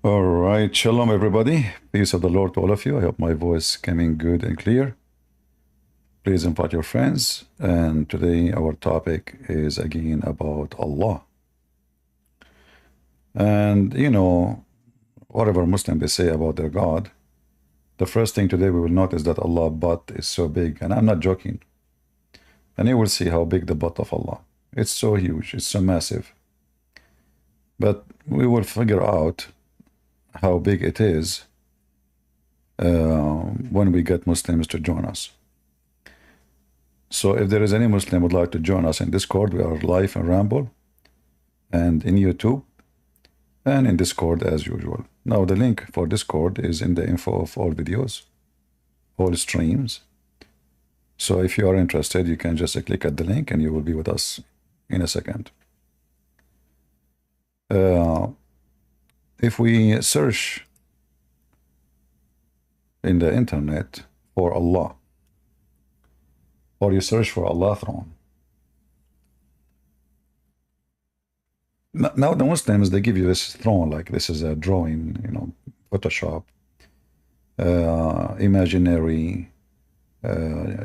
All right, shalom everybody. Peace of the Lord to all of you. I hope my voice coming good and clear. Please invite your friends. And today our topic is again about Allah. And whatever Muslim they say about their God, the first thing today we will notice that Allah butt is so big, and I'm not joking. And you will see how big the butt of Allah. It's so huge, it's so massive. But we will figure out how big it is when we get Muslims to join us. So if there is any Muslim would like to join us in Discord, we are live in Ramble and in YouTube and in Discord as usual. Now the link for Discord is in the info of all videos, all streams. So if you are interested, you can just click at the link and you will be with us in a second. If we search in the internet for Allah, or you search for Allah throne, now the Muslims, they give you this throne like this is a drawing, Photoshop, imaginary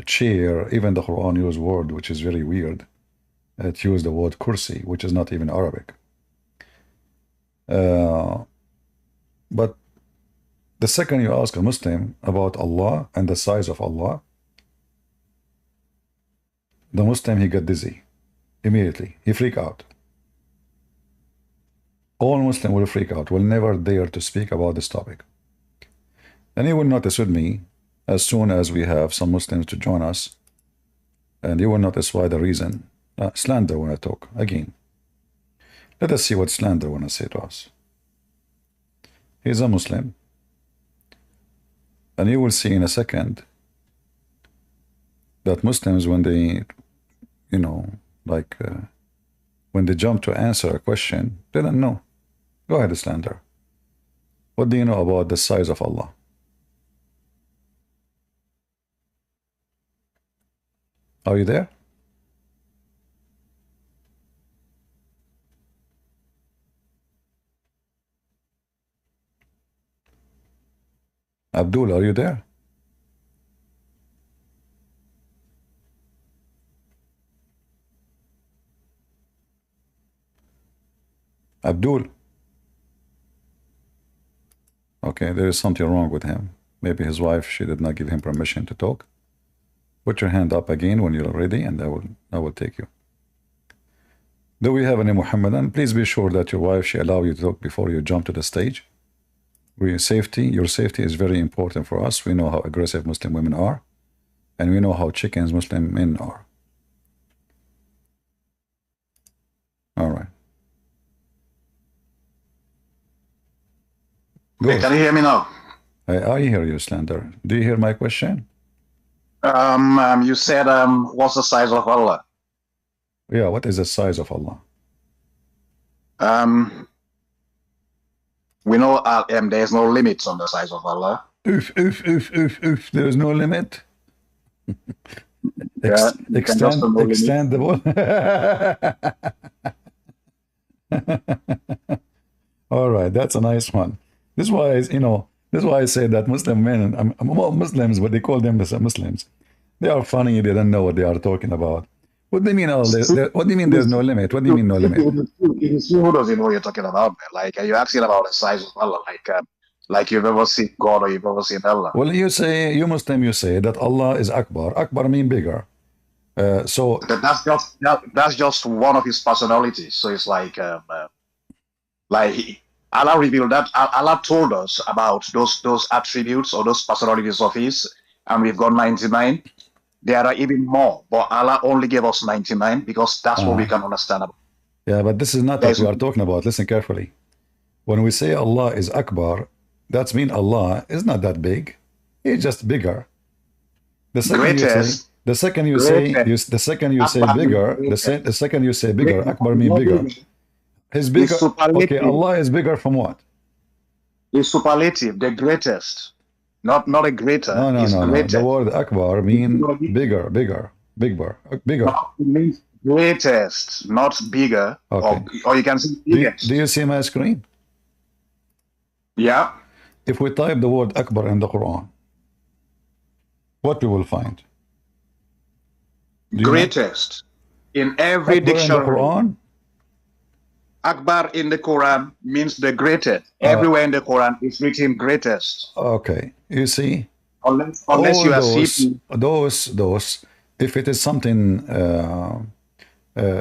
chair. Even the Quran use word which is very weird. It used the word kursi, which is not even Arabic. But the second you ask a Muslim about Allah and the size of Allah, the Muslim, he got dizzy immediately. He freak out. All Muslim will freak out, will never dare to speak about this topic. And you will notice with me, as soon as we have some Muslims to join us, and you will notice why the reason. Slander when I talk again. Let us see what slander want to say to us. He's a Muslim. And you will see in a second that Muslims, when they, when they jump to answer a question, they don't know. Go ahead, slander. What do you know about the size of Allah? Are you there? Abdul, are you there? Abdul. Okay, there is something wrong with him. Maybe his wife, she did not give him permission to talk. Put your hand up again when you're ready, and I will take you. Do we have any Muhammadan? Please be sure that your wife, she allow you to talk before you jump to the stage. Your safety is very important for us. We know how aggressive Muslim women are, and we know how chickens Muslim men are. All right. Hey, can you hear me now? I hear you, Slander. Do you hear my question? You said, what's the size of Allah? Yeah, what is the size of Allah? We know there's no limits on the size of Allah. There's no limit. Extendable. All right, that's a nice one. This is why, this is why I say that Muslim men, all Muslims, but they call them the Muslims. They are funny. They don't know what they are talking about. What do you mean? What do you mean? There's no limit. What do you mean no limit? Who doesn't know what you're talking about, man? Like, are you asking about the size of Allah? Like you've ever seen God or you've ever seen Allah? Well, you Muslim, you say that Allah is Akbar. Akbar mean bigger. So that's just one of his personalities. So it's like Allah revealed that. Allah told us about those attributes or those personalities of his, and we've got 99. There are even more, but Allah only gave us 99 because that's what we can understand about. Yeah, but this is not what we are talking about. Listen carefully. When we say Allah is Akbar, that means Allah is not that big. He's just bigger. The second you say bigger, Akbar means bigger. He's bigger. Okay, Allah is bigger from what? He's superlative, the greatest. Not a greater. No. The word Akbar means bigger. No, it means greatest, not bigger. Okay. Or you can say biggest. Do you see my screen? Yeah. If we type the word Akbar in the Quran, what we will find? Do you know? Greatest. In every Akbar in the dictionary, Quran? Akbar in the Quran means the greatest. Everywhere in the Quran is written greatest. Okay. You see, Unless all you are those, CP. if it is something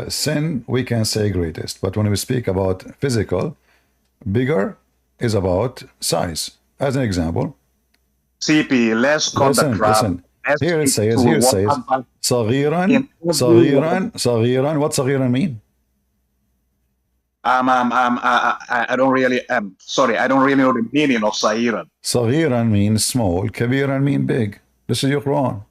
sin, we can say greatest. But when we speak about physical, bigger is about size. As an example, CP, let's cut the crap. listen. Let's Here it stick to says, what Akbar صغيرا, in every word. صغيرا. What صغيرا mean? I don't really, sorry, I don't really know the meaning of Sahiran. صغيرا means small, كبيرا mean big. This is your Quran.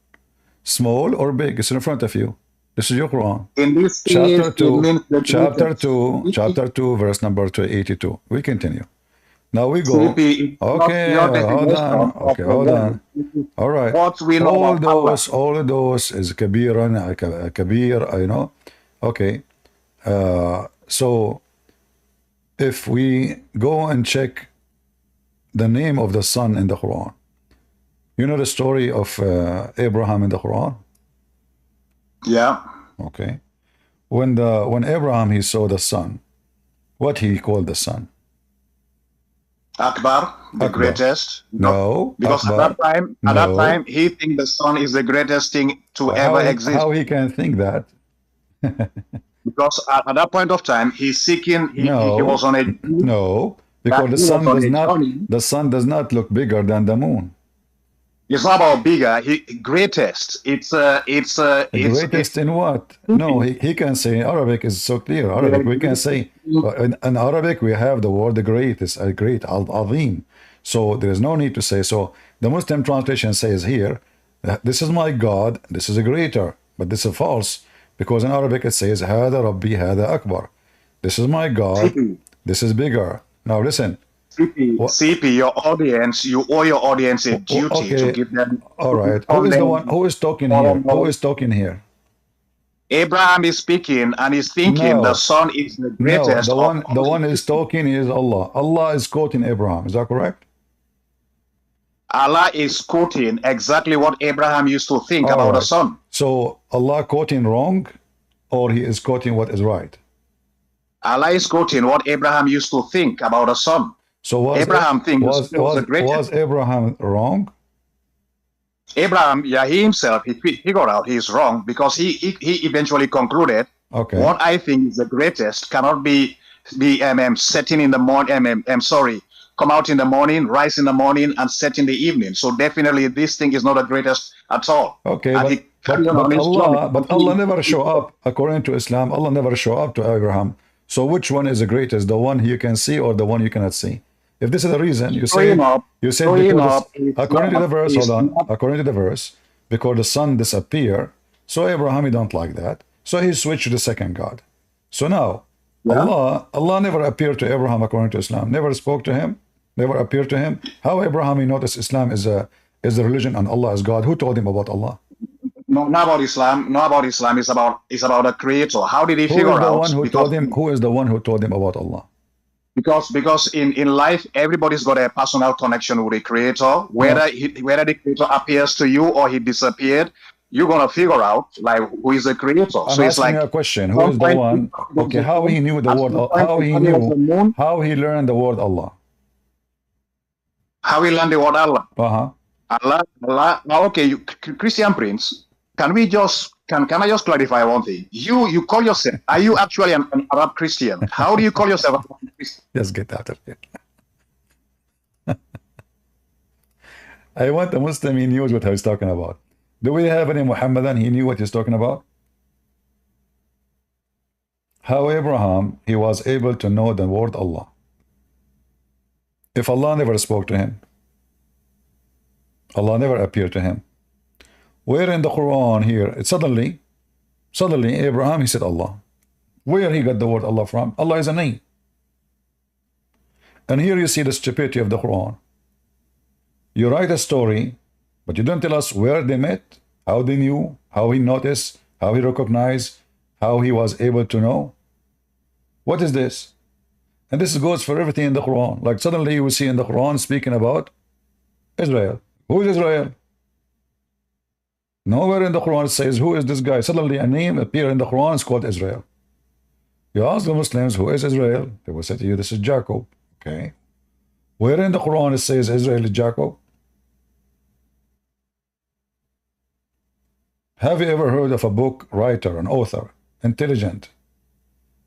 Small or big, it's in front of you. This is your Quran. In this Chapter case, it 2, means the greatest. chapter 2, verse number 282. We continue. Now we go. CP is not Okay, your hold definition on. of Okay, the hold word. on. All right. What we know about Allah. All of those is kabiran, kabir, you know. Okay. So if we go and check the name of the son in the Quran, you know the story of Abraham in the Quran? Yeah. Okay. When Abraham he saw the sun, what he called the sun? Akbar, the Akbar. greatest. No, because Akbar. at that time, he think the sun is the greatest thing to ever exist. How he can think that? Because at that point of time, he's seeking. He was on a no, because the sun does not look bigger than the moon. It's not about bigger. Greatest. It's greatest in what? No, he can say in Arabic is so clear. Arabic we can say in Arabic we have the word great is a great al-azim. So there is no need to say so. The Muslim translation says here, this is my God. This is a greater, but this is false because in Arabic it says hada Rabbi hada akbar. This is my God. This is bigger. Now listen. CP, your audience, you owe your audience a duty to give them. All right. Who is the one? Who is talking here? Who is talking here? Abraham is speaking and he's thinking the son is the greatest. No, the one is talking is Allah. Allah is quoting Abraham. Is that correct? Allah is quoting exactly what Abraham used to think about the son. So Allah quoting wrong, or he is quoting what is right? Allah is quoting what Abraham used to think about the son. So was Abraham was Abraham wrong? Abraham, yeah, he himself, he figured out he's wrong because he eventually concluded, what I think is the greatest cannot be setting in the morning, come out in the morning, rise in the morning, and set in the evening. So definitely this thing is not the greatest at all. Okay, but Allah never show up, according to Islam, Allah never show up to Abraham. So which one is the greatest, the one you can see or the one you cannot see? If this is the reason, you say according to the verse, hold on, according to the verse, because the sun disappear, so Abraham he don't like that, so he switched to the second God. So now, Allah never appeared to Abraham according to Islam, never spoke to him, never appeared to him. How Abraham he noticed Islam is a religion and Allah is God? Who told him about Allah? No, not about Islam. Not about Islam. It's about the Creator. How did he figure out? Who is the one who told him about Allah? Because in life, everybody's got a personal connection with the Creator. Whether the Creator appears to you or he disappeared, you're gonna figure out like who is the Creator. I'm asking you a question. Who is the one? Okay, how he knew the word? How he learned the word Allah? How he learned the word Allah? Allah. Okay, Christian Prince. Can I just clarify one thing? You call yourself, are you actually an Arab Christian? How do you call yourself a Christian? Just get out of here. I want a Muslim, he knows what he's talking about. Do we have any Muhammadan, he knew what he's talking about? How Abraham, he was able to know the word Allah. If Allah never spoke to him, Allah never appeared to him. Where in the Quran here, suddenly Abraham, he said Allah. Where he got the word Allah from? Allah is a name. And here you see the stupidity of the Quran. You write a story, but you don't tell us where they met, how they knew, how he noticed, how he recognized, how he was able to know. What is this? And this goes for everything in the Quran. Like suddenly you will see in the Quran speaking about Israel. Who is Israel? Nowhere in the Quran it says, who is this guy? Suddenly a name appears in the Quran, it's called Israel. You ask the Muslims, who is Israel? They will say to you, this is Jacob. Okay. Where in the Quran it says Israel is Jacob? Have you ever heard of a book writer, an author, intelligent?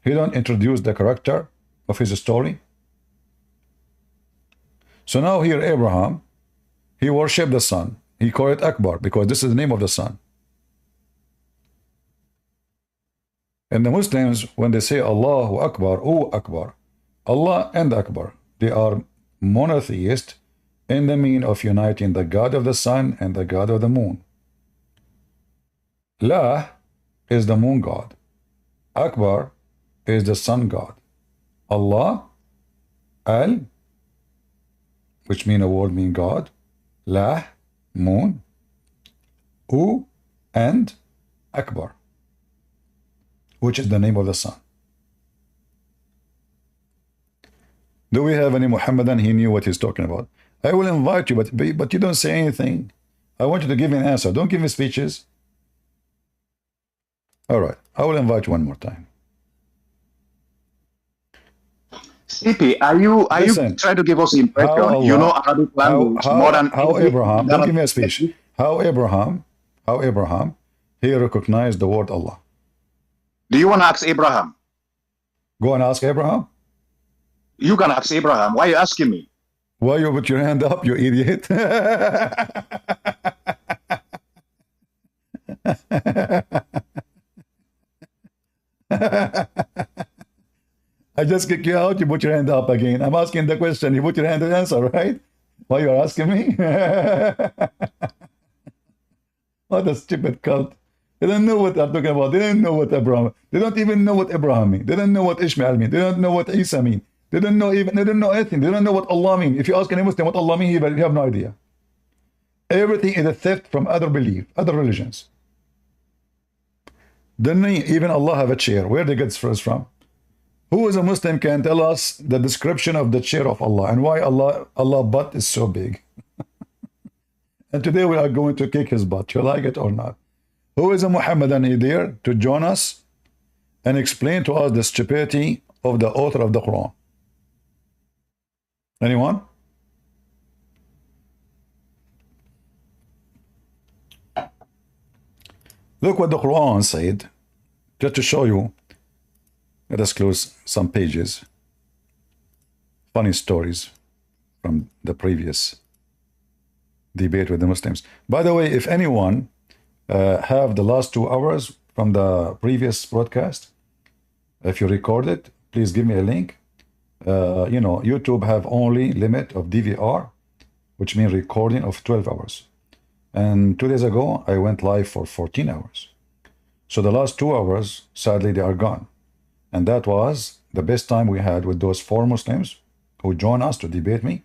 He don't introduce the character of his story. So now here Abraham, he worshipped the sun. He called it Akbar because this is the name of the sun. And the Muslims, when they say Allahu Akbar, O Akbar, Allah and Akbar, they are monotheist in the mean of uniting the God of the sun and the God of the moon. La is the moon god. Akbar is the sun god. Allah, Al, which mean a word mean God, La, moon, U, and Akbar, which is the name of the sun. Do we have any Muhammadan? He knew what he's talking about. I will invite you, but you don't say anything. I want you to give me an answer. Don't give me speeches. All right, I will invite you one more time. CP, are you trying to give us the impression Allah, you know Arabic language more than Abraham? Don't give me a speech. How Abraham, he recognized the word Allah. Do you want to ask Abraham? Go and ask Abraham. You can ask Abraham. Why are you asking me? Why you put your hand up, you idiot? I just kick you out, you put your hand up again. I'm asking the question, you put your hand and answer, right? Why you're asking me? What a stupid cult. They don't know what I'm talking about. They don't know what Abraham. They don't even know what Abraham means. They don't know what Ishmael means. They don't know what Isa means. They don't know anything. They don't know what Allah means. If you ask any Muslim what Allah means, you have no idea. Everything is a theft from other belief, other religions. Don't even Allah have a chair? Where they get this first from? Who is a Muslim can tell us the description of the chair of Allah and why Allah butt is so big? And today we are going to kick his butt. You like it or not? Who is a Muhammadan there to join us and explain to us the stupidity of the author of the Quran? Anyone? Look what the Quran said, just to show you. Let us close some pages. Funny stories from the previous debate with the Muslims. By the way, if anyone have the last 2 hours from the previous broadcast, if you record it, please give me a link. You know, YouTube have only limit of DVR, which means recording of 12 hours. And 2 days ago, I went live for 14 hours. So the last 2 hours, sadly, they are gone. And that was the best time we had with those 4 Muslims who joined us to debate me.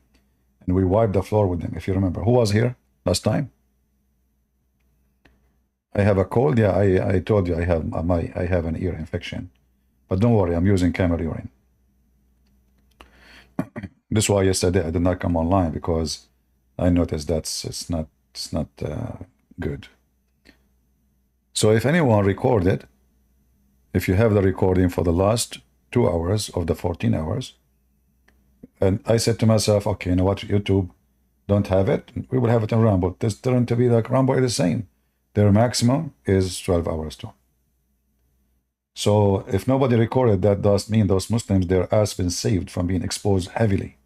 And we wiped the floor with them, if you remember. Who was here last time? I have a cold. Yeah, I told you I have an ear infection. But don't worry, I'm using camel urine. This is why yesterday I did not come online, because I noticed that it's not good. So if anyone recorded, if you have the recording for the last 2 hours of the 14 hours, and I said to myself, okay, you know what, YouTube don't have it, we will have it in Rumble. This turned to be like Rumble is the same. Their maximum is 12 hours too. So if nobody recorded, that does mean those Muslims, their ass been saved from being exposed heavily.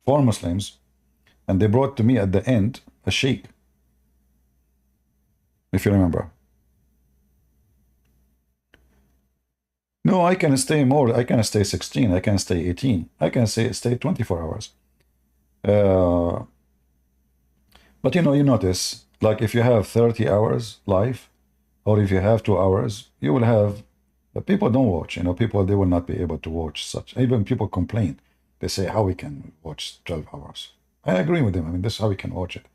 4 Muslims, and they brought to me at the end a sheikh, if you remember. No, I can stay more. I can stay 16. I can stay 18. I can stay 24 hours. But you know, you notice, like if you have 30 hours live, or if you have 2 hours, you will have, but people don't watch, you know, people, they will not be able to watch such. Even people complain. They say, how we can watch 12 hours? I agree with them. I mean, this is how we can watch it.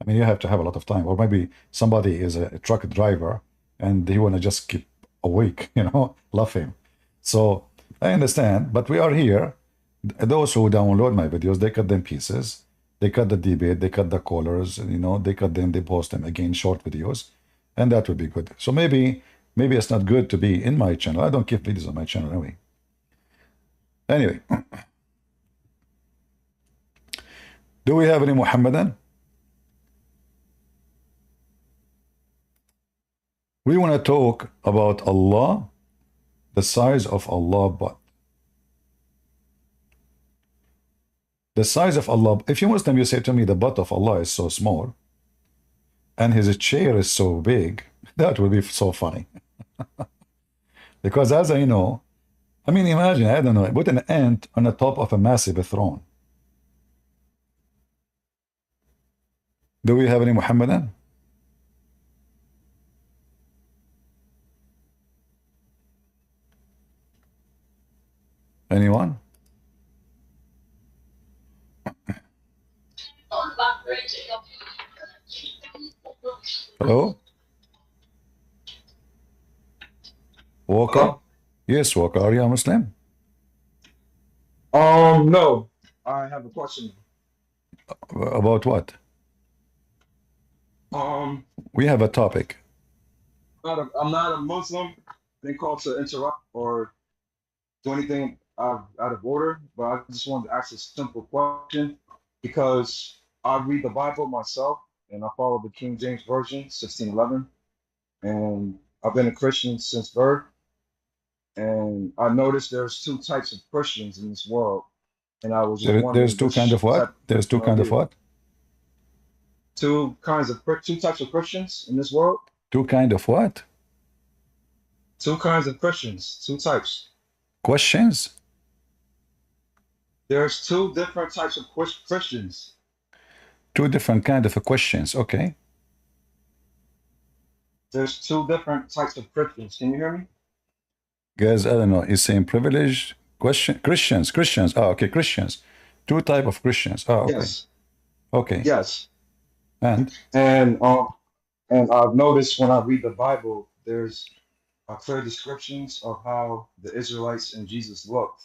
I mean, you have to have a lot of time. Or maybe somebody is a truck driver and he want to just keep awake, you know, laughing. So I understand, but we are here. Those who download my videos, they cut them pieces. They cut the debate, they cut the colors, you know, they cut them, they post them again, short videos, and that would be good. So maybe it's not good to be in my channel. I don't keep videos on my channel anyway. Anyway, do we have any Muhammadan? We want to talk about Allah, the size of Allah, but the size of Allah. If you Muslim, you say to me the butt of Allah is so small and his chair is so big, that would be so funny. Because as I know, I mean, imagine, I don't know, put an ant on the top of a massive throne. Do we have any Muhammadan? Anyone? Hello? Walker? Hello? Yes, Walker. Are you a Muslim? No. I have a question. About what? Um, We have a topic. I'm not a Muslim. Been called to interrupt or do anything out of order, but I just wanted to ask a simple question because I read the Bible myself and I follow the King James Version, 1611, and I've been a Christian since birth. And I noticed there's two types of Christians in this world, and I was just There's wondering two kind of what? There's two kind of what? two types of Christians in this world. Two kind of what? Two kinds of Christians, two types. Questions? There's two different types of Christians. Two different kind of questions. Okay. There's two different types of Christians. Can you hear me? Guys, I don't know. He's saying privileged Christians. Oh, okay, Christians. Two type of Christians. Oh, okay. Yes. Okay. Yes. And And I've noticed when I read the Bible, there's clear descriptions of how the Israelites and Jesus looked.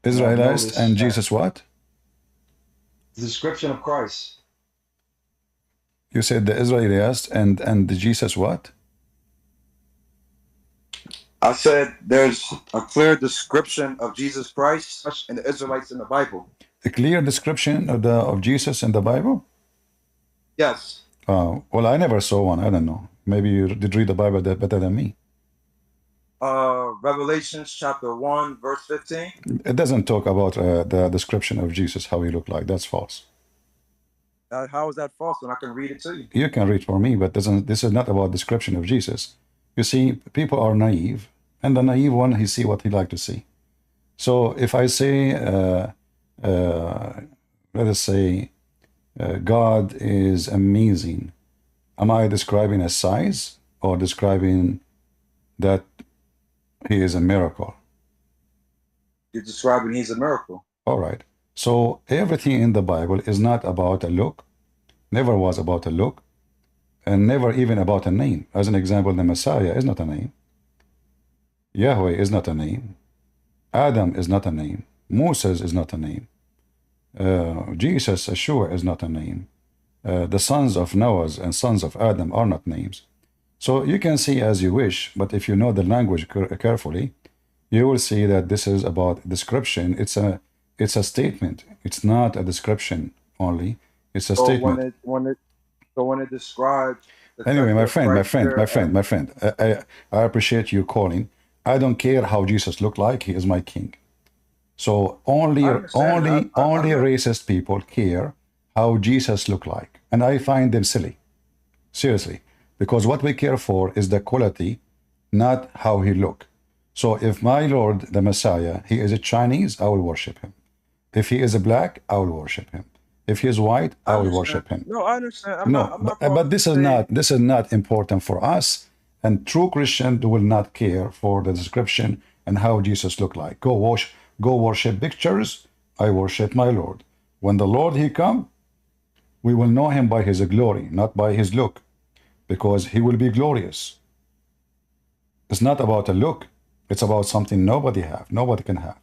Israelites and Jesus what? The description of Christ. You said the Israelites and the Jesus what? I said there's a clear description of Jesus Christ and the Israelites in the Bible. A clear description of Jesus in the Bible? Yes. Well, I never saw one. I don't know. Maybe you did read the Bible better than me. Revelations chapter 1, verse 15. It doesn't talk about the description of Jesus, how he looked like. That's false. How is that false when I can read it to you? You can read for me, but this is not about description of Jesus. You see, people are naive, and the naive one, he see what he like to see. So if I say, let us say, God is amazing, am I describing a size or describing that he is a miracle? You're describing he's a miracle. All right. So everything in the Bible is not about a look, never was about a look, and never even about a name. As an example, the Messiah is not a name. Yahweh is not a name. Adam is not a name. Moses is not a name. Jesus, Yeshua, is not a name. The sons of Noah and sons of Adam are not names. So you can see as you wish, but if you know the language carefully, you will see that this is about description. It's a statement. It's not a description only. It's a statement. When it describes. Anyway, my friend, I appreciate you calling. I don't care how Jesus looked like. He is my king. So only racist people care how Jesus looked like, and I find them silly. Seriously, because what we care for is the quality, not how he look. So if my Lord, the Messiah, he is a Chinese, I will worship him. If he is a black, I will worship him. If he is white, I will worship him. No, I understand. But this is not important for us. And true Christian will not care for the description and how Jesus looked like. Go worship pictures. I worship my Lord. When the Lord he come, we will know him by his glory, not by his look, because he will be glorious. It's not about a look. It's about something nobody can have.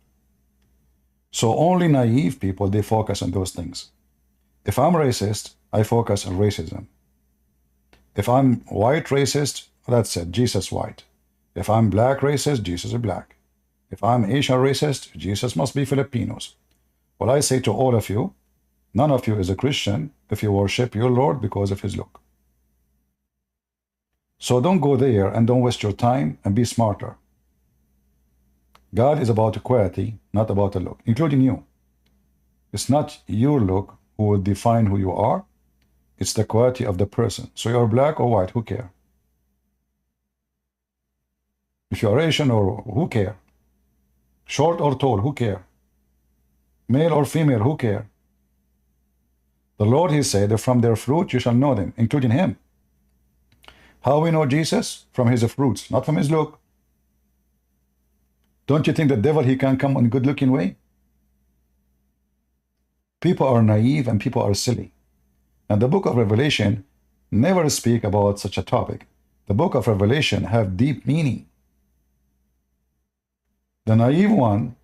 So only naive people, they focus on those things. If I'm racist, I focus on racism. If I'm white racist, that's it, Jesus white. If I'm black racist, Jesus is black. If I'm Asian racist, Jesus must be Filipinos. Well, I say to all of you, none of you is a Christian if you worship your Lord because of his look. So don't go there and don't waste your time, and be smarter. God is about equality, not about a look, including you. It's not your look who will define who you are. It's the quality of the person. So you're black or white, who care? If you're Asian, or who care? Short or tall, who care? Male or female, who care? The Lord, he said, from their fruit you shall know them, including him. How we know Jesus? From his fruits, not from his look. Don't you think the devil, he can come in a good-looking way? People are naive and people are silly. And the book of Revelation never speak about such a topic. The book of Revelation have deep meaning. The naive one,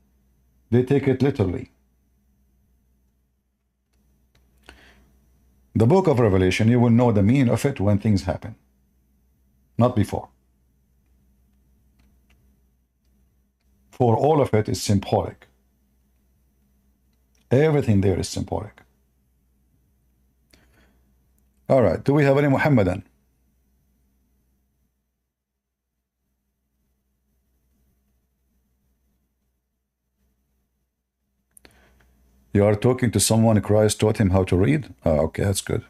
they take it literally. The book of Revelation, you will know the meaning of it when things happen, not before. For all of it is symbolic. Everything there is symbolic. All right, do we have any Muhammadan? You are talking to someone Christ taught him how to read? Oh, okay, that's good.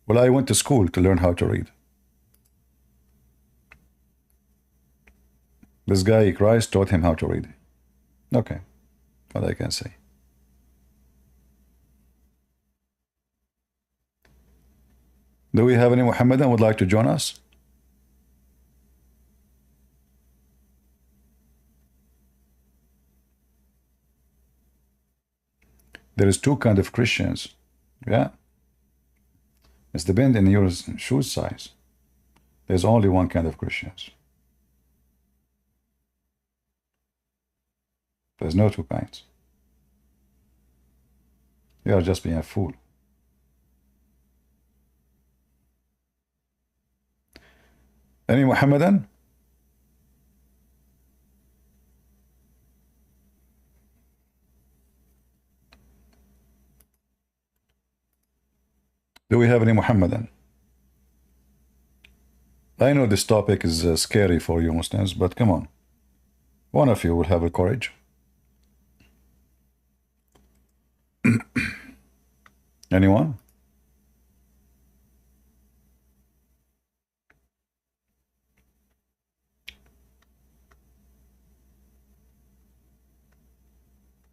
Well, I went to school to learn how to read. This guy, Christ, taught him how to read. Okay, what I can say. Do we have any Muhammadan would like to join us? There is two kinds of Christians. Yeah. It's depending on your shoe size. There's only one kind of Christians. There's no two kinds. You are just being a fool. Any Muhammadan? Do we have any Muhammadan? I know this topic is scary for you Muslims, but come on. One of you will have the courage. Anyone?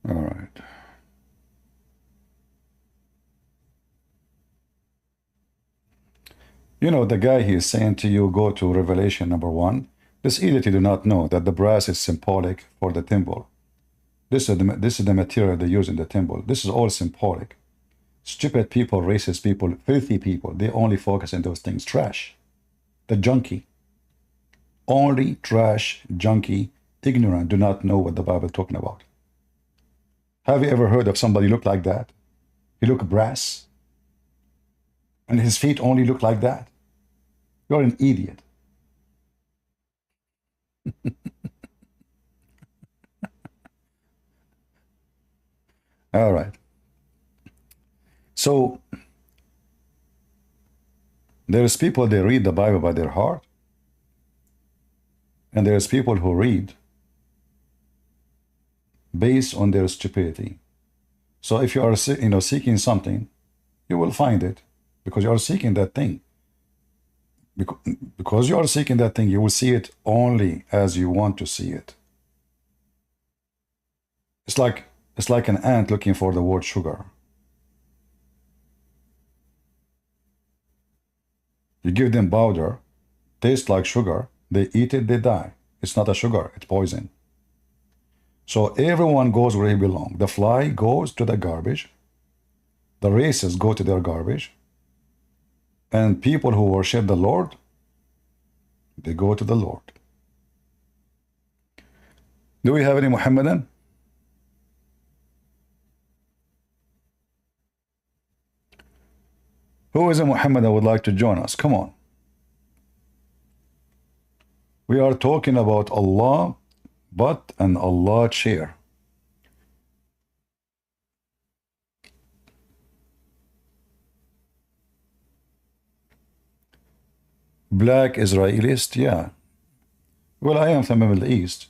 All right. You know, the guy he is saying to you, go to Revelation number 1. This idiot, you do not know that the brass is symbolic for the temple. This is the material they use in the temple. This is all symbolic. Stupid people, racist people, filthy people, they only focus on those things. Trash. The junkie. Only trash, junkie, ignorant, do not know what the Bible is talking about. Have you ever heard of somebody look like that? He look brass. And his feet only look like that. You're an idiot. All right. So, there's people, they read the Bible by their heart. And there's people who read based on their stupidity. So if you are seeking something, you will find it because you are seeking that thing. Because you are seeking that thing, you will see it only as you want to see it. It's like an ant looking for the word sugar. You give them powder, tastes like sugar, they eat it, they die. It's not a sugar, it's poison. So everyone goes where he belongs. The fly goes to the garbage. The races go to their garbage. And people who worship the Lord, they go to the Lord. Do we have any Muhammadan? Who is a Muhammad that would like to join us? Come on. We are talking about Allah, but an Allah chair. Black Israelist, yeah. Well, I am from the Middle East.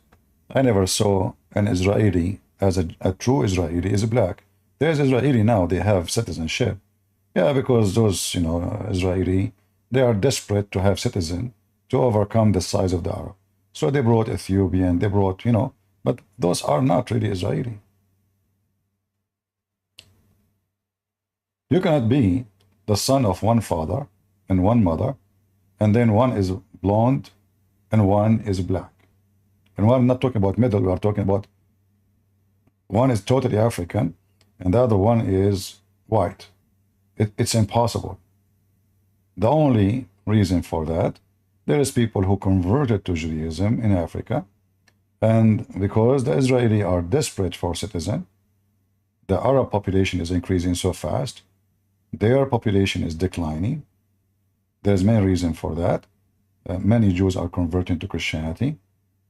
I never saw an Israeli as a true Israeli is black. There's Israeli now, they have citizenship. Yeah, because those, Israeli, they are desperate to have citizen to overcome the size of the Arab. So they brought Ethiopian, they brought, but those are not really Israeli. You cannot be the son of one father and one mother, and then one is blonde and one is black. And we're not talking about middle, we are talking about one is totally African and the other one is white. It's impossible. The only reason for that, there is people who converted to Judaism in Africa, and because the Israeli are desperate for citizen, the Arab population is increasing so fast, their population is declining. There's many reasons for that. Many Jews are converting to Christianity.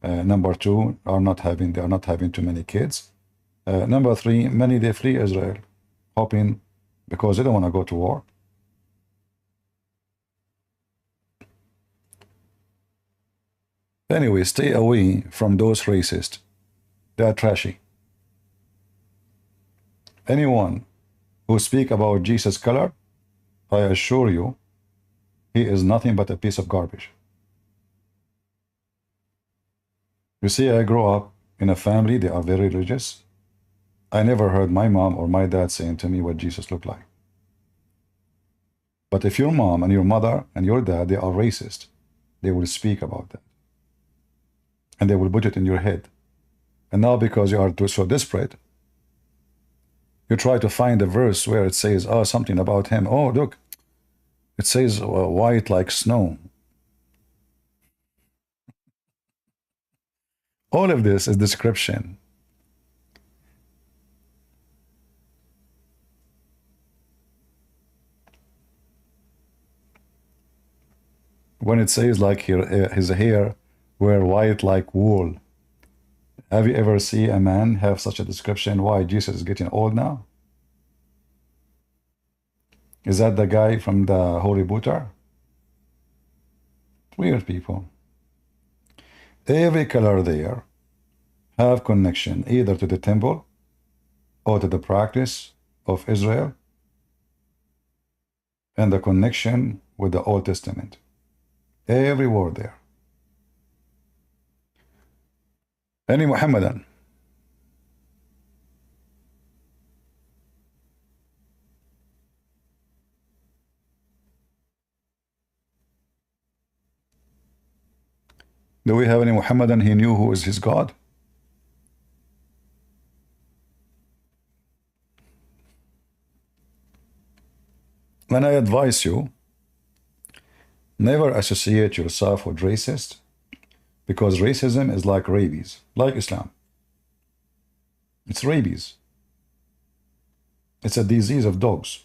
Number two, they are not having too many kids. Number three, many they flee Israel, hoping because they don't want to go to war. Anyway, stay away from those racists. They are trashy. Anyone who speak about Jesus' color, I assure you, he is nothing but a piece of garbage. You see, I grew up in a family, they are very religious. I never heard my mom or my dad saying to me what Jesus looked like. But if your mom and your mother and your dad, they are racist, they will speak about that. And they will put it in your head. And now because you are so desperate, you try to find a verse where it says, oh, something about him. Oh, look, it says white like snow. All of this is description. When it says like his hair were white like wool. Have you ever seen a man have such a description? Why Jesus is getting old now? Is that the guy from the Holy Buddha? Weird people. Every color there have connection either to the temple or to the practice of Israel and the connection with the Old Testament. Every word there. Any Muhammadan? Do we have any Muhammadan he knew who is his God? And I advise you, never associate yourself with racist, because racism is like rabies, like Islam. It's rabies. It's a disease of dogs.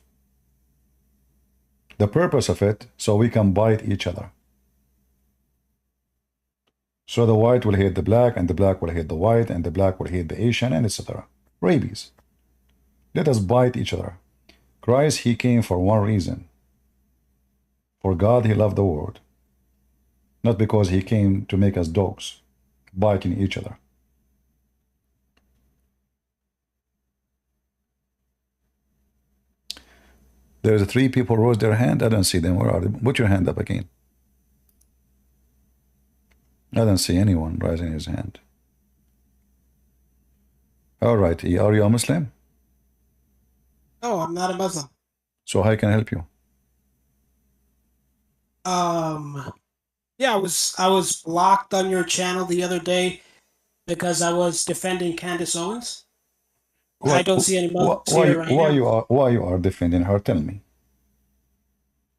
The purpose of it, so we can bite each other. So the white will hate the black, and the black will hate the white, and the black will hate the Asian, and etc. Rabies. Let us bite each other. Christ, he came for one reason. For God, he loved the world. Not because he came to make us dogs, biting each other. There's 3 people raise their hand. I don't see them. Where are they? Put your hand up again. I don't see anyone raising his hand. All right. Are you a Muslim? No, I'm not a Muslim. So how can I help you? Yeah, I was blocked on your channel the other day because I was defending Candace Owens. I don't see any Muslims here right now. Why you are defending her? Tell me.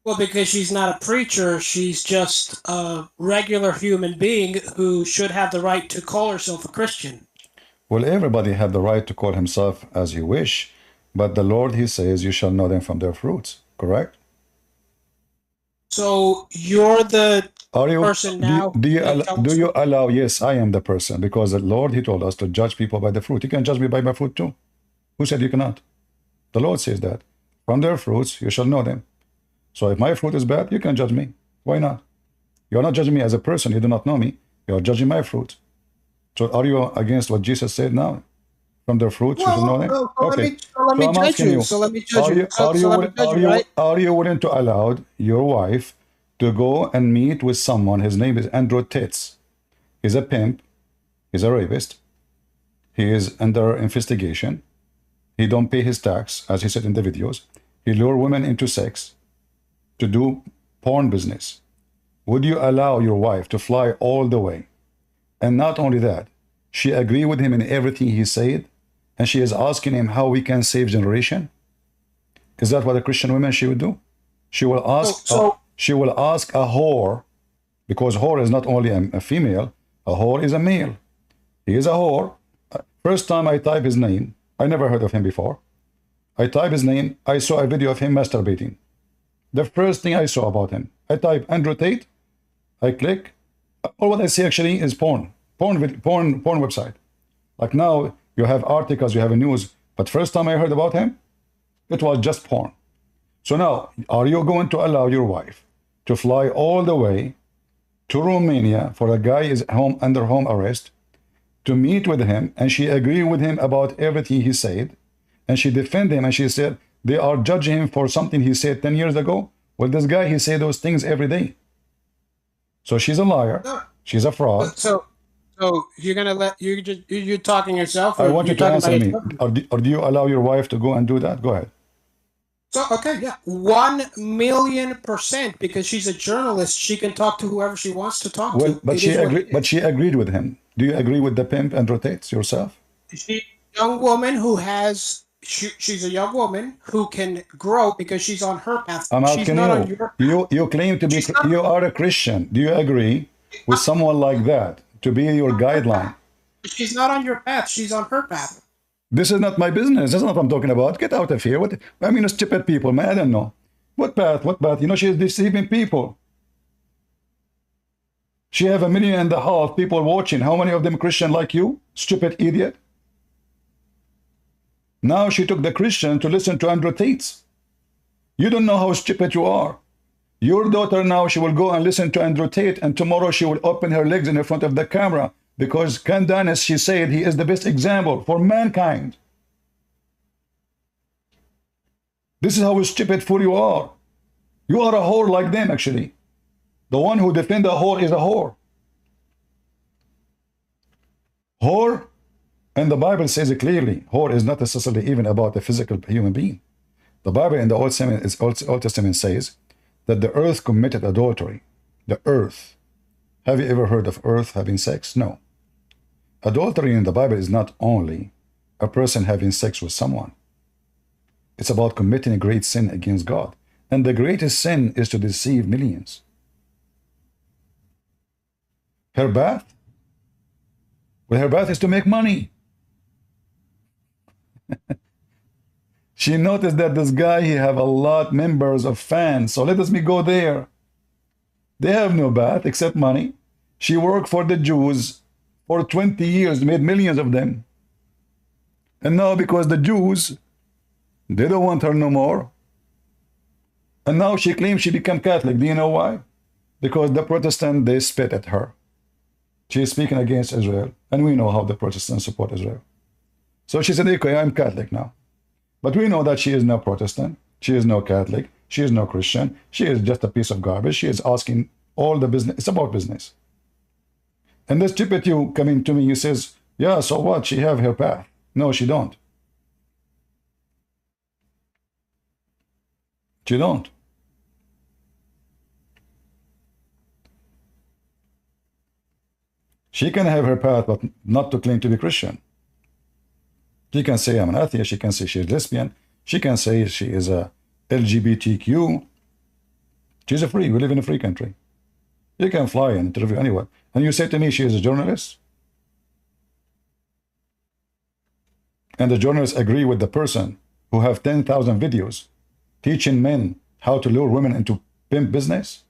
Well, because she's not a preacher, she's just a regular human being who should have the right to call herself a Christian. Well, everybody had the right to call himself as he wish, but the Lord, he says, you shall know them from their fruits, correct? So you're the Are you, person now. do you allow, yes, I am the person, because the Lord, he told us to judge people by the fruit. You can judge me by my fruit too. Who said you cannot? The Lord says that. From their fruits, you shall know them. So if my fruit is bad, you can judge me. Why not? You're not judging me as a person. You do not know me. You're judging my fruit. So are you against what Jesus said now? From their fruits, you shall know them? So Okay. let me I'm judge asking you. So let me judge you. are you willing to allow your wife to go and meet with someone? His name is Andrew Tate. He's a pimp. He's a rapist. He is under investigation. He don't pay his tax, as he said in the videos. He lure women into sex to do porn business. Would you allow your wife to fly all the way? And not only that, she agreed with him in everything he said, and she is asking him how we can save generation. Is that what a Christian woman she would do? She will ask. She will ask a whore, because whore is not only a female. A whore is a male. He is a whore. First time I type his name, I never heard of him before. I type his name. I saw a video of him masturbating. The first thing I saw about him, I type Andrew Tate. I click. All what I see actually is porn website. Like now you have articles, you have a news, but first time I heard about him, it was just porn. So now, are you going to allow your wife to fly all the way to Romania for a guy is under home arrest, to meet with him, and she agreed with him about everything he said, and she defended him, and she said they are judging him for something he said 10 years ago? Well, this guy, he say those things every day. So she's a liar. She's a fraud. So you're gonna let you're talking yourself? I want you to answer me. Or do you allow your wife to go and do that? Go ahead. So okay, yeah, 1,000,000%, because she's a journalist. She can talk to whoever she wants to talk to. But she agreed. But she agreed with him. Do you agree with the pimp and rotates yourself? She's a young woman who has. She's a young woman who can grow because she's on her path. I'm asking you. You claim to be. You are a Christian. Do you agree with someone like that to be your guideline? She's not on your path. She's on her path. This is not my business. That's not what I'm talking about. Get out of here. What? I mean, stupid people, man. I don't know. What path? What path? You know, she's deceiving people. She have 1.5 million people watching. How many of them Christian like you? Stupid idiot. Now she took the Christian to listen to Andrew Tate. You don't know how stupid you are. Your daughter now, she will go and listen to Andrew Tate, and tomorrow she will open her legs in front of the camera, because Candace, she said he is the best example for mankind. This is how stupid fool you are. You are a whore like them, actually. The one who defends a whore is a whore. Whore, and the Bible says it clearly, whore is not necessarily even about a physical human being. The Bible in the Old Testament says that the earth committed adultery. The earth. Have you ever heard of earth having sex? No. Adultery in the Bible is not only a person having sex with someone. It's about committing a great sin against God. And the greatest sin is to deceive millions. Her bath? Well, her bath is to make money. She noticed that this guy, he have a lot members of fans. So let us go there. They have no bath except money. She worked for the Jews for 20 years, made millions of them. And now because the Jews, they don't want her no more. And now she claims she became Catholic. Do you know why? Because the Protestant, they spit at her. She is speaking against Israel. And we know how the Protestants support Israel. So she said, okay, I'm Catholic now. But we know that she is no Protestant. She is no Catholic. She is no Christian. She is just a piece of garbage. She is asking all the business. It's about business. And this stupid you coming to me, he says, yeah, so what? She have her path. No, she don't. She don't. She can have her path, but not to claim to be Christian. She can say I'm an atheist. She can say she's lesbian. She can say she is a LGBTQ. She's a free. We live in a free country. You can fly and interview anyone. And you say to me she is a journalist? And the journalists agree with the person who have 10,000 videos teaching men how to lure women into pimp business,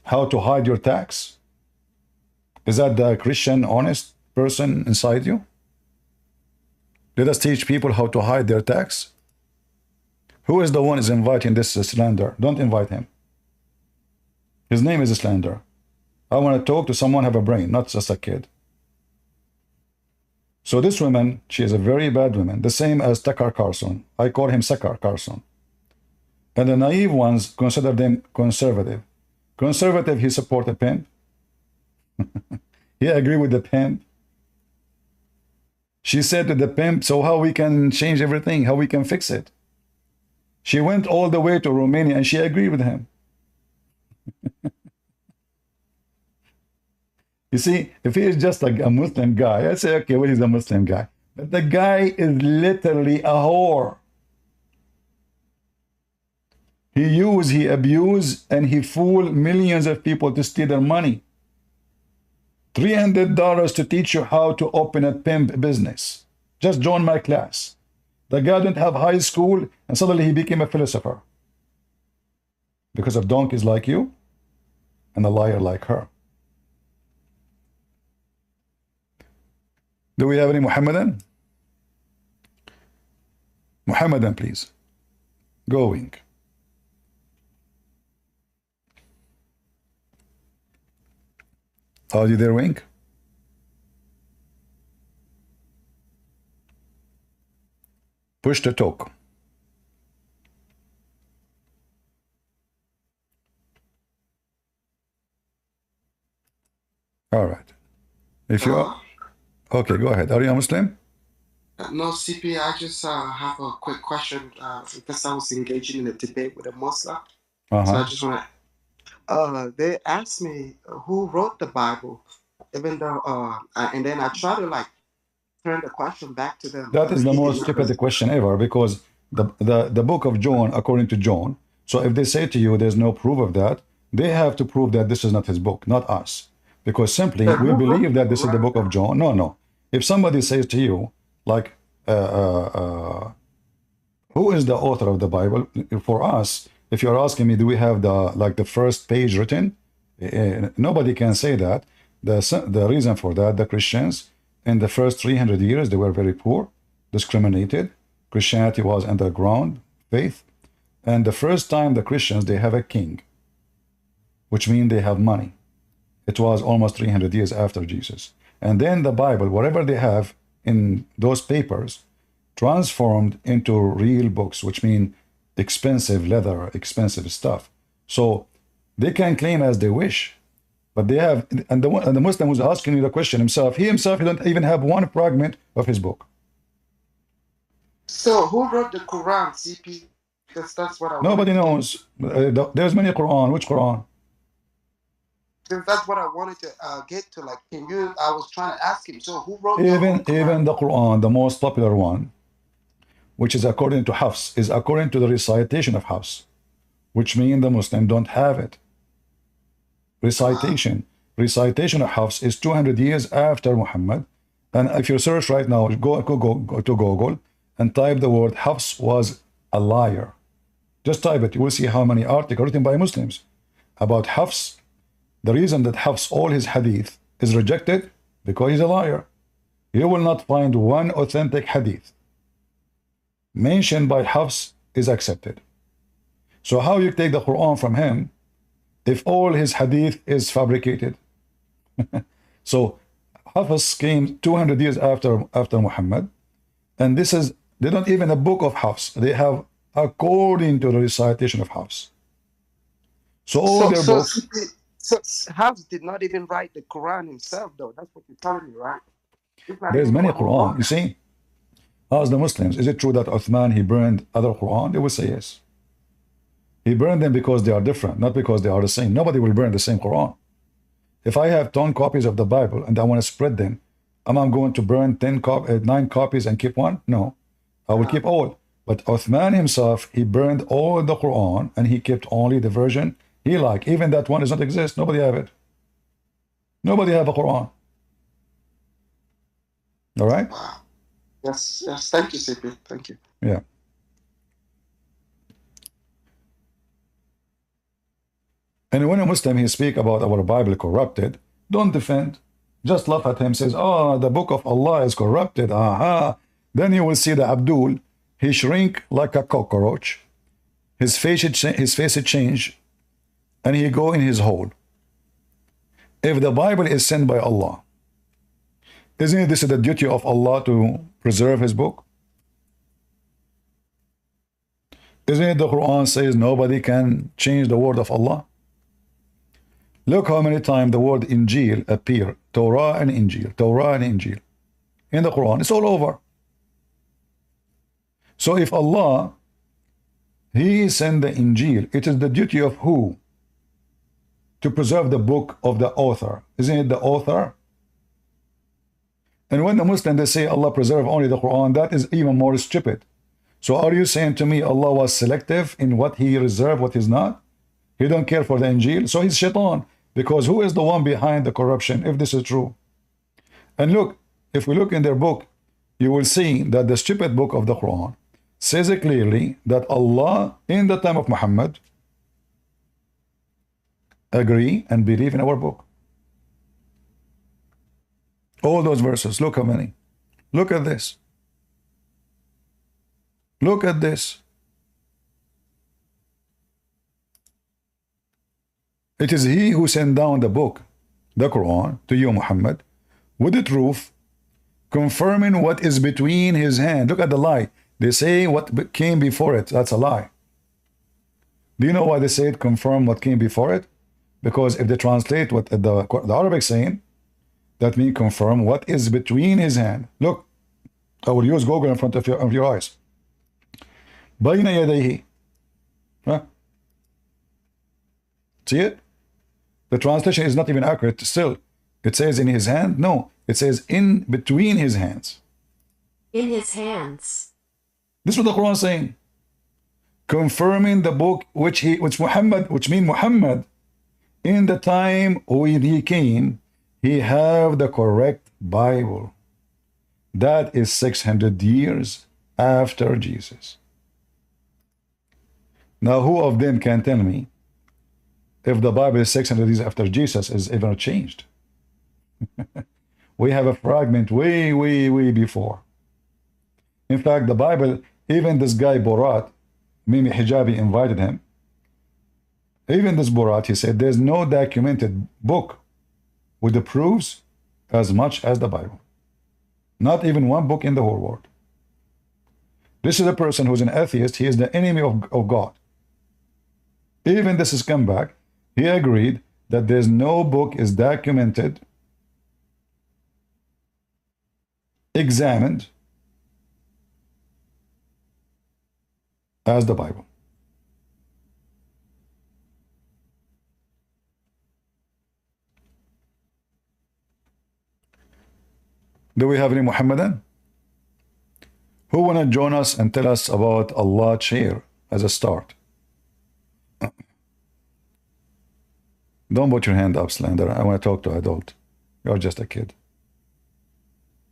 how to hide your tax. Is that the Christian, honest person inside you? Let us teach people how to hide their tax. Who is the one is inviting this slander? Don't invite him. His name is slander. I want to talk to someone have a brain, not just a kid. So this woman, she is a very bad woman, the same as Tucker Carlson. I call him Sucker Carlson. And the naive ones consider them conservative. Conservative, he support a pimp. He agree with the pimp. She said to the pimp, so how we can change everything, how we can fix it. She went all the way to Romania and she agreed with him. You see, if he is just like a Muslim guy, I say, okay, well, he's a Muslim guy. But the guy is literally a whore. He used, he abused, and he fooled millions of people to steal their money. $300 to teach you how to open a pimp business. Just join my class. The guy didn't have high school, and suddenly he became a philosopher. Because of donkeys like you, and a liar like her. Do we have any Muhammadan? Muhammadan, please. Going. Are you there, Wink? Push to talk. All right. If you are... Okay, go ahead. Are you a Muslim? No, CP, I just have a quick question because I was engaging in a debate with a Muslim. So I just want to... they asked me who wrote the Bible, even though... and then I try to, like, turn the question back to them. That is the most stupid question ever, because the book of John, according to John, so if they say to you there's no proof of that, they have to prove that this is not his book, not us. Because simply, we believe that this is the book of John. No. If somebody says to you, like, who is the author of the Bible? For us, if you're asking me, do we have the first page written? Nobody can say that. The reason for that, the Christians, in the first 300 years, they were very poor, discriminated. Christianity was underground faith. And the first time the Christians, they have a king, which means they have money. It was almost 300 years after Jesus. And then the Bible, whatever they have in those papers, transformed into real books, which mean expensive leather, expensive stuff. So they can claim as they wish, but they have, and the Muslim who's asking you the question himself, he don't even have one fragment of his book. So who wrote the Quran, CP? Because that's what I Nobody knows. There's many Quran. Which Quran? That's what I wanted to get to. Like, can you? I was trying to ask him. So, who wrote even the Quran, the most popular one, which is according to Hafs, is according to the recitation of Hafs, which means the Muslim don't have it. Recitation of Hafs is 200 years after Muhammad, and if you search right now, go to Google and type the word Hafs was a liar. Just type it. You will see how many articles written by Muslims about Hafs. The reason that Hafs, all his hadith, is rejected, because he's a liar. You will not find one authentic hadith mentioned by Hafs is accepted. So how you take the Quran from him if all his hadith is fabricated? So Hafs came 200 years after Muhammad, and this is, they don't even a book of Hafs. They have according to the recitation of Hafs. So all their books... So Hafs did not even write the Quran himself, though. That's what you're telling me, right? There's many Quran. You see, ask the Muslims, is it true that Uthman, he burned other Quran? They will say yes. He burned them because they are different, not because they are the same. Nobody will burn the same Quran. If I have 10 copies of the Bible and I want to spread them, am I going to burn 9 copies and keep one? No, I will keep all. But Uthman himself, he burned all the Quran and he kept only the version he liked. Even that one does not exist. Nobody have it. Nobody have a Quran. All right? Yes, yes. Thank you, CP. Thank you. Yeah. And when a Muslim he speak about our Bible corrupted, don't defend. Just laugh at him, says, oh, the book of Allah is corrupted. Aha. Then you will see the Abdul, he shrink like a cockroach. His face change, and he go in his hole. If the Bible is sent by Allah, isn't this the duty of Allah to preserve his book? Isn't it the Quran says nobody can change the word of Allah? Look how many times the word Injil appear, Torah and Injil, Torah and Injil. In the Quran, it's all over. So if Allah, he sent the Injil, it is the duty of who? To preserve the book of the author. Isn't it the author? And when the Muslims, they say Allah preserve only the Quran, that is even more stupid. So are you saying to me Allah was selective in what he reserved, what he's not? He don't care for the Injil, so he's shaitan. Because who is the one behind the corruption, if this is true? And look, if we look in their book, you will see that the stupid book of the Quran says it clearly that Allah, in the time of Muhammad, agree and believe in our book. All those verses, look how many. Look at this. Look at this. It is he who sent down the book, the Quran, to you, Muhammad, with the truth, confirming what is between his hand. Look at the lie. They say what came before it. That's a lie. Do you know why they say it confirm what came before it? Because if they translate what the Arabic saying, that means confirm what is between his hand. Look, I will use Google in front of your eyes. بين يديه. Huh? See it? The translation is not even accurate still. It says in his hand. No, it says in between his hands. In his hands. This is what the Quran is saying. Confirming the book which mean Muhammad, in the time when he came, he have the correct Bible. That is 600 years after Jesus. Now, who of them can tell me if the Bible is 600 years after Jesus is ever changed? We have a fragment way, way, way before. In fact, the Bible, even this guy Borat, Mimi Hijabi invited him. Even this Borat, he said, there's no documented book with the proofs as much as the Bible. Not even one book in the whole world. This is a person who's an atheist. He is the enemy of God. Even this scumbag, he agreed that there's no book is documented, examined as the Bible. Do we have any Muhammadan who want to join us and tell us about Allah chair as a start? Don't put your hand up, Slender. I want to talk to an adult. You're just a kid.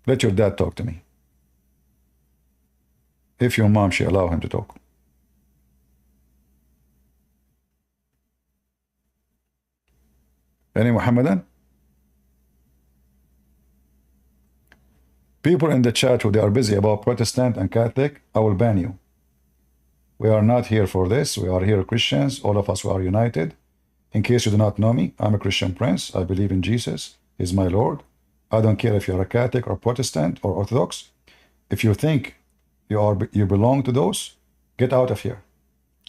Let your dad talk to me. If your mom, she allow him to talk. Any Muhammadan? People in the chat who they are busy about Protestant and Catholic, I will ban you. We are not here for this. We are here Christians. All of us we are united. In case you do not know me, I'm a Christian prince. I believe in Jesus. He's my Lord. I don't care if you're a Catholic or Protestant or Orthodox. If you think you belong to those, get out of here.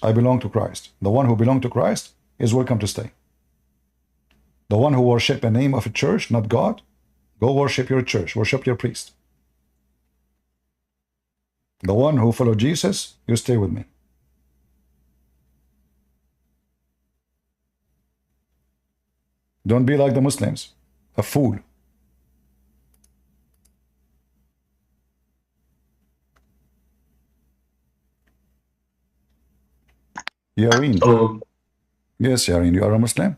I belong to Christ. The one who belongs to Christ is welcome to stay. The one who worship the name of a church, not God, go worship your church, worship your priest. The one who follow Jesus, you stay with me. Don't be like the Muslims, a fool. Yareen. Oh, Yes, Yareen, you are a Muslim?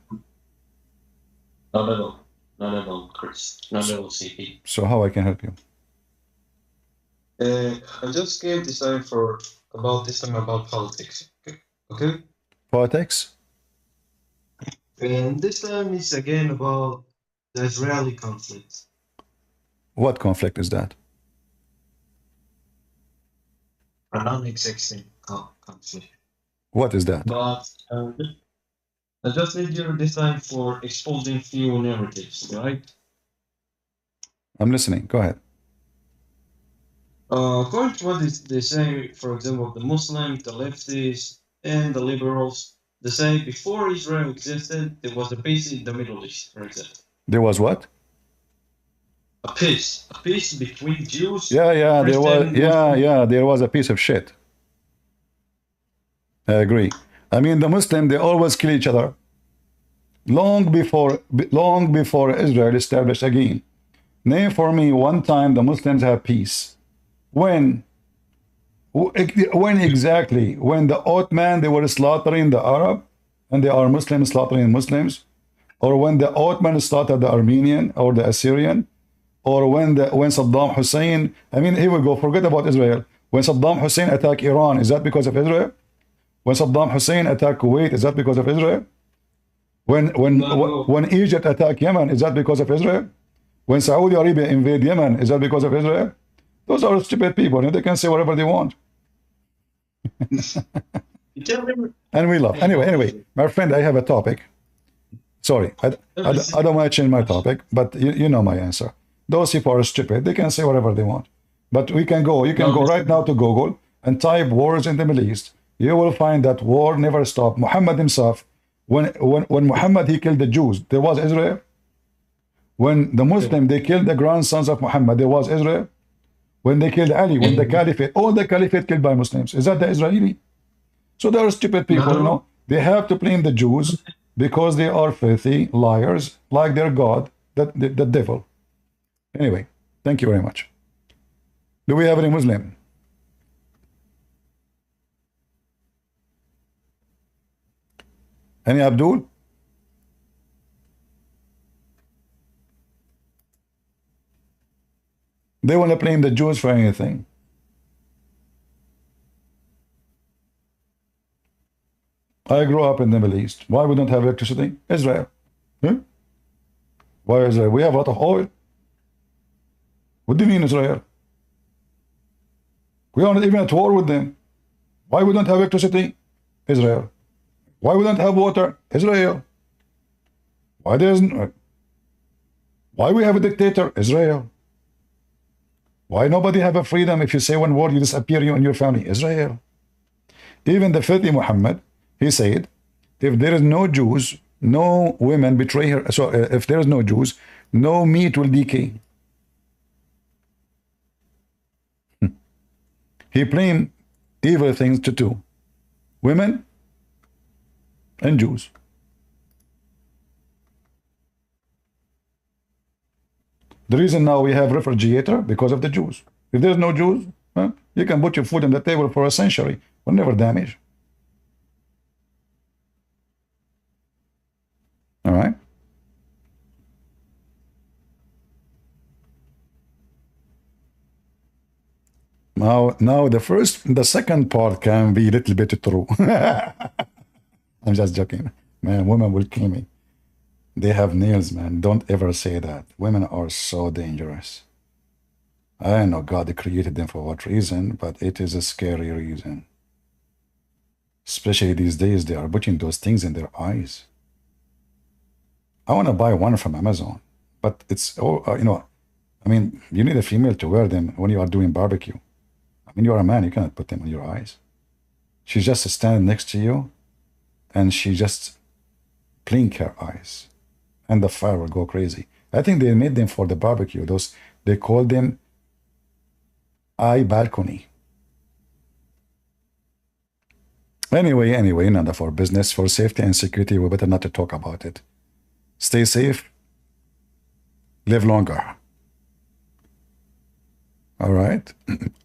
not at all. Not at all, Chris. Not at all, CP. So how I can help you? I just gave this time about politics. Okay? Politics? And this time is again about the Israeli conflict. What conflict is that? Non-existing conflict. What is that? But I just need you this time for exposing few narratives, right? I'm listening. Go ahead. According to what they say, for example, the Muslims, the leftists, and the liberals, they say before Israel existed, there was a peace in the Middle East, for example. There was what? A peace between Jews. There was a piece of shit. I agree. I mean, the Muslim, they always kill each other. Long before Israel established again. Name for me one time the Muslims have peace. When exactly? When the Ottoman, they were slaughtering the Arab, and they are Muslims slaughtering Muslims, or when the Ottoman slaughtered the Armenian or the Assyrian, or when Saddam Hussein, I mean, here we go, forget about Israel. When Saddam Hussein attacked Iran, is that because of Israel? When Saddam Hussein attacked Kuwait, is that because of Israel? When Egypt attacked Yemen, is that because of Israel? When Saudi Arabia invaded Yemen, is that because of Israel? Those are stupid people, and they can say whatever they want. And we love. Anyway, my friend, I have a topic. Sorry, I don't want to change my topic, but you know my answer. Those people are stupid. They can say whatever they want. But you can go right now to Google and type wars in the Middle East. You will find that war never stopped. Muhammad himself, when Muhammad, he killed the Jews, there was Israel. When the Muslim, they killed the grandsons of Muhammad, there was Israel. When they killed Ali, when the Caliphate, all the Caliphate killed by Muslims. Is that the Israeli? So they are stupid people, you know. They have to blame the Jews because they are filthy liars, like their God, the devil. Anyway, thank you very much. Do we have any Muslim? Any Abdul? They want to blame the Jews for anything. I grew up in the Middle East. Why we don't have electricity? Israel. Why Israel? We have a lot of oil. What do you mean Israel? We aren't even at war with them. Why we don't have electricity? Israel. Why we don't have water? Israel. Why we have a dictator? Israel. Why nobody have a freedom? If you say one word, you disappear, you and your family. Israel. Even the filthy Muhammad, he said, if there is no Jews, no women betray her. So if there is no Jews, no meat will decay. He blamed evil things to two: women and Jews. The reason now we have refrigerator because of the Jews. If there's no Jews, you can put your food on the table for a century, will never damage. All right. Now the second part can be a little bit true. I'm just joking. Man, women will kill me. They have nails, man. Don't ever say that. Women are so dangerous. I don't know God created them for what reason, but it is a scary reason. Especially these days, they are putting those things in their eyes. I want to buy one from Amazon, but it's, you know, I mean, you need a female to wear them when you are doing barbecue. I mean, you are a man, you cannot put them on your eyes. She just stands next to you, and she just blink her eyes, and the fire will go crazy. I think they made them for the barbecue. Those, they call them eye balcony. Anyway, none of our business. For safety and security, we better not to talk about it. Stay safe. Live longer. All right.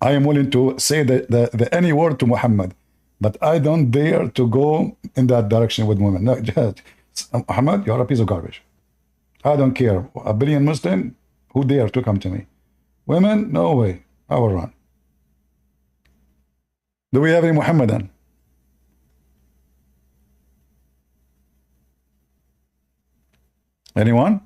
I am willing to say the any word to Muhammad, but I don't dare to go in that direction with women. No, just, Muhammad, you're a piece of garbage. I don't care. A billion Muslim, who dare to come to me? Women, no way. I will run. Do we have any Muhammadan? Anyone?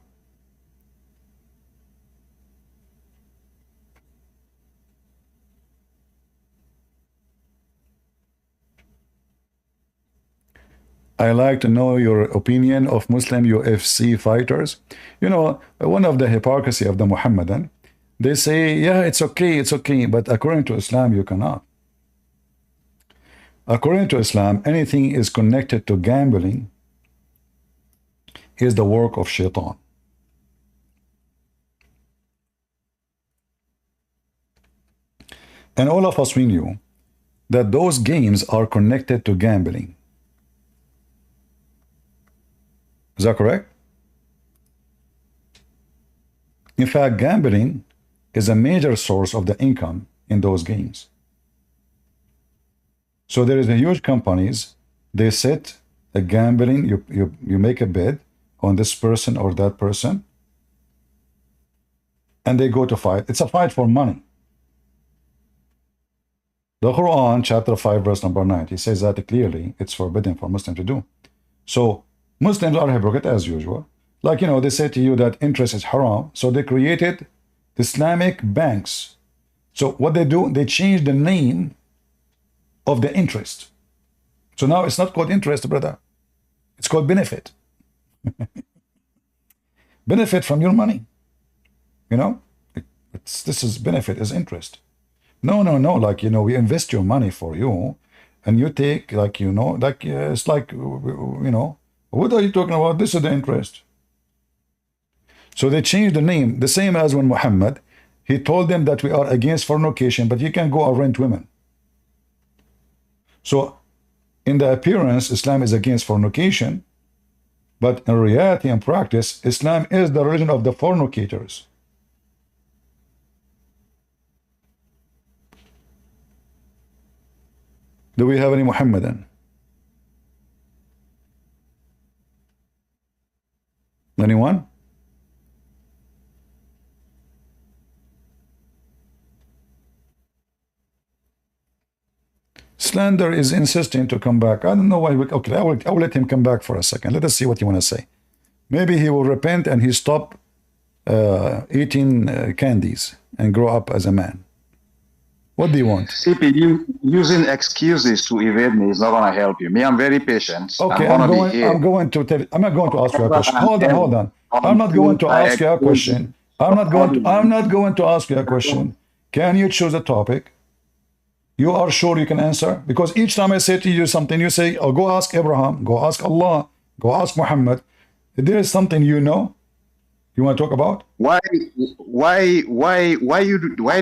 I like to know your opinion of Muslim UFC fighters. You know, one of the hypocrisy of the Muhammadan, they say, yeah, it's okay, but according to Islam, you cannot. According to Islam, anything is connected to gambling is the work of shaitan. And all of us, we knew that those games are connected to gambling. Is that correct? In fact, gambling is a major source of the income in those games. So there is a huge companies, they set a gambling, you make a bet on this person or that person, and they go to fight. It's a fight for money. The Quran, chapter 5, verse number 9, it says that clearly it's forbidden for Muslims to do. So Muslims are hypocrite as usual. Like, you know, they say to you that interest is haram, so they created Islamic banks. So what they do, they change the name of the interest. So now it's not called interest, brother. It's called benefit. Benefit from your money. You know, this is benefit, is interest. No, like, you know, we invest your money for you, and you take, like, you know, like, it's like, you know, what are you talking about? This is the interest. So they changed the name, the same as when Muhammad, he told them that we are against fornication, but you can go and rent women. So in the appearance, Islam is against fornication, but in reality and practice, Islam is the religion of the fornicators. Do we have any Muhammadan? Anyone? Slander is insisting to come back. I don't know why. Okay, I will let him come back for a second. Let us see what you want to say. Maybe he will repent and he stop eating candies and grow up as a man. What do you want? CP, using excuses to evade me is not going to help you. Me, I'm very patient. Okay, I'm going to tell. I'm not going to ask you a question. Hold on. I'm not going to ask you a question. I'm not going to ask you a question. Can you choose a topic? You are sure you can answer? Because each time I say to you something, you say, oh, go ask Abraham, go ask Allah, go ask Muhammad. If there is something you know, you want to talk about? Why do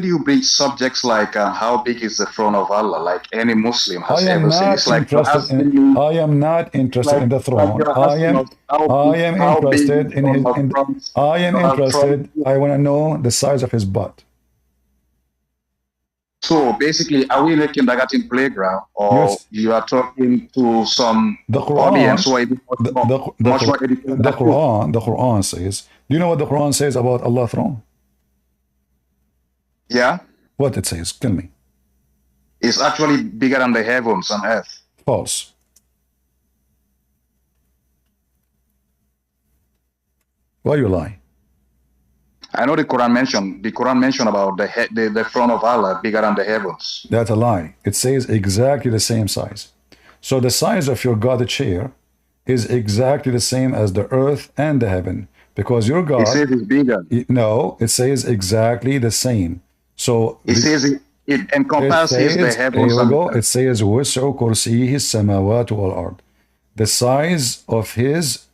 you bring subjects like how big is the throne of Allah? Like any Muslim has ever said. It's like I am not interested in the throne. I am interested in his. I want to know the size of his butt. So basically, are we in a kindergarten playground, or yes, you are talking to some audience who are much more educated? The Quran says. Do you know what the Quran says about Allah's throne? Yeah. What it says? Tell me. It's actually bigger than the heavens and earth. False. Why you lie? I know the Quran mentioned about the throne of Allah bigger than the heavens. That's a lie. It says exactly the same size. So the size of your God chair is exactly the same as the earth and the heaven. Because your God... It says it's bigger. No, it says exactly the same. So... It says it encompasses the heavens. Here we go. It says, وَسْعُ كُرْسِيهِ السَّمَاوَاتُ وَالْأَرْضِ. The size of his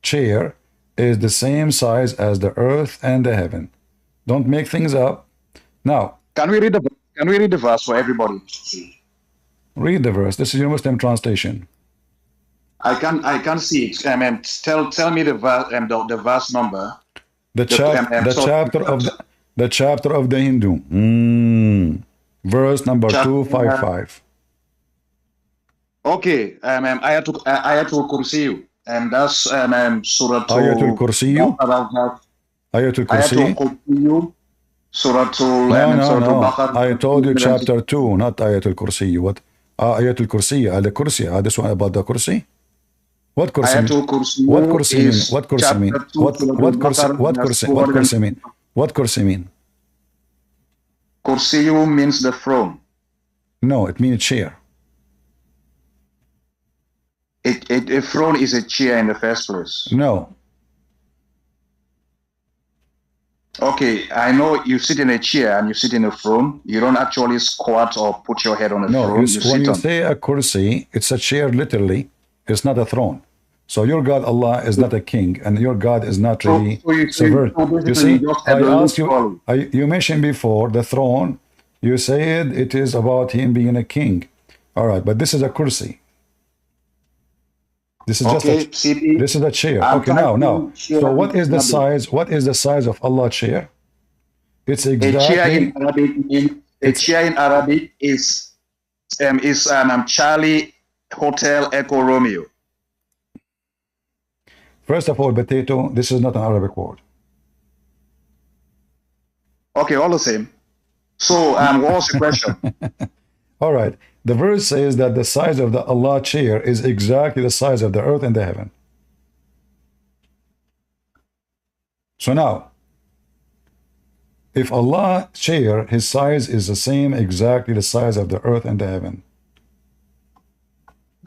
chair is the same size as the earth and the heaven. Don't make things up. Now... Can we read the verse for everybody? Read the verse. This is your Muslim translation. I can see it. Tell me the verse number. The chapter of the Hindu. Verse number 255. Okay. Ayatul Kursiyu. And that's Surah Ayatul Kursiyu. Ayatul Kursiyu. Surah No. I told you chapter 2, not Ayatul Kursiyu. What? Ayatul Kursi, al-Kursi. This one about the Kursi? What Kursi mean? Ayatul Kursi What Kursi mean? is What Kursi chapter mean? 2, What Surah Kursi? Al-Baqarah, What verse Kursi? What 200. Kursi mean? What Kursi mean? Kursiyu means the throne. No, it means chair. A throne is a chair in the first place. No. Okay, I know you sit in a chair and you sit in a throne. You don't actually squat or put your head on a throne. When you say a kursi, it's a chair literally. It's not a throne. So your God Allah is not a king, and your God is not really subvert. You see, I asked you. You mentioned before the throne. You said it is about him being a king. All right, but this is a kursi. This is this is a chair. Okay, now. So what is the size? What is the size of Allah's chair? It's exactly. A chair in Arabic is Charlie Hotel Echo Romeo. First of all, potato. This is not an Arabic word. Okay, all the same. So, what was the question? All right. The verse says that the size of the Allah chair is exactly the size of the earth and the heaven. So now, if Allah chair, his size is the same, exactly the size of the earth and the heaven,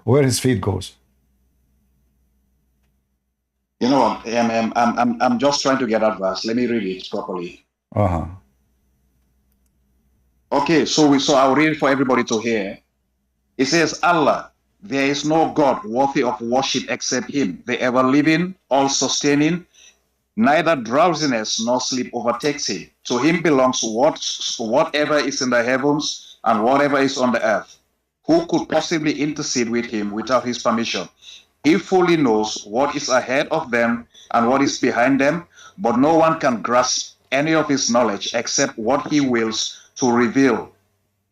where his feet goes? You know what? I'm just trying to get that verse. Let me read it properly. Okay, so I'll read it for everybody to hear. It says, Allah, there is no God worthy of worship except him, the ever-living, all-sustaining, neither drowsiness nor sleep overtakes him. To him belongs whatever is in the heavens and whatever is on the earth. Who could possibly intercede with him without his permission? He fully knows what is ahead of them and what is behind them, but no one can grasp any of his knowledge except what he wills to reveal.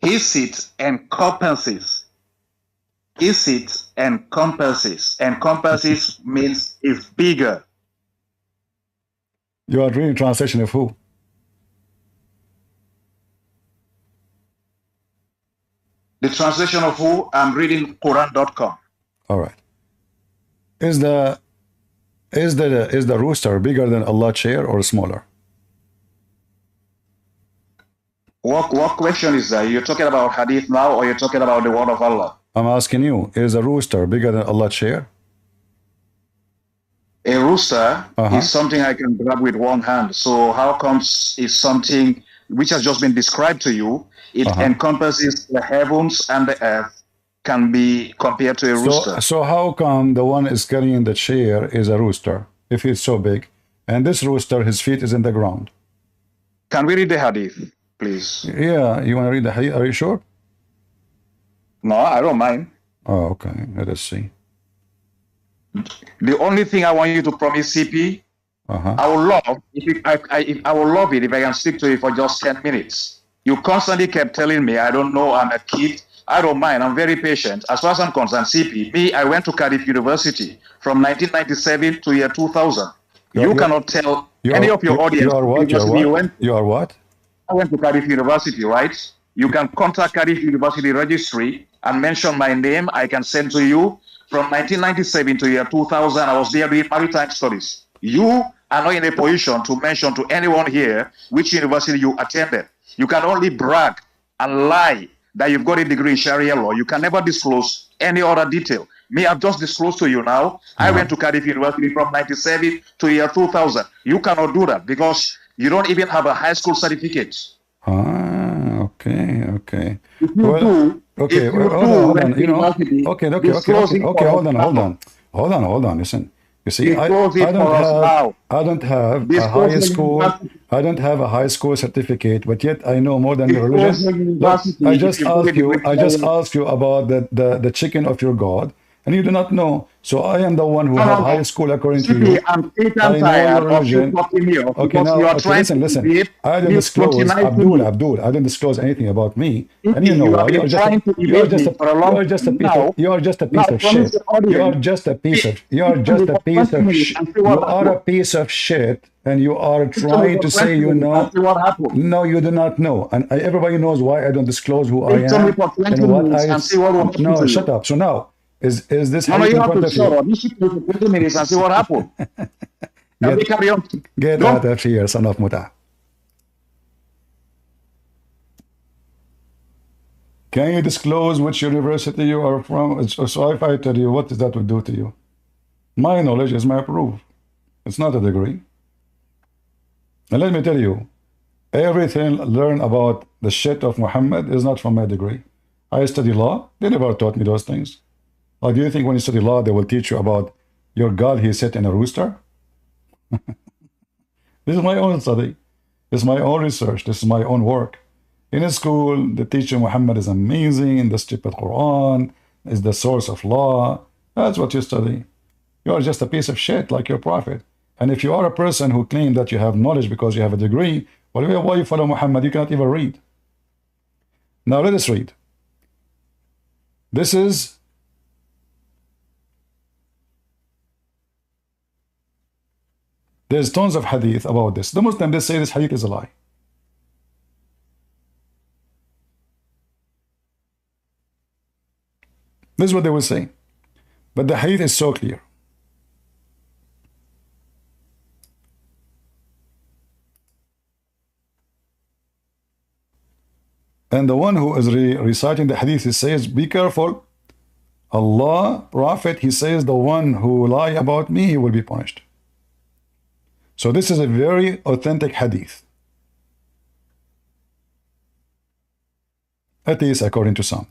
His seat encompasses. His it encompasses. Encompasses means is bigger. You are reading translation of who? The translation of who? I'm reading Qur'an.com. All right. Is the rooster bigger than Allah's chair or smaller? What question is that? You're talking about hadith now, or you're talking about the word of Allah? I'm asking you, is a rooster bigger than Allah's chair? A rooster is something I can grab with one hand. So how comes it's something which has just been described to you? It encompasses the heavens and the earth, can be compared to a rooster. So how come the one is carrying the chair is a rooster, if it's so big, and this rooster, his feet is in the ground? Can we read the hadith, please? Yeah, you want to read the hadith? Are you sure? No, I don't mind. Oh, okay. Let us see. The only thing I want you to promise, CP, I would love I would love it if I can speak to you for just 10 minutes. You constantly kept telling me, I don't know, I'm a kid. I don't mind. I'm very patient. As far as I'm concerned, CP, me, I went to Cardiff University from 1997 to year 2000. You cannot tell any of your audience. You are what? You are what? I went to Cardiff University, right? You can contact Cardiff University Registry and mention my name. I can send to you. From 1997 to year 2000, I was there doing maritime studies. You are not in a position to mention to anyone here which university you attended. You can only brag and lie that you've got a degree in Sharia law. You can never disclose any other detail. Me, I've just disclosed to you now. I went to Cardiff University from 1997 to year 2000. You cannot do that because you don't even have a high school certificate. Okay. If you do, okay, hold on. You know, okay. Hold on. Listen. You see, I don't have a high school. I don't have a high school certificate, but yet I know more than your religion. Look, I just asked you about the chicken of your God, and you do not know. So I am the one who have high school according to you. I'm I know your religion. Okay, now, okay, listen. I don't disclose, Abdul, I don't disclose anything about me. And you know why? You are just a piece of shit. You are just a piece of shit, and you are trying to say you know. No, you do not know. And everybody knows why I don't disclose who I am and what I. No, shut up. So now, is this hadith in front of you? You should take 20 minutes and see what happened. Get out of here, son of Muta. Can you disclose which university you are from? So if I tell you, what does that would do to you? My knowledge is my proof. It's not a degree. And let me tell you, everything learned about the shit of Muhammad is not from my degree. I study law. They never taught me those things. Like, do you think when you study law, they will teach you about your God, he sat in a rooster? This is my own study. This is my own research. This is my own work. In a school, the teacher Muhammad is amazing. The stupid Quran is the source of law. That's what you study. You are just a piece of shit like your prophet. And if you are a person who claims that you have knowledge because you have a degree, well, why you follow Muhammad? You cannot even read. Now let us read. There's tons of hadith about this. The Muslims, they say this hadith is a lie. This is what they will say. But the hadith is so clear. And the one who is reciting the hadith, he says, be careful. Allah, Prophet, he says, the one who lie about me, he will be punished. So this is a very authentic hadith. At least according to some.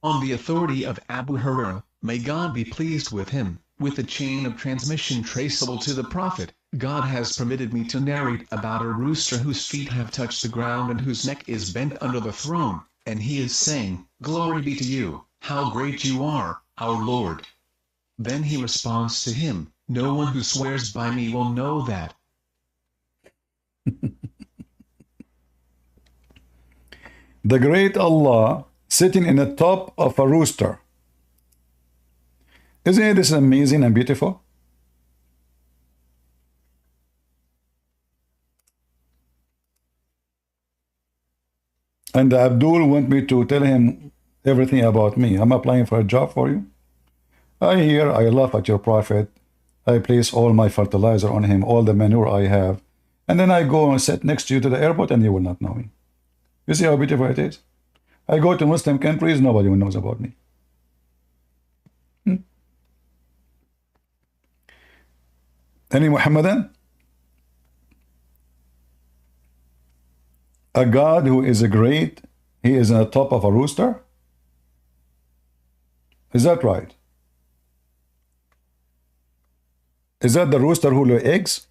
On the authority of Abu Hurairah, may God be pleased with him, with a chain of transmission traceable to the Prophet, God has permitted me to narrate about a rooster whose feet have touched the ground and whose neck is bent under the throne, and he is saying, Glory be to you, how great you are, our Lord. Then he responds to him, no one who swears by me will know that. The great Allah sitting in the top of a rooster. Isn't this amazing and beautiful? And Abdul want me to tell him everything about me. I'm applying for a job for you. I laugh at your prophet. I place all my fertilizer on him, all the manure I have. And then I go and sit next to you to the airport and you will not know me. You see how beautiful it is? I go to Muslim countries, nobody knows about me. Any Muhammadan? A God who is a great, he is on the top of a rooster? Is that right? Is that the rooster who lays eggs?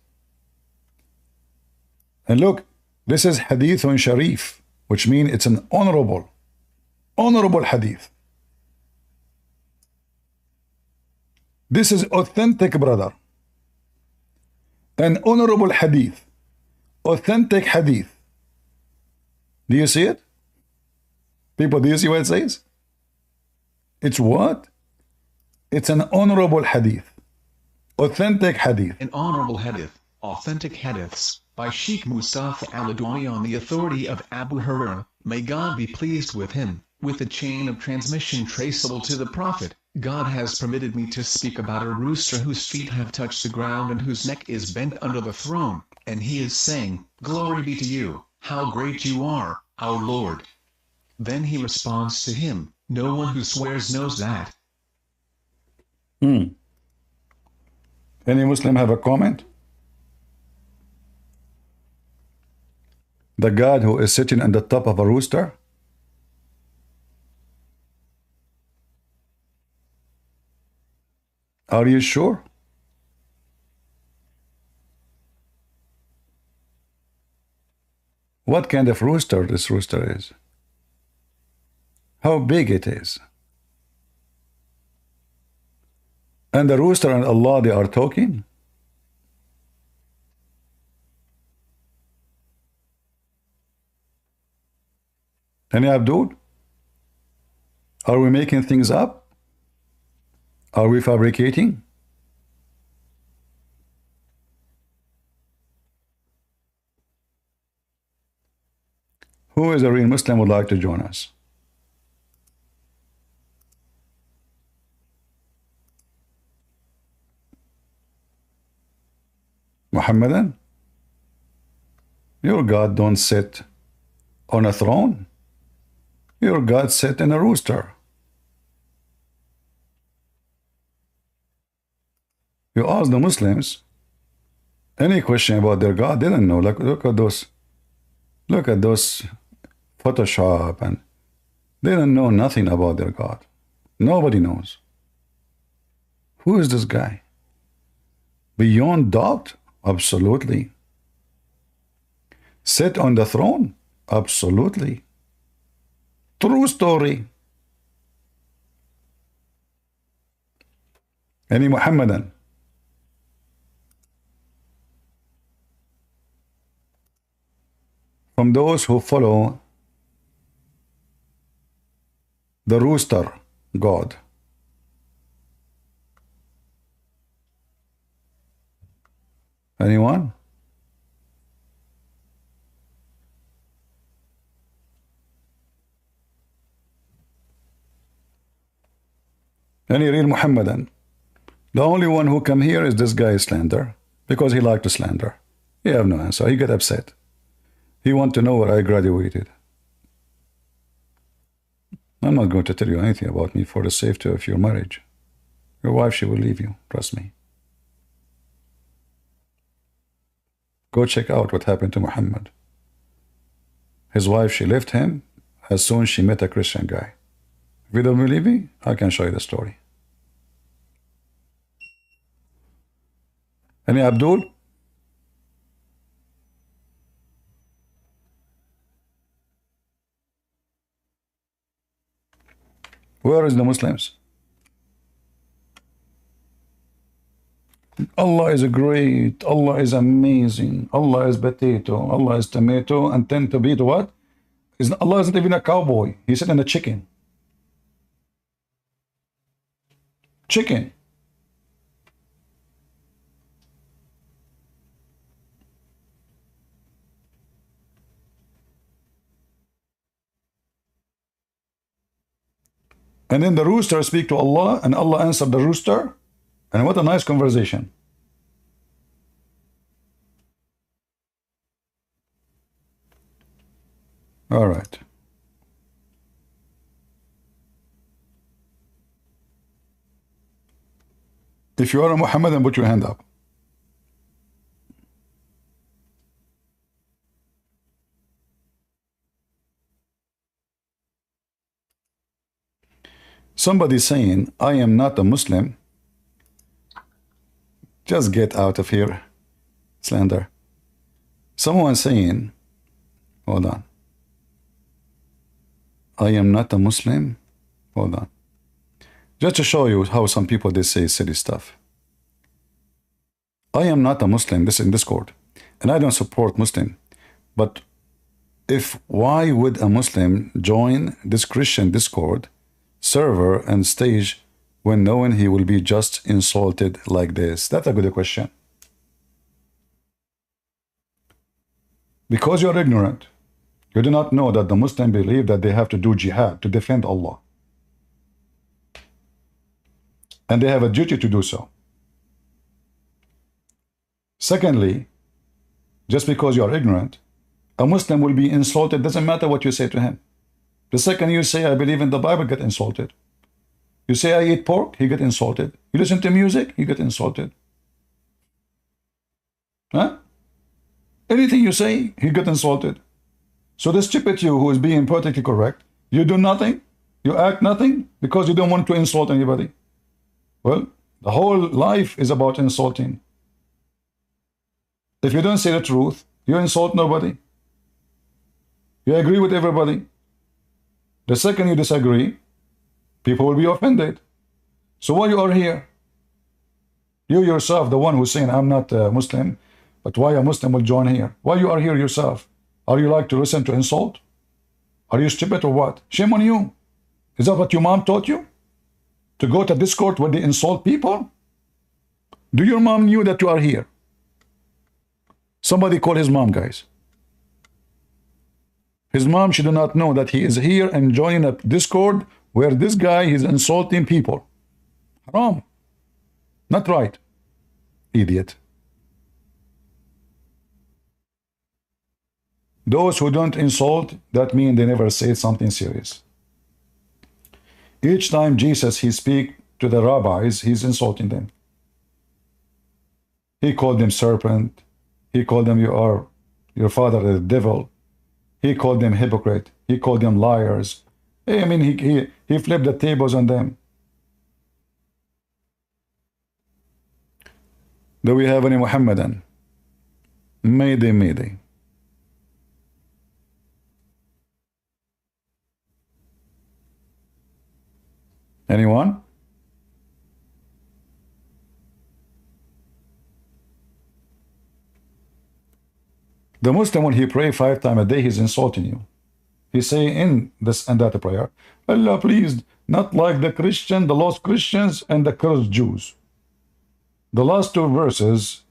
And look, this is hadithun sharif, which means it's an honorable hadith. This is authentic, brother. An honorable hadith. Authentic hadith. Do you see it? People, do you see what it says? It's what? It's an honorable hadith. Authentic hadith. An honorable hadith, authentic hadiths, by Sheikh Mustafa al-Adwani on the authority of Abu Hurairah, may God be pleased with him, with a chain of transmission traceable to the Prophet, God has permitted me to speak about a rooster whose feet have touched the ground and whose neck is bent under the throne, and he is saying, Glory be to you, how great you are, our Lord. Then he responds to him, no one who swears knows that. Any Muslim have a comment? The God who is sitting on the top of a rooster? Are you sure? What kind of rooster this rooster is? How big it is. And the rooster and Allah, they are talking. And Abdul, are we making things up? Are we fabricating? Who is a real Muslim would like to join us? Muhammadan? Your God don't sit on a throne. Your God sit in a rooster. You ask the Muslims any question about their God, they don't know. Like, look at those Photoshop, and they don't know nothing about their God. Nobody knows. Who is this guy? Beyond doubt? Absolutely. Sit on the throne? Absolutely. True story. Any Muhammadan? From those who follow the rooster God. Anyone? Any real Muhammadan? The only one who come here is this guy slander, because he liked to slander. He have no answer. He get upset. He want to know where I graduated. I'm not going to tell you anything about me for the safety of your marriage. Your wife, she will leave you. Trust me. Go check out what happened to Muhammad. His wife, she left him as soon as she met a Christian guy. If you don't believe me, I can show you the story. Any Abdul? Where is the Muslims? Allah is great, Allah is amazing, Allah is potato, Allah is tomato, and tend to be to what? Allah isn't even a cowboy. He's sitting in a chicken. Chicken. And then the rooster speak to Allah, and Allah answered the rooster. And what a nice conversation. All right. If you are a Muhammadan, put your hand up. Somebody saying, I am not a Muslim. Just get out of here, slander. Someone saying, hold on. I am not a Muslim. Hold on. Just to show you how some people, they say silly stuff. I am not a Muslim, this is in Discord, and I don't support Muslim. But why would a Muslim join this Christian Discord server and stage when knowing he will be just insulted like this? That's a good question. Because you're ignorant. You do not know that the Muslim believe that they have to do jihad to defend Allah. And they have a duty to do so. Secondly, just because you are ignorant, a Muslim will be insulted, doesn't matter what you say to him. The second you say, I believe in the Bible, get insulted. You say, I eat pork, he get insulted. You listen to music, he get insulted. Huh? Anything you say, he get insulted. So the stupid you who is being perfectly correct, you do nothing, you act nothing because you don't want to insult anybody. Well, the whole life is about insulting. If you don't say the truth, you insult nobody. You agree with everybody. The second you disagree, people will be offended. So why you are here? You yourself, the one who's saying, I'm not a Muslim, but why a Muslim will join here? Why you are here yourself? Are you like to listen to insult? Are you stupid or what? Shame on you. Is that what your mom taught you? To go to Discord where they insult people? Do your mom knew that you are here? Somebody call his mom, guys. His mom, she do not know that he is here and joining a Discord where this guy is insulting people. Haram. Not right. Idiot. Those who don't insult, that means they never say something serious. Each time Jesus, he speak to the rabbis, he's insulting them. He called them serpent. He called them, you are your father the devil. He called them hypocrite. He called them liars. I mean, he flipped the tables on them. Do we have any Muhammadan? Mayday, mayday. Anyone? The Muslim, when he pray 5 times a day, he's insulting you. He say in this and that prayer, Allah please, not like the Christian, the lost Christians and the cursed Jews. The last 2 verses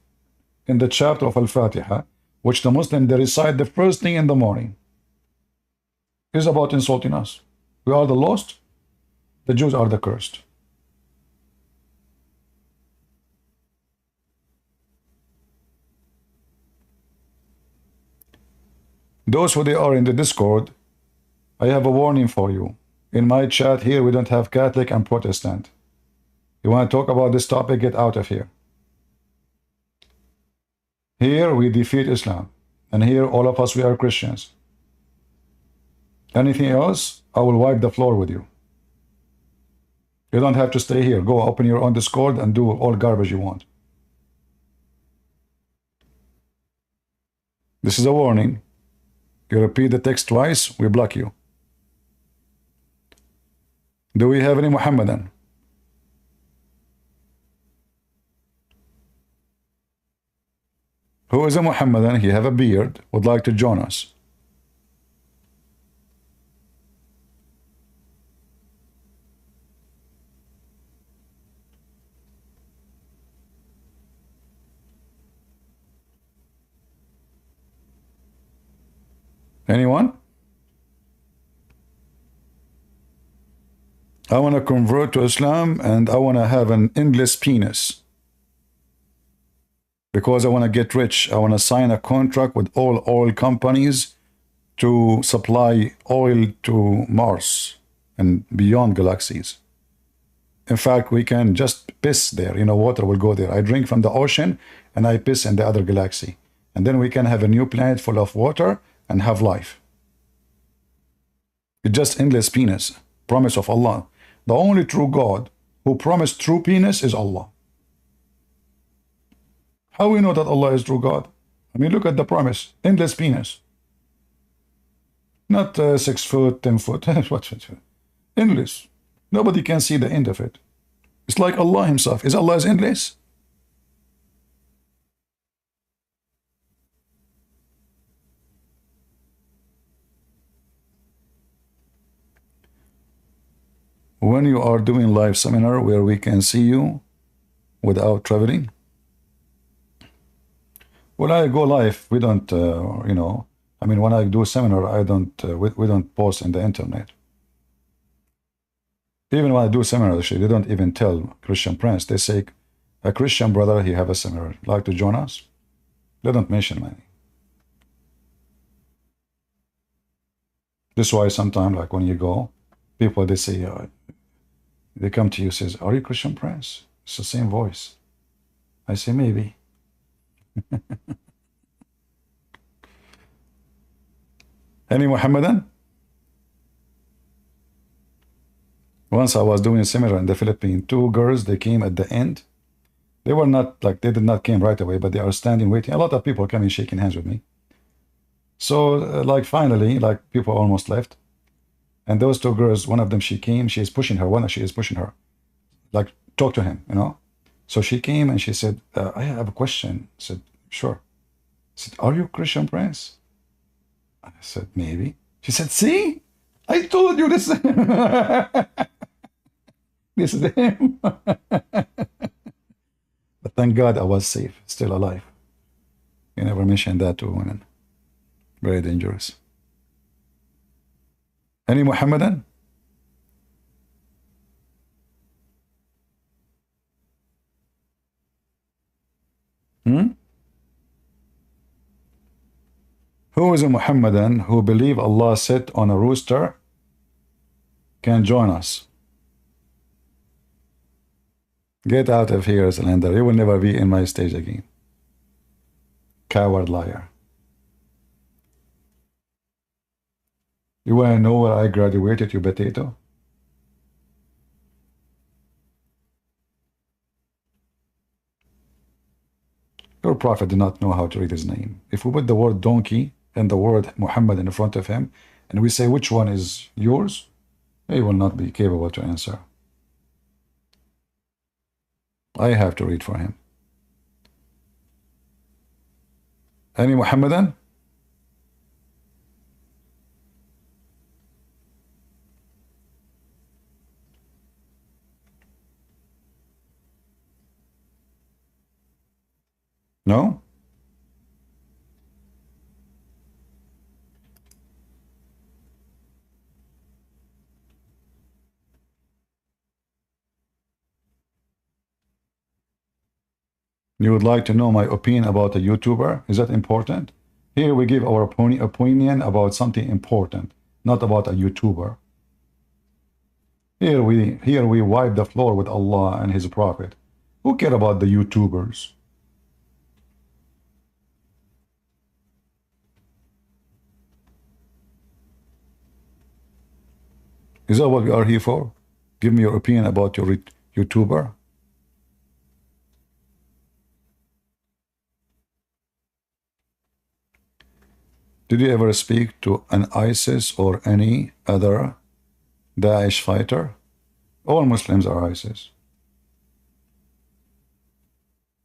in the chapter of Al-Fatiha, which the Muslim, they recite the first thing in the morning, is about insulting us. We are the lost, the Jews are the cursed. Those who they are in the Discord, I have a warning for you. In my chat here, we don't have Catholic and Protestant. You want to talk about this topic, get out of here. Here we defeat Islam. And here all of us, we are Christians. Anything else, I will wipe the floor with you. You don't have to stay here. Go open your own Discord and do all garbage you want. This is a warning. You repeat the text twice, we block you. Do we have any Muhammadan? Who is a Muhammadan? He have a beard, would like to join us. Anyone? I want to convert to Islam and I want to have an endless penis. Because I want to get rich. I want to sign a contract with all oil companies to supply oil to Mars and beyond galaxies. In fact, we can just piss there. You know, water will go there. I drink from the ocean and I piss in the other galaxy. And then we can have a new planet full of water and have life. It's just endless penis. Promise of Allah. The only true God who promised true penis is Allah. How we know that Allah is true God? I mean, look at the promise. Endless penis. Not 6 foot, 10 foot. What? Endless. Nobody can see the end of it. It's like Allah himself. Is Allah endless? When you are doing live seminar where we can see you without traveling, when I go live, we don't, you know, I mean, when I do seminar, I don't, we don't post in the internet. Even when I do seminar, actually, they don't even tell Christian Prince. They say, a Christian brother, he have a seminar, like to join us? They don't mention money. This is why sometimes, like when you go, people, they say, they come to you, says, are you Christian Prince? It's the same voice. I say, maybe. Any Muhammadan? Once I was doing a seminar in the Philippines, 2 girls, they came at the end. They were not, like, they did not came right away, but they are standing waiting. A lot of people coming shaking hands with me. So, like, finally, like, people almost left. And those two girls, one of them, she came, she is pushing her, one of she is pushing her, like, talk to him, you know. So she came and she said, I have a question. I said, sure. I said, are you Christian, Prince? I said, maybe. She said, see, I told you this. This is him. But thank God I was safe, still alive. You never mentioned that to women. Very dangerous. Any Muhammadan? Who is a Muhammadan who believe Allah sit on a rooster can join us? Get out of here, Salander. You will never be in my stage again. Coward liar. You want to know where I graduated, you potato? Your prophet did not know how to read his name. If we put the word donkey and the word Muhammad in front of him, and we say which one is yours, he will not be capable to answer. I have to read for him. Any Muhammadan? No? You would like to know my opinion about a YouTuber? Is that important? Here we give our opinion about something important, not about a YouTuber. Here we wipe the floor with Allah and His Prophet. Who care about the YouTubers? Is that what we are here for? Give me your opinion about your YouTuber. Did you ever speak to an ISIS or any other Daesh fighter? All Muslims are ISIS.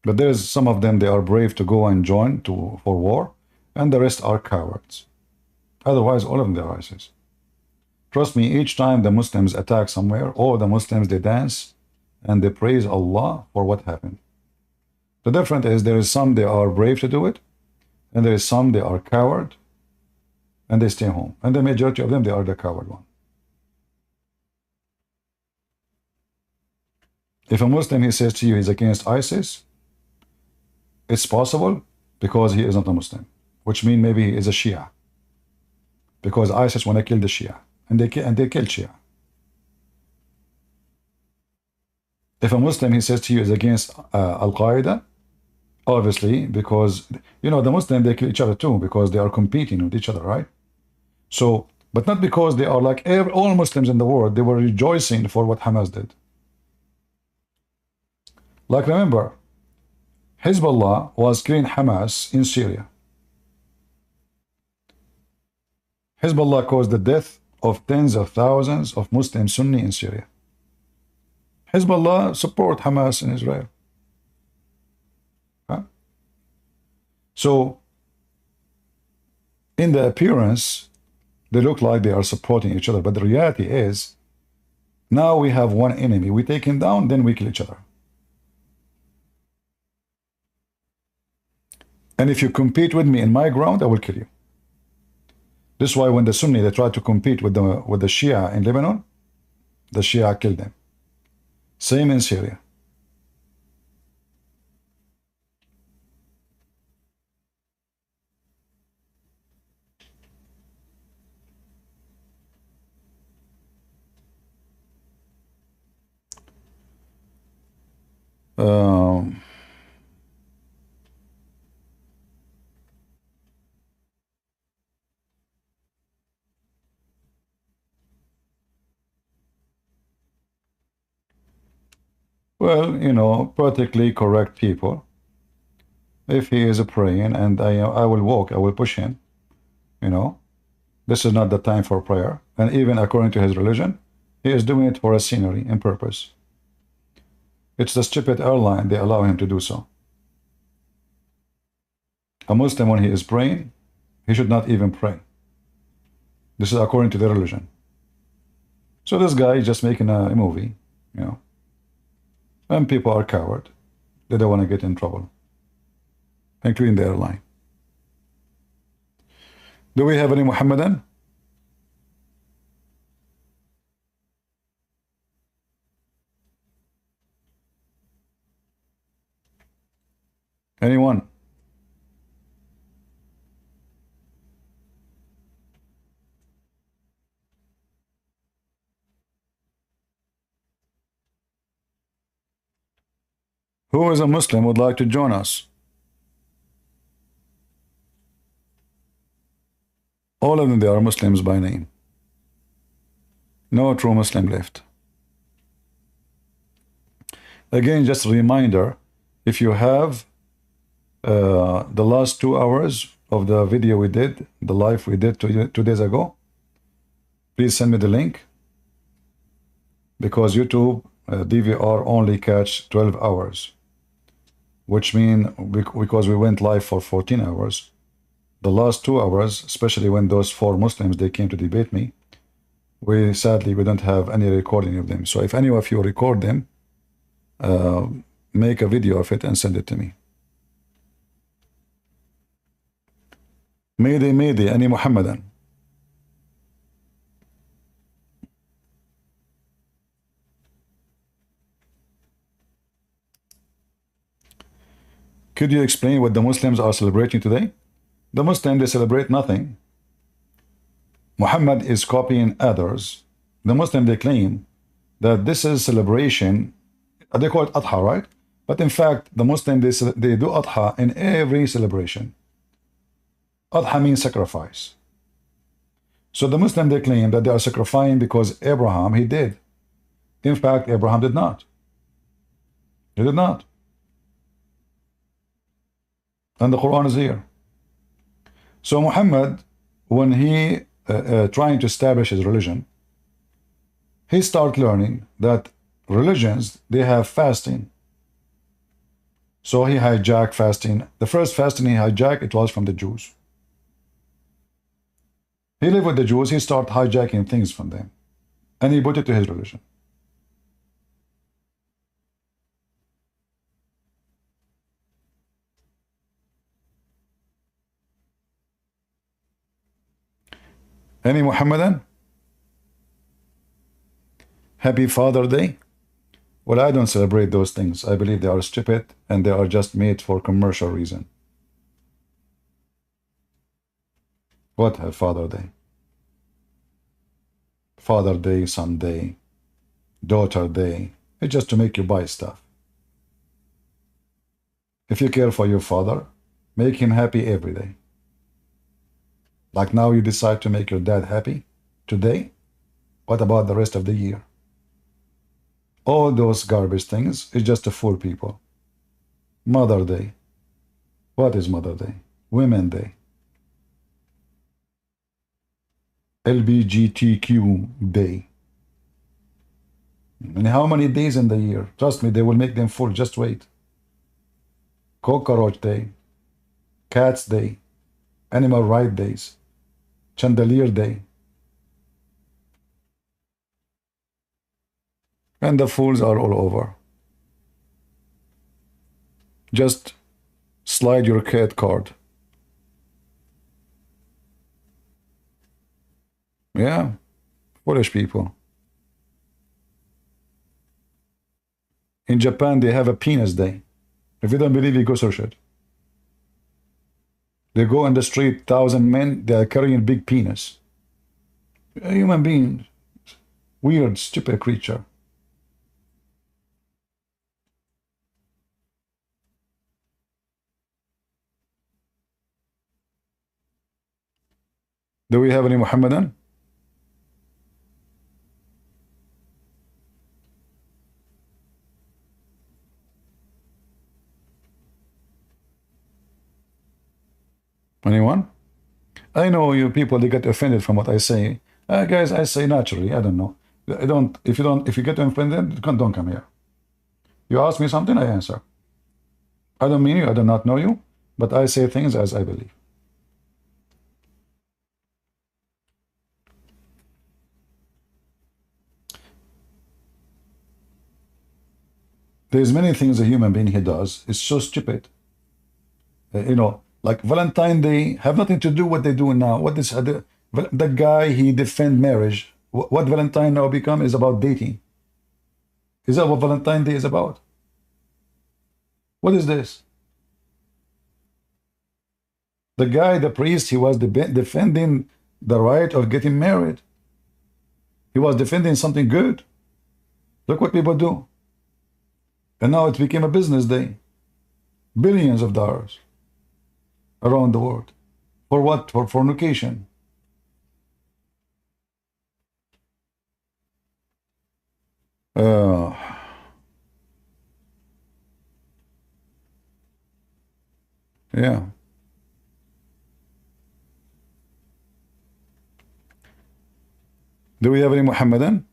But there's some of them, they are brave to go and join for war, and the rest are cowards. Otherwise, all of them are ISIS. Trust me, each time the Muslims attack somewhere, all the Muslims, they dance and they praise Allah for what happened. The difference is there is some they are brave to do it, and there is some they are coward, and they stay home. And the majority of them, they are the coward one. If a Muslim, he says to you he's against ISIS, it's possible because he is not a Muslim, which means maybe he is a Shia. Because ISIS want to kill the Shia, and they kill Shia. If a Muslim, he says to you is against Al-Qaeda, obviously, because, you know, the Muslim, they kill each other too, because they are competing with each other, right? So, but not because they are like all Muslims in the world, they were rejoicing for what Hamas did. Like, remember, Hezbollah was killing Hamas in Syria. Hezbollah caused the death of tens of thousands of Muslim Sunni in Syria. Hezbollah support Hamas in Israel. Huh? So, in the appearance, they look like they are supporting each other, but the reality is, now we have one enemy. We take him down, then we kill each other. And if you compete with me in my ground, I will kill you. This is why when the Sunni, they try to compete with the Shia in Lebanon, the Shia killed them. Same in Syria. Well, you know, politically correct people. If he is praying and I will walk, I will push him, you know. This is not the time for prayer. And even according to his religion, he is doing it for a scenery and purpose. It's the stupid airline, they allow him to do so. A Muslim, when he is praying, he should not even pray. This is according to the religion. So this guy is just making a movie, you know. And people are coward. They don't want to get in trouble, including the airline. Do we have any Muhammadan? Anyone? Who is a Muslim would like to join us? All of them, they are Muslims by name. No true Muslim left. Again, just a reminder, if you have the last 2 hours of the video we did, the live we did 2 days ago, please send me the link, because YouTube DVR only catch 12 hours, which means because we went live for 14 hours, the last 2 hours, especially when those 4 Muslims, they came to debate me, sadly, we don't have any recording of them. So if any of you record them, make a video of it and send it to me. Mayday, Mayday, any Muhammadan? Could you explain what the Muslims are celebrating today? The Muslims, they celebrate nothing. Muhammad is copying others. The Muslim, they claim that this is celebration. They call it Adha, right? But in fact, the Muslim, they do Adha in every celebration. Adha means sacrifice. So the Muslim, they claim that they are sacrificing because Abraham, he did. In fact, Abraham did not. He did not. And the Quran is here. So Muhammad, when he trying to establish his religion, he started learning that religions, they have fasting. So he hijacked fasting. The first fasting he hijacked, it was from the Jews. He lived with the Jews, he started hijacking things from them. And he put it to his religion. Any Muhammadan? Happy Father Day? Well, I don't celebrate those things. I believe they are stupid and they are just made for commercial reason. What a Father Day? Father Day, Son Day, Daughter Day. It's just to make you buy stuff. If you care for your father, make him happy every day. Like now you decide to make your dad happy today. What about the rest of the year? All those garbage things is just to fool people. Mother Day. What is Mother Day? Women Day. LBGTQ Day. And how many days in the year? Trust me, they will make them full. Just wait. Cockroach Day. Cats Day. Animal Right Days. Chandelier Day. And the fools are all over. Just slide your cat card. Yeah, foolish people. In Japan, they have a penis day. If you don't believe me, go search it. They go in the street, 1,000 men, they are carrying big penis. A human being, weird, stupid creature. Do we have any Muhammadan? Anyone? I know you people, they get offended from what I say. Guys, I say naturally. I don't know. I don't. If you get offended, don't come here. You ask me something, I answer. I don't mean you. I do not know you, but I say things as I believe. There's many things a human being he does. It's so stupid. You know, like Valentine's Day have nothing to do what they do now. What is the guy he defend marriage? What Valentine now become is about dating. Is that what Valentine's Day is about? What is this? The guy, the priest, he was defending the right of getting married. He was defending something good. Look what people do. And now it became a business day. Billions of dollars around the world. For what? For fornication. Yeah. Do we have any Muhammadan?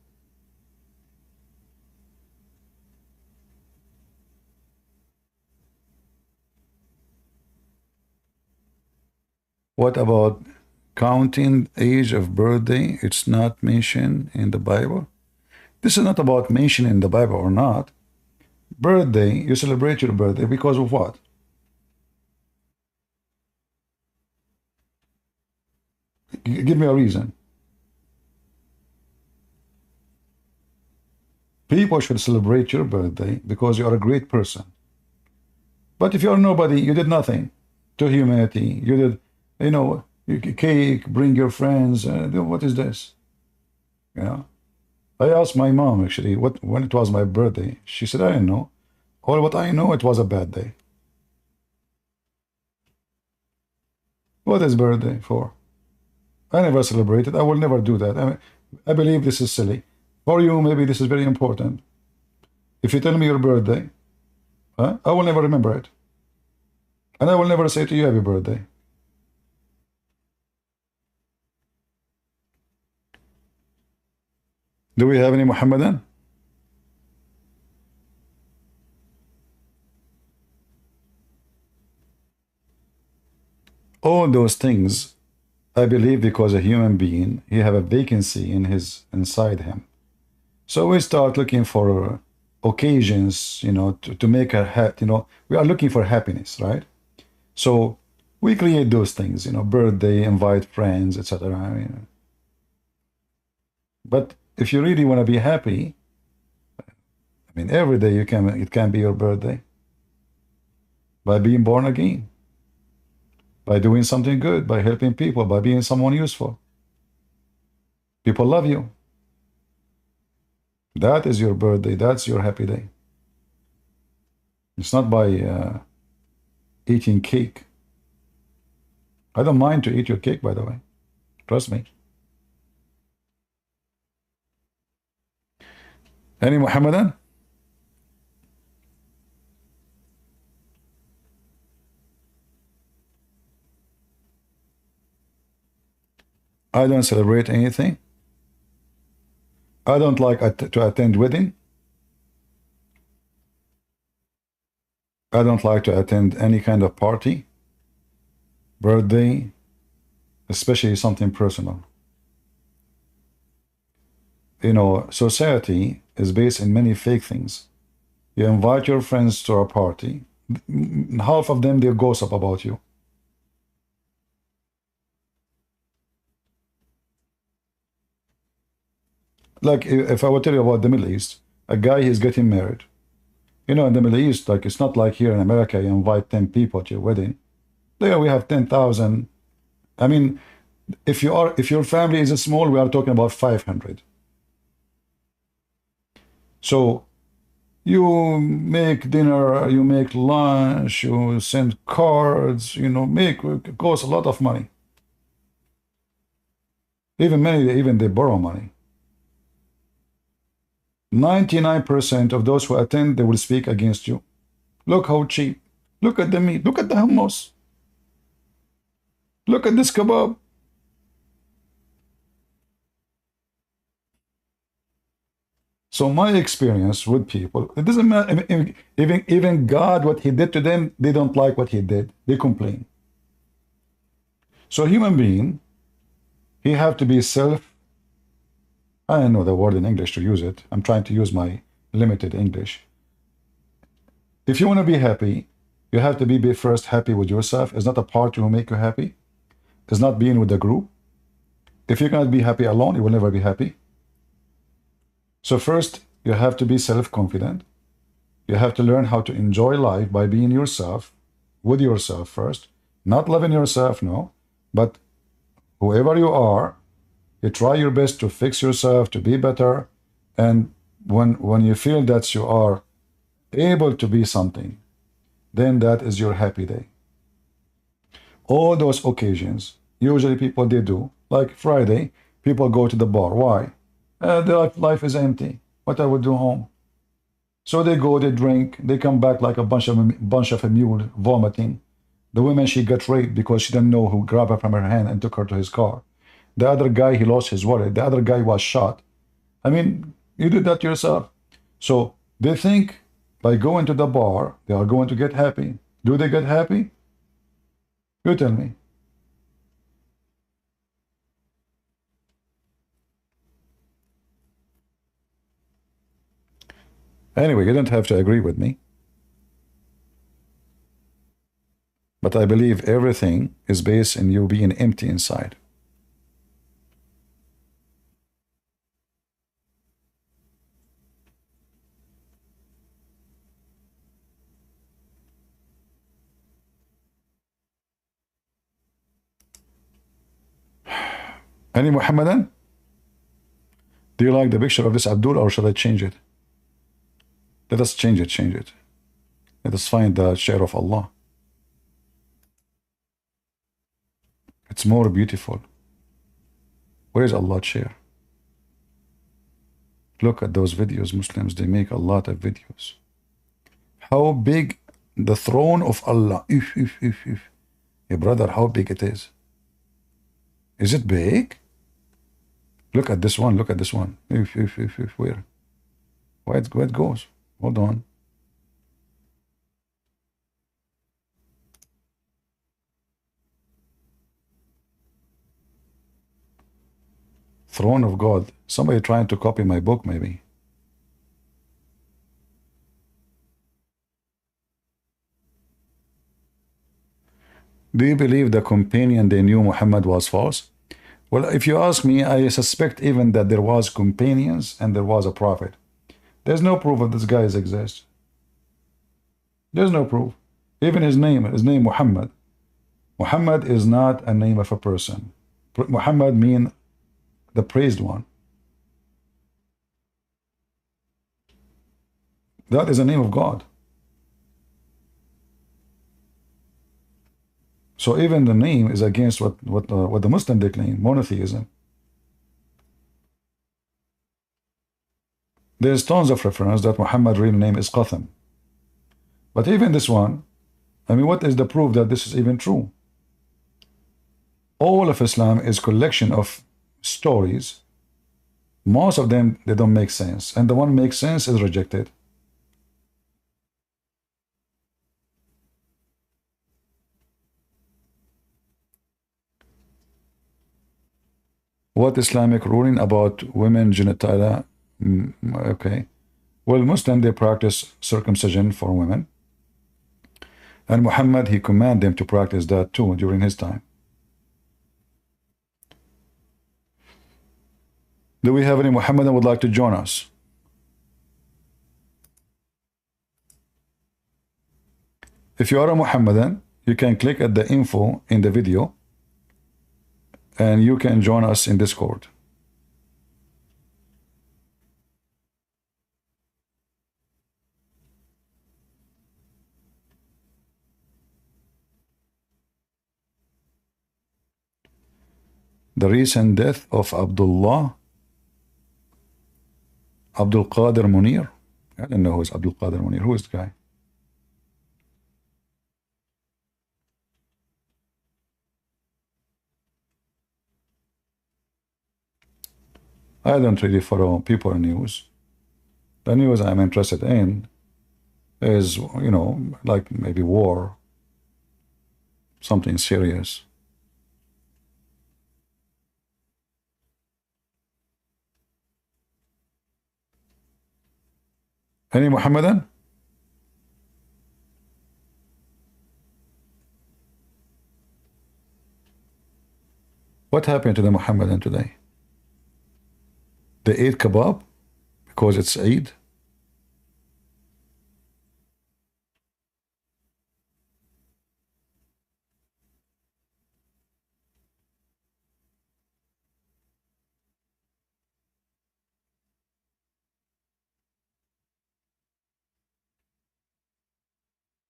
What about counting age of birthday? It's not mentioned in the Bible. This is not about mentioning in the Bible or not. Birthday, you celebrate your birthday because of what? Give me a reason. People should celebrate your birthday because you are a great person. But if you are nobody, you did nothing to humanity. You did, you know, cake, bring your friends. What is this? Yeah. I asked my mom actually when it was my birthday. She said, I don't know. All what I know, it was a bad day. What is birthday for? I never celebrated. I will never do that. I believe this is silly. For you, maybe this is very important. If you tell me your birthday, I will never remember it. And I will never say to you happy birthday. Do we have any Muhammadan? All those things, I believe, because a human being, he have a vacancy inside him. So we start looking for occasions, you know, to make we are looking for happiness, right? So we create those things, you know, birthday, invite friends, etc. But if you really want to be happy, I mean, every day it can be your birthday. By being born again, by doing something good, by helping people, by being someone useful. People love you. That is your birthday. That's your happy day. It's not by eating cake. I don't mind to eat your cake, by the way. Trust me. Any Muhammadan? I don't celebrate anything. I don't like to attend wedding. I don't like to attend any kind of party, birthday, especially something personal. You know, society is based in many fake things. You invite your friends to a party, half of them, they gossip about you. Like, if I would tell you about the Middle East, a guy is getting married. You know, in the Middle East, like, it's not like here in America, you invite 10 people to your wedding. There we have 10,000. I mean, if your family is small, we are talking about 500. So you make dinner, you make lunch, you send cards, you know, it costs a lot of money. Even they borrow money. 99% of those who attend, they will speak against you. Look how cheap. Look at the meat. Look at the hummus. Look at this kebab. So my experience with people, it doesn't matter. Even God, what he did to them, they don't like what he did. They complain. So human being, he have to be self. I don't know the word in English to use it. I'm trying to use my limited English. If you want to be happy, you have to be first happy with yourself. It's not a party will make you happy. It's not being with the group. If you cannot be happy alone, you will never be happy. So first, you have to be self-confident. You have to learn how to enjoy life by being yourself, with yourself first. Not loving yourself, no. But whoever you are, you try your best to fix yourself, to be better. And when you feel that you are able to be something, then that is your happy day. All those occasions, usually people they do, like Friday, people go to the bar. Why? Their life is empty. What I would do home? So they go, they drink, they come back like a bunch of a mule vomiting. The woman, she got raped because she didn't know who grabbed her from her hand and took her to his car. The other guy, he lost his wallet. The other guy was shot. I mean, you did that yourself. So they think by going to the bar, they are going to get happy. Do they get happy? You tell me. Anyway, you don't have to agree with me. But I believe everything is based in you being empty inside. Any Muhammadan? Do you like the picture of this Abdul, or shall I change it? Let us change it. Let us find the chair of Allah. It's more beautiful. Where is Allah's chair? Look at those videos. Muslims, they make a lot of videos. How big the throne of Allah. Hey brother, how big it is. Is it big? Look at this one. Look at this one. Where? Where it goes? Hold on. Throne of God. Somebody trying to copy my book, maybe. Do you believe the companion they knew Muhammad was false? Well, if you ask me, I suspect even that there was companions and there was a prophet. There's no proof of this guys exist. There's no proof. Even his name Muhammad. Muhammad is not a name of a person. Muhammad means the praised one. That is the name of God. So even the name is against what the Muslim they claim, monotheism. There's tons of reference that Muhammad's real name is Qatham. But even this one, I mean, what is the proof that this is even true? All of Islam is collection of stories. Most of them, they don't make sense. And the one makes sense is rejected. What Islamic ruling about women genitalia? Okay. Well, Muslim, they practice circumcision for women. And Muhammad, he commanded them to practice that too during his time. Do we have any Muhammadan would like to join us? If you are a Muhammadan, you can click at the info in the video and you can join us in Discord. The recent death of Abdul Qadir Munir. I don't know who is Abdul Qadir Munir. Who is the guy? I don't really follow people in news. The news I'm interested in is, you know, like maybe war, something serious. Any Muhammadan? What happened to the Muhammadan today? They ate kebab because it's Eid?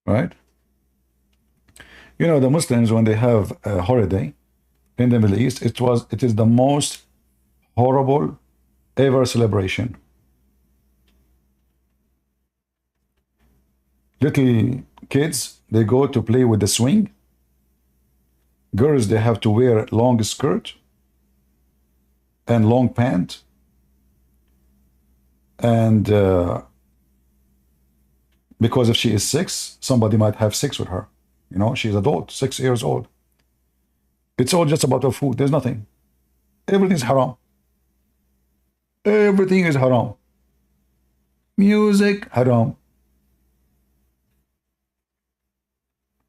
Right? You know, the Muslims, when they have a holiday in the Middle East, it is the most horrible ever celebration. Little kids, they go to play with the swing. Girls, they have to wear long skirt and long pant. And because if she is 6, somebody might have sex with her. You know, she's adult, 6 years old. It's all just about her food. There's nothing. Everything's haram. Everything is haram. Music, haram.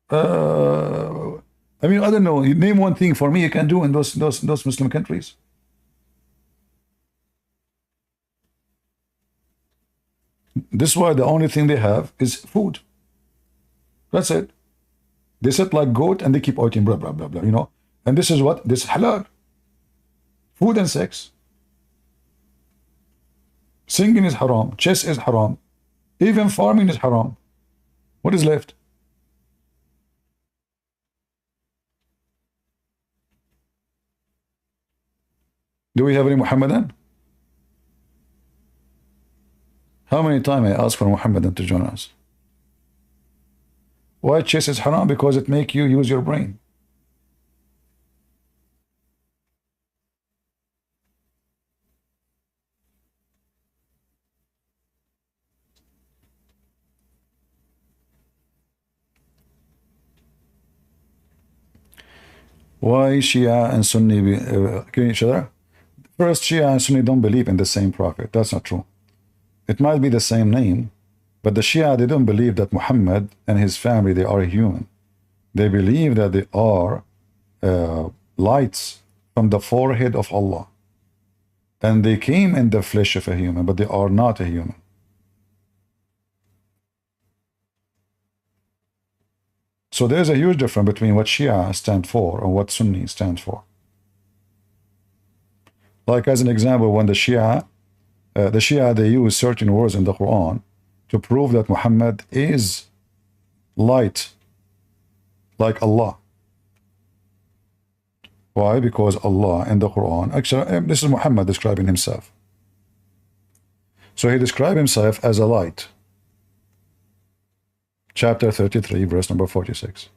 I mean, I don't know. You name one thing for me you can do in those Muslim countries. This is why the only thing they have is food. That's it. They sit like goat and they keep eating blah, blah, blah, blah, you know. And this is what? This is halal. Food and sex. Singing is haram. Chess is haram. Even farming is haram. What is left? Do we have any Muhammadan? How many times I ask for Muhammadan to join us? Why chess is haram? Because it makes you use your brain. Why Shia and Sunni killing each other? First, Shia and Sunni don't believe in the same prophet. That's not true. It might be the same name, but the Shia, they don't believe that Muhammad and his family, they are human. They believe that they are lights from the forehead of Allah. And they came in the flesh of a human, but they are not a human. So there's a huge difference between what Shia stand for and what Sunni stands for. Like as an example, when the Shia, they use certain words in the Quran to prove that Muhammad is light, like Allah. Why? Because Allah in the Quran, actually, this is Muhammad describing himself. So he described himself as a light. Chapter 33, verse number 46.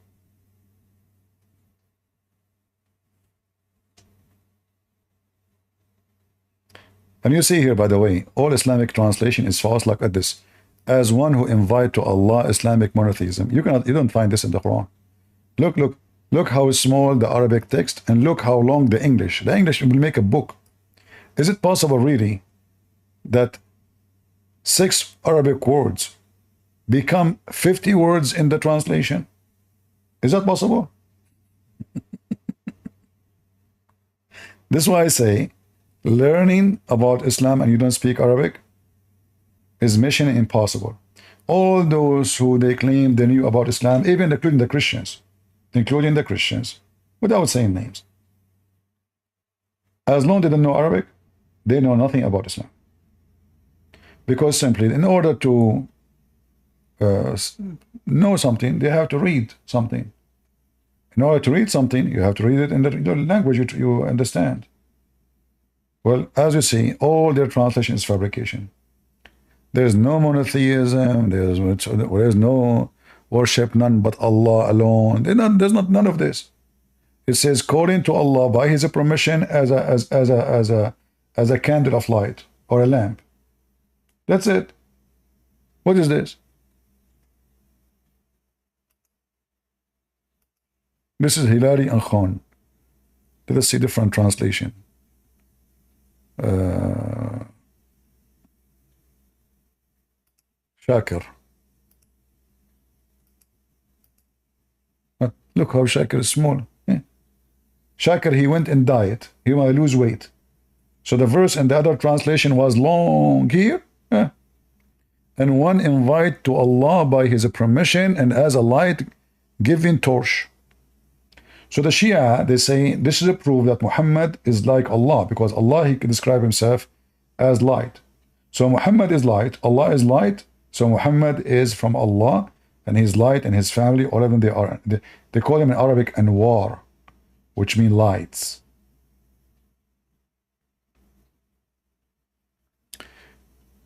And you see here, by the way, all Islamic translation is false like this. As one who invite to Allah Islamic monotheism. You don't find this in the Quran. Look how small the Arabic text and look how long the English. The English will make a book. Is it possible really that 6 Arabic words become 50 words in the translation? Is that possible? This is why I say learning about Islam and you don't speak Arabic is mission impossible. All those who they claim they knew about Islam, even including the Christians, without saying names. As long as they don't know Arabic, they know nothing about Islam. Because simply, in order to know something, they have to read something. In order to read something, you have to read it in the language you understand. Well, as you see, all their translation is fabrication. There's no monotheism, there's no worship none but Allah alone. There's not none of this. It says calling to Allah by His permission as a candle of light or a lamp. That's it. What is this? This is Hilali and Khan. Let us see different translation. Shakir. Look how Shakir is small. Shakir, he went and diet. He might lose weight. So the verse in the other translation was long here. And one invite to Allah by his permission and as a light giving torch. So the Shia, they say this is a proof that Muhammad is like Allah, because Allah, he can describe himself as light. So Muhammad is light, Allah is light, so Muhammad is from Allah, and his light and his family, all of them, they call him in Arabic Anwar, which mean lights.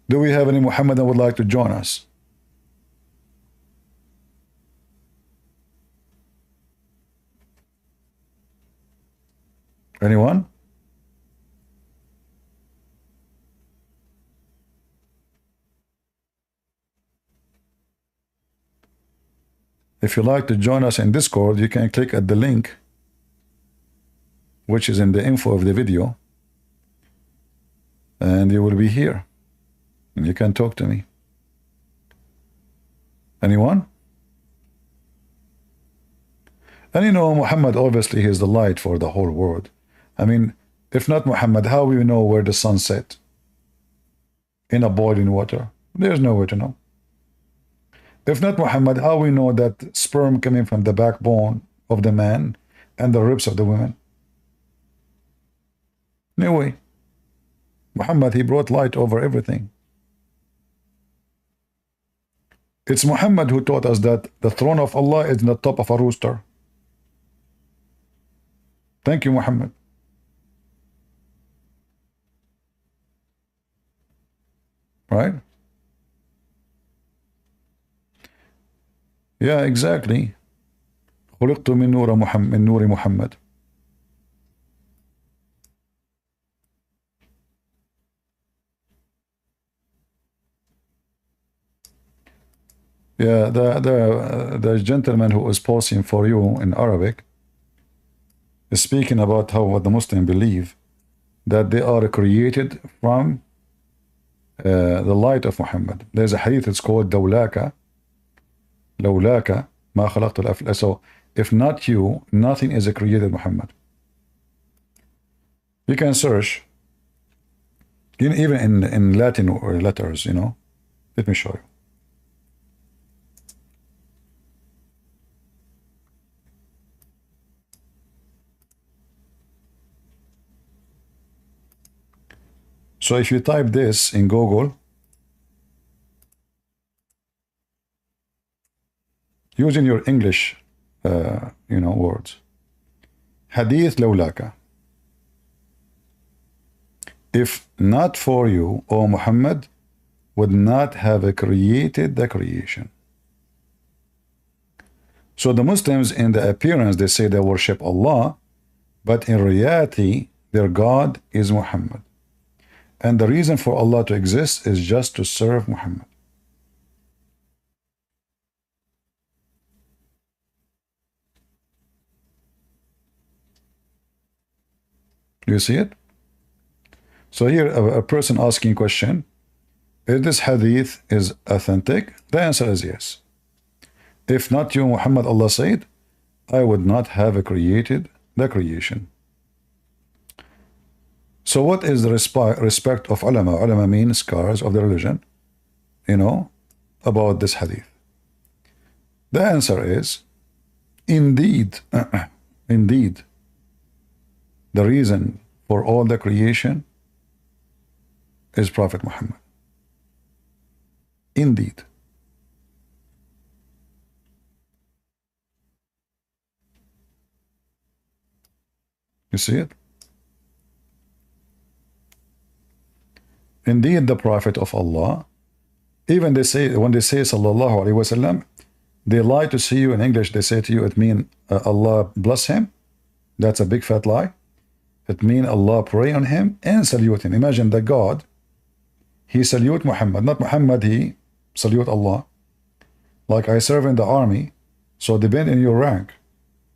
Do we have any Muhammad that would like to join us? Anyone? If you like to join us in Discord, you can click at the link which is in the info of the video, and you will be here and you can talk to me. Anyone? And you know, Muhammad, obviously, he is the light for the whole world. I mean, if not Muhammad, how will we know where the sun set? In a boiling water? There's no way to know. If not Muhammad, how we know that sperm coming from the backbone of the man and the ribs of the women? No way. Muhammad, he brought light over everything. It's Muhammad who taught us that the throne of Allah is in the top of a rooster. Thank you, Muhammad. Right? Yeah, exactly. خلقت من نور محمد من نور محمد. Yeah, the gentleman who was posting for you in Arabic is speaking about how what the Muslims believe, that they are created from the light of Muhammad. There's a hadith, it's called Dawlaka. Lawlaka ma khalaqtu al-afla. So if not you, nothing is created Muhammad. You can search, even in Latin or letters, you know. Let me show you. So if you type this in Google, using your English, words, Hadith Lawlaka. If not for you, O Muhammad would not have created the creation. So the Muslims, in the appearance, they say they worship Allah, but in reality, their God is Muhammad. And the reason for Allah to exist is just to serve Muhammad. Do you see it? So here, a person asking question, is this hadith is authentic? The answer is yes. If not you, Muhammad, Allah said, I would not have created the creation. So what is the respect of ulama? Ulama means scholars of the religion, about this hadith. The answer is, indeed, indeed, the reason for all the creation is Prophet Muhammad. Indeed. You see it? Indeed, the Prophet of Allah, even they say, when they say Sallallahu Alaihi Wasallam, they lie to see you in English, they say to you, it means Allah bless him. That's a big fat lie. It means Allah pray on him and salute him. Imagine the God, he salute Muhammad, not Muhammad, he salute Allah. Like I serve in the army, so depend on your rank.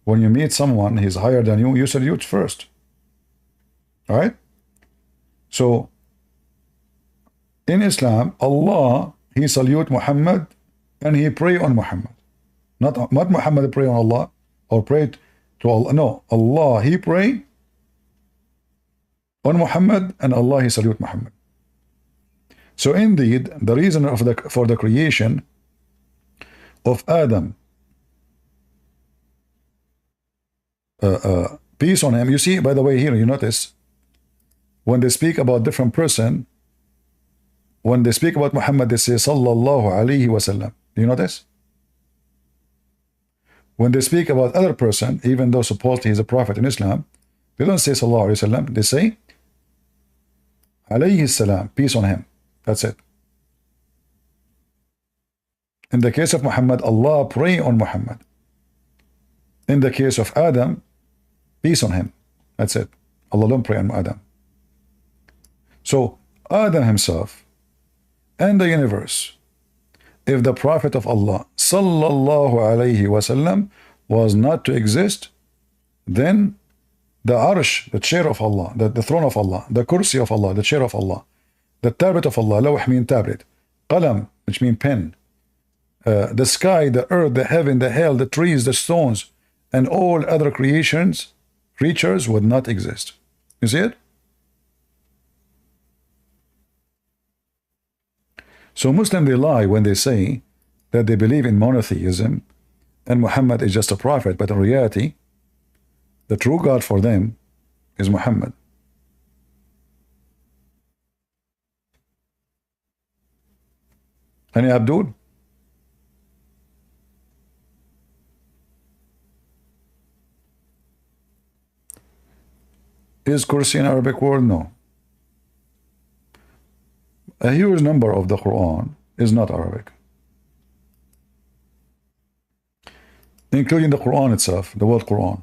When you meet someone, he's higher than you, you salute first. All right? So, in Islam, Allah, he salute Muhammad and he pray on Muhammad. Not Muhammad pray on Allah or pray to Allah. No, Allah, he pray on Muhammad and Allah, he salute Muhammad. So indeed, the reason for the creation of Adam, peace on him. You see, by the way, here you notice when they speak about different person, when they speak about Muhammad, they say Sallallahu Alaihi Wasallam. Do you notice? When they speak about other person, even though supposedly he's a prophet in Islam, they don't say Sallallahu Alaihi Wasallam. They say Alayhi Salam, peace on him. That's it. In the case of Muhammad, Allah pray on Muhammad. In the case of Adam, peace on him. That's it. Allah don't pray on Adam. So Adam himself and the universe, if the Prophet of Allah Sallallahu Alaihi Wasallam was not to exist, then the Arsh, the chair of Allah, the throne of Allah, the Kursi of Allah, the chair of Allah, the tablet of Allah, Lawh mean tablet, Qalam, which mean pen, the sky, the earth, the heaven, the hell, the trees, the stones, and all other creatures would not exist. You see it? So Muslims, they lie when they say that they believe in monotheism and Muhammad is just a prophet, but in reality, the true God for them is Muhammad. Any Abdul? Is Kursi an Arabic word? No. A huge number of the Quran is not Arabic, including the Quran itself, the word Quran.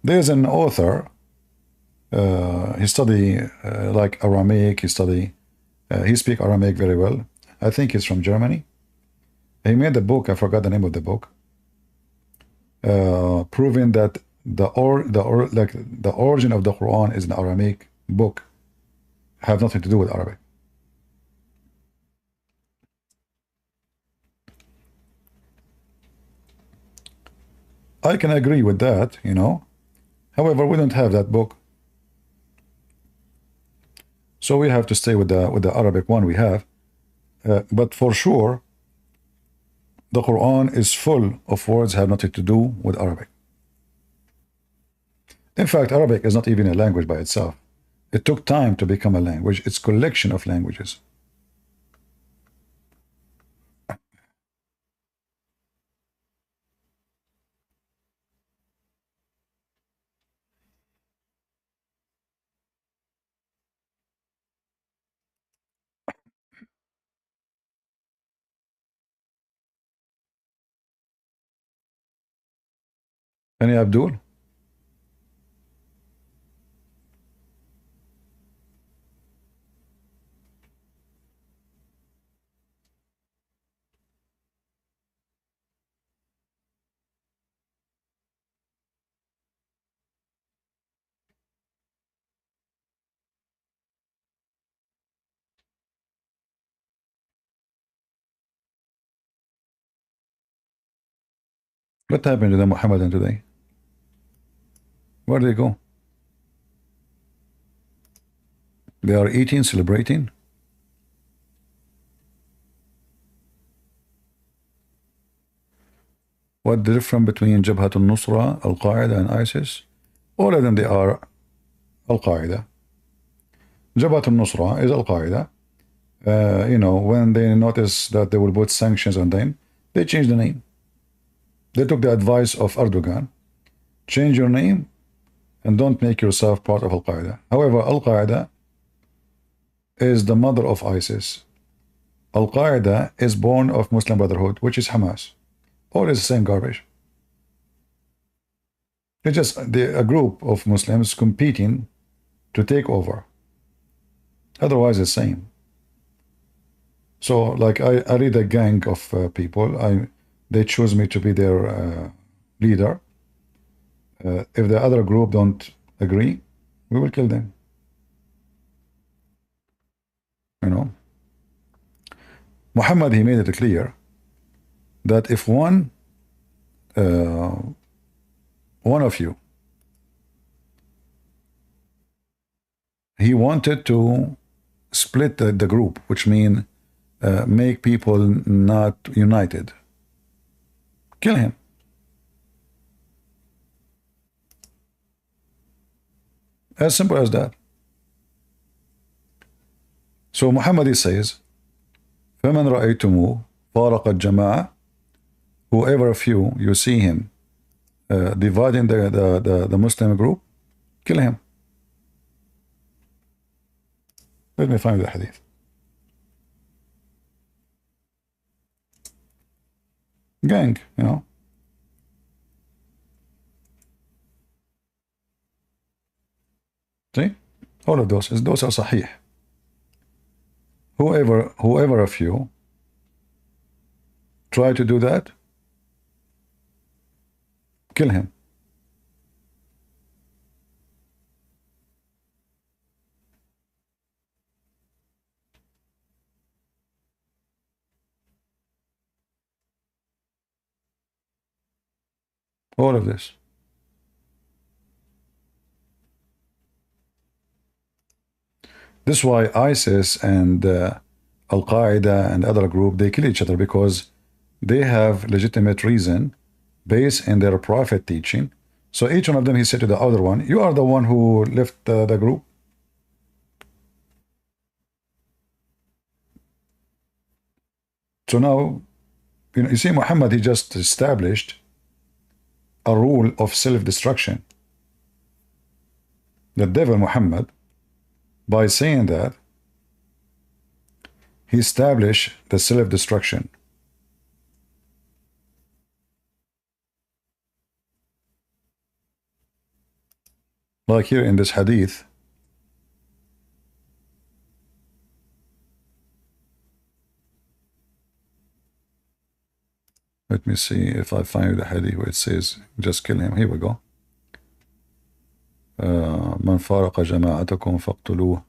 There's an author, he study like Aramaic, he speak Aramaic very well. I think he's from Germany. He made a book, I forgot the name of the book, proving that the origin of the Quran is an Aramaic book, have nothing to do with Arabic. I can agree with that, you know. However, we don't have that book, so we have to stay with the Arabic one we have. But for sure, the Quran is full of words have nothing to do with Arabic. In fact, Arabic is not even a language by itself. It took time to become a language. It's a collection of languages. Any Abdul? What happened to the Muhammadan today? Where do they go? They are eating, celebrating. What the difference between Jabhat al-Nusra, Al-Qaeda, and ISIS? All of them, they are Al-Qaeda. Jabhat al-Nusra is Al-Qaeda. You know, when they notice that they will put sanctions on them, they change the name. They took the advice of Erdogan. Change your name and don't make yourself part of Al-Qaeda. However, Al-Qaeda is the mother of ISIS. Al-Qaeda is born of Muslim Brotherhood, which is Hamas. All is the same garbage. It's just a group of Muslims competing to take over. Otherwise, it's the same. So, like, I lead a gang of people. They choose me to be their leader. If the other group don't agree, we will kill them. You know, Muhammad, he made it clear that if one of you, he wanted to split the group, which means make people not united, kill him. As simple as that. So Muhammad says, فَمَنْ رَأَيْتُمُوهُ فَارَقَ الجَّمَاعَةِ, whoever of you see him dividing the Muslim group, kill him. Let me find the hadith. Gang, you know. See? All of those are sahih. Whoever of you try to do that, kill him. All of this. This is why ISIS and Al-Qaeda and other group, they kill each other because they have legitimate reason based in their prophet teaching. So each one of them, he said to the other one, you are the one who left the group. So now, you see, Muhammad, he just established a rule of self-destruction. The devil, Muhammad, by saying that, he established the self-destruction. Like here in this hadith, let me see if I find the hadith where it says, just kill him. Here we go. من فارق جماعتكم فاقتلوه.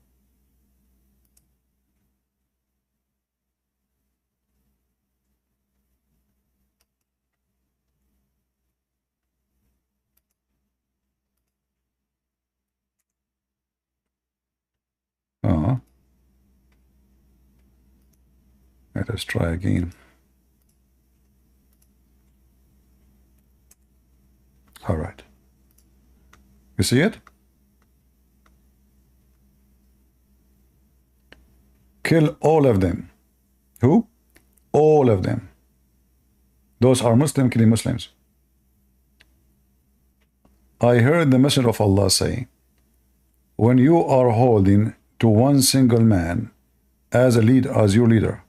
Let us try again. All right. You see it? Kill all of them. Who? All of them. Those are Muslim killing Muslims. I heard the Messenger of Allah say, when you are holding to one single man as a leader, as your leader,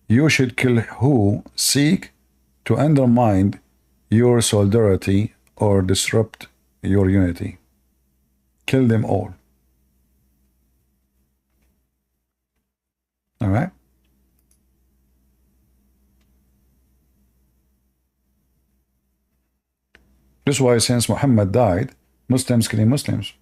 you should kill who seek to undermine your solidarity or disrupt your unity. Kill them all. All right? This is why since Muhammad died, Muslims killing Muslims.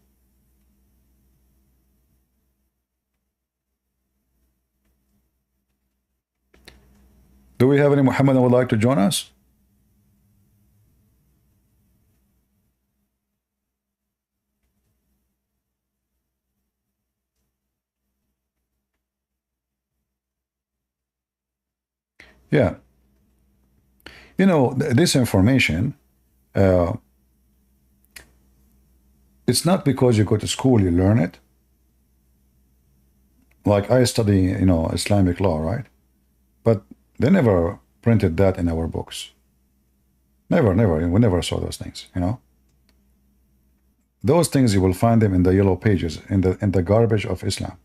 Do we have any Muhammad who would like to join us? Yeah. You know, this information, it's not because you go to school, you learn it. Like I study, you know, Islamic law, right? But they never printed that in our books. Never. We never saw those things, you know. Those things, you will find them in the yellow pages, in the garbage of Islam.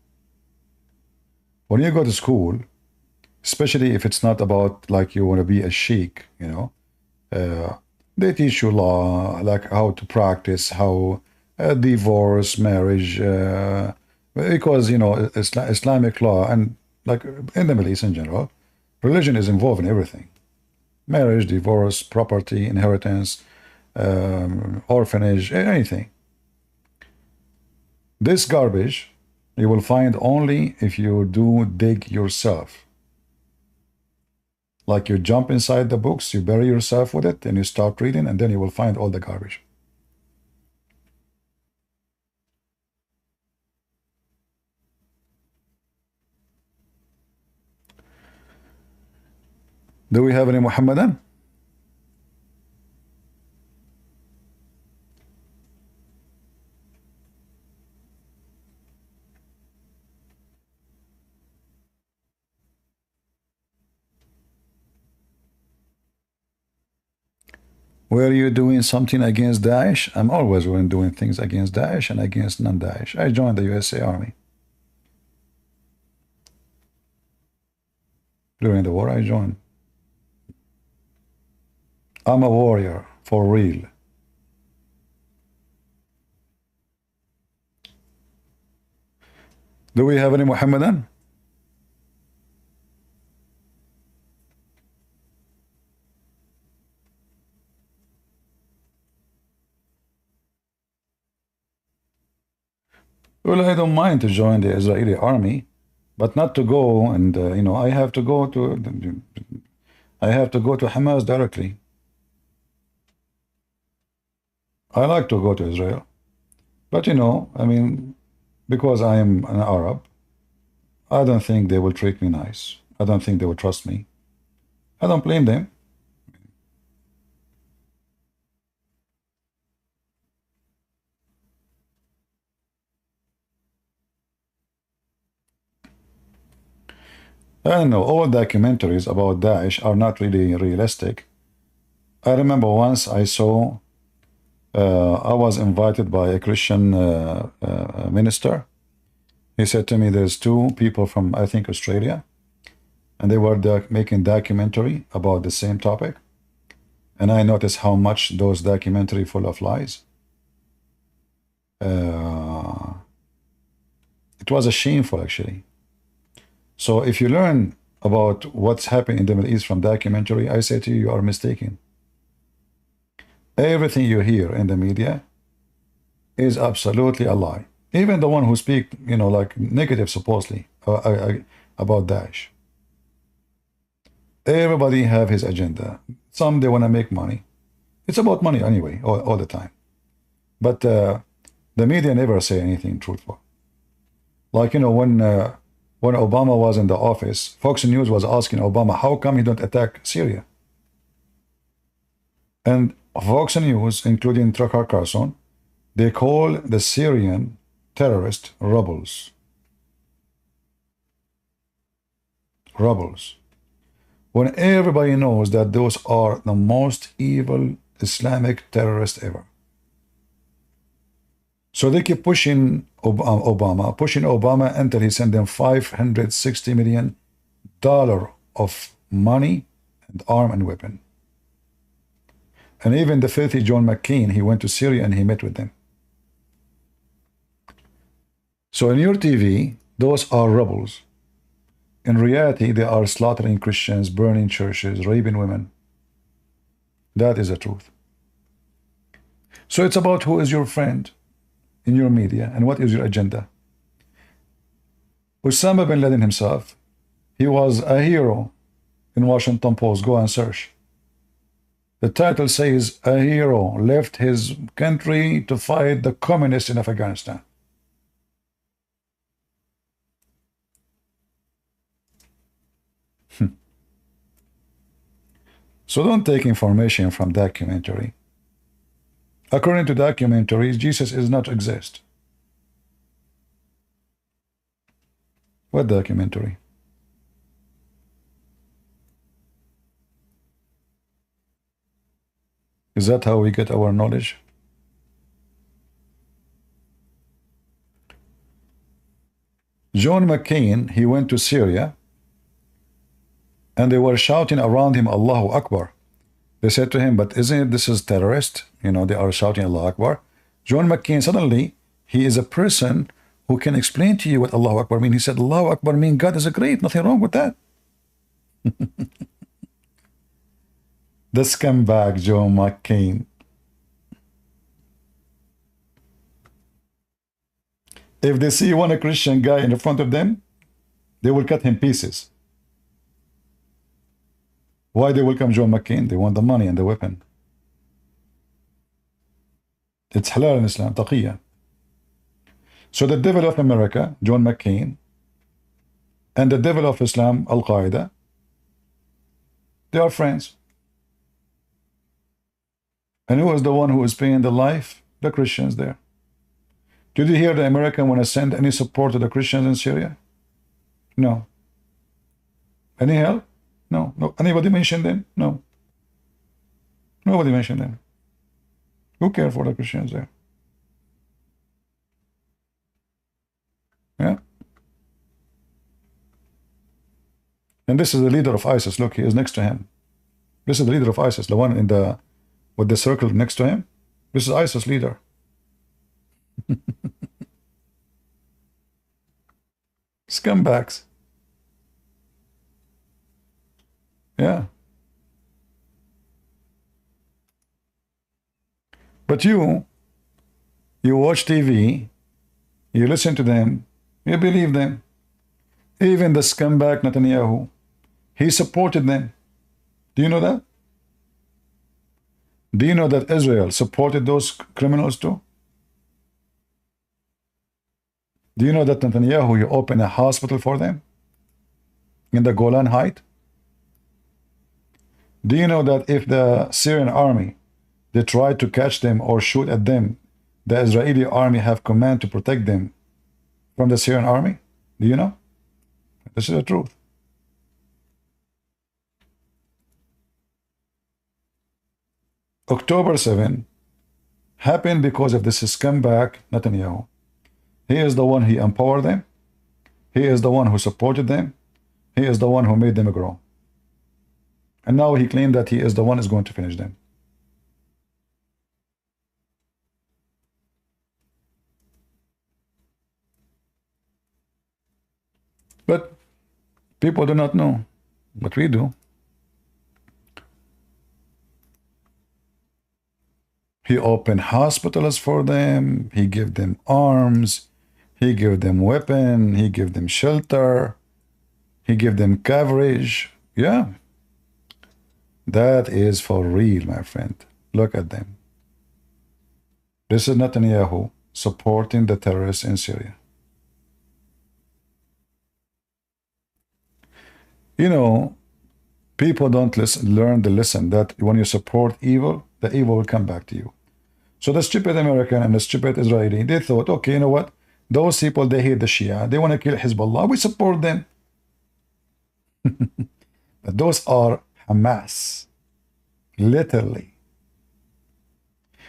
When you go to school, especially if it's not about like you want to be a sheikh, you know, They teach you law, like how to practice, how divorce, marriage, because, you know, Islamic law and like in the Middle East in general, religion is involved in everything. Marriage, divorce, property, inheritance, orphanage, anything. This garbage you will find only if you do dig yourself. Like you jump inside the books, you bury yourself with it, and you start reading, and then you will find all the garbage. Do we have any Muhammadan? Were you doing something against Daesh? I'm always doing things against Daesh and against non-Daesh. I joined the USA Army. During the war, I joined. I'm a warrior, for real. Do we have any Muhammadan? Well, I don't mind to join the Israeli army, but not to go and, you know, I have to go to Hamas directly. I like to go to Israel, but, you know, I mean, because I am an Arab, I don't think they will treat me nice. I don't think they will trust me. I don't blame them. I don't know, all documentaries about Daesh are not really realistic. I remember once I saw, I was invited by a Christian minister. He said to me, there's two people from, I think, Australia, and they were making documentary about the same topic. And I noticed how much those documentary full of lies. It was a shameful, actually. So if you learn about what's happening in the Middle East from documentary, I say to you, you are mistaken. Everything you hear in the media is absolutely a lie. Even the one who speak, you know, like negative, supposedly, about Daesh. Everybody have his agenda. Some, they want to make money. It's about money anyway, all the time. But the media never say anything truthful. Like, you know, when Obama was in the office, Fox News was asking Obama, how come he don't attack Syria? And Fox News, including Tucker Carlson, they call the Syrian terrorist rebels. Rebels. When everybody knows that those are the most evil Islamic terrorists ever. So they keep pushing Obama until he sent them $560 million of money and arm and weapon. And even the filthy John McCain, he went to Syria and he met with them. So in your TV, those are rebels. In reality, they are slaughtering Christians, burning churches, raping women. That is the truth. So it's about who is your friend in your media and what is your agenda. Osama bin Laden himself, he was a hero in Washington Post. Go and search. The title says, a hero left his country to fight the communists in Afghanistan. So don't take information from documentary. According to documentaries, Jesus does not exist. What documentary? Is that how we get our knowledge? John McCain, he went to Syria, and they were shouting around him, Allahu Akbar. They said to him, but isn't it this is terrorist? You know, they are shouting Allah Akbar. John McCain, suddenly, he is a person who can explain to you what Allahu Akbar means. He said, Allahu Akbar means God is a great, nothing wrong with that. The scumbag John McCain. If they see one Christian guy in front of them, they will cut him pieces. Why they welcome John McCain? They want the money and the weapon. It's halal in Islam, taqiyya. So the devil of America, John McCain, and the devil of Islam, Al-Qaeda, they are friends. And who is the one who is paying the life? The Christians there. Did you hear the American want to send any support to the Christians in Syria? No. Any help? No. No. Anybody mentioned them? No. Nobody mentioned them. Who cares for the Christians there? Yeah. And this is the leader of ISIS. Look, he is next to him. This is the leader of ISIS, the one in the with the circle next to him. This is ISIS leader. Scumbags. Yeah. But you watch TV, you listen to them, you believe them. Even the scumbag Netanyahu, he supported them. Do you know that? Do you know that Israel supported those criminals too? Do you know that Netanyahu, you opened a hospital for them in the Golan Heights? Do you know that if the Syrian army, they try to catch them or shoot at them, the Israeli army have command to protect them from the Syrian army? Do you know? This is the truth. October 7 happened because of this scumbag Netanyahu. He is the one who empowered them. He is the one who supported them. He is the one who made them grow. And now he claimed that he is the one who is going to finish them. But people do not know, but we do. He opened hospitals for them. He gave them arms. He gave them weapon. He gave them shelter. He gave them coverage. Yeah. That is for real, my friend. Look at them. This is Netanyahu supporting the terrorists in Syria. You know, people don't learn the lesson that when you support evil, the evil will come back to you. So the stupid American and the stupid Israeli, they thought, okay, you know what? Those people, they hate the Shia. They want to kill Hezbollah. We support them. But those are Hamas. Literally.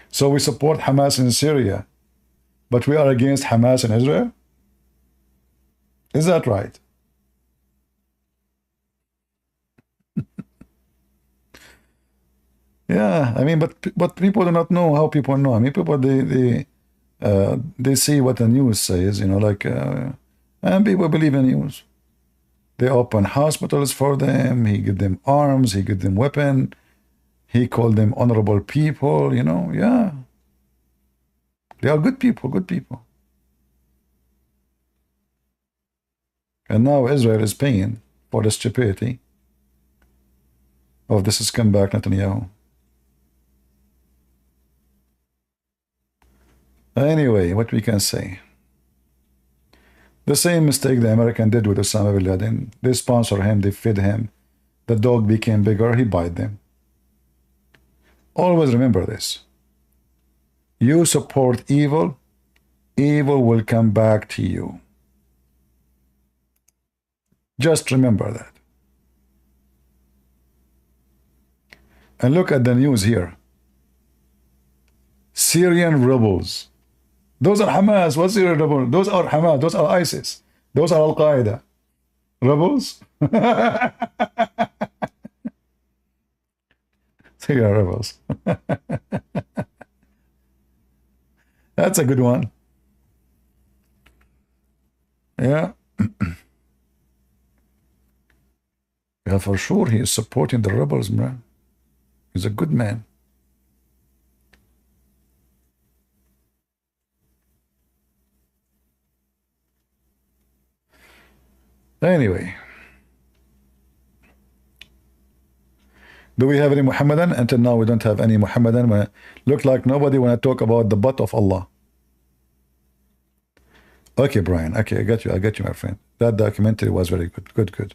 So we support Hamas in Syria, but we are against Hamas in Israel? Is that right? Yeah, I mean, but people do not know how people know. I mean, people they see what the news says, you know, like, and people believe in news. They open hospitals for them. He give them arms. He give them weapon. He called them honorable people. You know, yeah, they are good people. Good people. And now Israel is paying for the stupidity of this scumbag Netanyahu. Anyway, what we can say. The same mistake the American did with Osama bin Laden. They sponsor him, they feed him. The dog became bigger, he bite them. Always remember this. You support evil, evil will come back to you. Just remember that. And look at the news here. Syrian rebels. Those are Hamas. What's Syrian rebels? Those are Hamas. Those are ISIS. Those are Al-Qaeda. Rebels? They are rebels. That's a good one. Yeah. Yeah, for sure he is supporting the rebels, man. He's a good man. Anyway. Do we have any Muhammadan? Until now we don't have any Muhammadan. Look like nobody want to talk about the butt of Allah. Okay, Brian. Okay, I got you, my friend. That documentary was very good. Good.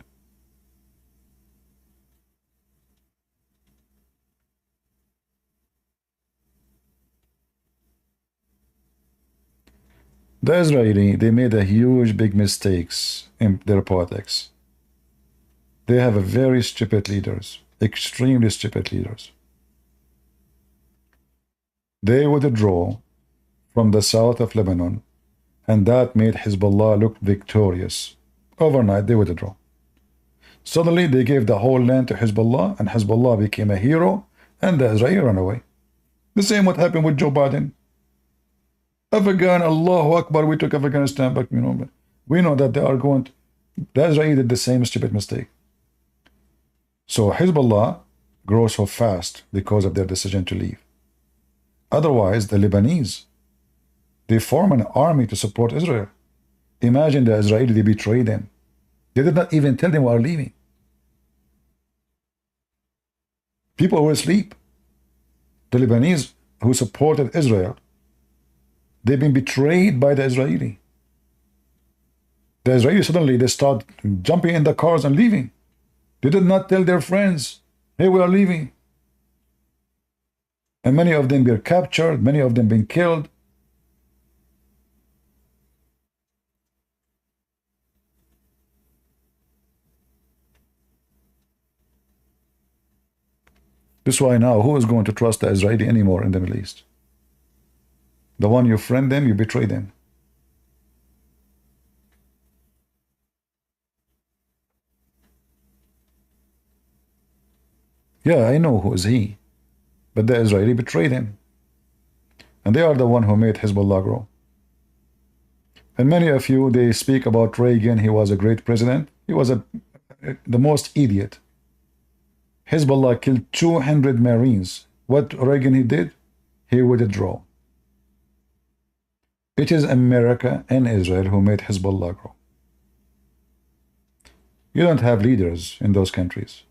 The Israeli, they made a huge big mistakes in their politics. They have a very stupid leaders, extremely stupid leaders. They withdraw from the south of Lebanon, and that made Hezbollah look victorious. Overnight, they withdraw. Suddenly, they gave the whole land to Hezbollah, and Hezbollah became a hero, and the Israeli ran away. The same what happened with Joe Biden. Afghan, Allahu Akbar, we took Afghanistan back, you know. We know that they are going to, the Israeli did the same stupid mistake. So Hezbollah grows so fast because of their decision to leave. Otherwise, the Lebanese, they form an army to support Israel. Imagine the Israeli, they betrayed them. They did not even tell them we are leaving. People were asleep. The Lebanese who supported Israel, they've been betrayed by the Israeli. The Israelis suddenly, they start jumping in the cars and leaving. They did not tell their friends, hey, we are leaving. And many of them were captured, many of them been killed. This is why now, who is going to trust the Israeli anymore in the Middle East? The one you friend them, you betray them. Yeah, I know who is he. But the Israeli betrayed him. And they are the one who made Hezbollah grow. And many of you, they speak about Reagan. He was a great president. He was the most idiot. Hezbollah killed 200 Marines. What Reagan he did? He withdrew. It is America and Israel who made Hezbollah grow. You don't have leaders in those countries.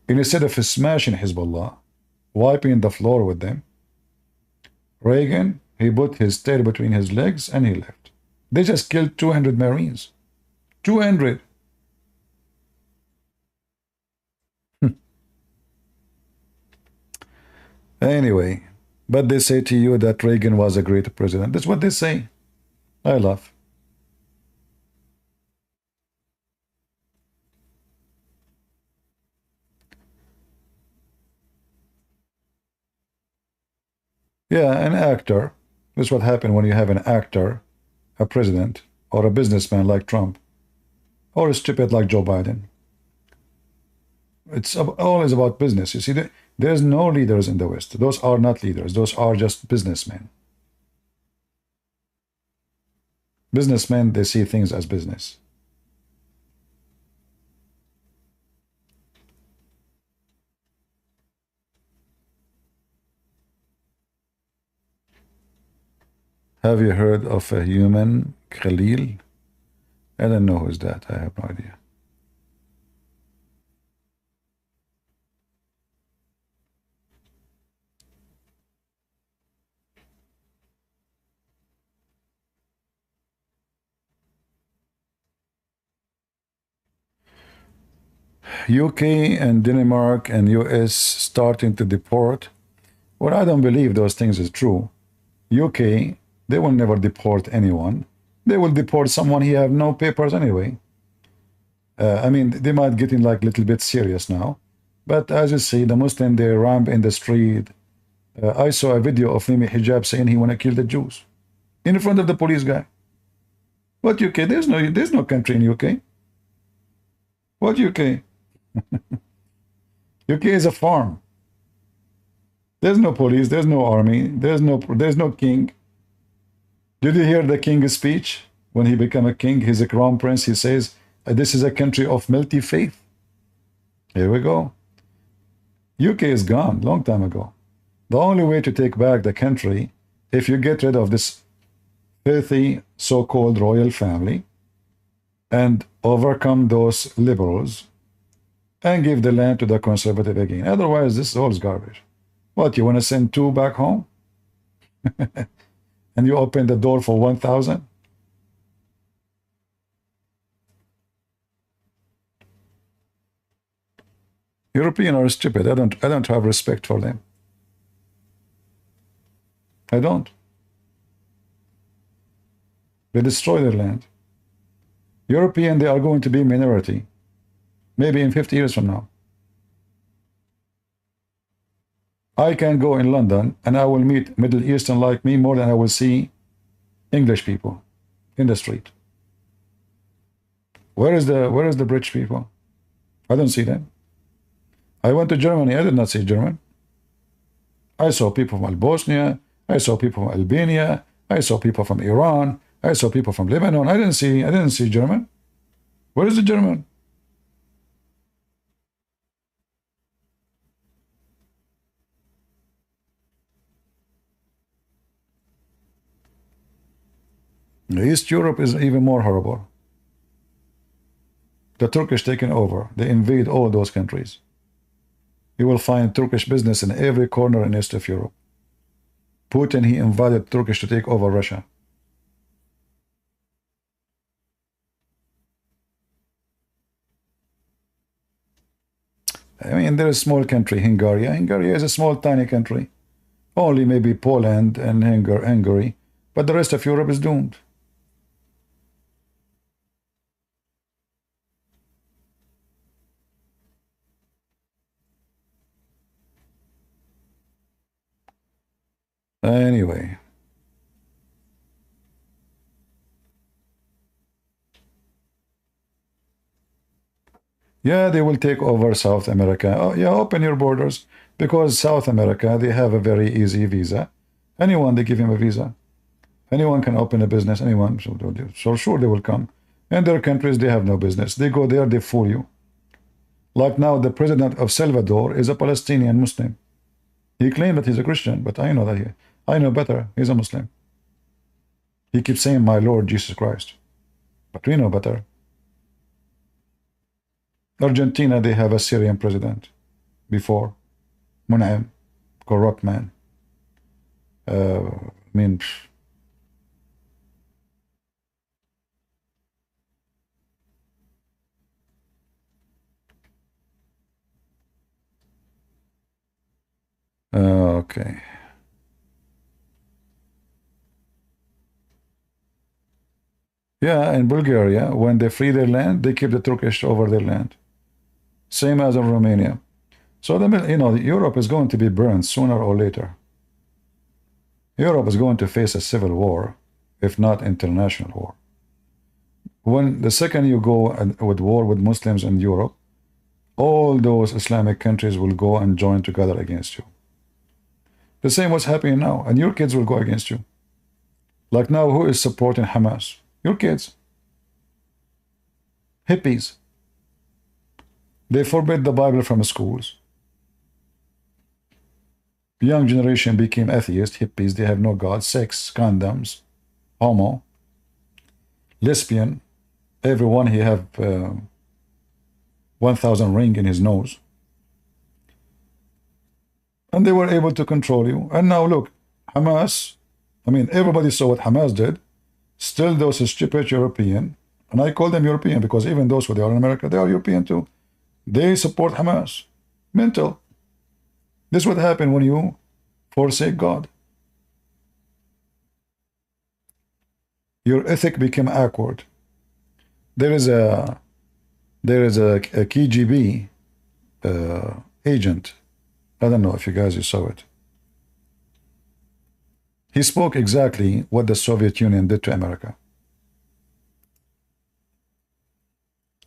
And instead of smashing Hezbollah, wiping the floor with them, Reagan, he put his tail between his legs and he left. They just killed 200 Marines. 200. Anyway, but they say to you that Reagan was a great president. That's what they say. I laugh. Yeah, an actor. That's what happened when you have an actor, a president, or a businessman like Trump, or a stupid like Joe Biden. It's always about business. You see, there's no leaders in the West. Those are not leaders. Those are just businessmen. Businessmen, they see things as business. Have you heard of a human, Khalil? I don't know who's that. I have no idea. UK and Denmark and US starting to deport. Well, I don't believe those things is true. UK, they will never deport anyone. They will deport someone who have no papers anyway. I mean, they might get in like a little bit serious now. But as you see, the Muslim, they ramp in the street. I saw a video of Mimi Hijab saying he want to kill the Jews in front of the police guy. What UK? There's no country in UK. What UK? UK is a farm. There's no police, there's no army, there's no king. Did you hear the king's speech? When he became a king, he's a crown prince, he says, this is a country of multi-faith. Here we go. UK is gone, long time ago. The only way to take back the country, if you get rid of this filthy so-called royal family and overcome those liberals and give the land to the conservative again. Otherwise, this all is garbage. What, you want to send 2 back home? And you open the door for 1,000? Europeans are stupid. I don't have respect for them. I don't. They destroy their land. European, they are going to be minority. Maybe in 50 years from now. I can go in London and I will meet Middle Eastern like me more than I will see English people in the street. Where is the British people? I don't see them. I went to Germany. I did not see German. I saw people from Bosnia. I saw people from Albania. I saw people from Iran. I saw people from Lebanon. I didn't see German. Where is the German? East Europe is even more horrible. The Turkish taken over. They invade all those countries. You will find Turkish business in every corner in East of Europe. Putin, he invited Turkish to take over Russia. I mean, there is a small country, Hungary. Hungary is a small, tiny country. Only maybe Poland and Hungary. But the rest of Europe is doomed. Anyway. Yeah, they will take over South America. Oh, yeah, open your borders. Because South America, they have a very easy visa. Anyone, they give him a visa. Anyone can open a business, anyone. So sure they will come. In their countries, they have no business. They go there, they fool you. Like now, the president of Salvador is a Palestinian Muslim. He claimed that he's a Christian, but I know that I know better. He's a Muslim. He keeps saying, my Lord Jesus Christ. But we know better. Argentina, they have a Syrian president. Before. Mun'im. Corrupt man. I mean... Okay. Yeah, in Bulgaria, when they free their land, they keep the Turkish over their land. Same as in Romania. So, Europe is going to be burned sooner or later. Europe is going to face a civil war, if not international war. When the second you go with war with Muslims in Europe, all those Islamic countries will go and join together against you. The same what's happening now, and your kids will go against you. Like now, who is supporting Hamas? Your kids. Hippies. They forbid the Bible from schools. Young generation became atheist, hippies, they have no God, sex, condoms, homo, lesbian, everyone he have 1,000 ring in his nose. And they were able to control you. And now look, Hamas, I mean, everybody saw what Hamas did. Still those stupid European, and I call them European because even those who they are in America, they are European too. They support Hamas. Mental. This is what happened when you forsake God. Your ethic became awkward. There is a KGB agent. I don't know if you guys saw it. He spoke exactly what the Soviet Union did to America.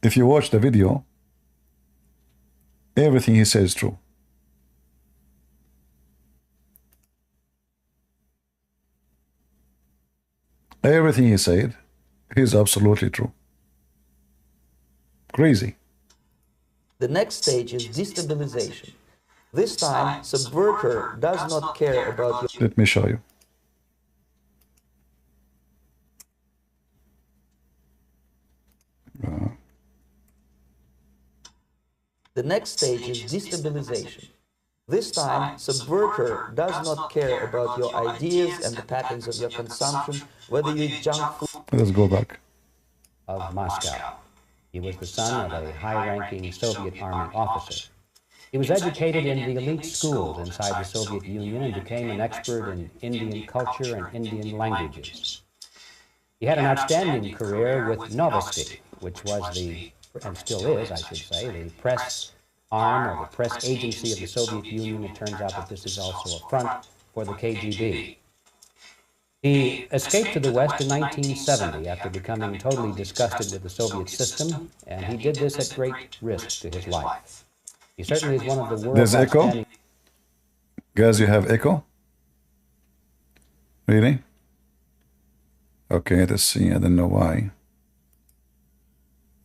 If you watch the video, everything he says is true. Everything he said is absolutely true. Crazy. The next stage is destabilization. This time, subverter does not care about your... Let me show you. The next stage is destabilization. This time, subverter does not care about your ideas and the patterns of your consumption, whether you eat junk food... Let's go back. Of Moscow. He was the son of a high-ranking Soviet Army officer. He was educated in the elite schools inside the Soviet Union and became an expert in Indian culture and Indian languages. He had an outstanding career with Novosti, which was the, and still is, I should say, the press arm or the press agency of the Soviet Union. It turns out that this is also a front for the KGB. He escaped to the West in 1970 after becoming totally disgusted with the Soviet system, and he did this at great risk to his life. He certainly is one of the world's... There's echo? Guys, you have echo? Really? Okay, let's see. I don't know why.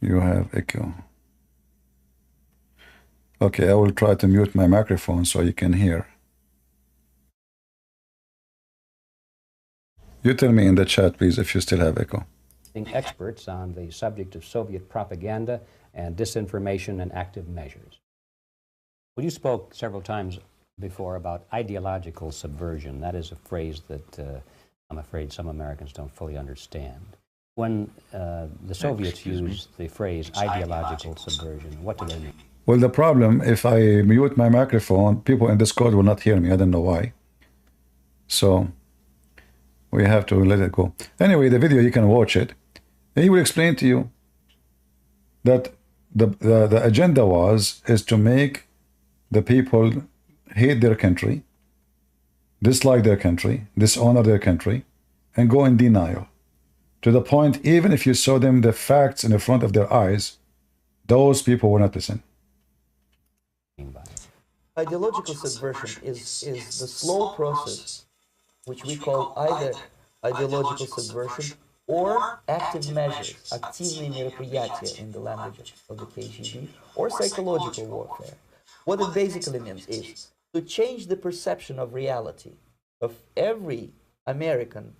You have echo. Okay, I will try to mute my microphone so you can hear. You tell me in the chat, please, if you still have echo. Experts on the subject of Soviet propaganda and disinformation and active measures. Well, you spoke several times before about ideological subversion. That is a phrase that I'm afraid some Americans don't fully understand. When the Soviets use the phrase ideological subversion, what do they mean? Well, the problem, if I mute my microphone, people in Discord will not hear me. I don't know why. So we have to let it go. Anyway, the video, you can watch it. And he will explain to you that the agenda is to make the people hate their country, dislike their country, dishonor their country, and go in denial. To the point, even if you show them the facts in the front of their eyes, those people will not listen. Ideological subversion is the slow process which we call either ideological subversion or active measures, активные мероприятия in the language of the KGB, or psychological warfare. What it basically means is to change the perception of reality of every American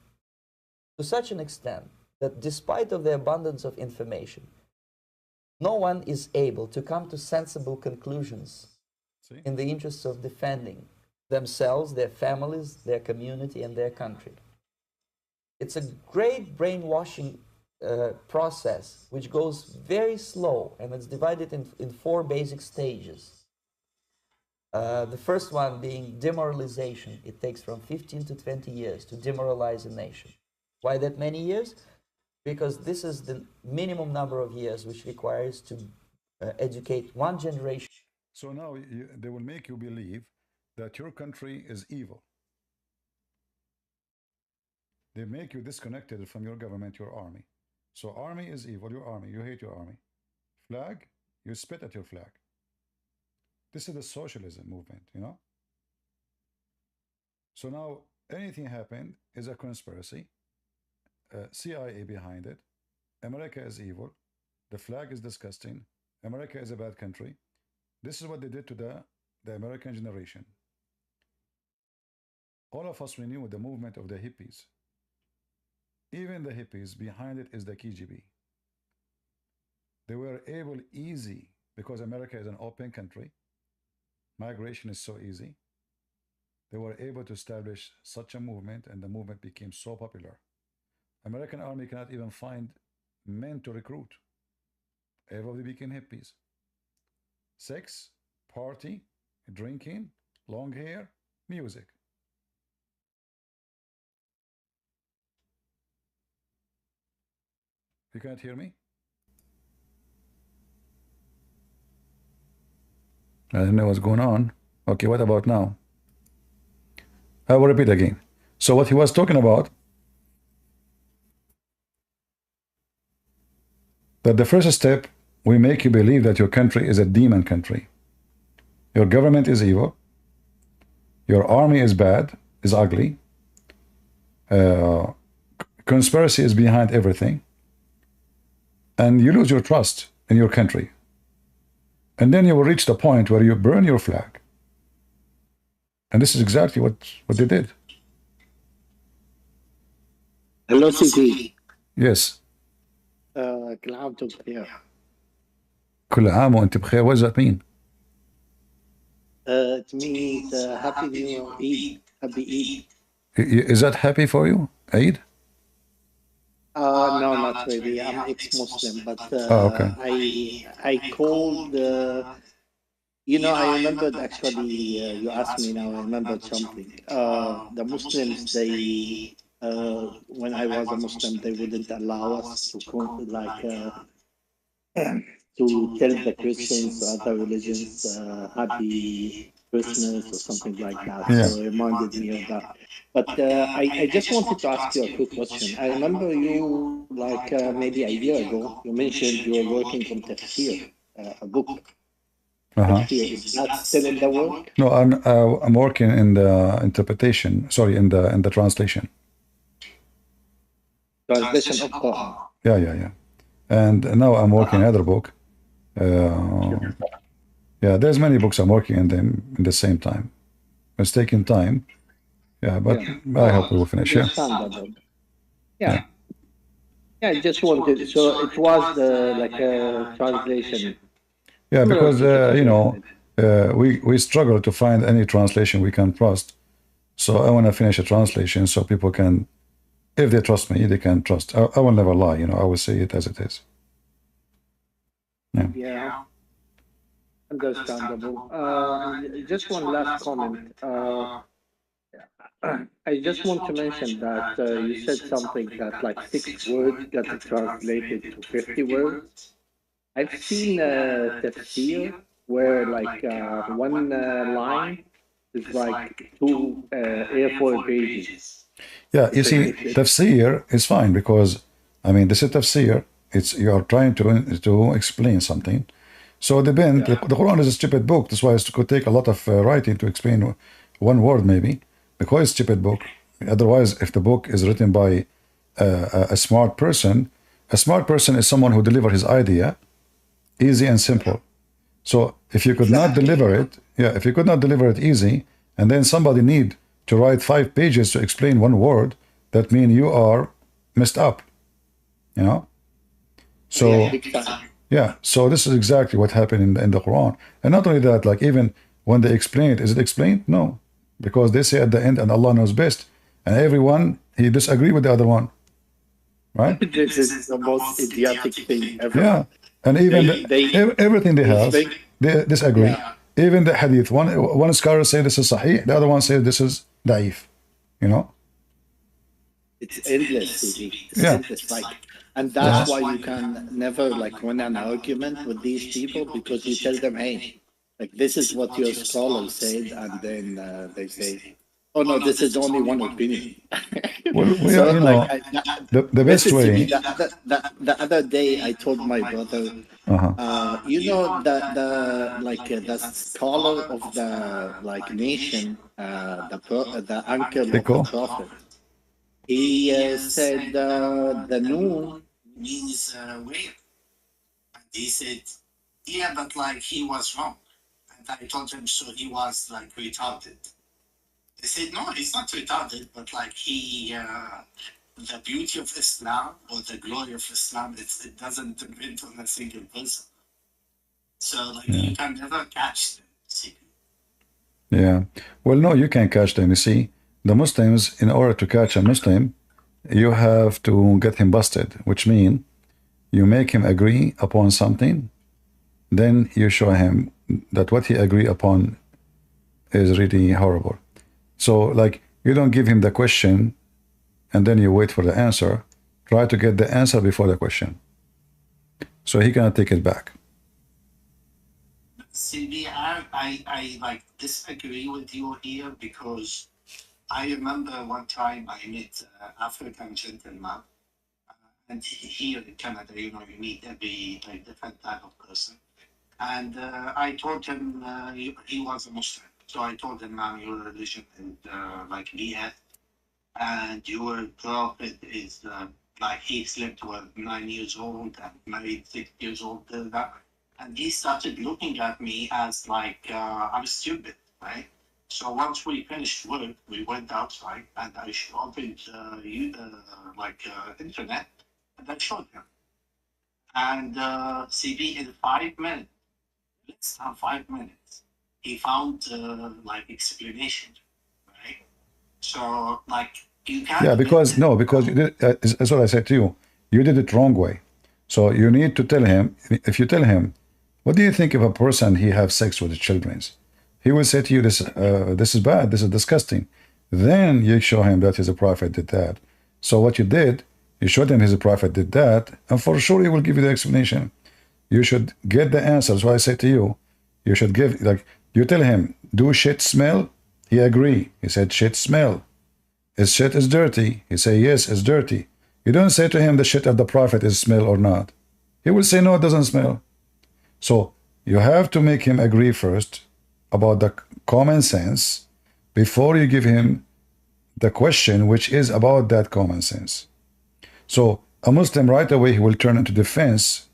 to such an extent that despite of the abundance of information, no one is able to come to sensible conclusions in the interests of defending themselves, their families, their community, and their country. It's a great brainwashing process which goes very slow, and it's divided in 4 basic stages. The first one being demoralization. It takes from 15 to 20 years to demoralize a nation. Why that many years? Because this is the minimum number of years which requires to educate one generation. So now they will make you believe that your country is evil. They make you disconnected from your government, your army. So army is evil, your army, you hate your army. Flag, you spit at your flag. This is the socialism movement, you know? So now anything happened is a conspiracy. CIA behind it. America is evil. The flag is disgusting. America is a bad country. This is what they did to the American generation. All of us, we knew the movement of the hippies. Even the hippies, behind it is the KGB. They were able easy, because America is an open country. Migration is so easy. They were able to establish such a movement, and the movement became so popular. American army cannot even find men to recruit. Everybody became hippies. Sex, party, drinking, long hair, music. You can't hear me? I don't know what's going on. Okay, what about now? I will repeat again. So what he was talking about, that the first step, we make you believe that your country is a demon country. Your government is evil. Your army is bad, is ugly. conspiracy is behind everything, and you lose your trust in your country. And then you will reach the point where you burn your flag. And this is exactly what they did. Hello, CP. Yes. كل عام وانتم بخير. كل عام وانت بخير. What does that mean? It means Happy New Year, Eid. Happy Eid. Is that happy for you, Eid? No, not really. I'm ex-Muslim, but okay. I called. I remembered actually. You asked me now. I remembered something. The Muslims, they when I was a Muslim, they wouldn't allow us to to tell the Christians or other religions Happy Christmas or something like that. Yeah. So it reminded me of that. But I just wanted to ask you a quick question. I remember you, maybe a year ago, you mentioned you were working on Tafsir, a book. Tafsir. Is that still in the work? No, I'm working in the interpretation. Sorry, in the translation. Translation of Quran. Yeah. And now I'm working another book. Yeah, there's many books I'm working in them in the same time. It's taking time. Yeah, but I hope we will finish. Yeah. Yeah, I just wanted. So it was like a translation. Yeah, because we struggle to find any translation we can trust. So I want to finish a translation so people can, if they trust me, they can trust. I will never lie. I will say it as it is. Yeah. Understandable. Just one last comment. I just want to mention that you said something that like 6 words got translated to 50 words. I've seen tafsir where one line is like 2 A4 pages. Yeah, you see, tafsir is fine because, this is tafsir. You are trying to explain something. So the Quran is a stupid book. That's why it could take a lot of writing to explain one word maybe, because it's a stupid book. Otherwise, if the book is written by a smart person is someone who delivers his idea easy and simple. So if you could not deliver it easy, and then somebody need to write 5 pages to explain one word, that means you are messed up. So so this is exactly what happened in the Quran. And not only that, like even when they explain it, is it explained? No, because they say at the end, and Allah knows best, and everyone he disagree with the other one, right? This is the most idiotic thing ever. Yeah, and even everything they have, they disagree. Yeah. Even the hadith, one scholar say this is sahih, the other one says this is da'if. It's endless, it's endless. And that's why you can never win an argument with these people, because you tell them, hey, this is what your scholar said, and then they say, oh no, this is only one opinion. The best way. The other day, I told my brother, the scholar of the nation, the uncle of the Prophet, he said the noon means whale. And he said, yeah, but he was wrong. And I told him, so he was retarded. They said, no, he's not retarded, but the beauty of Islam or the glory of Islam, it doesn't depend on a single person. So you can never catch them. Yeah. Well, no, you can't catch them. You see, the Muslims, in order to catch a Muslim, you have to get him busted, which means you make him agree upon something, then you show him that what he agree upon is really horrible. So, you don't give him the question and then you wait for the answer. Try to get the answer before the question, so he cannot take it back. See, I disagree with you here, because I remember one time I met an African gentleman, and here in Canada, you meet every different type of person. And I told him he was a Muslim. So I told him, your religion and BS. and your prophet is like he slept with 9 years old and married 6 years old. And he started looking at me as like I'm stupid, right? So once we finished work, we went outside and I opened internet and I showed him. And CB in 5 minutes, less than 5 minutes, he found like explanation, right? So like you can't. Yeah, because no, because you did, that's what I said to you. You did it wrong way. So you need to tell him. If you tell him, what do you think if a person he have sex with his children? He will say to you, this is bad. This is disgusting. Then you show him that his prophet did that. So what you did, you showed him his prophet did that, and for sure he will give you the explanation. You should get the answer. That's why I say to you, you should give, like, you tell him, do shit smell? He agree. He said shit smell. His shit is dirty. He say yes, it's dirty. You don't say to him the shit of the prophet is smell or not. He will say no, it doesn't smell. So you have to make him agree first about the common sense before you give him the question which is about that common sense. So a Muslim right away he will turn into defense.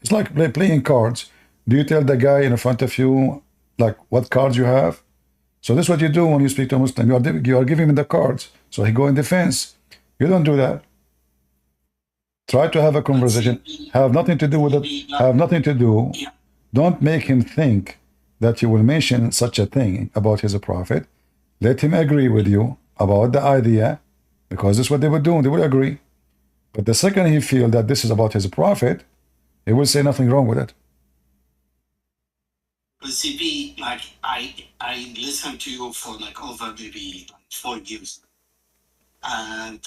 It's like playing cards. Do you tell the guy in front of you like what cards you have? So this is what you do when you speak to a Muslim. You are giving him the cards, so he go in defense. You don't do that. Try to have a conversation. Have nothing to do with it. Have nothing to do. Don't make him think that you will mention such a thing about his prophet. Let him agree with you about the idea, because this is what they would do. They would agree. But the second he feel that this is about his prophet, he will say nothing wrong with it. CP, like I listened to you for like over maybe 4 years, and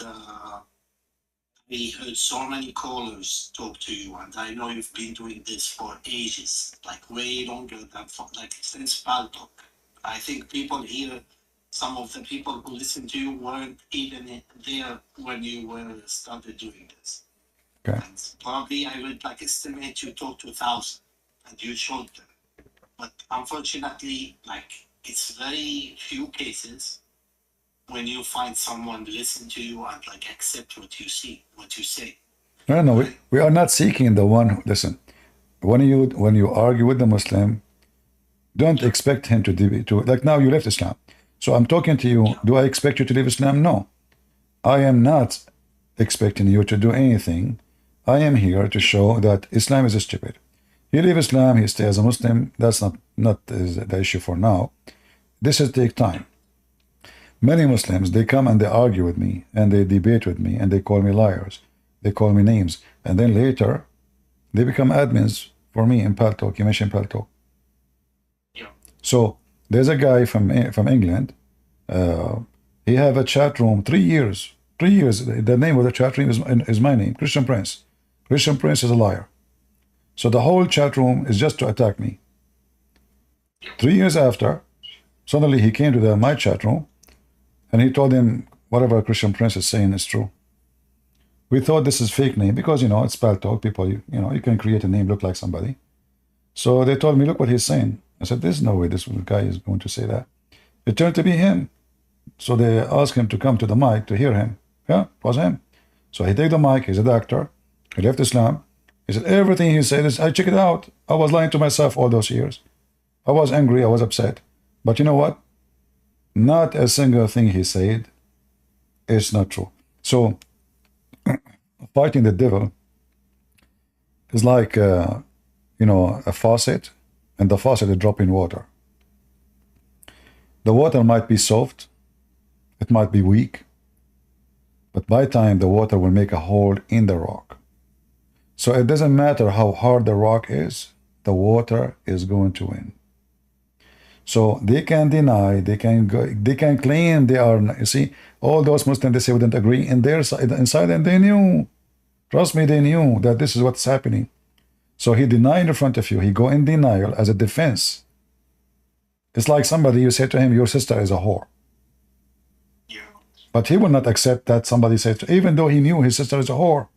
we heard so many callers talk to you, and I know you've been doing this for ages, like way longer than like since Paltalk. I think people here, some of the people who listen to you weren't even there when you were started doing this. Okay. And probably I would like estimate you talked to 1,000, and you showed them. But unfortunately, like it's very few cases when you find someone listen to you and like accept what you see, what you say. No, we are not seeking the one who, listen, when you argue with the Muslim, don't expect him to like now you left Islam. So I'm talking to you, do I expect you to leave Islam? No. I am not expecting you to do anything. I am here to show that Islam is stupid. You leave Islam, he stays as a Muslim, that's not the issue for now. This will take time. Many Muslims, they come and they argue with me, and they debate with me, and they call me liars. They call me names. And then later, they become admins for me in Paltalk. You mentioned Paltalk. So, there's a guy from England. He have a chat room, 3 years. 3 years. The name of the chat room is my name, Christian Prince. Christian Prince is a liar. So the whole chat room is just to attack me. 3 years after, suddenly he came to my chat room, and he told him whatever Christian Prince is saying is true. We thought this is fake name because, it's Paltalk. People, you can create a name look like somebody. So they told me, look what he's saying. I said, there's no way this guy is going to say that. It turned to be him. So they asked him to come to the mic to hear him. Yeah, it was him. So he take the mic. He's a doctor. He left Islam. He said, everything he said is, I checked it out. I was lying to myself all those years. I was angry. I was upset. But you know what? Not a single thing he said is not true. So fighting the devil is like, a faucet, and the faucet is dropping water. The water might be soft. It might be weak. But by time, the water will make a hole in the rock. So it doesn't matter how hard the rock is, the water is going to win. So they can deny, they can claim they are, you see, all those Muslims, they say we don't agree, and their side, inside, and they knew, trust me, they knew that this is what's happening. So he denied in front of you, he go in denial as a defense. It's like somebody, you say to him, your sister is a whore. But he will not accept that somebody said, even though he knew his sister is a whore.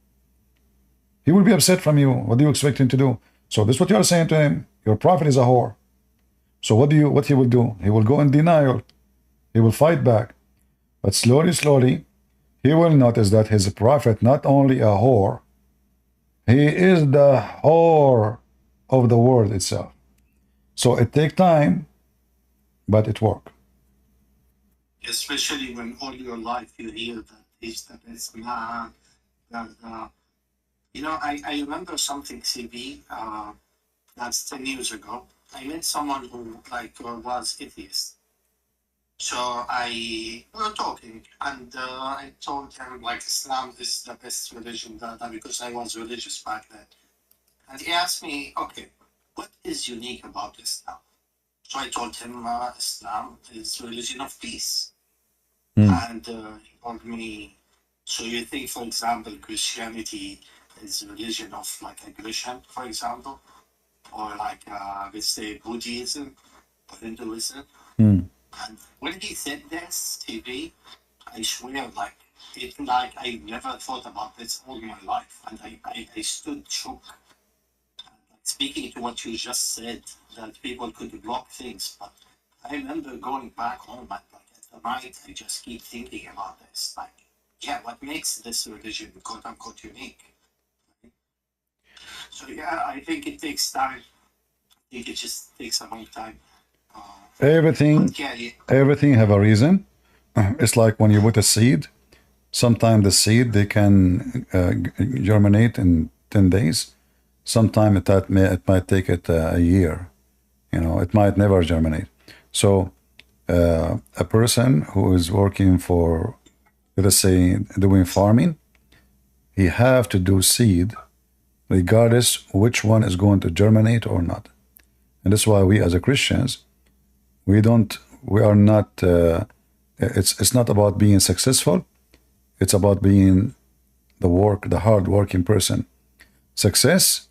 He will be upset from you. What do you expect him to do? So this is what you are saying to him. Your prophet is a whore. So what he will do? He will go in denial. He will fight back. But slowly, slowly, he will notice that his prophet not only a whore, he is the whore of the world itself. So it takes time, but it works. Especially when all your life you hear that he's the best man. You know, I remember something, CB, that's 10 years ago. I met someone who was atheist. So we were talking, and I told him like Islam is the best religion because I was religious back then. And he asked me, okay, what is unique about Islam? So I told him Islam is religion of peace. And he told me, so you think, for example, Christianity is a religion of like aggression, for example, or like let's say Buddhism or Hinduism? And when he said this, TV, I swear, like I never thought about this all my life, and I stood shook. Speaking to what you just said, that people could block things, but I remember going back home and like at the night, I just keep thinking about this. Like, yeah, what makes this religion quote unquote unique? So yeah, I think it takes time. I think it just takes a long time. Everything have a reason. It's like when you put a seed. Sometimes the seed they can germinate in 10 days. Sometimes it might take it a year. You know, it might never germinate. So a person who is working for, let us say, doing farming, he have to do seed regardless which one is going to germinate or not. And that's why we as a Christians, we are not, it's not about being successful. It's about being the hard working person. Success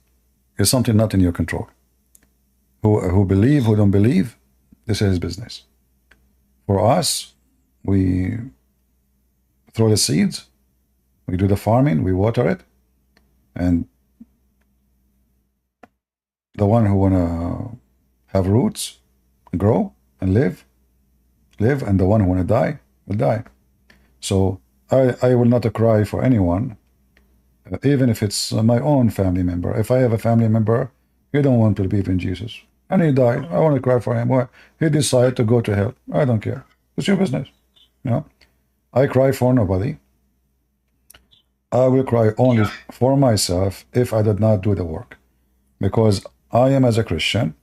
is something not in your control. Who believe, who don't believe, this is his business. For us, we throw the seeds, we do the farming, we water it, and the one who wanna have roots, grow and live, and the one who wanna die will die. So I will not cry for anyone, even if it's my own family member. If I have a family member, he don't want to believe in Jesus, and he died, I want to cry for him. Why? He decided to go to hell. I don't care. It's your business. You know, I cry for nobody. I will cry only for myself if I did not do the work, because I am as a Christian.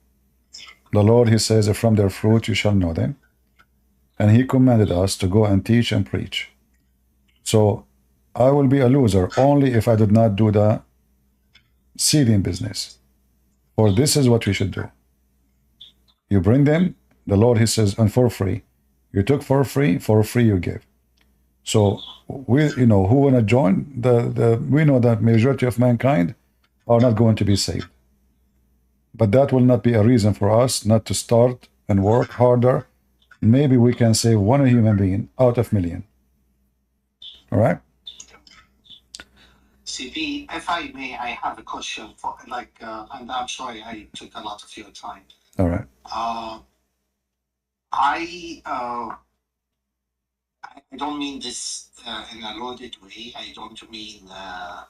The Lord, he says, from their fruit you shall know them, and he commanded us to go and teach and preach. So I will be a loser only if I did not do the seeding business. For this is what we should do. You bring them, the Lord, he says, and for free. You took for free you give. So we, you know, who want to join? We know that majority of mankind are not going to be saved. But that will not be a reason for us not to start and work harder. Maybe we can save one human being out of million. All right? CP, if I may, I have a question for and I'm sorry I took a lot of your time. All right. I don't mean this in a loaded way. I don't mean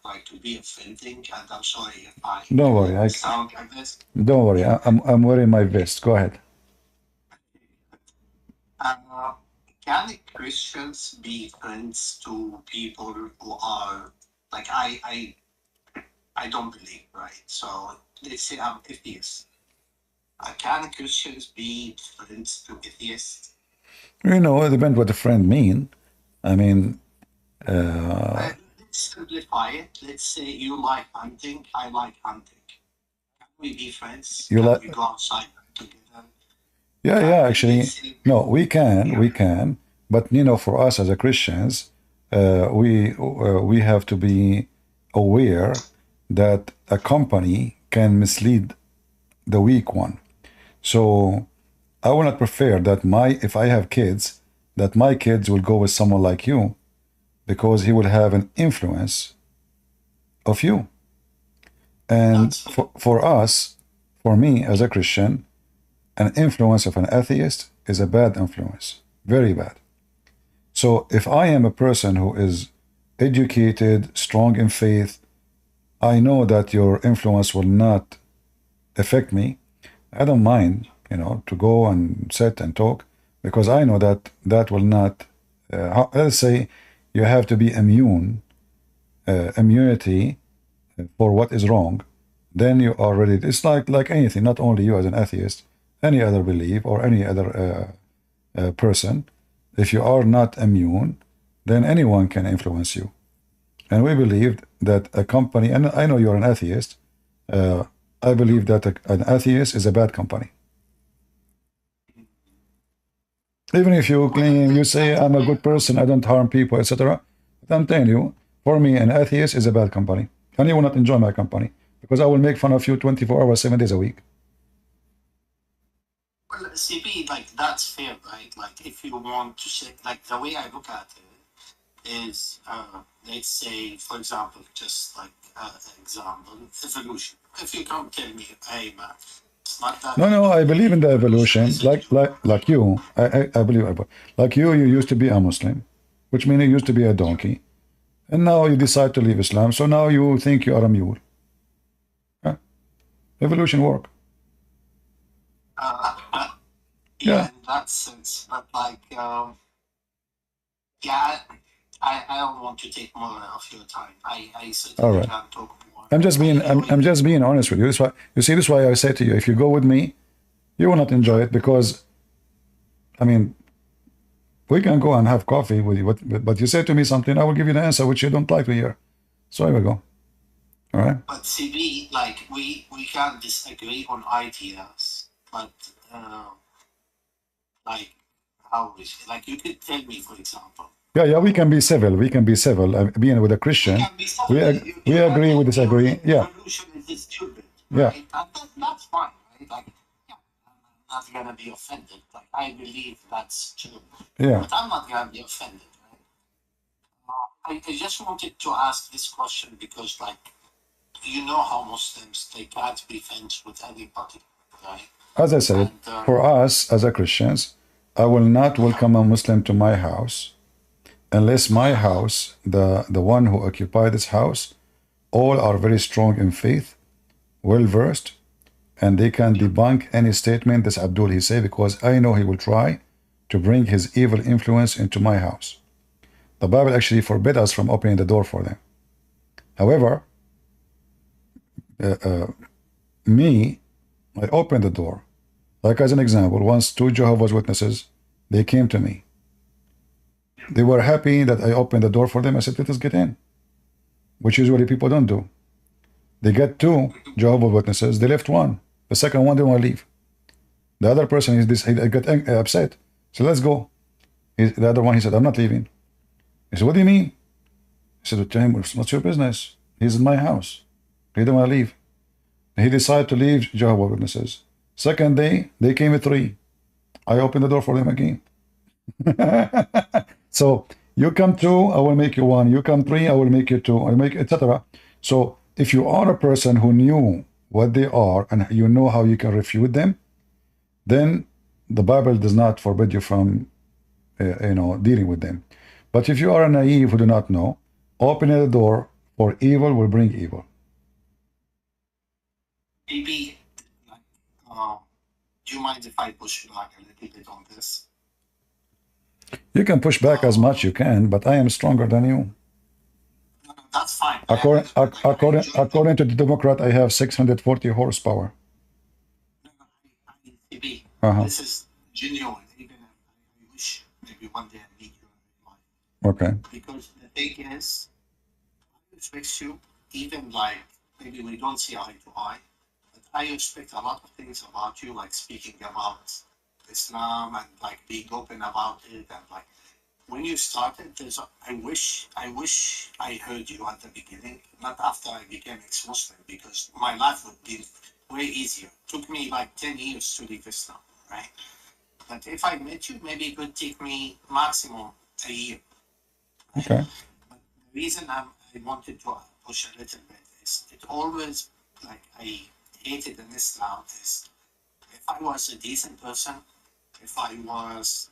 like to be offending, and I'm sorry if I don't worry. sound like this. Don't worry. I'm wearing my vest. Go ahead. Can Christians be friends to people who are like I don't believe, right? So let's say I'm atheist. Can Christians be friends to atheists? You know, it depends what a friend mean. I mean, let's simplify it. Let's say you like hunting, I like hunting. Can we be friends? Can we go outside together? Yeah, actually, no, we can. But, you know, for us as a Christians, we have to be aware that a company can mislead the weak one. So I will not prefer that if I have kids, that my kids will go with someone like you, because he will have an influence of you. And for us, for me as a Christian, an influence of an atheist is a bad influence, very bad. So if I am a person who is educated, strong in faith, I know that your influence will not affect me. I don't mind, to go and sit and talk, because I know that that will not, let's say you have to be immunity for what is wrong, then you are ready. It's like anything, not only you as an atheist, any other belief or any other person. If you are not immune, then anyone can influence you. And we believed that a company, and I know you're an atheist, I believe that an atheist is a bad company. Even if you claim, you say, I'm a good person, I don't harm people, etc. I'm telling you, for me, an atheist is a bad company. And you will not enjoy my company, because I will make fun of you 24 hours, 7 days a week. Well, CP, like, that's fair, right? Like, if you want to say, like, the way I look at it is, let's say, for example, just like example, evolution. If you come tell me, hey, man, it's not that. No, I believe in the evolution. Like you, I believe, like you used to be a Muslim, which means you used to be a donkey. And now you decide to leave Islam, so now you think you are a mule. Huh? Evolution work. Yeah, in that sense. But like, yeah, I don't want to take more of your time. I certainly can't talk more. I'm just being honest with you. This is why I say to you, if you go with me, you will not enjoy it, because, I mean, we can go and have coffee with you, but you say to me something, I will give you the answer which you don't like to hear. So here we go. All right. But CB, like, we can disagree on ideas, but like, how is it? Like, you could tell me, for example. Yeah, we can be civil. We can be civil. Being with a Christian, we agree, we disagree. Yeah. Evolution is stupid, yeah. Right? That's fine, right? Like, yeah, I'm not gonna be offended. Like, I believe that's true. Yeah. But I'm not gonna be offended, right? I just wanted to ask this question because, like, you know how Muslims, they can't be friends with anybody, right? As I said, for us as a Christians, I will not welcome a Muslim to my house unless my house, the one who occupied this house, all are very strong in faith, well versed, and they can debunk any statement that Abdul he say, because I know he will try to bring his evil influence into my house. The Bible actually forbid us from opening the door for them. However, me, I opened the door. Like as an example, once 2 Jehovah's Witnesses, they came to me. They were happy that I opened the door for them. I said, let us get in, which usually people don't do. They get 2 Jehovah's Witnesses, they left 1. The second one, they want to leave. The other person, he got upset. So let's go. The other one, he said, I'm not leaving. He said, what do you mean? I said, to him, it's not your business. He's in my house. He don't want to leave. He decided to leave Jehovah's Witnesses. Second day, they came at 3. I opened the door for them again. So you come 2, I will make you 1. You come 3, I will make you 2. I make etc. So if you are a person who knew what they are and you know how you can refute them, then the Bible does not forbid you from dealing with them. But if you are a naive who do not know, opening the door for evil will bring evil. Maybe, like, do you mind if I push back a little bit on this? You can push back as much you can, but I am stronger than you. That's fine. According to the Democrat, I have 640 horsepower. Maybe this is genuine. Even I wish maybe one day I meet you in life. Okay. Because the thing is, I respect you, even like maybe we don't see eye to eye, but I respect a lot of things about you, like speaking about Islam and like being open about it, and like when you started, I wish I heard you at the beginning, not after I became ex-Muslim, because my life would be way easier. It took me like 10 years to leave Islam, right? But if I met you, maybe it would take me maximum a year. Right? Okay. But the reason I wanted to push a little bit is it always, like, I hated in Islam is if I was a decent person, if I was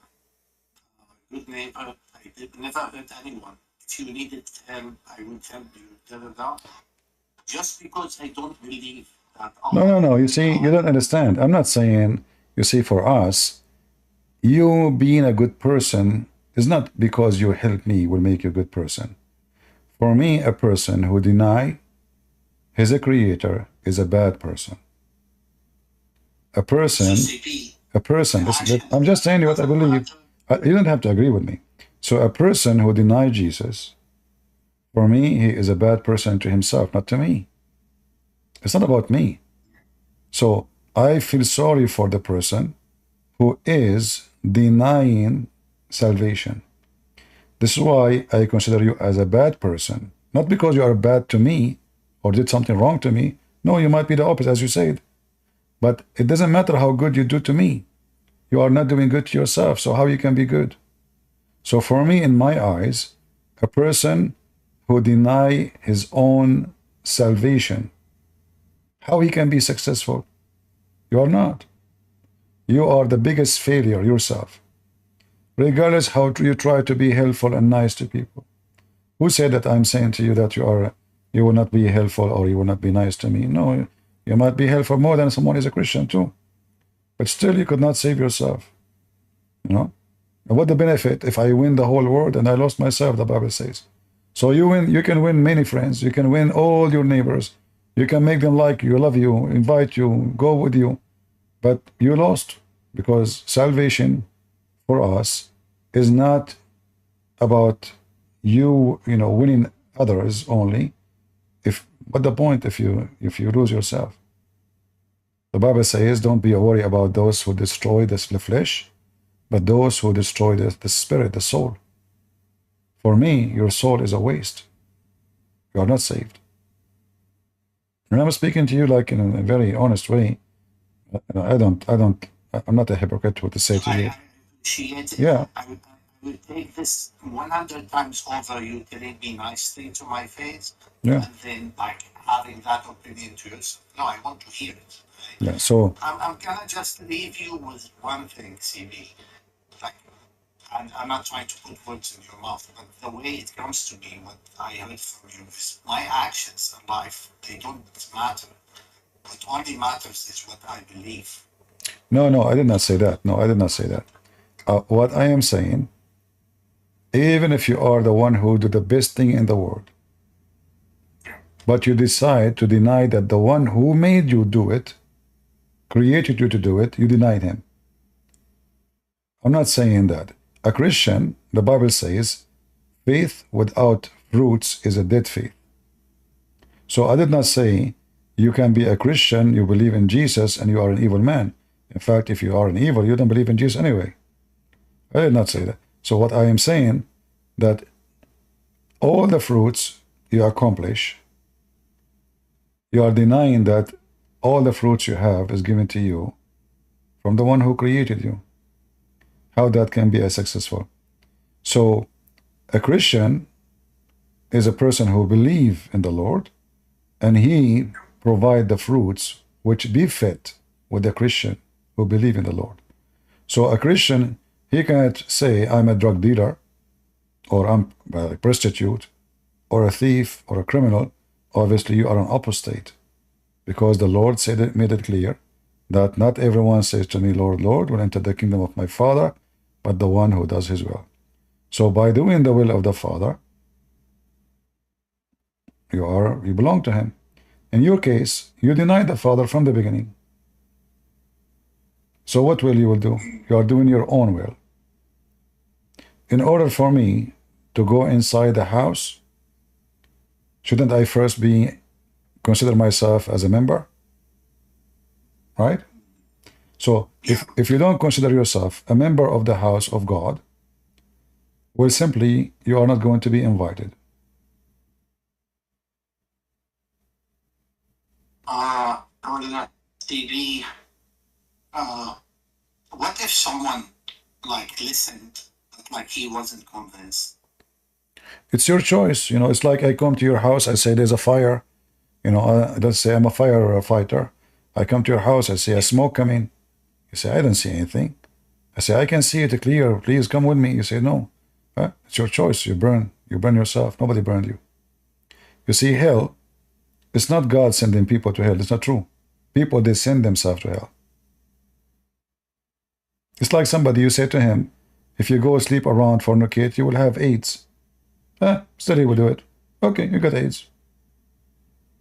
a good neighbor, I never hurt anyone. If you needed help, I would help you. Just because I don't believe that. No. You see, you don't understand. I'm not saying, you see, for us, you being a good person is not because you help me will make you a good person. For me, a person who deny his creator is a bad person. A person, listen, I'm just saying you what I believe. You don't have to agree with me. So a person who denies Jesus, for me, he is a bad person to himself, not to me. It's not about me. So I feel sorry for the person who is denying salvation. This is why I consider you as a bad person. Not because you are bad to me or did something wrong to me. No, you might be the opposite, as you said. But it doesn't matter how good you do to me. You are not doing good to yourself, so how you can be good? So for me, in my eyes, a person who deny his own salvation, how he can be successful? You are not. You are the biggest failure yourself. Regardless how you try to be helpful and nice to people. Who said that I'm saying to you that you will not be helpful or you will not be nice to me? No, you might be helpful more than someone is a Christian too. But still you could not save yourself. You know? And what the benefit if I win the whole world and I lost myself, the Bible says. So you can win many friends. You can win all your neighbors. You can make them like you, love you, invite you, go with you. But you lost, because salvation for us is not about you winning others only. What the point if you lose yourself? The Bible says, don't be worried about those who destroy the flesh, but those who destroy the spirit, the soul. For me, your soul is a waste. You are not saved. And I'm speaking to you like in a very honest way. I'm not a hypocrite to say to you. Yeah. I would take this 100 times over you telling me nice things to my face, yeah, and then like having that opinion to yourself. No, I want to hear it. Right? Yeah. So I'm gonna just leave you with one thing, CB. Like, and I'm not trying to put words in your mouth, but the way it comes to me, what I heard from you is my actions in life, they don't matter. What only matters is what I believe. No, I did not say that. No, I did not say that. What I am saying, even if you are the one who did the best thing in the world, but you decide to deny that the one who made you do it, created you to do it, you denied him. I'm not saying that. A Christian, the Bible says, faith without fruits is a dead faith. So I did not say you can be a Christian, you believe in Jesus, and you are an evil man. In fact, if you are an evil, you don't believe in Jesus anyway. I did not say that. So what I am saying, that all the fruits you accomplish, you are denying that all the fruits you have is given to you from the one who created you. How that can be as successful? So a Christian is a person who believes in the Lord, and he provide the fruits which befit with the Christian who believe in the Lord. So a Christian, he cannot say, I'm a drug dealer, or I'm a prostitute, or a thief, or a criminal. Obviously, you are an apostate, because the Lord made it clear that not everyone says to me, Lord, Lord, will enter the kingdom of my Father, but the one who does his will. So by doing the will of the Father, you belong to him. In your case, you denied the Father from the beginning. So what will you do? You are doing your own will. In order for me to go inside the house, shouldn't I first consider myself as a member? Right? So if you don't consider yourself a member of the house of God, well, simply, you are not going to be invited. On that TV, what if someone listened, but he wasn't convinced? It's your choice. It's like I come to your house, I say there's a fire. Let's say I'm a firefighter. I come to your house, I see a smoke coming. You say, I don't see anything. I say, I can see it clear. Please come with me. You say, no, It's your choice. You burn yourself. Nobody burned you. You see, hell, it's not God sending people to hell. It's not true. People, they send themselves to hell. It's like somebody, you say to him, if you go sleep around, fornicate, you will have AIDS. Still he will do it. Okay, you got AIDS.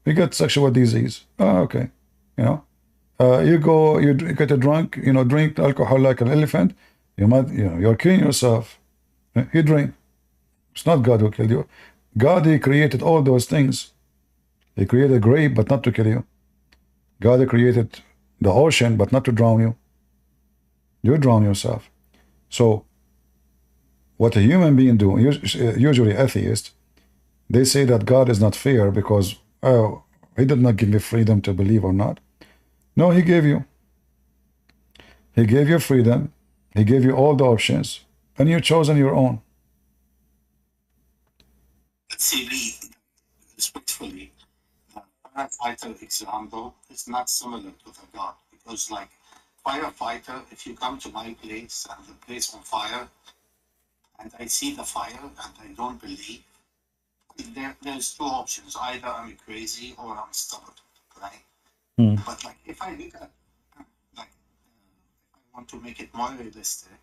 You got sexual disease. Okay. You know, you get a drunk, drink alcohol like an elephant. You might, you're killing yourself. You drink. It's not God who killed you. God, he created all those things. He created a grave, but not to kill you. God created the ocean, but not to drown you. You drown yourself. So, what a human being do, usually atheists, they say that God is not fair because, he did not give me freedom to believe or not. No, he gave you. He gave you freedom. He gave you all the options, and you chose on your own. Let's see, respectfully, the firefighter example is not similar to the God, because like firefighter, if you come to my place and the place on fire, and I see the fire and I don't believe, there's two options: either I'm crazy or I'm stubborn, right? But like if I look at like I want to make it more realistic,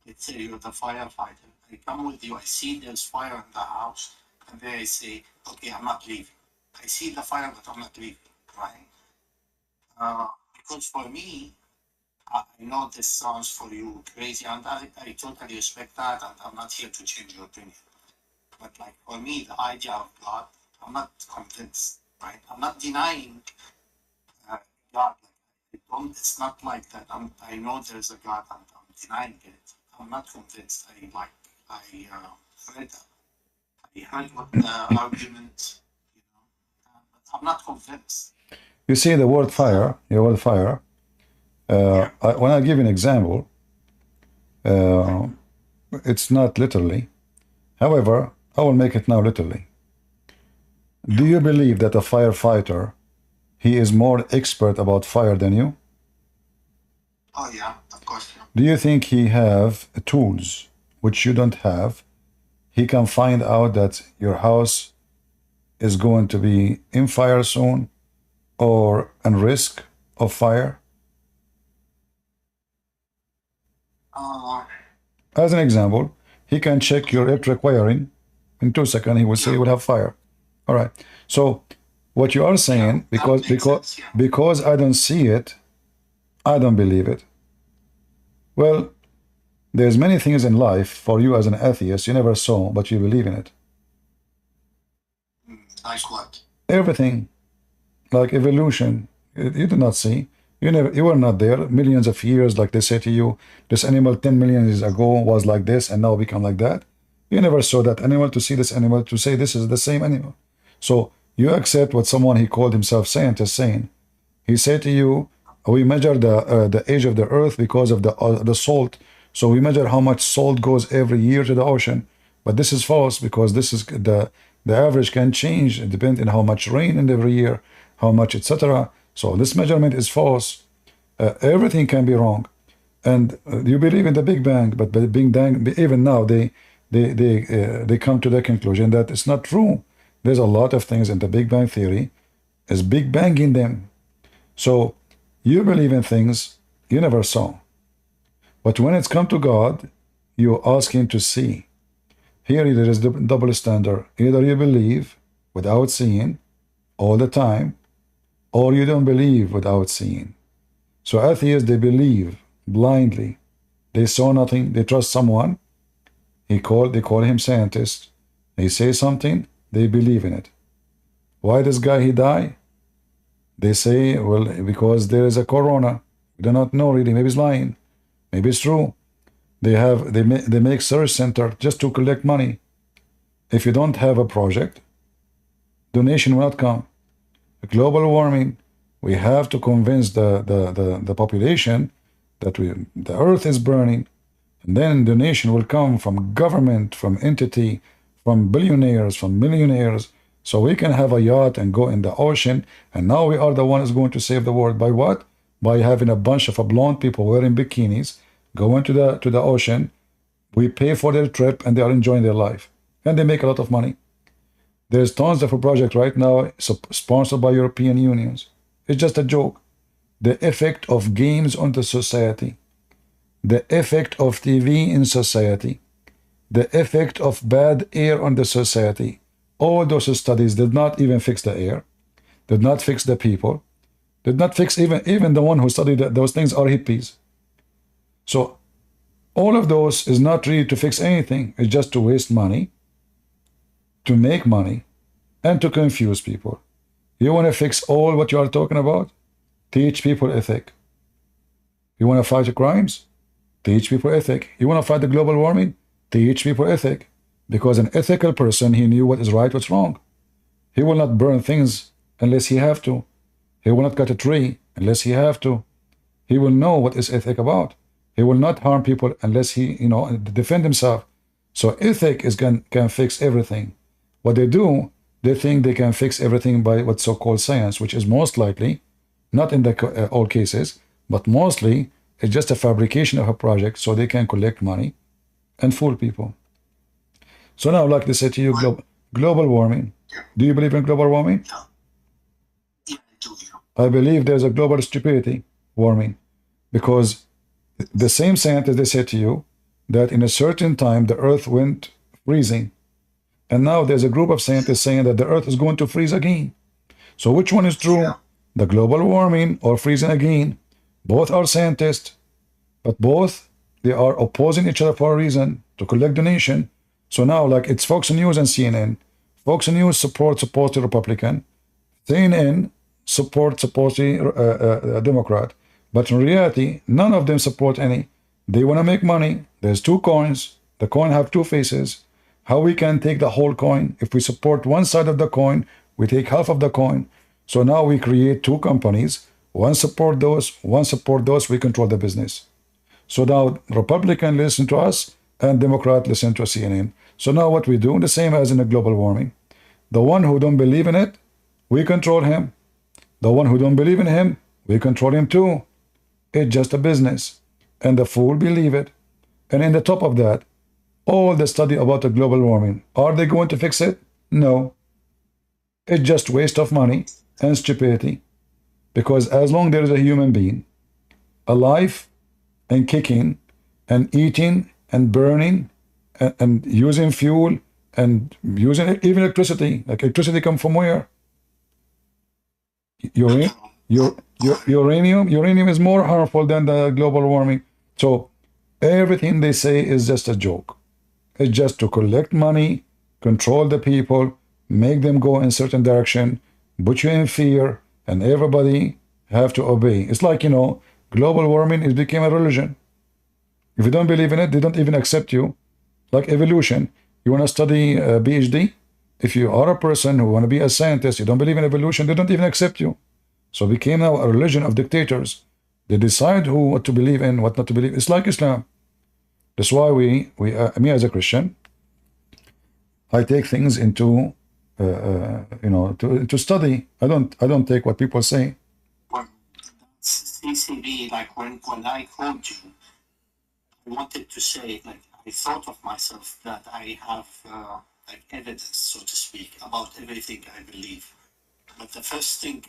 let's say you're the firefighter. I come with you. I see there's fire in the house. And then I say, okay, I'm not leaving. I see the fire, but I'm not leaving, right? Because for me, I know this sounds for you crazy, and I totally respect that, and I'm not here to change your opinion. But like for me, the idea of God, I'm not convinced, right? I'm not denying God. It's not like that. I know there's a God, and I'm denying it. I'm not convinced. I heard that. I heard what the argument, but I'm not convinced. You see the word fire, when I give an example, it's not literally. However, I will make it now literally. Do you believe that a firefighter, he is more expert about fire than you? Oh yeah, of course. Yeah. Do you think he have tools which you don't have? He can find out that your house is going to be in fire soon or at risk of fire? As an example, he can check your electric wiring. In 2 seconds, he will say you will have fire. All right. So what you are saying, because I don't see it, I don't believe it. Well, there's many things in life for you as an atheist you never saw, but you believe in it. Like what? Everything, like evolution, you did not see. You were not there. Millions of years, like they say to you, this animal 10 million years ago was like this and now become like that. You never saw that animal to see this animal to say this is the same animal. So you accept what someone he called himself scientist saying. He said to you, we measure the age of the earth because of the salt. So we measure how much salt goes every year to the ocean. But this is false because this is the average can change depending on how much rain in every year, how much, etc. So this measurement is false. Everything can be wrong. And you believe in the Big Bang, but the Big Bang, even now, they come to the conclusion that it's not true. There's a lot of things in the Big Bang theory is Big Bang in them. So you believe in things you never saw. But when it's come to God, you ask him to see. Here there is the double standard. Either you believe without seeing all the time, or you don't believe without seeing. So atheists, they believe blindly. They saw nothing. They trust someone. They call him scientist. They say something. They believe in it. Why this guy he die? They say, well, because there is a corona. We do not know really. Maybe he's lying. Maybe it's true. They make search center just to collect money. If you don't have a project, donation will not come. Global warming, we have to convince the population that the earth is burning, and then donation will come from government, from entity, from billionaires, from millionaires, so we can have a yacht and go in the ocean, and now we are the ones going to save the world. By what? By having a bunch of blonde people wearing bikinis, go into the ocean, We pay for their trip and they are enjoying their life. And they make a lot of money. There's tons of a project right now sponsored by European unions. It's just a joke. The effect of games on the society, the effect of TV in society, the effect of bad air on the society. All those studies did not even fix the air, did not fix the people, did not fix even the one who studied those things are hippies. So all of those is not really to fix anything. It's just to waste money, to make money, and to confuse people. You want to fix all what you are talking about? Teach people ethic. You want to fight crimes? Teach people ethic. You want to fight the global warming? Teach people ethic. Because an ethical person, he knew what is right, what's wrong. He will not burn things unless he have to. He will not cut a tree unless he have to. He will know what is ethic about. He will not harm people unless he, defend himself. So ethic can fix everything. What they do, they think they can fix everything by what's so-called science, which is most likely, not in all cases, but mostly it's just a fabrication of a project so they can collect money and fool people. So now, like they say to you, global warming. Do you believe in global warming? I believe there's a global stupidity warming, because the same scientists, they said to you that in a certain time the earth went freezing, and now there's a group of scientists saying that the earth is going to freeze again. So which one is true? The global warming or freezing again? Both are scientists, but both, they are opposing each other for a reason, to collect donation. So now, like, it's Fox News and CNN. Fox News supports supposedly Republican, CNN supports supposedly Democrat, but in reality, none of them support any. They want to make money. There's two coins. The coin have two faces. How we can take the whole coin? If we support one side of the coin, we take half of the coin. So now we create two companies. One support those, one support those. We control the business. So now Republican listen to us and Democrat listen to CNN. So now what we do, the same as in the global warming. The one who don't believe in it, we control him. The one who don't believe in him, we control him too. It's just a business. And the fool believe it. And in the top of that, all the study about the global warming, are they going to fix it? No. It's just waste of money and stupidity. Because as long there is a human being alive and kicking and eating and burning and using fuel and using even electricity, like electricity come from where? Uranium is more harmful than the global warming. So everything they say is just a joke. It's just to collect money, control the people, make them go in a certain direction, put you in fear, and everybody have to obey. It's like, global warming, it became a religion. If you don't believe in it, they don't even accept you. Like evolution. You want to study PhD? If you are a person who want to be a scientist, you don't believe in evolution, they don't even accept you. So it became now a religion of dictators. They decide what to believe in, what not to believe. It's like Islam. That's why me as a Christian, I take things into, to study. I don't take what people say. CCB, like when I called you, I wanted to say, like, I thought of myself that I have like evidence, so to speak, about everything I believe. But the first thing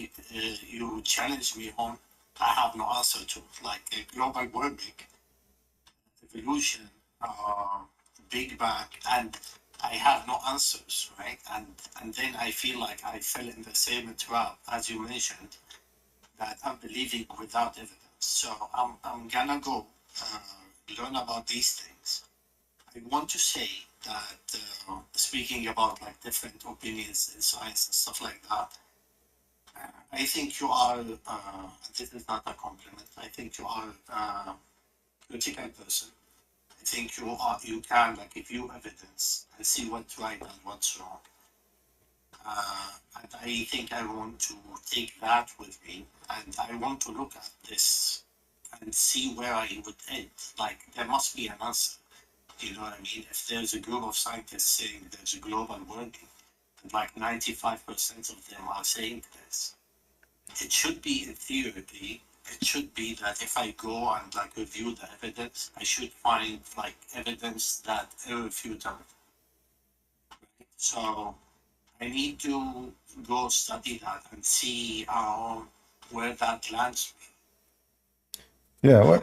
you challenged me on, I have no answer to, like global warming, evolution, Big Bang, and I have no answers, right? And then I feel like I fell in the same trap as you mentioned, that I'm believing without evidence. So I'm gonna go learn about these things. I want to say that speaking about like different opinions in science and stuff like that, I think you are, this is not a compliment, I think you are a critical person. I think you can like review evidence and see what's right and what's wrong. And I think I want to take that with me, and I want to look at this and see where I would end. Like, there must be an answer. You know what I mean? If there's a group of scientists saying there's a global warming, and like 95% of them are saying this, it should be, in theory, it should be that if I go and like review the evidence, I should find like evidence that irrefutable. So I need to go study that and see where that lands me. Yeah, well,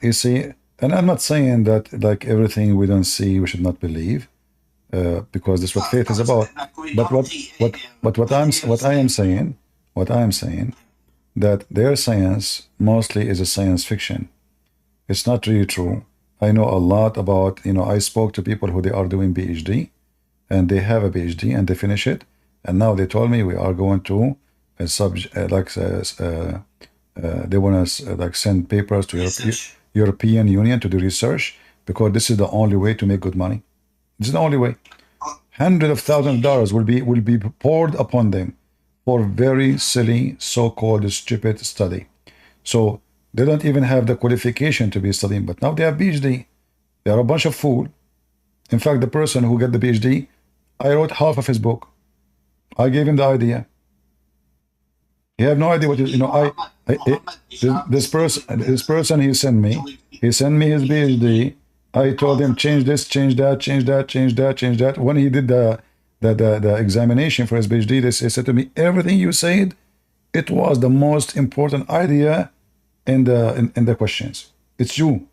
you see, and I'm not saying that like everything we don't see we should not believe, because that's what faith is about. But what I am saying, that their science mostly is a science fiction. It's not really true. I know a lot about, I spoke to people who they are doing PhD, and they have a PhD and they finish it, and now they told me we are going to they want to like send papers to European Union to do research, because this is the only way to make good money. This is the only way. Hundreds of thousands of dollars will be poured upon them for very silly, so-called stupid study. So they don't even have the qualification to be studying, but now they have PhD. They are a bunch of fools. In fact, the person who got the PhD, I wrote half of his book. I gave him the idea. He have no idea what this person he sent me his PhD. I told him change this, change that, change that, change that, change that. When he did the examination for his PhD, they said to me, everything you said, it was the most important idea in the questions. It's you,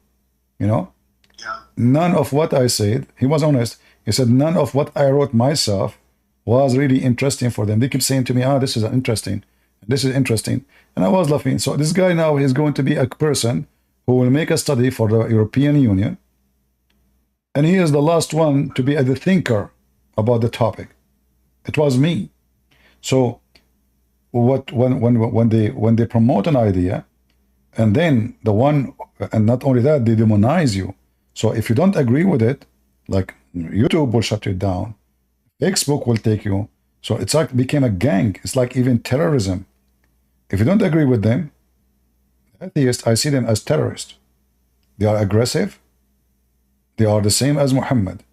None of what I said, he was honest. He said none of what I wrote myself was really interesting for them. They keep saying to me, this is interesting. This is interesting. And I was laughing. So this guy now is going to be a person who will make a study for the European Union. And he is the last one to be the thinker about the topic. It was me. So when they promote an idea, and then and not only that, they demonize you. So if you don't agree with it, like YouTube will shut you down, Facebook will take you. So it's like became a gang. It's like even terrorism. If you don't agree with them, atheists, I see them as terrorists. They are aggressive. They are the same as Muhammad.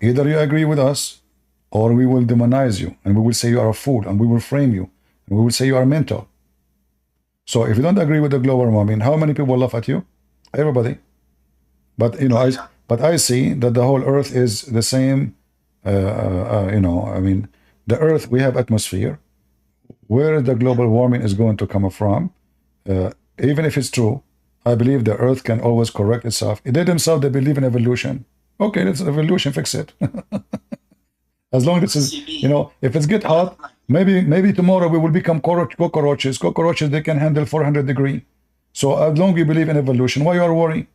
Either you agree with us, or we will demonize you, and we will say you are a fool, and we will frame you, and we will say you are mental. So if you don't agree with the global warming, how many people laugh at you? Everybody. But I see that the whole Earth is the same. The Earth, we have atmosphere. Where the global warming is going to come from, even if it's true, I believe the Earth can always correct itself. They themselves, they believe in evolution. Okay, let's evolution, fix it. As long as it's, if it's get hot, maybe tomorrow we will become cockroaches. Cockroaches, they can handle 400 degrees. So as long as you believe in evolution, why you are worried?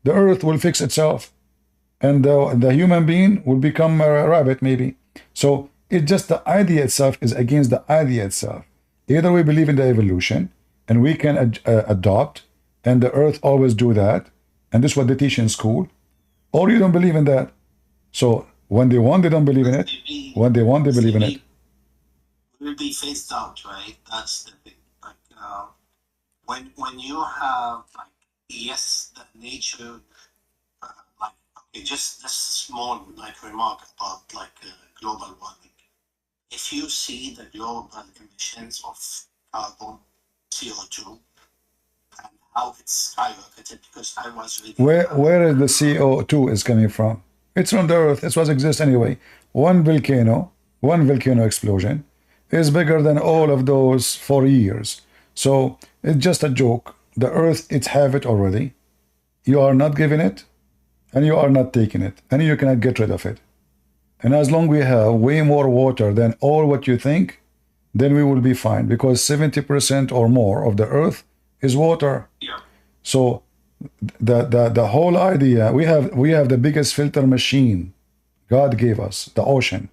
The Earth will fix itself, and the human being will become a rabbit, maybe. So it's just the idea itself is against the idea itself. Either we believe in the evolution, and we can adopt, and the Earth always do that, and this is what they teach in school, or you don't believe in that. So when they want, they don't believe in it. When they want, they believe in it. It will be phased out, right? That's the thing. Like when you have yes, the nature, just this small remark about global warming. If you see the global emissions of carbon, CO2, and how it's skyrocketed, because I was reading. Where is the CO2 is coming from? It's from the Earth. It was exist anyway. One volcano explosion is bigger than all of those for years. So it's just a joke. The Earth, it's have it already. You are not giving it, and you are not taking it, and you cannot get rid of it. And as long as we have way more water than all what you think, then we will be fine, because 70% or more of the Earth is water. Yeah. So the whole idea, we have the biggest filter machine God gave us, the ocean.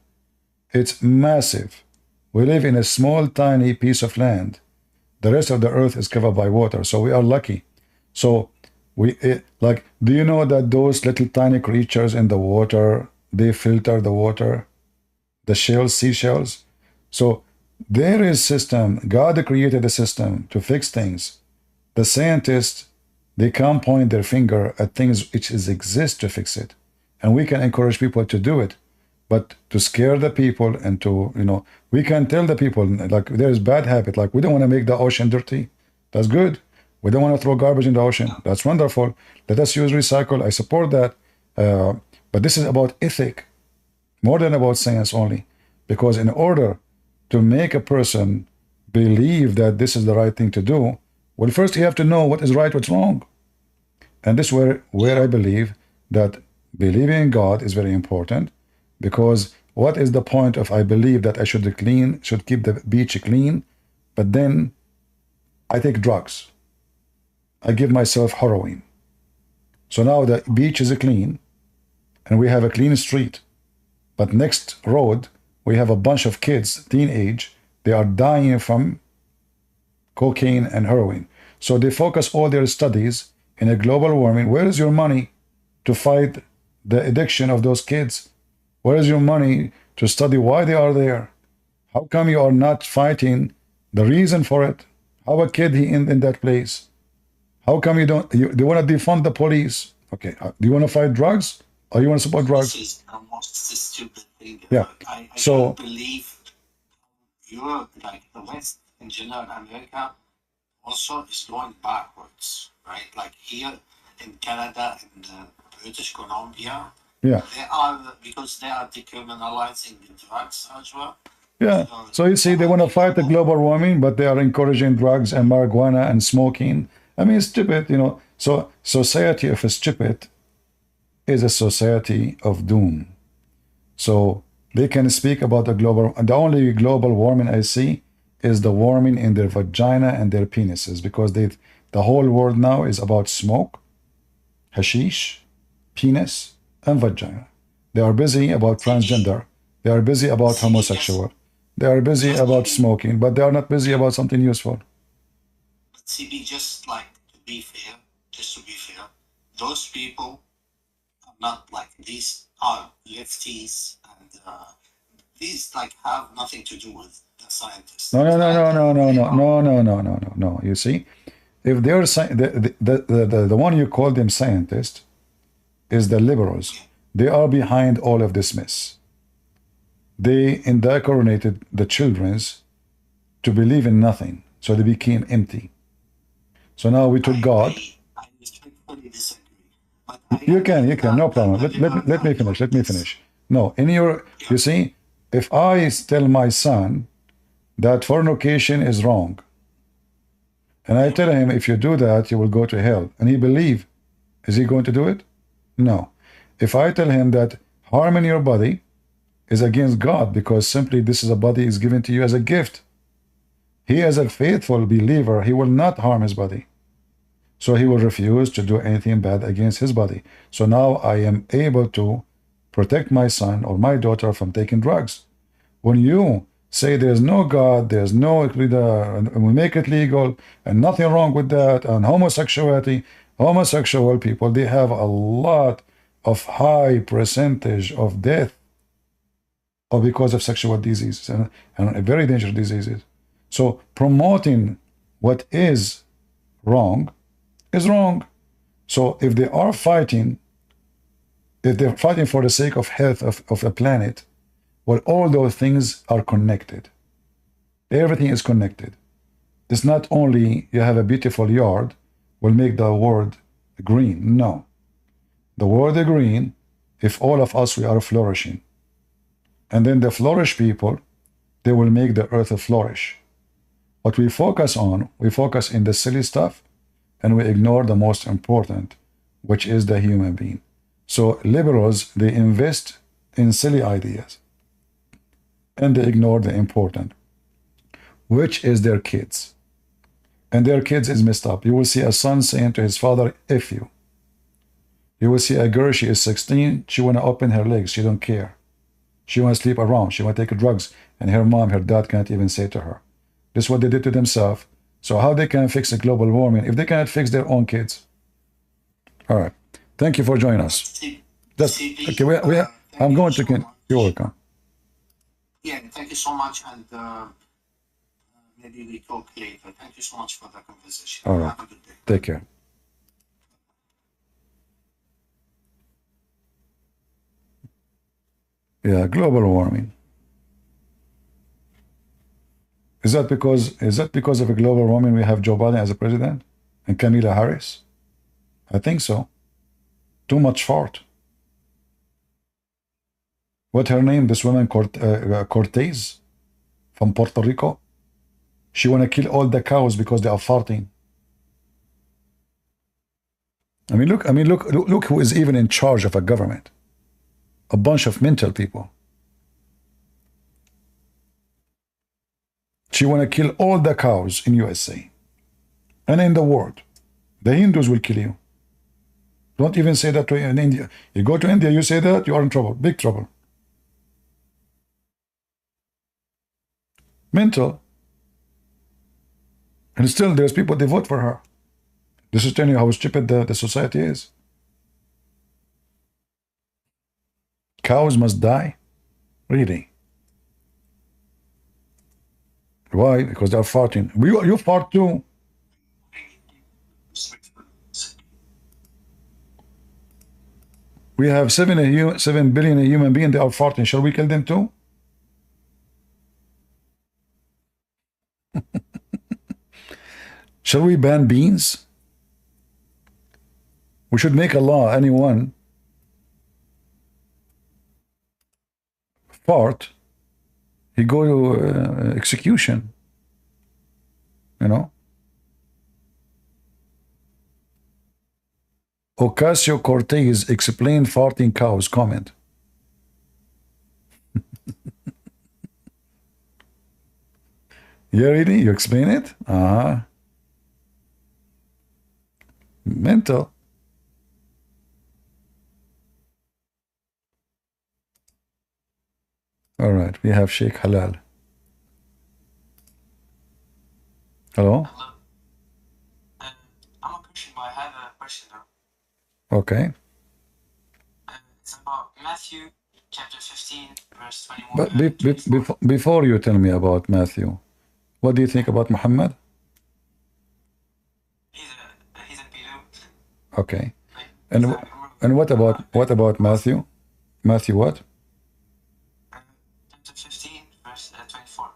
It's massive. We live in a small, tiny piece of land. The rest of the Earth is covered by water, so we are lucky. So do you know that those little tiny creatures in the water, they filter the water, the shells, seashells? So there is system. God created a system to fix things. The scientists, they can't point their finger at things which exist to fix it, and we can encourage people to do it. But to scare the people and to, we can tell the people, there's bad habit, we don't want to make the ocean dirty. That's good. We don't want to throw garbage in the ocean. That's wonderful. Let us use recycle. I support that. But this is about ethic more than about science only. Because in order to make a person believe that this is the right thing to do, well, first you have to know what is right, what's wrong. And this is where I believe that believing in God is very important. Because what is the point of I believe that I should keep the beach clean, but then I take drugs. I give myself heroin. So now the beach is clean and we have a clean street. But next road, we have a bunch of kids, teenage, they are dying from cocaine and heroin. So they focus all their studies in a global warming. Where is your money to fight the addiction of those kids? Where is your money to study why they are there? How come you are not fighting the reason for it? How a kid he in that place? How come you don't? They want to defund the police. Okay, do you want to fight drugs or you want to support drugs? This is almost a stupid thing. Yeah. I So don't believe Europe, like the West in general, America, also is going backwards, right? Like here in Canada and British Columbia, yeah, they are, because they are decriminalizing the drugs as well. yeah. So you see, they want to fight the global warming, but they are encouraging drugs and marijuana and smoking. I mean, it's stupid, you know. So society of a stupid is a society of doom. So they can speak about the global, and the only global warming I see is the warming in their vagina and their penises, because the whole world now is about smoke, hashish, penis, and vagina. They are busy about transgender. They are busy about homosexual. They are busy about smoking, but they are not busy about something useful. But CB, just to be fair, those people are not like, these are lefties, and these have nothing to do with the scientists. No. You see, if they're the one you call them scientist is the liberals. They are behind all of this mess. They indoctrinated the childrens to believe in nothing, so they became empty. So now we took God. I respectfully disagree. But You can, no problem. Let me finish. No, you see, if I tell my son that fornication is wrong, and I tell him, if you do that, you will go to hell, and he believe, is he going to do it? No. If I tell him that harming your body is against God, because simply this is a body is given to you as a gift, he as a faithful believer, he will not harm his body. So he will refuse to do anything bad against his body. So now I am able to protect my son or my daughter from taking drugs. When you say there's no God, there's no, and we make it legal, and nothing wrong with that, and homosexuality, homosexual people, they have a lot of high percentage of death or because of sexual diseases and very dangerous diseases. So promoting what is wrong is wrong. So if they are fighting, if they're fighting for the sake of health of the planet, well, all those things are connected. Everything is connected. It's not only you have a beautiful yard will make the world green. No. The world is green if all of us, we are flourishing. And then the flourish people, they will make the earth flourish. What we focus on, we focus in the silly stuff, and we ignore the most important, which is the human being. So liberals, they invest in silly ideas, and they ignore the important, which is their kids. And their kids is messed up. You will see a son saying to his father, F you. You will see a girl, she is 16, she want to open her legs, she don't care. She want to sleep around, she want to take drugs, and her mom, her dad can't even say to her. This is what they did to themselves. So how they can fix the global warming if they cannot fix their own kids? All right. Thank you for joining us. Okay, I'm going to... You're welcome. Yeah, thank you so much, and maybe we talk later. Thank you so much for the conversation. All right. Have a good day. Take care. Yeah, global warming. Is that because of a global warming we have Joe Biden as a president and Kamala Harris? I think so. Too much fart. What her name? This woman Cortez from Puerto Rico. She want to kill all the cows because they are farting. I mean, look who is even in charge of a government. A bunch of mental people. She want to kill all the cows in USA and in the world. The Hindus will kill you. Don't even say that to in India. You go to India, you say that, you are in trouble, big trouble. Mental. And still there's people, they vote for her. This is telling you how stupid the society is. Cows must die? Really? Why? Because they're farting. You fart too. We have 7 billion human beings, they are farting. Shall we kill them too? Shall we ban beans? We should make a law, anyone fart, he go to execution, you know. Ocasio-Cortez explained farting cows comment. Yeah, really? You explain it? Mental. All right, we have Sheikh Halal. Hello? I'm a Christian, but I have a question now. Okay. It's about Matthew chapter 15, verse 21. But before you tell me about Matthew, what do you think about Muhammad? He's a beloved. Okay. And what about Matthew? Matthew what? Chapter 15, verse 24.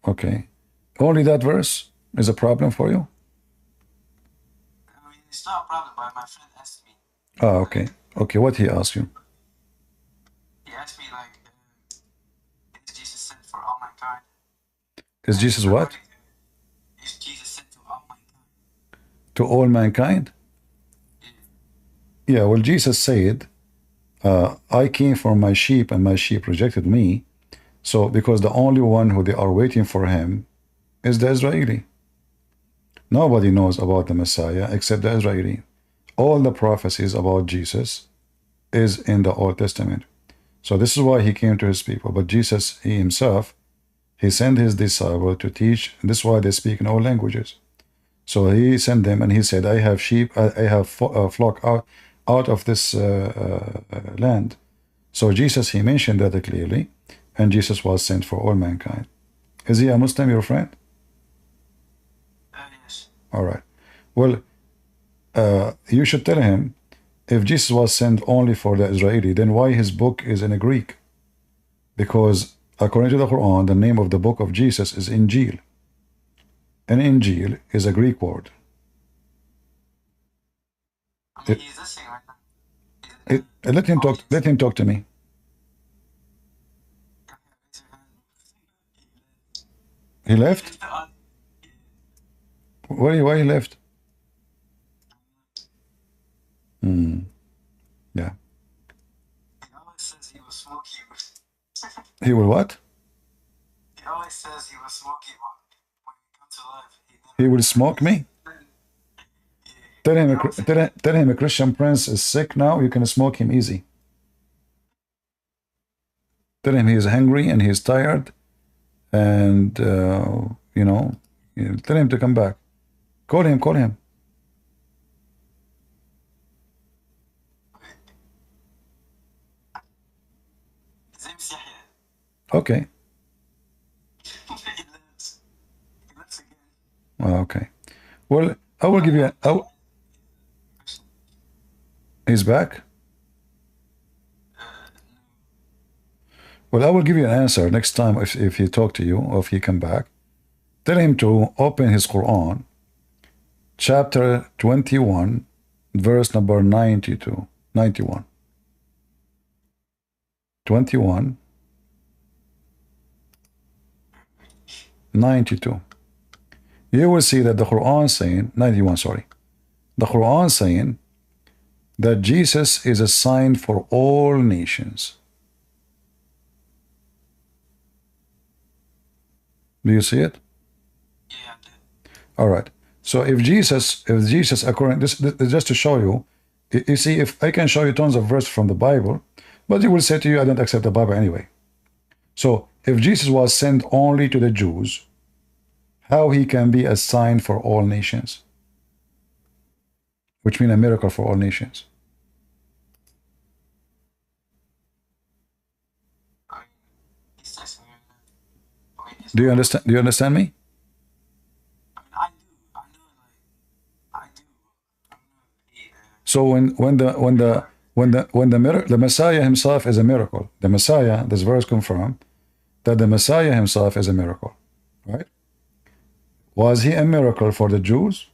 Okay. Only that verse is a problem for you? I mean, it's not a problem, but my friend asked me. Ah, okay. Okay, what he asked you? He asked me, like, is Jesus sent for all mankind? Is Jesus what? Is Jesus sent to all mankind? To all mankind? Yeah, well, Jesus said, I came for my sheep and my sheep rejected me. So, because the only one who they are waiting for him is the Israeli. Nobody knows about the Messiah except the Israeli. All the prophecies about Jesus is in the Old Testament. So this is why he came to his people. But Jesus, he himself, he sent his disciples to teach. This is why they speak in all languages. So he sent them and he said, I have sheep, I have flock out of this land. So Jesus, he mentioned that clearly. And Jesus was sent for all mankind. Is he a Muslim, your friend? Yes. All right. Well, you should tell him, if Jesus was sent only for the Israeli, then why his book is in a Greek? Because according to the Quran, the name of the book of Jesus is Injil. And Injil is a Greek word. I mean, he's listening right now. Let him talk to me. He left? Why he left? Yeah. He always says he will smoke you. He will what? He always says he will smoke you when he comes to life. He will smoke me? Tell him a Christian prince is sick now, you can smoke him easy. Tell him he is hungry and he is tired. And, you know, tell him to come back. Call him. Okay. Okay. Well, I will give you he's back? Well, I will give you an answer next time if he talk to you or if he come back. Tell him to open his Quran, chapter 21, verse number 92, 91. 21, 92. You will see that the Quran saying, 91, sorry. The Quran saying that Jesus is a sign for all nations. Do you see it? Yeah. All right. So if Jesus, according this just to show you, you see, if I can show you tons of verses from the Bible, but he will say to you, I don't accept the Bible anyway. So if Jesus was sent only to the Jews, how he can be a sign for all nations? Which means a miracle for all nations. Do you understand? Do you understand me? So when the Messiah himself is a miracle, the Messiah, this verse confirms that the Messiah himself is a miracle, right? Was he a miracle for the Jews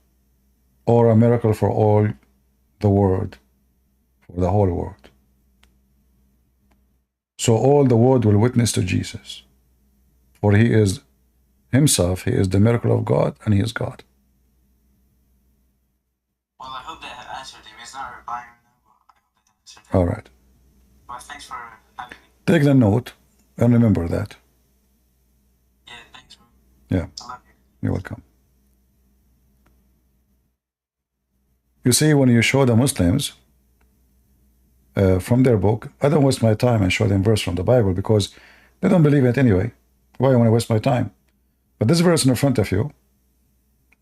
or a miracle for all the world, for the whole world? So all the world will witness to Jesus, for he is himself, he is the miracle of God, and he is God. Well, I hope that answered him. He's not replying right now, but I hope that answered him. All right. Well, thanks for having me. Take the note and remember that. Yeah, thanks, bro. Yeah. I love you. You're welcome. You see, when you show the Muslims from their book, I don't waste my time and show them verse from the Bible because they don't believe it anyway. Why I want to waste my time? But this verse in front of you,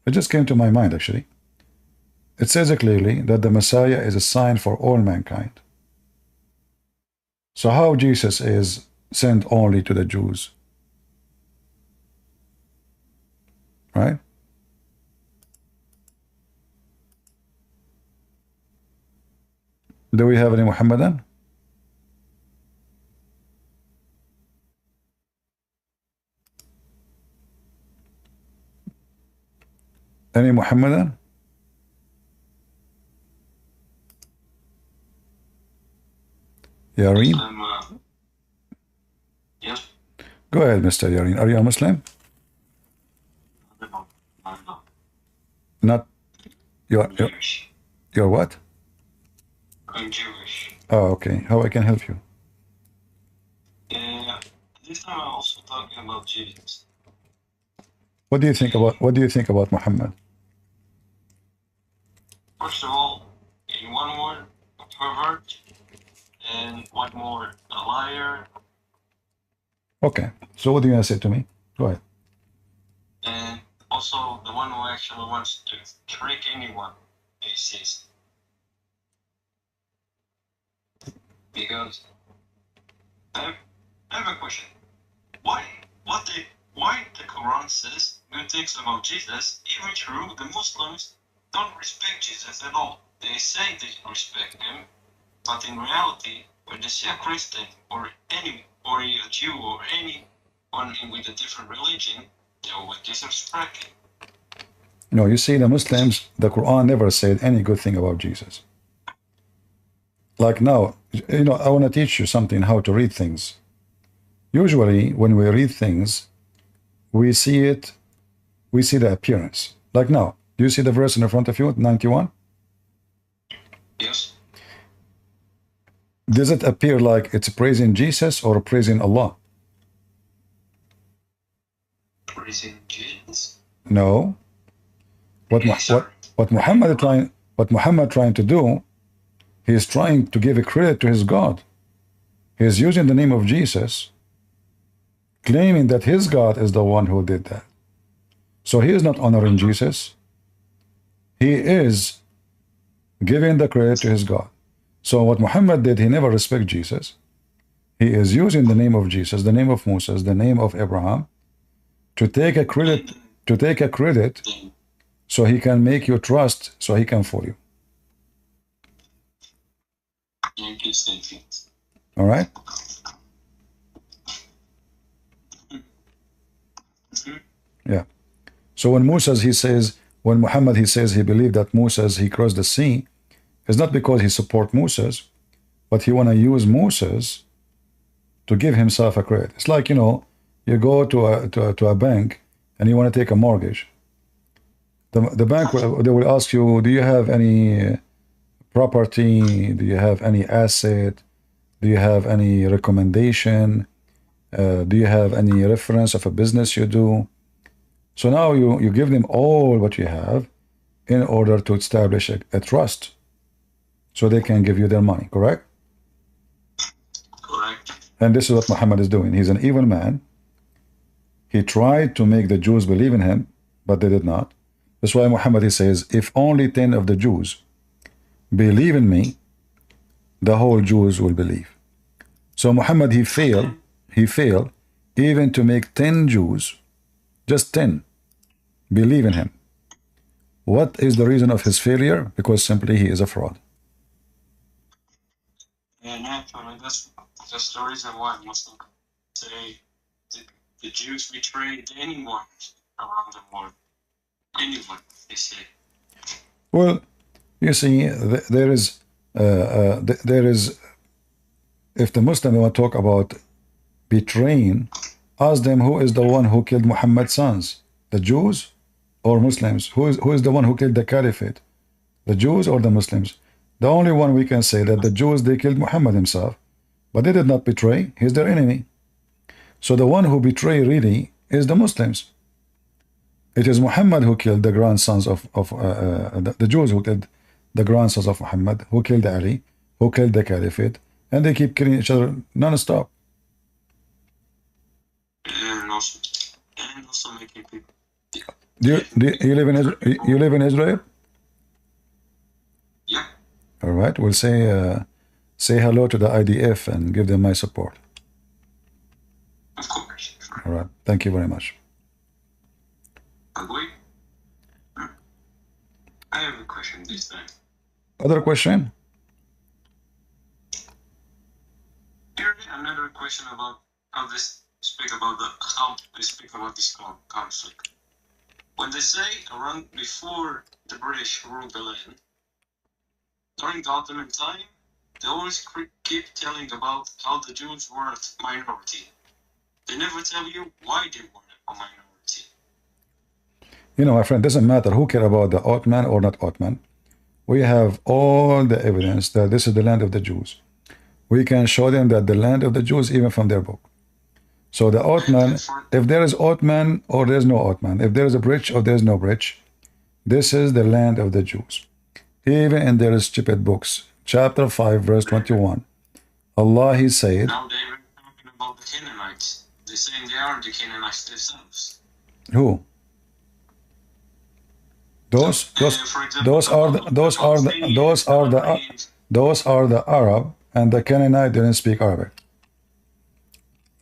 it just came to my mind actually. It says clearly that the Messiah is a sign for all mankind. So how Jesus is sent only to the Jews? Right? Do we have any Muhammadan? Any Muhammadan? Yareen? Yes. Go ahead, Mr. Yareen. Are you a Muslim? Not. You're what? I'm Jewish. Oh, okay. How I can help you? This time I'm also talking about Jesus. What do you think about Muhammad? First of all, in one word, a pervert, and one more, a liar. Okay. So what do you want to say to me? Go ahead. And also the one who actually wants to trick anyone he sees. Because I have a question. Why the Quran says good things about Jesus, even true the Muslims don't respect Jesus at all. They say they respect him, but in reality, when they see a Christian or a Jew or anyone with a different religion, they will disrespect him. No, you see, the Muslims, the Quran never said any good thing about Jesus. Like now, I want to teach you something, how to read things. Usually, when we read things, we see the appearance. Like now, do you see the verse in front of you, 91? Yes. Does it appear like it's praising Jesus or praising Allah? Praising Jesus? No. What Muhammad trying to do, he is trying to give a credit to his God. He is using the name of Jesus, claiming that his God is the one who did that. So he is not honoring Jesus. He is giving the credit to his God. So what Muhammad did, he never respect Jesus. He is using the name of Jesus, the name of Moses, the name of Abraham, to take a credit, so he can make you trust, so he can fool you. All right? Yeah. So when when Muhammad he says he believed that Moses he crossed the sea, it's not because he support Moses, but he want to use Moses to give himself a credit. It's like, you know, you go to a bank and you want to take a mortgage. The bank they will ask you, do you have any property? Do you have any asset? Do you have any recommendation? Do you have any reference of a business you do? So now you give them all what you have in order to establish a trust so they can give you their money, correct? Correct. And this is what Muhammad is doing. He's an evil man. He tried to make the Jews believe in him, but they did not. That's why Muhammad he says, if only 10 of the Jews believe in me, the whole Jews will believe. So Muhammad he failed even to make 10 Jews, just 10, believe in him. What is the reason of his failure? Because simply he is a fraud. And actually, that's the reason why Muslims say the Jews betrayed anyone around the world. Anyone, they say. Well, you see, there is, if the Muslim want to talk about betraying, ask them who is the one who killed Muhammad's sons, the Jews or Muslims? Who is the one who killed the caliphate, the Jews or the Muslims? The only one we can say that the Jews, they killed Muhammad himself, but they did not betray. He's their enemy. So the one who betrayed really is the Muslims. It is Muhammad who killed the grandsons of the Jews who killed the grandsons of Muhammad, who killed Ali, who killed the caliphate, and they keep killing each other non-stop. And also making people. You live in Israel? Yeah. All right. We'll say hello to the IDF and give them my support. Of course. All right. Thank you very much. Agree. I have a question this time. Other question? Here another question about how they speak about this conflict. When they say around before the British ruled the land, during the Ottoman time, they always keep telling about how the Jews were a minority. They never tell you why they were a minority. You know, my friend, doesn't matter who care about the Ottoman or not Ottoman. We have all the evidence that this is the land of the Jews. We can show them that the land of the Jews, even from their book. So the Ottoman, if there is Ottoman or there is no Ottoman, if there is a bridge or there is no bridge, this is the land of the Jews. Even in their stupid books, chapter 5, verse 21, Allah, He said, now they're talking about the Canaanites. They're saying they are the Canaanites themselves. Who? Those are the Arab, and the Canaanite didn't speak Arabic.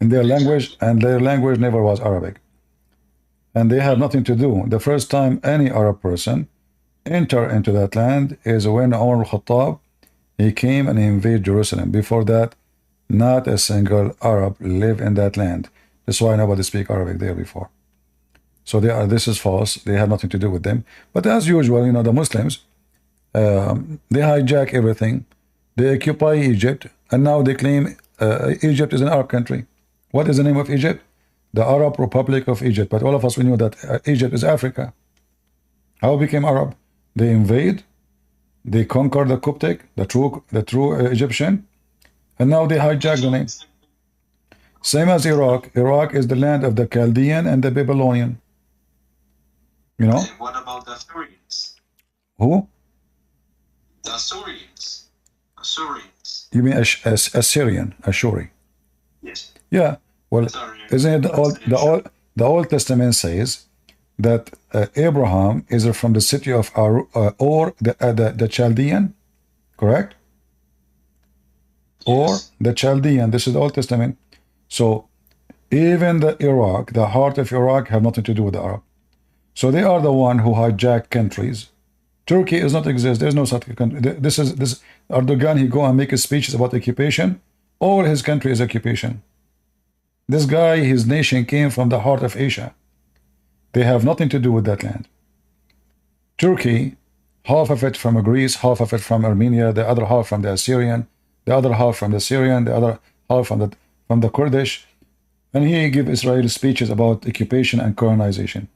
In their language, and their language never was Arabic. And they have nothing to do. The first time any Arab person enter into that land is when Umar al-Khattab, he came and he invaded Jerusalem. Before that, not a single Arab lived in that land. That's why nobody speak Arabic there before. So this is false. They have nothing to do with them. But as usual, you know, the Muslims, they hijack everything. They occupy Egypt, and now they claim Egypt is an Arab country. What is the name of Egypt? The Arab Republic of Egypt. But all of us, we know that Egypt is Africa. How it became Arab? They invade, they conquer the Coptic, the true Egyptian, and now they hijack the name. Same as Iraq. Iraq is the land of the Chaldean and the Babylonian. You know? And what about the Assyrians? Who? The Assyrians. Assyrians. You mean Assyrian, Ashuri? Yes. Yeah. Well, isn't it the Old Testament says that Abraham is from the city of Ur, the Chaldean, correct? Yes. Or the Chaldean. This is the Old Testament. So even the Iraq, the heart of Iraq, have nothing to do with the Arab. So they are the one who hijack countries. Turkey does not exist. There's no such country. This Erdogan. He go and make speeches about occupation. All his country is occupation. This guy, his nation came from the heart of Asia. They have nothing to do with that land. Turkey, half of it from Greece, half of it from Armenia, the other half from the Assyrian, the other half from the Syrian, the other half from the Kurdish. And he give Israel speeches about occupation and colonization.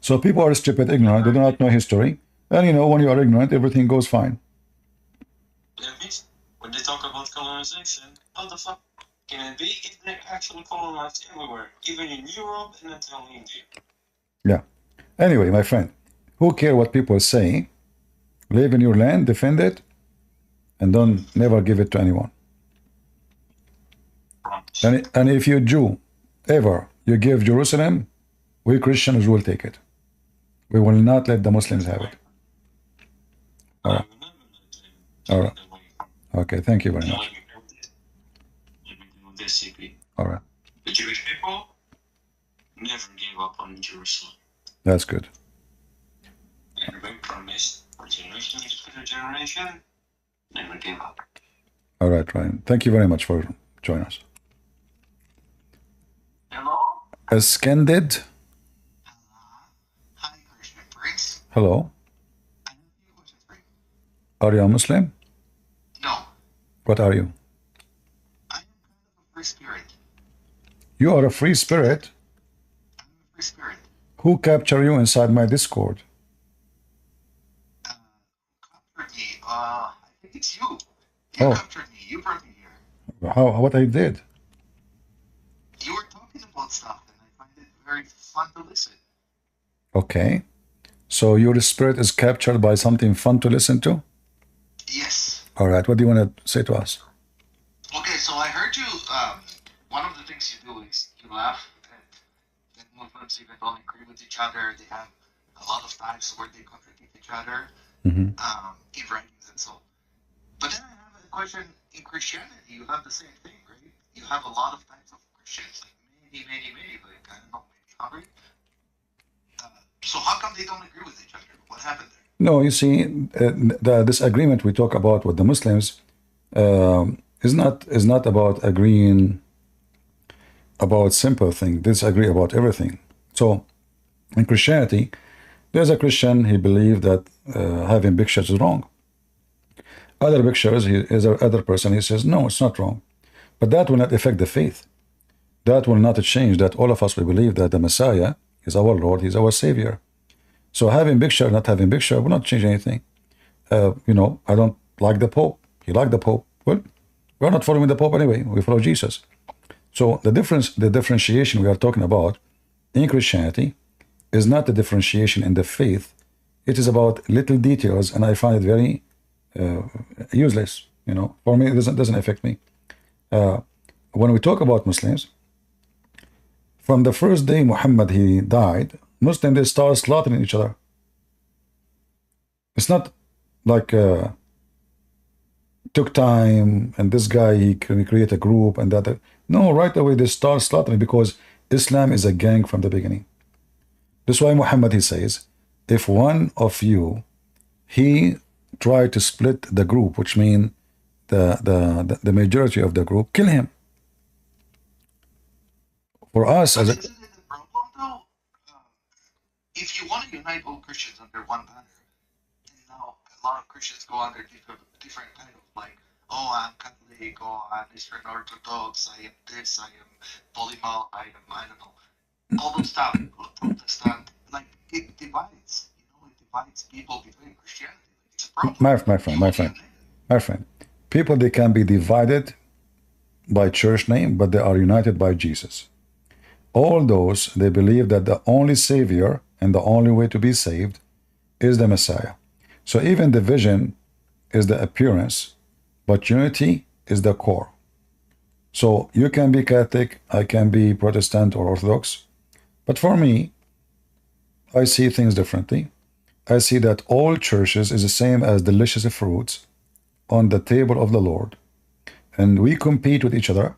So people are stupid, ignorant, they do not know history. And you know, when you are ignorant, everything goes fine. When they talk about colonization, how the fuck can it be if they actually colonized everywhere, even in Europe and until India? Yeah. Anyway, my friend, who care what people say? Live in your land, defend it, and don't never give it to anyone. And if you Jew ever you give Jerusalem, we Christians will take it. We will not let the Muslims have it. All right. All right. Okay, thank you very much. All right. The Jewish people never gave up on Jerusalem. That's good. And we promised for generation to generation, never gave up. All right, Ryan. Thank you very much for joining us. Hello? Scandid. Hi, Christian Prince. Hello. Are you a Muslim? No. What are you? I am kind of a free spirit. You are a free spirit? I'm a free spirit. Who captured you inside my Discord? Captured me. I think it's you. You captured me. You brought me here. How? What I did? You were talking about stuff, and I find it very fun to listen. Okay. So your spirit is captured by something fun to listen to? Yes. All right. What do you want to say to us? Okay, so I heard you. One of the things you do is you laugh, and Muslims even don't agree with each other. They have a lot of times where they contradict each other in writings and so. But then I have a question. In Christianity, you have the same thing, right? You have a lot of types of Christians, like many, like I don't know, maybe 100. So how come they don't agree with each other? What happened there? No, you see, the disagreement we talk about with the Muslims is not about agreeing about simple things. They disagree about everything. So in Christianity, there's a Christian, he believed that having pictures is wrong. Other pictures, other person, he says, no, it's not wrong. But that will not affect the faith. That will not change that all of us, we believe that the Messiah is our Lord, he's our Savior. So having picture, not having picture will not change anything. You know, I don't like the Pope. You like the Pope. Well, we're not following the Pope anyway. We follow Jesus. So the differentiation we are talking about in Christianity is not the differentiation in the faith. It is about little details, and I find it very useless. You know, for me, it doesn't affect me. When we talk about Muslims, from the first day Muhammad he died, Muslims they start slaughtering each other. It's not like took time and this guy he can create a group and that. No, right away they start slaughtering because Islam is a gang from the beginning. That's why Muhammad he says, if one of you he try to split the group, which means the majority of the group, kill him. For us as a if you want to unite all Christians under one banner, and now a lot of Christians go under different kind of like, oh, I'm Catholic, oh, I'm Eastern Orthodox, I am this, I am Polymal, I don't know, all those stuff, Protestant, like it divides, you know, it divides people between Christianity. Like, it's a problem. My friend, people they can be divided by church name, but they are united by Jesus. All those, they believe that the only Savior and the only way to be saved is the Messiah. So even division is the appearance, but unity is the core. So you can be Catholic, I can be Protestant or Orthodox, but for me, I see things differently. I see that all churches is the same as delicious fruits on the table of the Lord. And we compete with each other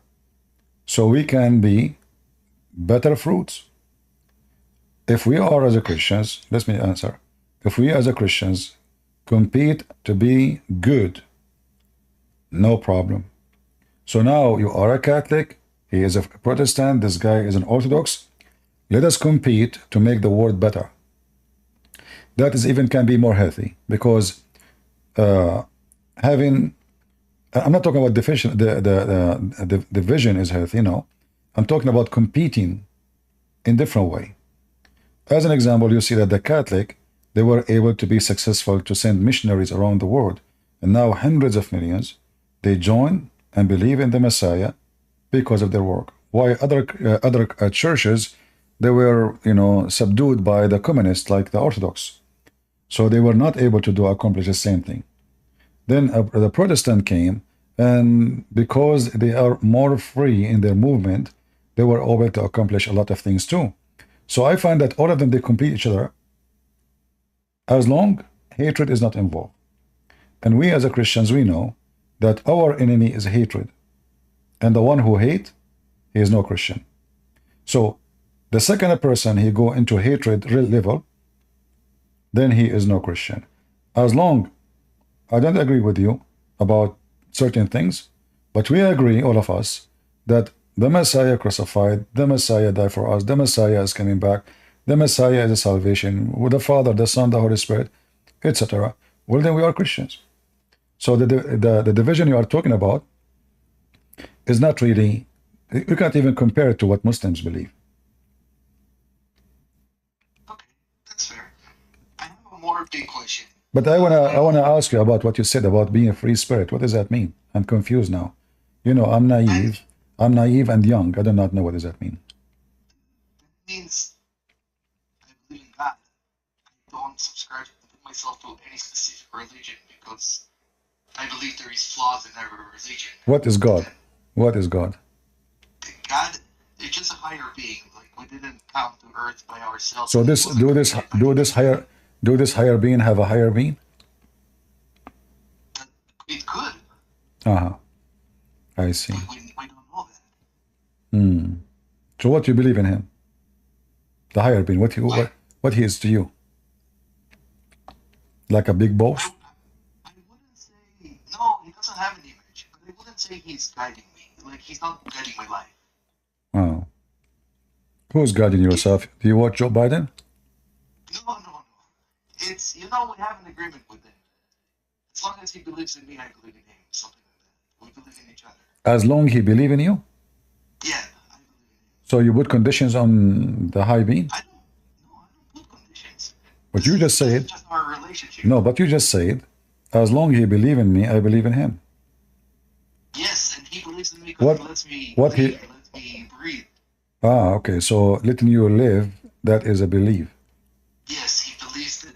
so we can be better fruits. If we are as a Christians, let me answer. If we as a Christians compete to be good, no problem. So now you are a Catholic, he is a Protestant, this guy is an Orthodox. Let us compete to make the world better. That is even can be more healthy, because having, I'm not talking about division, the division is healthy, no. I'm talking about competing in different way. As an example, you see that the Catholic, they were able to be successful to send missionaries around the world. And now hundreds of millions, they join and believe in the Messiah because of their work. Why other churches, they were, subdued by the communists like the Orthodox. So they were not able to accomplish the same thing. Then the Protestant came, and because they are more free in their movement, they were able to accomplish a lot of things too. So I find that all of them, they complete each other as long hatred is not involved. And we as a Christians, we know that our enemy is hatred. And the one who hate, he is no Christian. So the second a person he go into hatred level, then he is no Christian. As long I don't agree with you about certain things, but we agree, all of us, that the Messiah crucified, the Messiah died for us, the Messiah is coming back, the Messiah is a salvation, with the Father, the Son, the Holy Spirit, etc. Well, then we are Christians. So the division you are talking about is not really, you can't even compare it to what Muslims believe. Okay, that's fair. I have a more big question. But I wanna ask you about what you said about being a free spirit. What does that mean? I'm confused now. I'm naive. I'm naive and young. I do not know what does that mean. It means I believe in God. I don't subscribe to put myself to any specific religion because I believe there is flaws in every religion. What is God? What is God? God is just a higher being. Like we didn't come to earth by ourselves. So do this higher being have a higher being? It could. I see. We don't know that. So what you believe in him? The higher being. What he is to you? Like a big boss? I wouldn't say no. He doesn't have an image, but I wouldn't say he's guiding me. Like he's not guiding my life. Oh. Who's guiding yourself? Do you watch Joe Biden? No. It's we have an agreement with him. As long as he believes in me, I believe in him. Something like that. We believe in each other. As long he believe in you? Yeah, I believe in him. So you put conditions on the high being? I don't put conditions. But you just said. Just our relationship. No, but you just said, as long he believe in me, I believe in him. Yes, and he believes in me because he lets me breathe. Okay. So letting you live, that is a belief. Yes, he believes that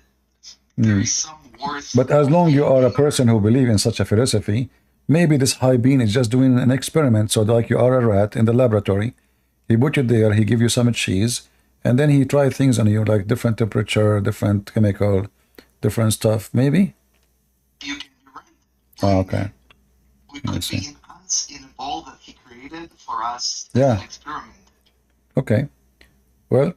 there is some worth. But as long you are a person who believes in such a philosophy, maybe this high being is just doing an experiment. So like you are a rat in the laboratory, he put you there, he give you some cheese, and then he try things on you, like different temperature, different chemical, different stuff, maybe? You're right. Okay. We could be in us in a bowl that he created for us as an experiment. Okay. Well,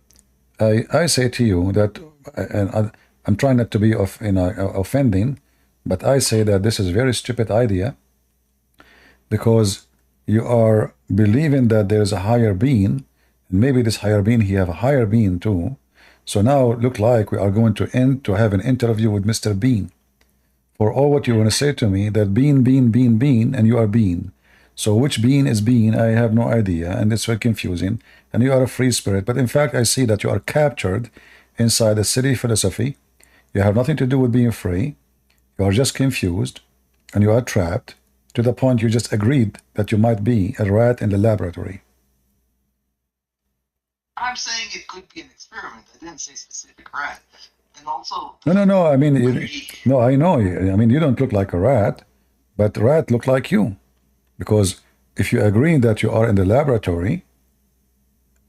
I say to you that, and I'm trying not to be offending, but I say that this is a very stupid idea, because you are believing that there is a higher being, and maybe this higher being, he have a higher being too. So now look like we are going to have an interview with Mr. Bean. For all what you want to say to me, that being, and you are being. So which being is being, I have no idea, and it's very confusing. And you are a free spirit, but in fact I see that you are captured inside a city philosophy. You have nothing to do with being free. You are just confused, and you are trapped to the point you just agreed that you might be a rat in the laboratory. I'm saying it could be an experiment. I didn't say specific rat. And also... No. I mean, no, I know. I mean, you don't look like a rat, but rat look like you. Because if you agree that you are in the laboratory,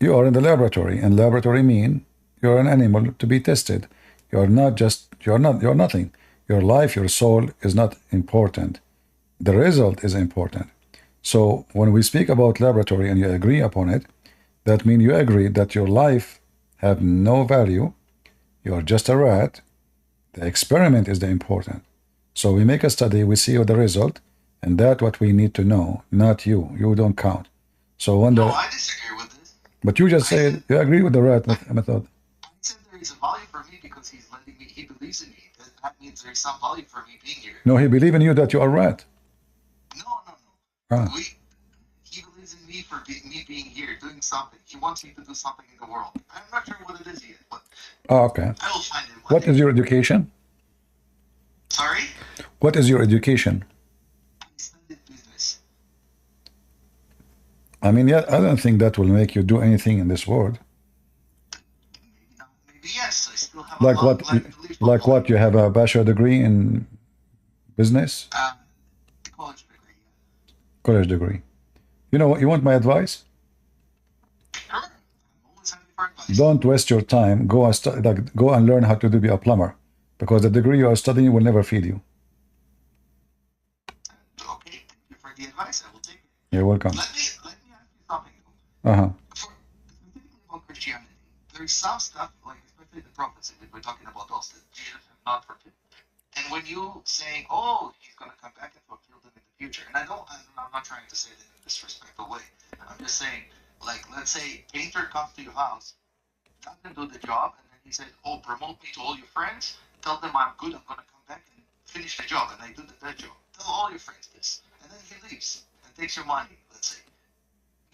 you are in the laboratory, and laboratory mean you're an animal to be tested. You're nothing. Your life, your soul is not important. The result is important. So when we speak about laboratory and you agree upon it, that means you agree that your life have no value. You are just a rat. The experiment is the important. So we make a study, we see the result, and that's what we need to know, not you. You don't count. So when I disagree with this. But you just said you agree with the right method. I said there is a value for me because he's letting me, he believes in me. That means there is some value for me being here. No, he believes in you that you are right. No. Ah. He believes in me for me being here, doing something. He wants me to do something in the world. I'm not sure what it is yet, but Okay. I will find it. What is your education? Sorry? What is your education? I studied business. I mean, yeah, I don't think that will make you do anything in this world. Maybe yes. I still have like a long what? life to live. Like what? You have a bachelor degree in business? College degree. College degree. You know what? You want my advice? Sure. I'm always happy for advice. Don't waste your time. Go and go and learn how to be a plumber, because the degree you are studying will never feed you. Okay. Thank you for the advice. I will take it. You're welcome. Let me ask you something. Specifically about Christianity, there is some stuff, like especially the prophecy that we're talking about, also that Jesus has not fulfilled. And when you saying, "Oh, he's going to come back and fulfill them in the future," and I'm not trying to say that in a disrespectful way. I'm just saying, like, let's say painter comes to your house, doesn't do the job, and then he says, "Oh, promote me to all your friends. Tell them I'm good. I'm going to come back and finish the job," and I do that job. Tell all your friends this, and then he leaves and takes your money. Let's say.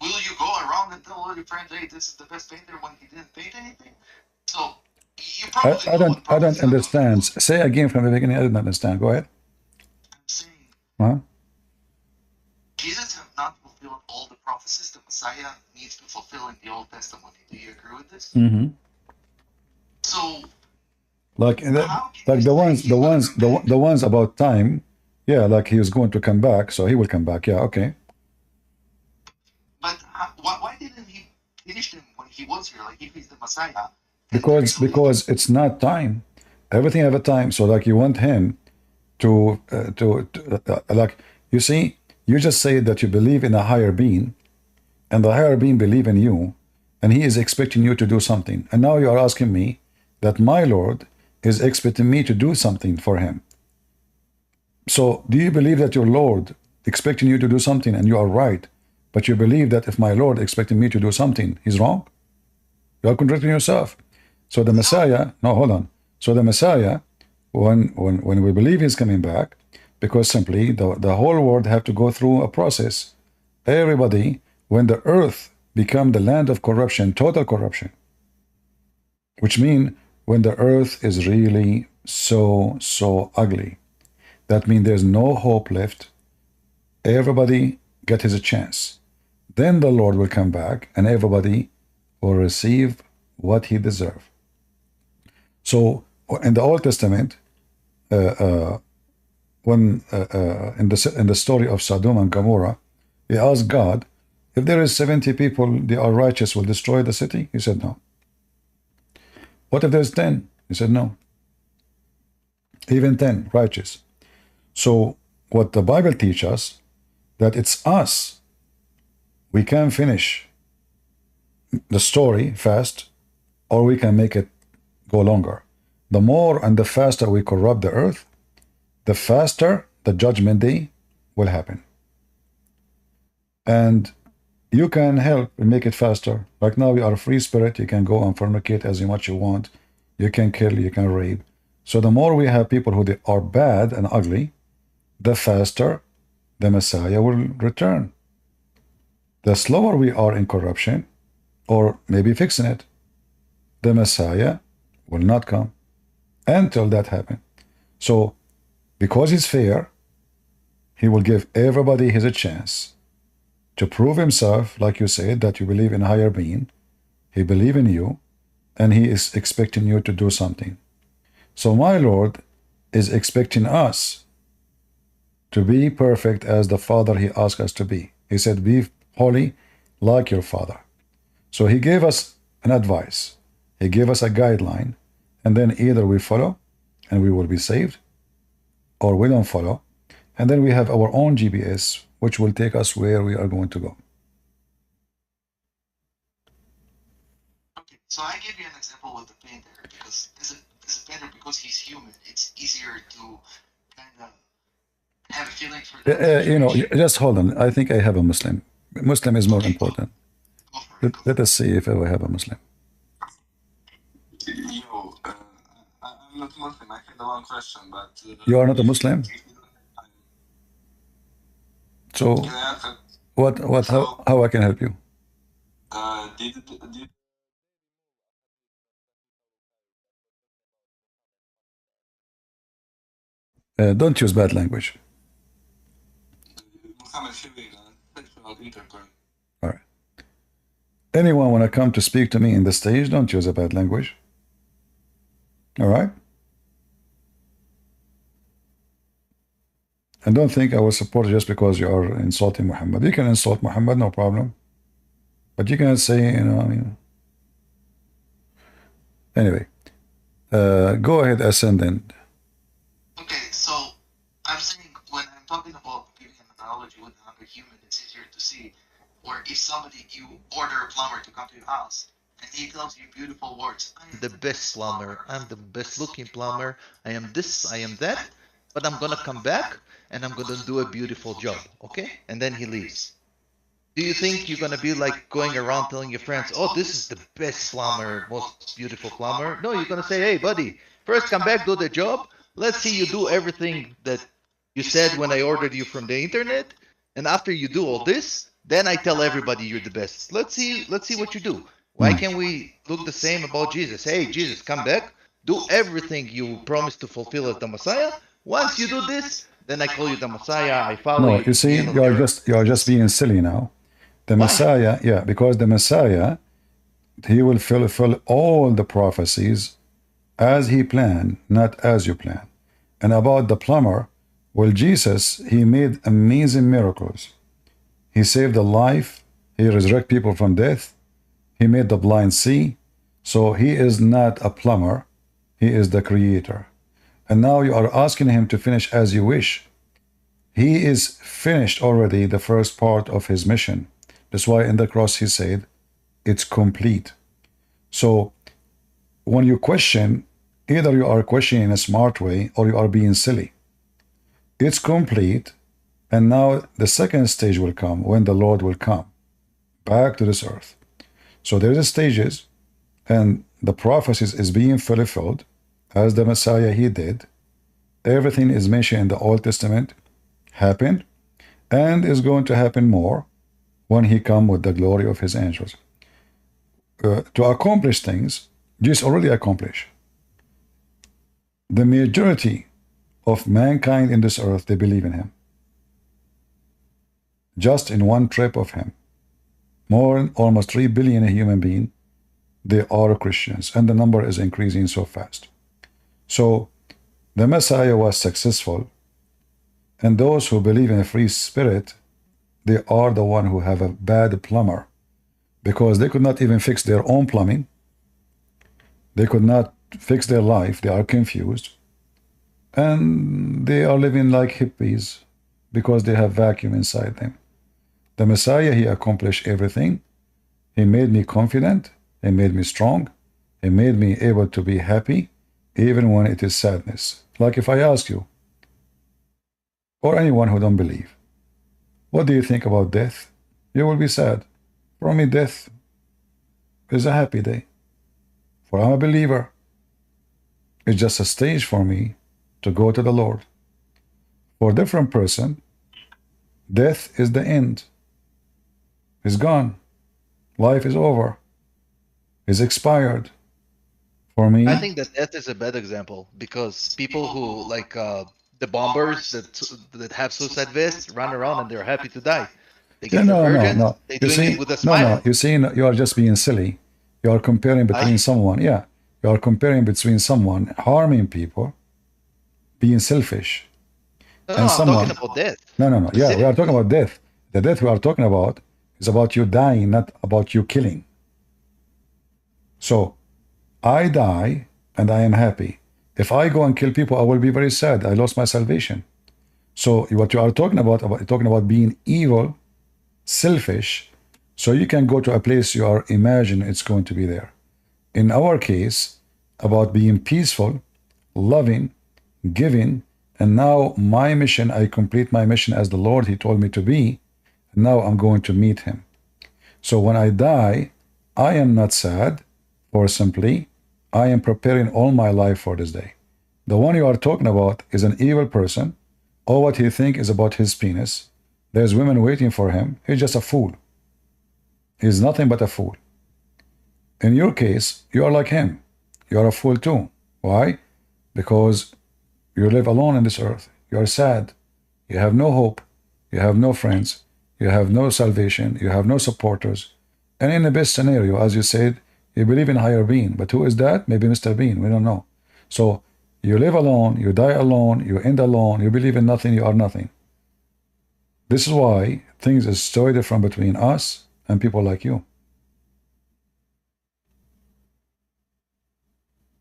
Will you go around and tell all your friends, "Hey, this is the best painter," when he didn't paint anything? So you probably I don't understand. Say again from the beginning. I didn't understand. Go ahead. I'm saying Huh? Jesus has not fulfilled all the prophecies the Messiah needs to fulfill in the Old Testament. Do you agree with this? Mm-hmm. So, like the ones about time, yeah, like he is going to come back, so he will come back. Yeah, okay. But why didn't he finish them when he was here? Like if he's the Messiah. Because it's not time. Everything have a time. So like you want him to like, you see, you just say that you believe in a higher being, and the higher being believe in you, and he is expecting you to do something. And now you are asking me that my Lord is expecting me to do something for him. So do you believe that your Lord expecting you to do something and you are right, but you believe that if my Lord expecting me to do something, he's wrong? You are contradicting yourself. So the Messiah, no, hold on. So the Messiah, when we believe he's coming back, because simply the whole world have to go through a process. Everybody, when the earth become the land of corruption, total corruption, which means when the earth is really so ugly, that means there's no hope left. Everybody get his chance. Then the Lord will come back and everybody will receive what he deserves. So in the Old Testament, when in the story of Sodom and Gomorrah, he asked God, if there is 70 people, they are righteous, will destroy the city? He said no. What if there's 10? He said no. Even 10 righteous. So what the Bible teaches us, that it's us. We can finish the story fast, or we can make it go longer. The more and the faster we corrupt the earth, the faster the judgment day will happen. And you can help and make it faster. Like now you are a free spirit, you can go and fornicate as much you want. You can kill, you can rape. So the more we have people who are bad and ugly, the faster the Messiah will return. The slower we are in corruption, or maybe fixing it, the Messiah will not come until that happens. So, because he's fair, he will give everybody his chance to prove himself, like you said, that you believe in a higher being. He believes in you, and he is expecting you to do something. So my Lord is expecting us to be perfect as the Father he asked us to be. He said, be holy like your Father. So he gave us an advice. He gave us a guideline, and then either we follow and we will be saved, or we don't follow, and then we have our own GPS, which will take us where we are going to go. Okay, so I give you an example with the painter, because as a painter, because he's human, it's easier to kind of have a feeling for that You know, just hold on. I think I have a Muslim. Muslim is more important. Let us see if we have a Muslim. Yo, I'm not Muslim. I had the wrong question, but you are not a Muslim. So, how I can help you? Don't use bad language. All right. Anyone want to come to speak to me in the stage, don't use a bad language. All right? And don't think I will support you just because you are insulting Muhammad. You can insult Muhammad, no problem. But you cannot say, I mean. Anyway, go ahead, Ascendant. Okay, so I'm saying when I'm talking about giving an analogy with another human, it's easier to see. Or if somebody, you order a plumber to come to your house, and he tells you beautiful words. I'm the best plumber. I'm the best looking plumber. I am this, I am that. But I'm going to come back, and I'm going to do a beautiful job, okay? And then he leaves. Do you think you're going to be like going around telling your friends, oh, this is the best plumber, most beautiful plumber? No, you're going to say, hey, buddy, first come back, do the job. Let's see you do everything that you said when I ordered you from the internet. And after you do all this, then I tell everybody you're the best. Let's see what you do. Why can't we look the same about Jesus? Hey, Jesus, come back, do everything you promised to fulfill as the Messiah. Once you do this, then I call you the Messiah. I follow you. No, you see, you are just being silly now. The Messiah, yeah, because the Messiah, he will fulfill all the prophecies as he planned, not as you plan. And about the plumber, well, Jesus, he made amazing miracles. He saved a life. He resurrected people from death. He made the blind see. So he is not a plumber. He is the creator. And now you are asking him to finish as you wish. He is finished already the first part of his mission. That's why in the cross he said, it's complete. So when you question, either you are questioning in a smart way or you are being silly. It's complete. And now the second stage will come when the Lord will come back to this earth. So there is stages, and the prophecies is being fulfilled as the Messiah he did. Everything is mentioned in the Old Testament happened and is going to happen more when he come with the glory of his angels. To accomplish things, Jesus already accomplished. The majority of mankind in this earth, they believe in him. Just in one trip of him, almost 3 billion human beings, they are Christians, and the number is increasing so fast. So the Messiah was successful, and those who believe in a free spirit, they are the one who have a bad plumber, because they could not even fix their own plumbing. They could not fix their life. They are confused, and they are living like hippies because they have vacuum inside them. The Messiah, he accomplished everything. He made me confident. He made me strong. He made me able to be happy, even when it is sadness. Like if I ask you, or anyone who don't believe, what do you think about death? You will be sad. For me, death is a happy day. For I'm a believer. It's just a stage for me to go to the Lord. For a different person, death is the end. It's gone. Life is over. It's expired. For me, I think that death is a bad example, because people who like the bombers that have suicide vests run around and they're happy to die. They get no. They're doing it with a smile. No. You see, you are just being silly. You are comparing between someone. Yeah, you are comparing between someone harming people, being selfish, and someone. I'm talking about death. No. Yeah, we are talking about death. The death we are talking about is about you dying, not about you killing. So, I die and I am happy. If I go and kill people, I will be very sad. I lost my salvation. So, what you are talking about being evil, selfish, so you can go to a place you are imagine it's going to be there. In our case, about being peaceful, loving, giving, and now my mission, I complete my mission as the Lord, he told me to be, and now I'm going to meet him. So when I die, I am not sad, or simply, I am preparing all my life for this day. The one you are talking about is an evil person. All what he thinks is about his penis. There's women waiting for him. He's just a fool. He's nothing but a fool. In your case, you are like him. You are a fool too. Why? Because you live alone in this earth. You are sad. You have no hope. You have no friends. You have no salvation. You have no supporters. And in the best scenario, as you said, you believe in higher being. But who is that? Maybe Mr. Bean. We don't know. So you live alone. You die alone. You end alone. You believe in nothing. You are nothing. This is why things are so different between us and people like you.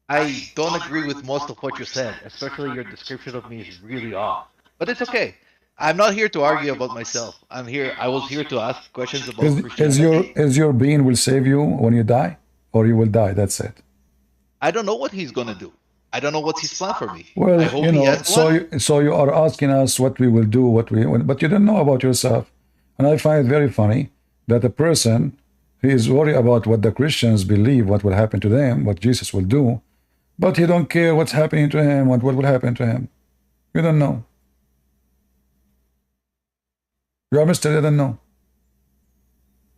I don't agree with most of what you said, especially your description of me is really off. But it's okay. I'm not here to argue about myself. I was here to ask questions about Christianity. Is your being will save you when you die? Or you will die, that's it. I don't know what he's going to do. I don't know what's his plan for me. Well, you know, so you are asking us what we will do, but you don't know about yourself. And I find it very funny that a person who is worried about what the Christians believe, what will happen to them, what Jesus will do, but he don't care what's happening to him, what will happen to him. You don't know. You are Mr. I don't know.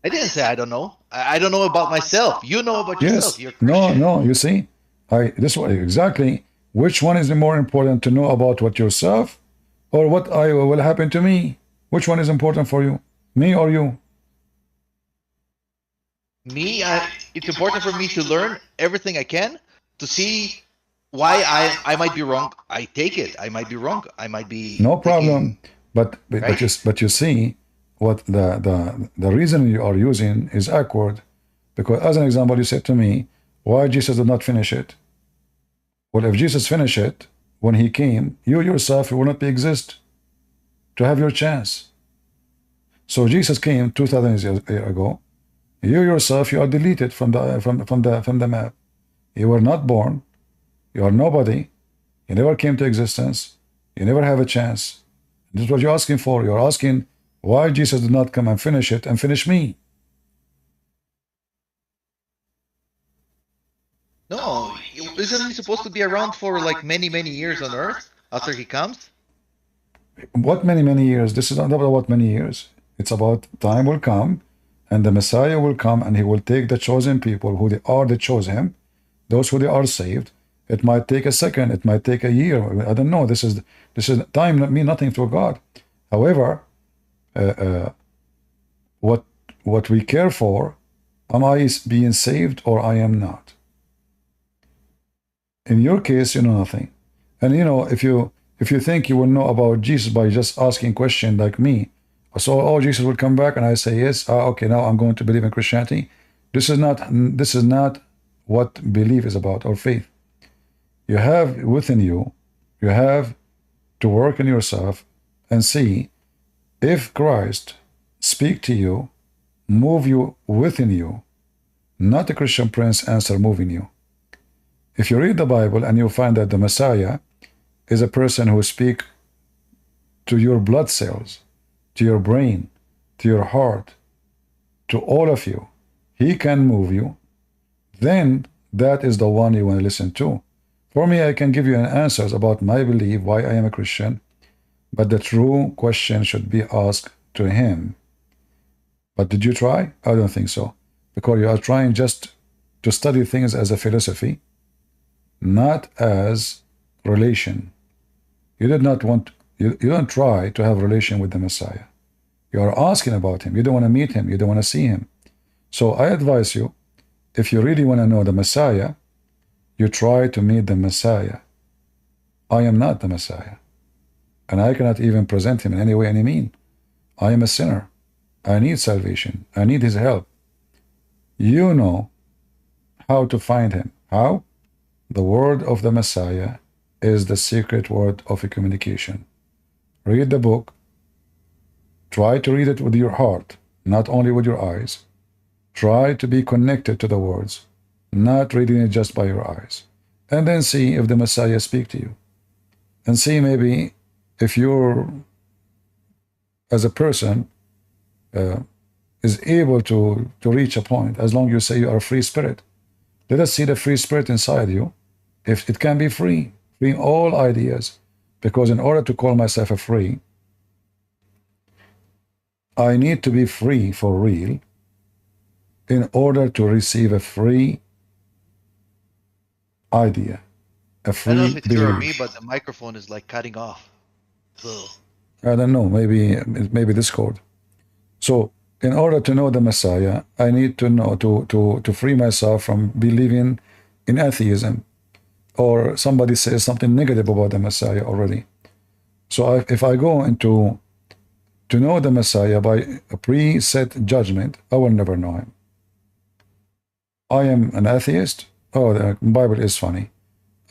I didn't say I don't know. I don't know about myself. You know about yourself. You're Christian. No, you see? This way, exactly. Which one is more important to know about what yourself or what will happen to me? Which one is important for you? Me or you? Me? It's important for me to learn everything I can to see why I might be wrong. I take it. I might be wrong. I might be no problem. But you see what the reason you are using is awkward, because as an example you said to me, why Jesus did not finish it? Well, if Jesus finished it when he came, you yourself will not exist to have your chance. So Jesus came 2,000 years ago. You yourself, you are deleted from the map. You were not born. You are nobody. You never came to existence. You never have a chance. This is what you're asking for. You're asking why Jesus did not come and finish it and finish me. No, isn't he supposed to be around for like many, many years on earth after he comes? What many years? This is not about what many years. It's about time will come and the Messiah will come and he will take the chosen people who they are, they chose him, those who they are saved. It might take a second, it might take a year. I don't know. This is time mean nothing to God. However, what we care for, am I being saved or I am not? In your case, you know nothing. And you know, if you think you will know about Jesus by just asking questions like me, so oh, Jesus will come back and I say yes, okay, now I'm going to believe in Christianity. This is not what belief is about, or faith. You have within you, you have to work in yourself and see if Christ speak to you, move you within you, not a Christian Prince answer moving you. If you read the Bible and you find that the Messiah is a person who speaks to your blood cells, to your brain, to your heart, to all of you, he can move you, then that is the one you want to listen to. For me, I can give you an answers about my belief, why I am a Christian, but the true question should be asked to him. But did you try? I don't think so. Because you are trying just to study things as a philosophy, not as relation. You did not want, you don't try to have relation with the Messiah. You are asking about him. You don't want to meet him. You don't want to see him. So I advise you, if you really want to know the Messiah, you try to meet the Messiah. I am not the Messiah. And I cannot even present him in any way, any mean. I am a sinner. I need salvation. I need his help. You know how to find him. How? The word of the Messiah is the secret word of a communication. Read the book. Try to read it with your heart, not only with your eyes. Try to be connected to the words, not reading it just by your eyes. And then see if the Messiah speak to you. And see maybe if you're, as a person, is able to reach a point as long as you say you are a free spirit. Let us see the free spirit inside you. If it can be free, freeing all ideas. Because in order to call myself a free, I need to be free for real in order to receive a free idea, a free I don't know if it's you or belief. me, but the microphone is like cutting off. So I don't know, maybe Discord. So in order to know the Messiah, I need to know to free myself from believing in atheism, or somebody says something negative about the Messiah already. So if I go into to know the Messiah by a preset judgment, I will never know him. I am an atheist. Oh, the Bible is funny.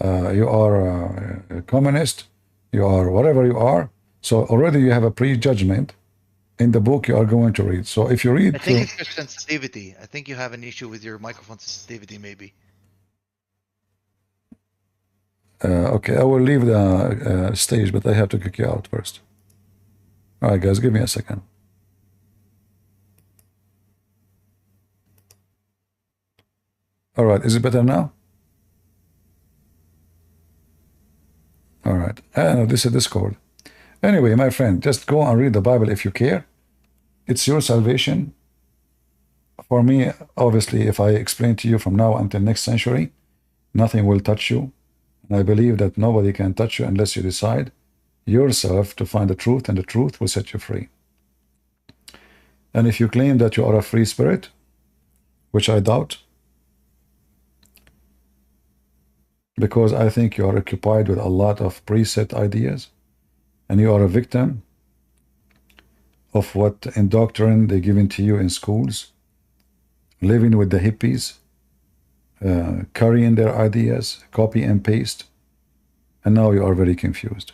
You are a communist. You are whatever you are. So already you have a prejudgment in the book you are going to read. So if you read I think it's your sensitivity. I think you have an issue with your microphone sensitivity, maybe. Okay, I will leave the stage, but I have to kick you out first. All right, guys, give me a second. All right, is it better now? All right, no, this is Discord. Anyway, my friend, just go and read the Bible if you care. It's your salvation. For me, obviously, if I explain to you from now until next century, nothing will touch you. And I believe that nobody can touch you unless you decide yourself to find the truth, and the truth will set you free. And if you claim that you are a free spirit, which I doubt, because I think you are occupied with a lot of preset ideas, and you are a victim of what indoctrination they're giving to you in schools, living with the hippies, carrying their ideas, copy and paste, and now you are very confused.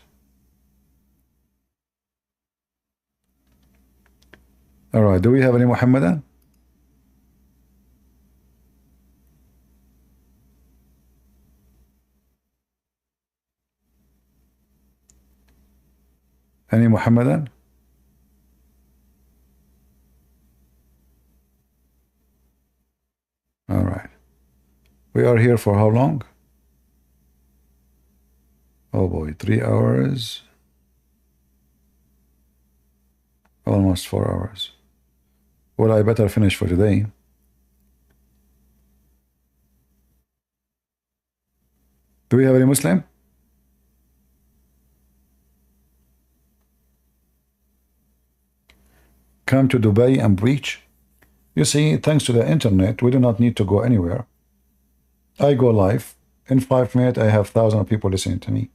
All right, do we have any Muhammadan? Any Muhammadan? All right. We are here for how long? Oh boy, 3 hours. Almost 4 hours. Well, I better finish for today. Do we have any Muslim? Come to Dubai and preach? You see, thanks to the internet, we do not need to go anywhere. I go live. In 5 minutes, I have thousands of people listening to me.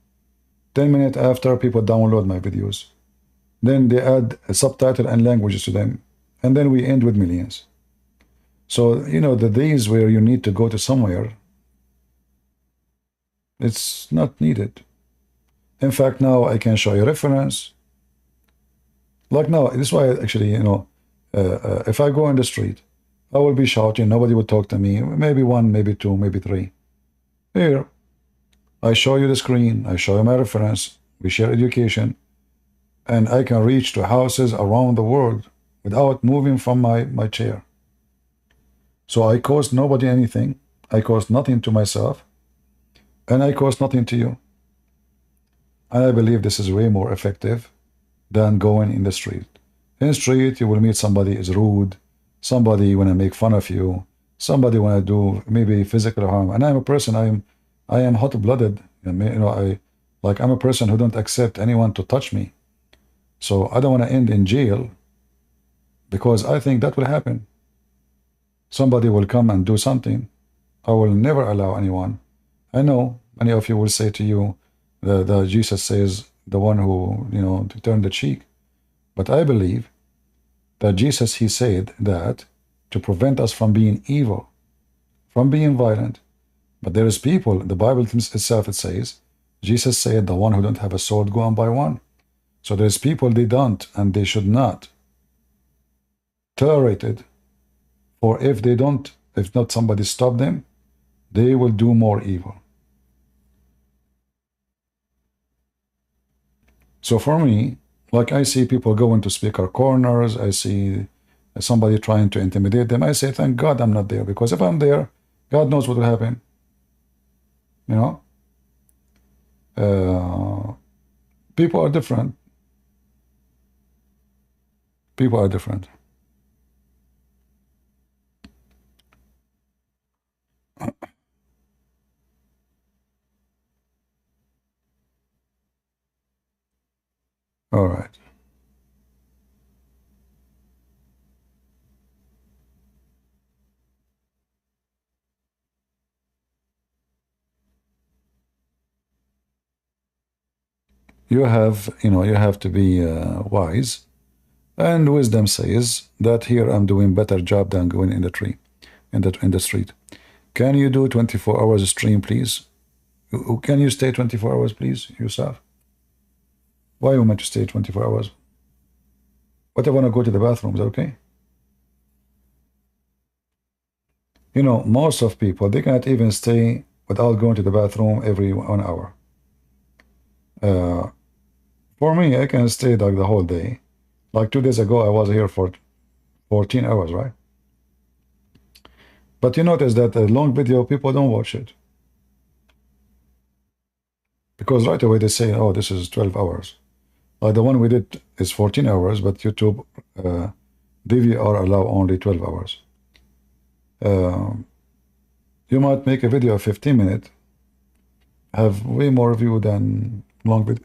10 minutes after, people download my videos. Then they add a subtitle and languages to them. And then we end with millions. So, you know, the days where you need to go to somewhere, it's not needed. In fact, now I can show you reference. Like now, this is why actually, you know, if I go in the street, I will be shouting, nobody will talk to me, maybe 1, maybe 2, maybe 3. Here, I show you the screen, I show you my reference, we share education, and I can reach to houses around the world without moving from my chair. So I cost nobody anything, I cost nothing to myself, and I cost nothing to you. And I believe this is way more effective than going in the street. In the street, you will meet somebody is rude, somebody want to make fun of you, somebody want to do maybe physical harm. And I'm a person, I am hot-blooded. You know, I'm a person who don't accept anyone to touch me. So I don't want to end in jail because I think that will happen. Somebody will come and do something. I will never allow anyone. I know many of you will say to you, the Jesus says, the one who, you know, to turn the cheek. But I believe that Jesus, he said that to prevent us from being evil, from being violent. But there is people, the Bible itself, it says, Jesus said, the one who don't have a sword, go and buy one. So there's people they don't, and they should not tolerate it. For if they don't, if not somebody stop them, they will do more evil. So for me, like I see people go into speaker corners, I see somebody trying to intimidate them, I say, thank God I'm not there, because if I'm there, God knows what will happen. You know? People are different. People are different. All right. You have to be wise. And wisdom says that here I'm doing better job than going in the tree, in the street. Can you do 24 hours stream, please? Can you stay 24 hours, please, yourself? Why you meant to stay 24 hours? What, I want to go to the bathroom, is that okay? You know, most of people, they cannot even stay without going to the bathroom every 1 hour. For me, I can stay like the whole day. Like 2 days ago, I was here for 14 hours, right? But you notice that a long video, people don't watch it. Because right away they say, oh, this is 12 hours. Like the one we did is 14 hours, but YouTube, DVR allow only 12 hours. You might make a video of 15 minutes, have way more view than long video.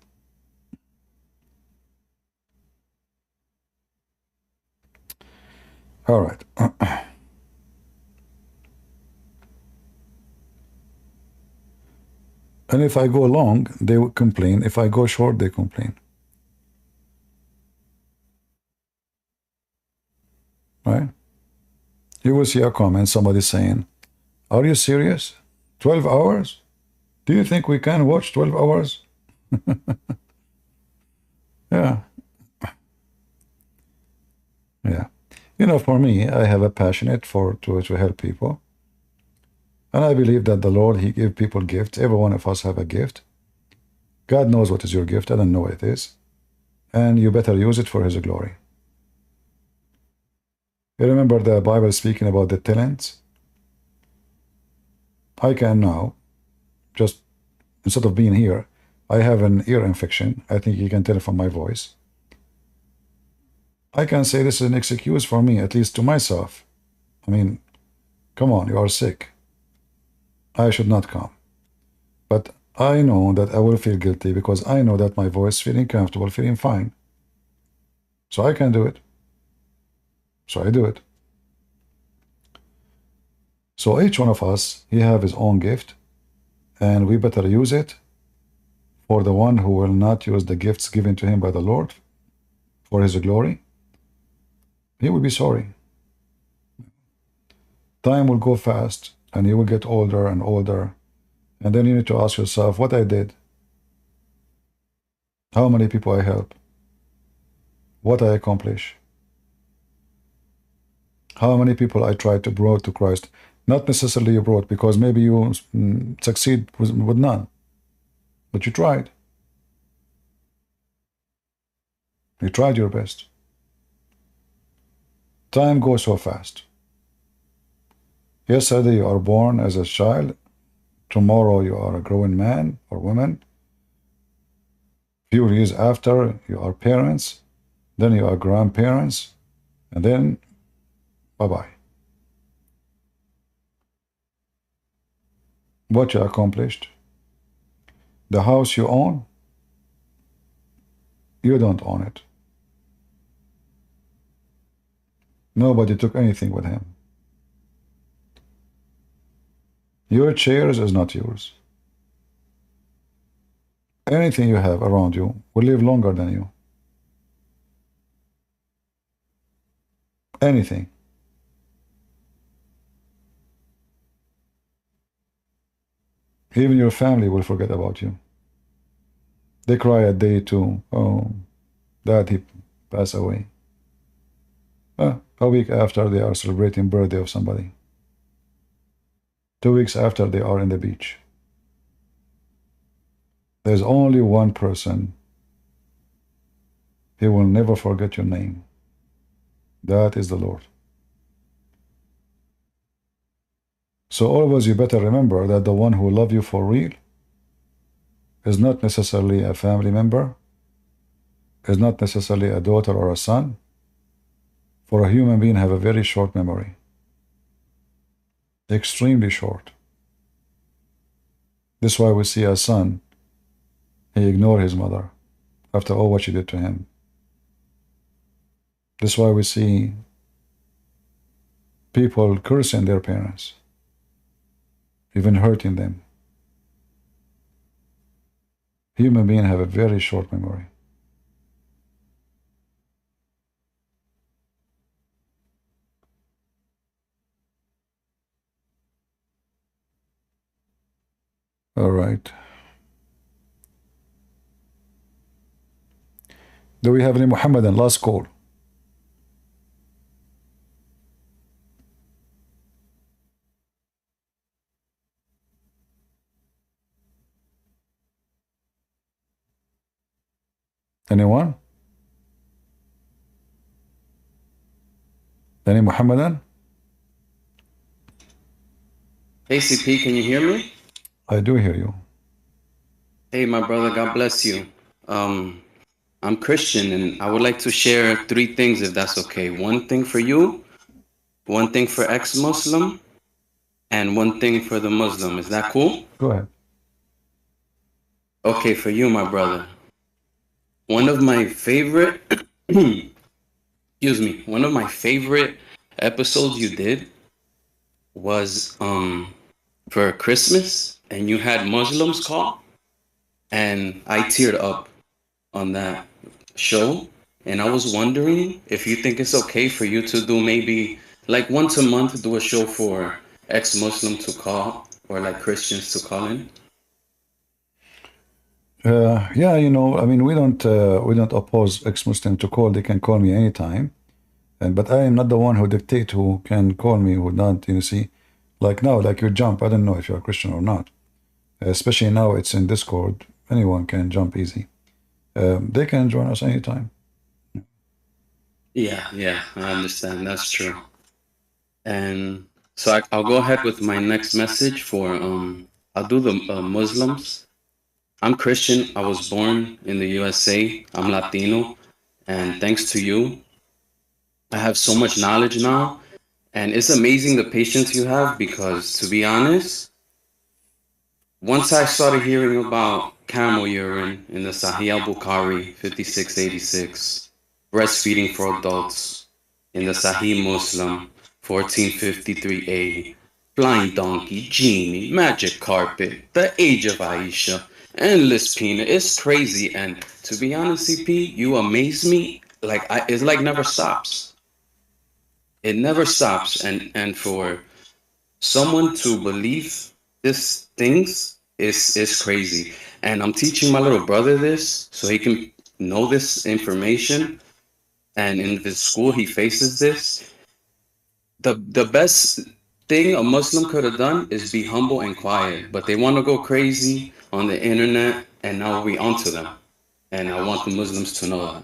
All right. And if I go long, they will complain. If I go short, they complain. Right? You will see a comment, somebody saying, are you serious? 12 hours? Do you think we can watch 12 hours? Yeah. Yeah. You know, for me, I have a passionate to help people. And I believe that the Lord, He give people gifts. Every one of us have a gift. God knows what is your gift. I don't know what it is. And you better use it for His glory. You remember the Bible speaking about the talents? I can now, just instead of being here, I have an ear infection. I think you can tell from my voice. I can say this is an excuse for me, at least to myself. I mean, come on, you are sick. I should not come. But I know that I will feel guilty because I know that my voice feeling comfortable, feeling fine. So I can do it. So I do it. So each one of us, he have his own gift, and we better use it. For the one who will not use the gifts given to him by the Lord for His glory, he will be sorry. Time will go fast, and you will get older and older, and then you need to ask yourself what I did, how many people I help, what I accomplish, how many people I tried to bring to Christ. Not necessarily you brought, because maybe you succeed with none, but you tried. You tried your best. Time goes so fast. Yesterday you are born as a child. Tomorrow you are a grown man or woman. Few years after you are parents. Then you are grandparents. And then bye-bye. What you accomplished. The house you own, you don't own it. Nobody took anything with him. Your chairs is not yours. Anything you have around you will live longer than you. Anything. Even your family will forget about you. They cry a day too. Oh, Dad, he passed away. A week after they are celebrating birthday of somebody. 2 weeks after they are in the beach. There's only one person. He will never forget your name. That is the Lord. So always you better remember that the one who loves you for real is not necessarily a family member, is not necessarily a daughter or a son. For a human being have a very short memory. Extremely short. This is why we see a son, he ignored his mother after all what she did to him. This is why we see people cursing their parents, even hurting them. Human beings have a very short memory. All right. Do we have any Muhammadan? Last call. Anyone? Any Muhammadan? Hey CP, can you hear me? I do hear you. Hey my brother, God bless you. I'm Christian and I would like to share 3 things if that's okay. 1 thing for you, 1 thing for ex-Muslim, and 1 thing for the Muslim. Is that cool? Go ahead. Okay, for you, my brother. One of my favorite, excuse me, one of my favorite episodes you did was for Christmas, and you had Muslims call, and I teared up on that show, and I was wondering if you think it's okay for you to do maybe like once a month do a show for ex-Muslim to call or like Christians to call in. Yeah, you know, I mean, we don't oppose ex-Muslim to call. They can call me anytime, but I am not the one who dictate who can call me, who not. You see, like now, like you jump. I don't know if you're a Christian or not. Especially now, it's in Discord. Anyone can jump easy. They can join us anytime. Yeah, I understand. That's true. And so I'll go ahead with my next message for I'll do the Muslims. I'm Christian. I was born in the USA. I'm Latino, and thanks to you, I have so much knowledge now, and it's amazing the patience you have because, to be honest, once I started hearing about camel urine in the Sahih al-Bukhari 5686, breastfeeding for adults in the Sahih Muslim 1453a, flying donkey, genie, magic carpet, the age of Aisha, endless peanut, it's crazy, and to be honest, CP, you amaze me, it's like never stops. It never stops, and for someone to believe these things is crazy. And I'm teaching my little brother this so he can know this information. And in his school, he faces this. The best thing a Muslim could have done is be humble and quiet, but they want to go crazy on the internet, and now we onto them. And I want the Muslims to know that.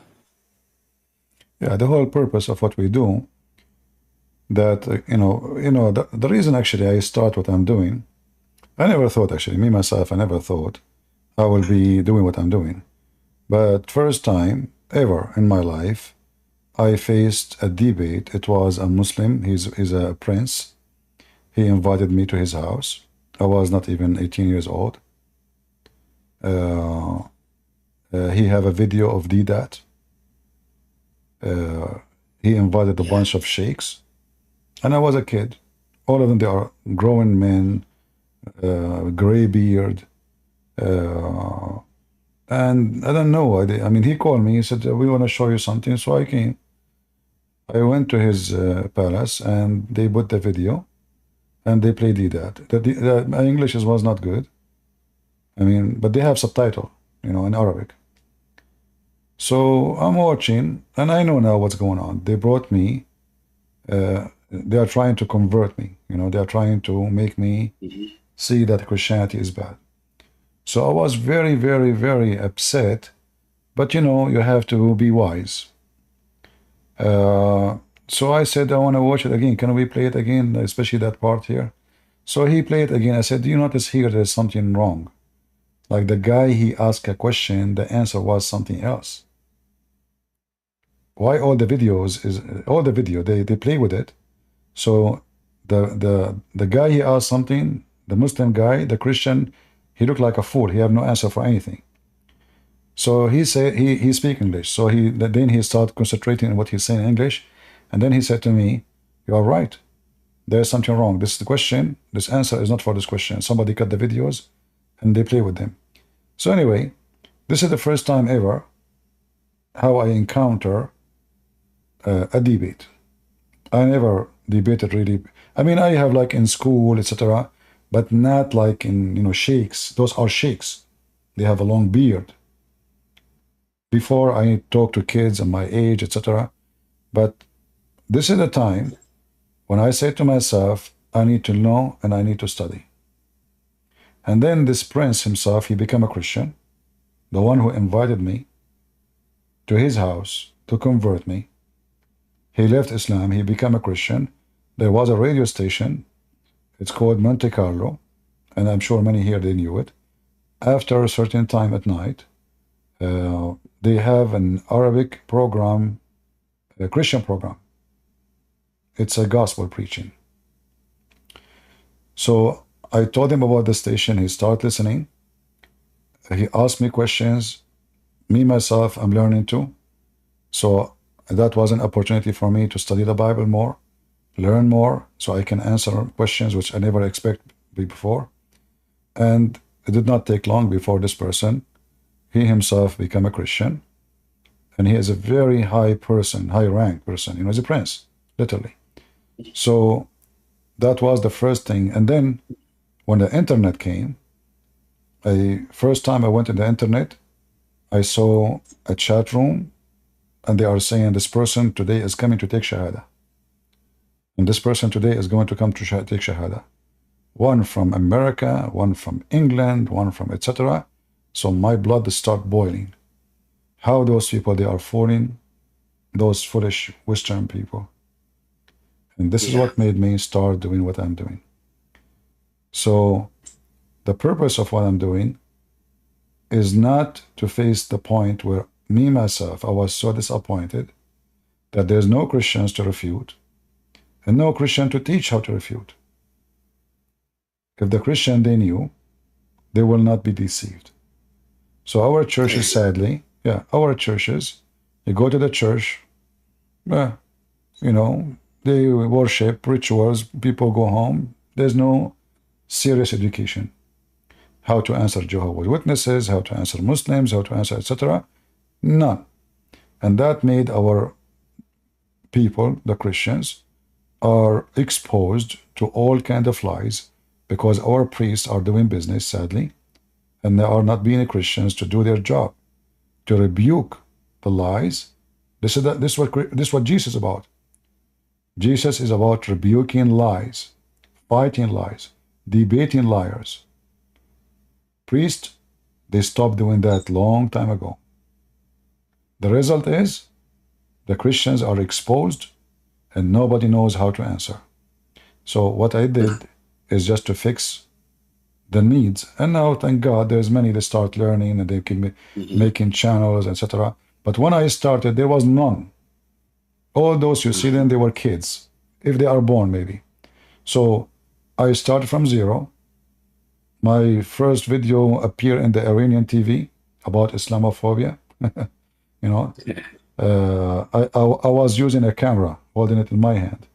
Yeah, the whole purpose of what we do, that the reason actually I start what I'm doing, I never thought actually, me myself, I never thought I will be doing what I'm doing. But first time ever in my life, I faced a debate. It was a Muslim, he's a prince. He invited me to his house. I was not even 18 years old. He have a video of that. He invited a bunch of sheikhs. And I was a kid. All of them, they are grown men, gray beard. And I don't know. I mean, he called me. He said, we want to show you something. So I came. I went to his palace, and they put the video, and they played that. My English was not good. I mean, but they have subtitle, in Arabic. So I'm watching, and I know now what's going on. They brought me. They are trying to convert me. They are trying to make me see that Christianity is bad. So I was very, very, very upset. But you have to be wise. So I said, I want to watch it again. Can we play it again, especially that part here? So he played it again. I said, do you notice here there's something wrong? Like the guy, he asked a question, the answer was something else. Why all the videos is all the video they play with it? So the guy, he asked something, the Muslim guy, the Christian, he looked like a fool. He had no answer for anything. So he said he speak English. So then he started concentrating on what he's saying in English, and then he said to me, "You are right. There's something wrong. This is the question. This answer is not for this question. Somebody cut the videos, and they play with them." So anyway, this is the first time ever how I encounter a debate. I never debated really. I mean, I have like in school, etc., but not like in sheikhs. Those are sheikhs. They have a long beard. Before I talk to kids and my age, etc. But this is the time when I say to myself, I need to know and I need to study. And then this prince himself, he became a Christian, the one who invited me to his house to convert me. He left Islam, he became a Christian. There was a radio station, it's called Monte Carlo, and I'm sure many here, they knew it. After a certain time at night, they have an Arabic program, a Christian program. It's a gospel preaching. So I told him about the station, he started listening. He asked me questions. Me, myself, I'm learning too. So that was an opportunity for me to study the Bible more, learn more, so I can answer questions which I never expected before. And it did not take long before this person, he himself became a Christian. And he is a very high person, high rank person, he's a prince, literally. So that was the first thing. And then when the internet came, first time I went to the internet, I saw a chat room, and they are saying this person today is coming to take Shahada. And this person today is going to come to take Shahada. One from America, one from England, one from etc. So my blood started boiling. How those people, they are fooling those foolish Western people. And this is what made me start doing what I'm doing. So the purpose of what I'm doing is not to face the point where me, myself, I was so disappointed that there's no Christians to refute and no Christian to teach how to refute. If the Christian they knew, they will not be deceived. So our churches, sadly, our churches, you go to the church, they worship, rituals, people go home. There's no serious education. How to answer Jehovah's Witnesses, how to answer Muslims, how to answer, etc. None. And that made our people, the Christians, are exposed to all kinds of lies because our priests are doing business, sadly, and they are not being Christians to do their job, to rebuke the lies. This is what Jesus is about. Jesus is about rebuking lies, fighting lies, debating liars. Priests, they stopped doing that long time ago. The result is the Christians are exposed and nobody knows how to answer. So what I did is just to fix the needs. And now, thank God, there's many that start learning and they keep making channels, etc. But when I started, there was none. All those you see them, they were kids, if they are born maybe. So I started from zero. My first video appeared in the Iranian TV about Islamophobia. I was using a camera, holding it in my hand.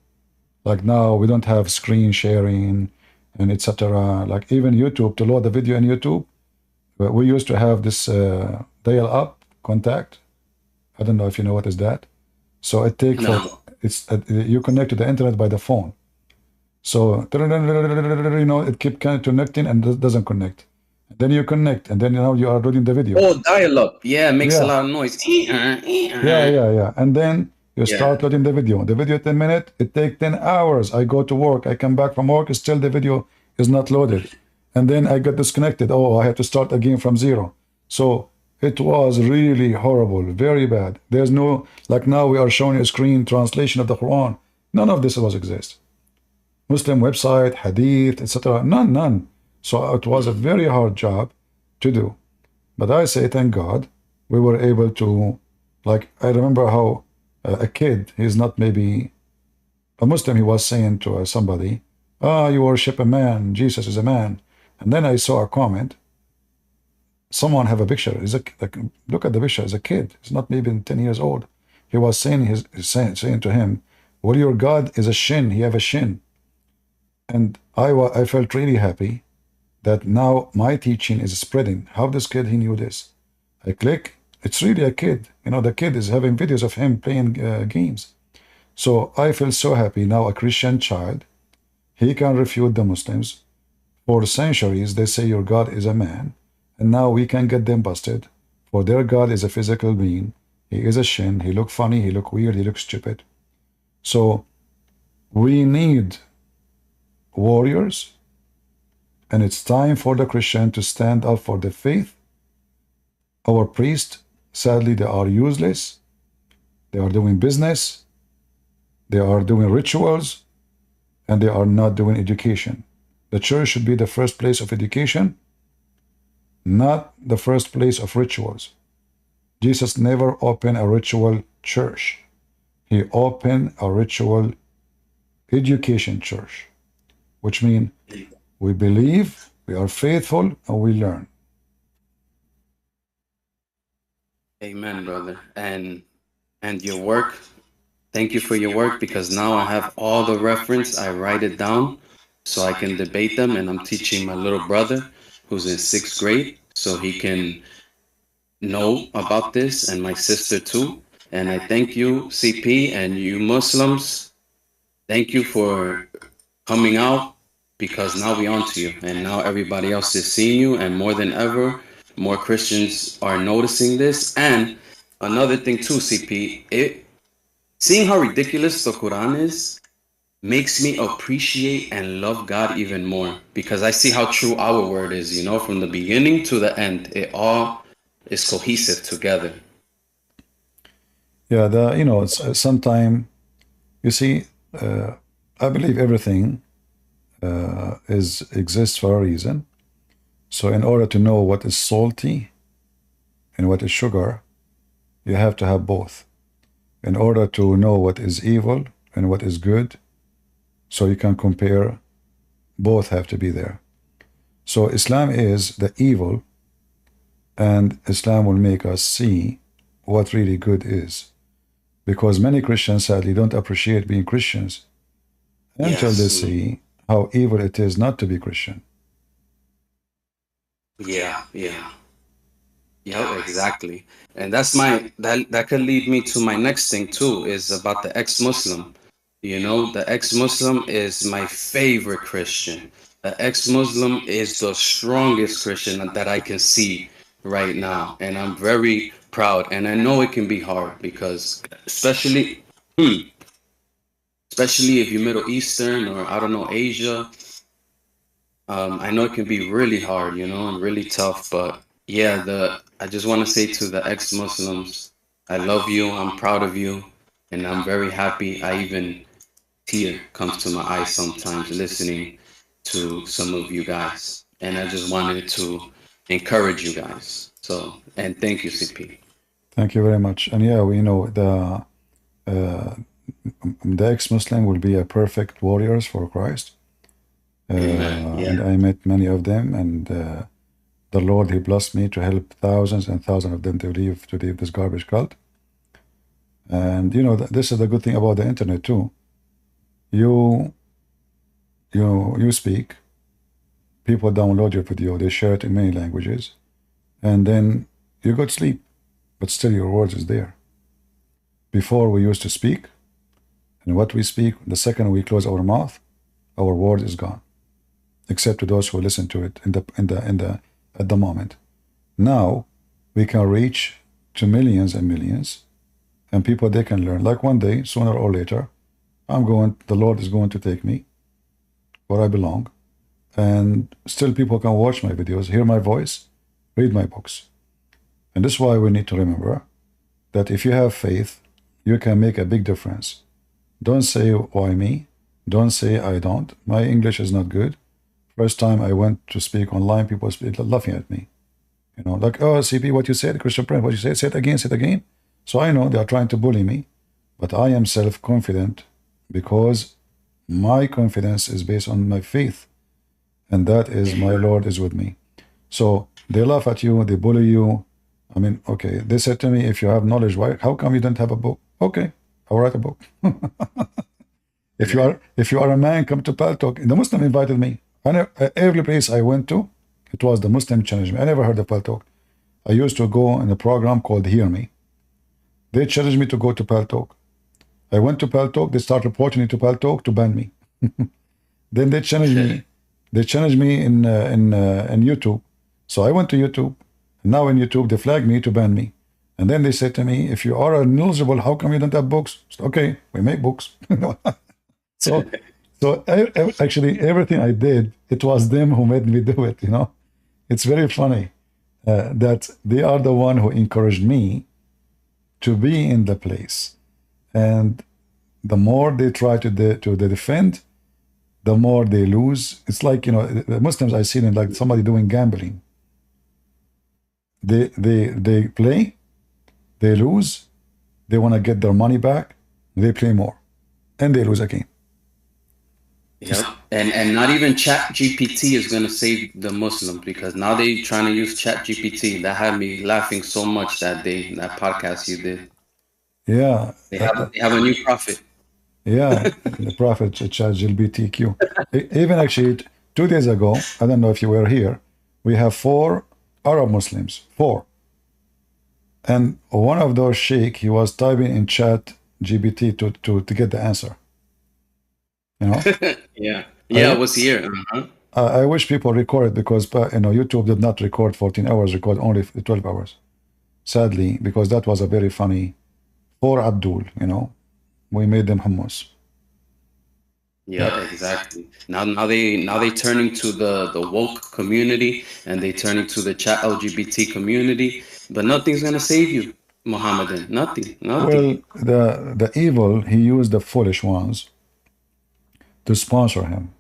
Like now, we don't have screen sharing and etc. Like even YouTube, to load the video in YouTube, we used to have this dial-up contact. I don't know if you know what is that. So it takes you connect to the internet by the phone. So it keeps connecting and it doesn't connect. Then you connect, and then now you are reading the video. Oh, dial-up. Yeah, it makes a lot of noise. Yeah. And then you start loading the video. The video 10 minutes, it takes 10 hours. I go to work, I come back from work, still the video is not loaded. And then I get disconnected. Oh, I have to start again from zero. So It was really horrible, very bad. There's no, like now we are showing a screen translation of the Quran. None of this was exist. Muslim website, hadith, etc. None. So it was a very hard job to do. But I say, thank God, we were able to, like, I remember how a kid, he's not maybe a Muslim, he was saying to somebody, you worship a man, Jesus is a man. And then I saw a comment, someone have a picture, look at the picture, it's a kid, he's not maybe 10 years old. He was saying, saying to him, well, your God is a shin, he have a shin. And I felt really happy that now my teaching is spreading. How this kid, he knew this? I click, it's really a kid. You know, the kid is having videos of him playing games. So I feel so happy now a Christian child, he can refute the Muslims. For centuries, they say your God is a man. And now we can get them busted. For their God is a physical being. He is a shin. He look funny. He look weird. He looks stupid. So we need warriors. And it's time for the Christian to stand up for the faith. Our priests, sadly, they are useless. They are doing business. They are doing rituals. And they are not doing education. The church should be the first place of education, not the first place of rituals. Jesus never opened a ritual church. He opened a ritual education church, which means we believe, we are faithful, and we learn. Amen, brother. And your work, thank you for your work, because now I have all the reference. I write it down so I can debate them, and I'm teaching my little brother who's in 6th grade so he can know about this, and my sister too. And I thank you, CP, and you Muslims. Thank you for coming out, because now we on to you, and now everybody else is seeing you, and more than ever, more Christians are noticing this. And another thing too, CP, seeing how ridiculous the Quran is makes me appreciate and love God even more, because I see how true our word is, you know, from the beginning to the end. It all is cohesive together. Yeah, you know, sometimes, you see, I believe everything exists for a reason. So in order to know what is salty and what is sugar, you have to have both. In order to know what is evil and what is good, so you can compare, both have to be there. So Islam is the evil, and Islam will make us see what really good is. Because many Christians sadly don't appreciate being Christians until they see how evil it is not to be Christian. Yeah, exactly. And that's that could lead me to my next thing too, is about the ex-Muslim. You know, the ex-Muslim is my favorite Christian. The ex-Muslim is the strongest Christian that I can see right now. And I'm very proud. And I know it can be hard, because especially if you're Middle Eastern, or I don't know, Asia, I know it can be really hard, you know, and really tough. But yeah, I just want to say to the ex-Muslims, I love you, I'm proud of you, and I'm very happy. I even tear comes to my eyes sometimes listening to some of you guys, and I just wanted to encourage you guys. So, and thank you, CP. Thank you very much. And yeah, we know the ex-Muslim will be a perfect warriors for Christ. And I met many of them, and the Lord, he blessed me to help thousands and thousands of them to leave this garbage cult. And you know, this is the good thing about the internet too. You speak, people download your video, they share it in many languages, and then you go to sleep, but still your words is there. Before we used to speak, and what we speak, the second we close our mouth, our word is gone, except to those who listen to it at the moment. Now we can reach to millions and millions, and people, they can learn. Like one day, sooner or later, the Lord is going to take me where I belong, and still people can watch my videos, hear my voice, read my books. And this is why we need to remember that if you have faith, you can make a big difference. Don't say, why me? Don't say, I don't. My English is not good. First time I went to speak online, people were laughing at me. You know, like, oh, CP, what you said, Christian Prince, what you said, say it again, say it again. So I know they are trying to bully me, but I am self-confident because my confidence is based on my faith. And that is, my Lord is with me. So they laugh at you, they bully you. I mean, okay, they said to me, if you have knowledge, why? How come you don't have a book? Okay, I'll write a book. If you are a man, come to Paltalk. The Muslim invited me. Every place I went to, it was the Muslim challenged me. I never heard of Paltalk. I used to go in a program called Hear Me. They challenged me to go to Paltalk. I went to Paltalk. They started reporting me to Paltalk to ban me. Then they challenged me. They challenged me in YouTube. So I went to YouTube. Now in YouTube, they flagged me to ban me. And then they said to me, if you are knowledgeable, how come you don't have books? Said, okay, we make books. So actually, everything I did, it was them who made me do it, you know. It's very funny that they are the one who encouraged me to be in the place. And the more they try to defend, the more they lose. It's like, you know, the Muslims I see them like somebody doing gambling. They play, they lose, they want to get their money back, they play more, and they lose again. Yep. And not even Chat GPT is going to save the Muslim, because now they trying to use Chat GPT. That had me laughing so much that day, that podcast you did. Yeah. They have a new prophet. Yeah, the prophet Chat GPTQ. Even actually 2 days ago, I don't know if you were here, we have 4 Arab Muslims, 4. And one of those sheikh, he was typing in Chat GPT to get the answer. You know? Yeah. Yeah, I was here. I wish people record it because, you know, YouTube did not record 14 hours, record only 12 hours. Sadly, because that was a very funny, for Abdul, you know, we made them hummus. Yeah, exactly. Now they turning to the woke community, and they turning to the Chat LGBT community, but nothing's gonna save you, Mohammedan. Nothing. Well, the evil, he used the foolish ones to sponsor him.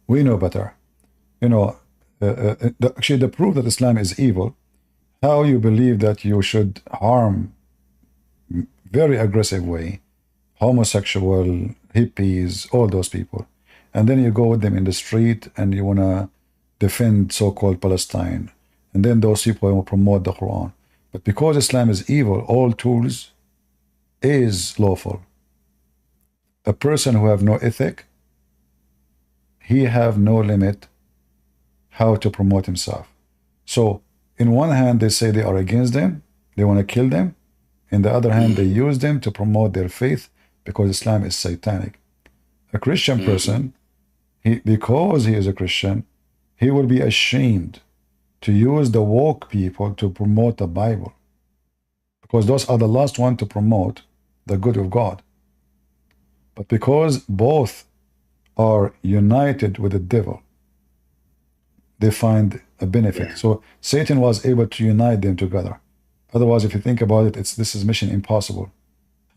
We know better. You know, actually the proof that Islam is evil, how you believe that you should harm very aggressive way homosexual, hippies, all those people, and then you go with them in the street and you want to defend so-called Palestine, and then those people will promote the Quran. But because Islam is evil, all tools is lawful. A person who have no ethic, he have no limit how to promote himself. So in one hand, they say they are against them, they want to kill them. In the other hand, they use them to promote their faith because Islam is satanic. A Christian person, because he is a Christian, he will be ashamed to use the woke people to promote the Bible, because those are the last one to promote the good of God. But because both are united with the devil, they find a benefit. Yeah. So Satan was able to unite them together. Otherwise, if you think about it, this is mission impossible.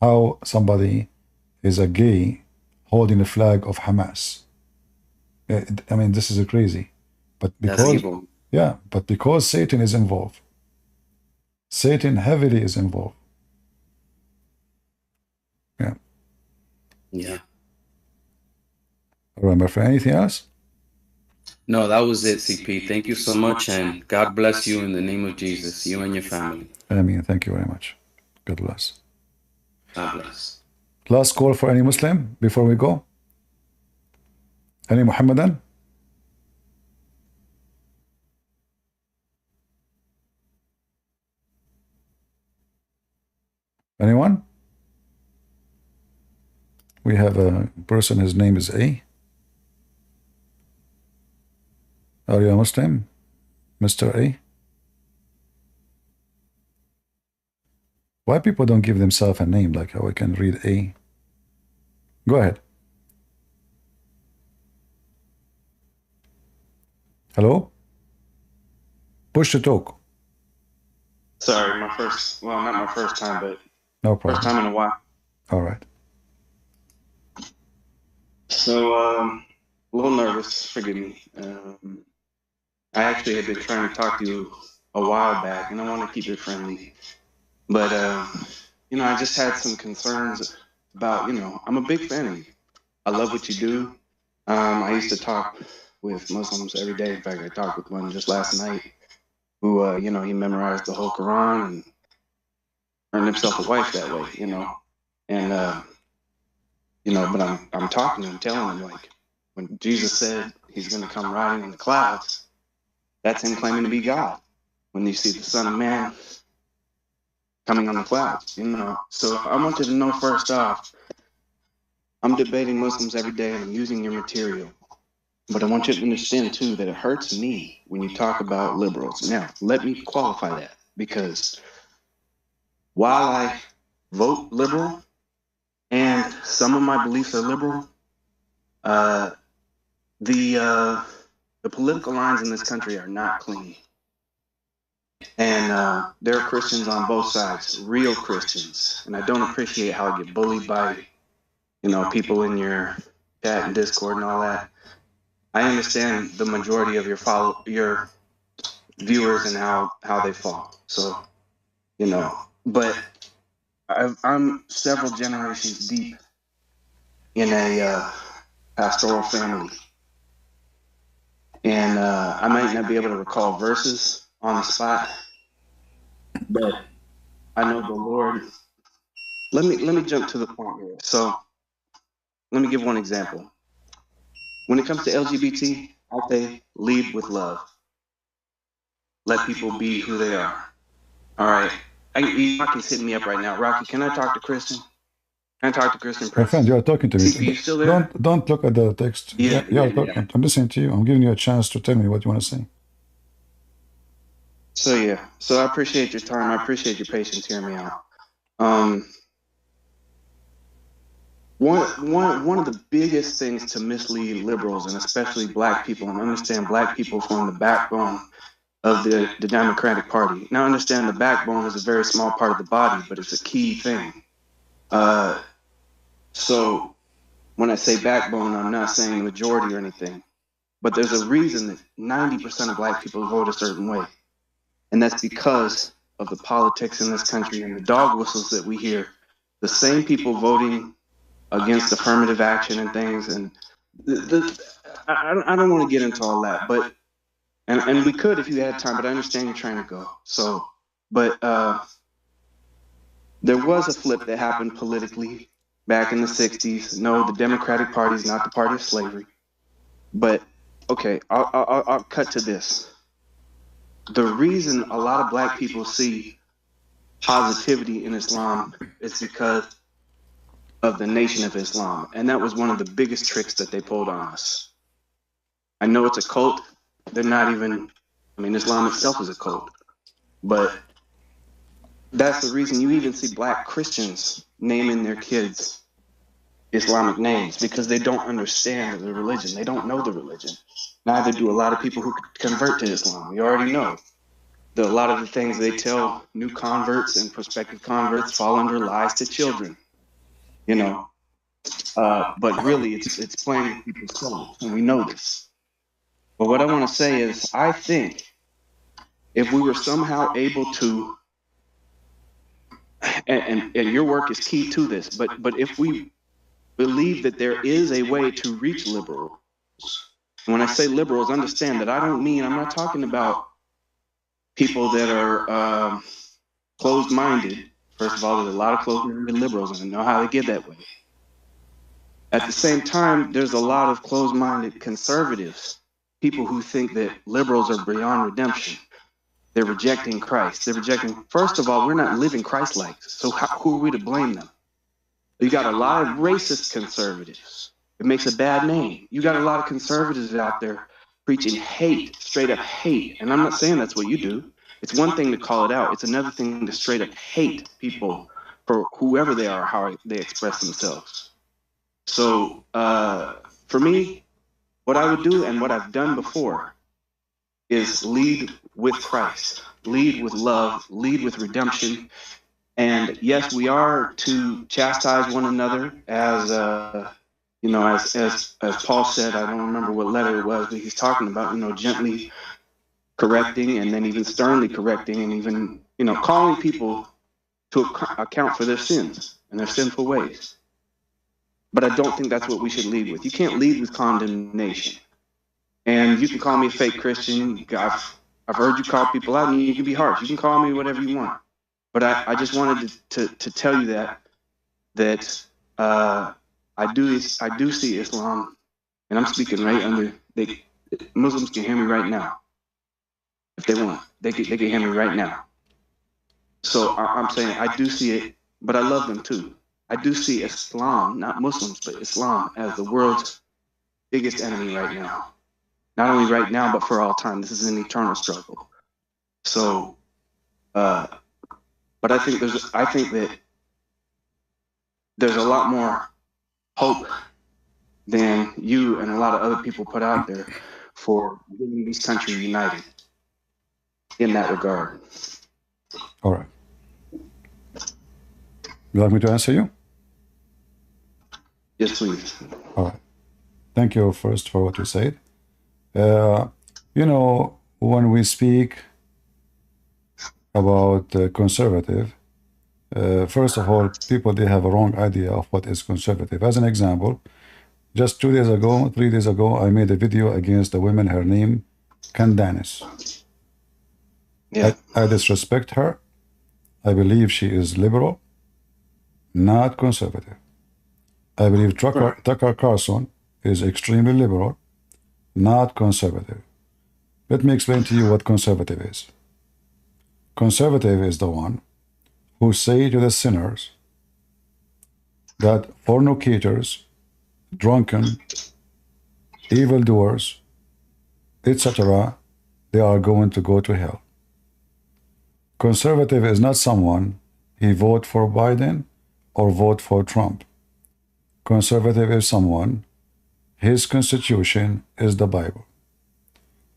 How somebody is a gay holding the flag of Hamas? I mean, this is crazy. But because, yeah, but because Satan is involved, Satan heavily is involved. Yeah. Yeah. All right, my friend, anything else? No, that was it, CP. Thank you so much, and God bless you in the name of Jesus, you and your family. Ameen. Thank you very much. God bless. God bless. Last call for any Muslim before we go? Any Muhammadan? Anyone? We have a person, his name is A. Are you a Muslim, Mr. A? Why people don't give themselves a name, like how I can read A? Go ahead. Hello? Push to talk. Sorry, my first, well, not my first time, but No problem. first time in a while. All right. So, a little nervous, forgive me. I actually had been trying to talk to you a while back, and I want to keep it friendly. But, you know, I just had some concerns about, you know, I'm a big fan of you. I love what you do. I used to talk with Muslims every day. In fact, I talked with one just last night who, you know, he memorized the whole Quran and earned himself a wife that way, you know. And, you know, but I'm talking to him, telling him, like, when Jesus said he's going to come riding on the clouds, that's him claiming to be God. When you see the Son of Man coming on the clouds, you know. So I want you to know, first off, I'm debating Muslims every day and I'm using your material. But I want you to understand, too, that it hurts me when you talk about liberals. Now, let me qualify that, because while I vote liberal and some of my beliefs are liberal, the political lines in this country are not clean. And there are Christians on both sides, real Christians. And I don't appreciate how I get bullied by, you know, people in your chat and Discord and all that. I understand the majority of your viewers and how they fall. So, you know, but I'm several generations deep in a pastoral family. And I might not be able to recall verses on the spot, but I know the Lord. Let me jump to the point here. So let me give one example. When it comes to LGBT, I say lead with love. Let people be who they are. All right. Rocky's hitting me up right now. Rocky, can I talk to Kristen? Can I talk to Kristen My Prince? friend, you are talking to me. CP, you still there? Don't look at the text. Yeah. I'm listening to you. I'm giving you a chance to tell me what you want to say. So yeah. So I appreciate your time. I appreciate your patience hearing me out. One of the biggest things to mislead liberals, and especially black people, and understand black people form the backbone of the Democratic Party. Now understand the backbone is a very small part of the body, but it's a key thing. So when I say backbone, I'm not saying the majority or anything, but there's a reason that 90% of black people vote a certain way. And that's because of the politics in this country and the dog whistles that we hear. The same people voting against affirmative action and things, and I don't want to get into all that, but and we could if you had time, but I understand you're trying to go. So, but there was a flip that happened politically back in the 60s. No, the Democratic Party is not the party of slavery, but okay, I'll cut to this. The reason a lot of black people see positivity in Islam is because of the Nation of Islam. And that was one of the biggest tricks that they pulled on us. I know it's a cult. They're not even, I mean, Islam itself is a cult. But that's the reason you even see black Christians naming their kids Islamic names, because they don't understand the religion. They don't know the religion. Neither do a lot of people who convert to Islam. We already know that a lot of the things they tell new converts and prospective converts fall under lies to children. You know, but really it's playing with people's souls, and we know this. But what I want to say is, I think if we were somehow able to, and your work is key to this, but if we believe that there is a way to reach liberals, when I say liberals, understand that I'm not talking about people that are closed-minded. First of all, there's a lot of closed-minded liberals, and I know how they get that way. At the same time, there's a lot of closed-minded conservatives, people who think that liberals are beyond redemption. They're rejecting Christ. They're rejecting, first of all, we're not living Christ-like, so who are we to blame them? You got a lot of racist conservatives. It makes a bad name. You got a lot of conservatives out there preaching hate, straight up hate. And I'm not saying that's what you do. It's one thing to call it out. It's another thing to straight up hate people for whoever they are, how they express themselves. So for me, what I would do and what I've done before is lead with Christ, lead with love, lead with redemption. And yes, we are to chastise one another, as you know, as Paul said. I don't remember what letter it was, but he's talking about, you know, gently correcting, and then even sternly correcting, and even, you know, calling people to account for their sins and their sinful ways. But I don't think that's what we should lead with. You can't lead with condemnation. And you can call me a fake Christian. I've heard you call people out, and you can be harsh. You can call me whatever you want. But I just wanted to tell you that I do see Islam, and I'm speaking right under. Muslims can hear me right now if they want. They can hear me right now. So I'm saying I do see it, but I love them too. I do see Islam, not Muslims, but Islam, as the world's biggest enemy right now. Not only right now, but for all time. This is an eternal struggle. So, but I think that there's a lot more hope than you and a lot of other people put out there for getting this country united in that regard. All right. You like me to answer you? Yes, please. All right. Thank you first for what you said. You know, when we speak about conservative, first of all, people, they have a wrong idea of what is conservative. As an example, just 2 days ago, 3 days ago, I made a video against a woman, her name, Candace. Yeah. I disrespect her. I believe she is liberal, not conservative. I believe Tucker Carlson is extremely liberal, not conservative. Let me explain to you what conservative is. Conservative is the one who say to the sinners that fornicators, drunken, evildoers, etc., they are going to go to hell. Conservative is not someone he vote for Biden or vote for Trump. Conservative is someone, his constitution is the Bible.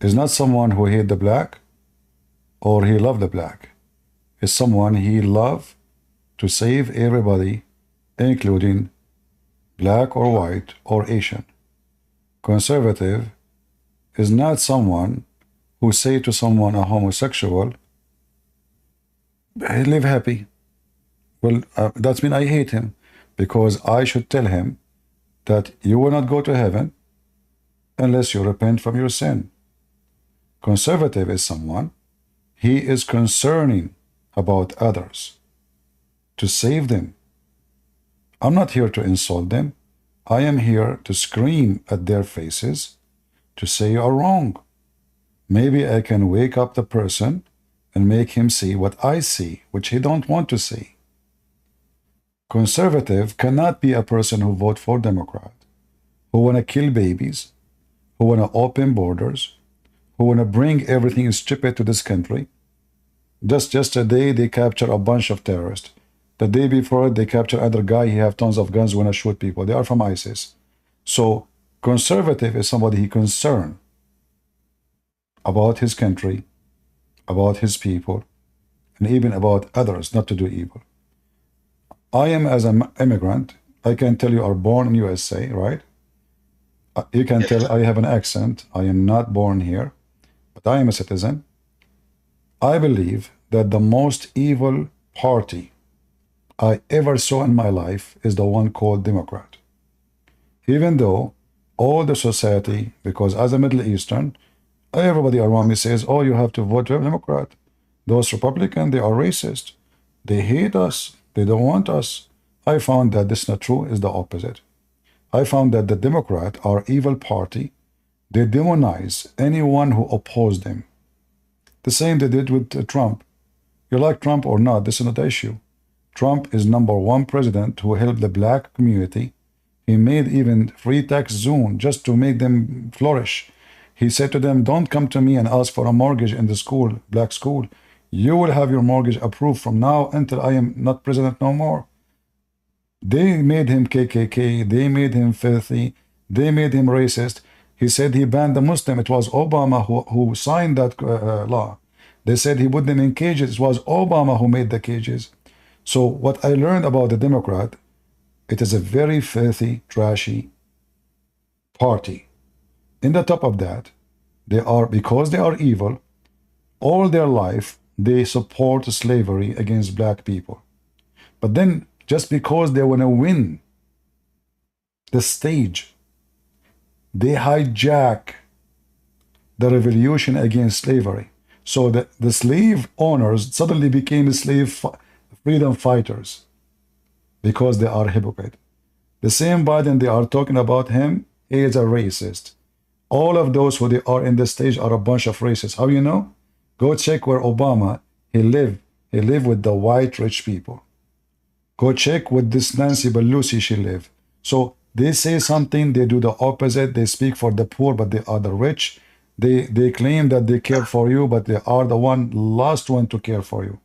Is not someone who hate the black or he love the black. Is someone he love to save everybody, including black or white or Asian. Conservative is not someone who say to someone, a homosexual, live happy. Well, that means I hate him, because I should tell him that you will not go to heaven unless you repent from your sin. Conservative is someone, he is concerning about others, to save them. I'm not here to insult them. I am here to scream at their faces to say you are wrong. Maybe I can wake up the person and make him see what I see, which he don't want to see. Conservative cannot be a person who vote for Democrat, who want to kill babies, who want to open borders, who want to bring everything stupid to this country. Just yesterday, they captured a bunch of terrorists. The day before, they captured another guy. He have tons of guns, want to shoot people. They are from ISIS. So conservative is somebody he concerned about his country, about his people, and even about others not to do evil. I am, as an immigrant, I can tell you are born in USA, right? You can tell I have an accent. I am not born here, but I am a citizen. I believe that the most evil party I ever saw in my life is the one called Democrat. Even though all the society, because as a Middle Eastern, everybody around me says, oh, you have to vote Democrat. Those Republicans, they are racist. They hate us. They don't want us. I found that this is not true, is the opposite. I found that the Democrats are evil party. They demonize anyone who opposed them. The same they did with Trump. You like Trump or not, this is not the issue. Trump is #1 president who helped the black community. He made even free tax zone just to make them flourish. He said to them, don't come to me and ask for a mortgage in the school, black school. You will have your mortgage approved from now until I am not president no more. They made him KKK. They made him filthy. They made him racist. He said he banned the Muslim. It was Obama who signed that law. They said he put them in cages. It was Obama who made the cages. So what I learned about the Democrat, it is a very filthy, trashy party. In the top of that, they are, because they are evil, all their life they support slavery against black people. But then, just because they want to win the stage, they hijack the revolution against slavery. So the slave owners suddenly became slave freedom fighters because they are hypocrite. The same Biden, they are talking about him, he is a racist. All of those who they are in the stage are a bunch of racists. How you know? Go check where Obama, he lived. He lived with the white rich people. Go check with this Nancy Pelosi, she lived. So they say something, they do the opposite. They speak for the poor, but they are the rich. They claim that they care for you, but they are the last one to care for you.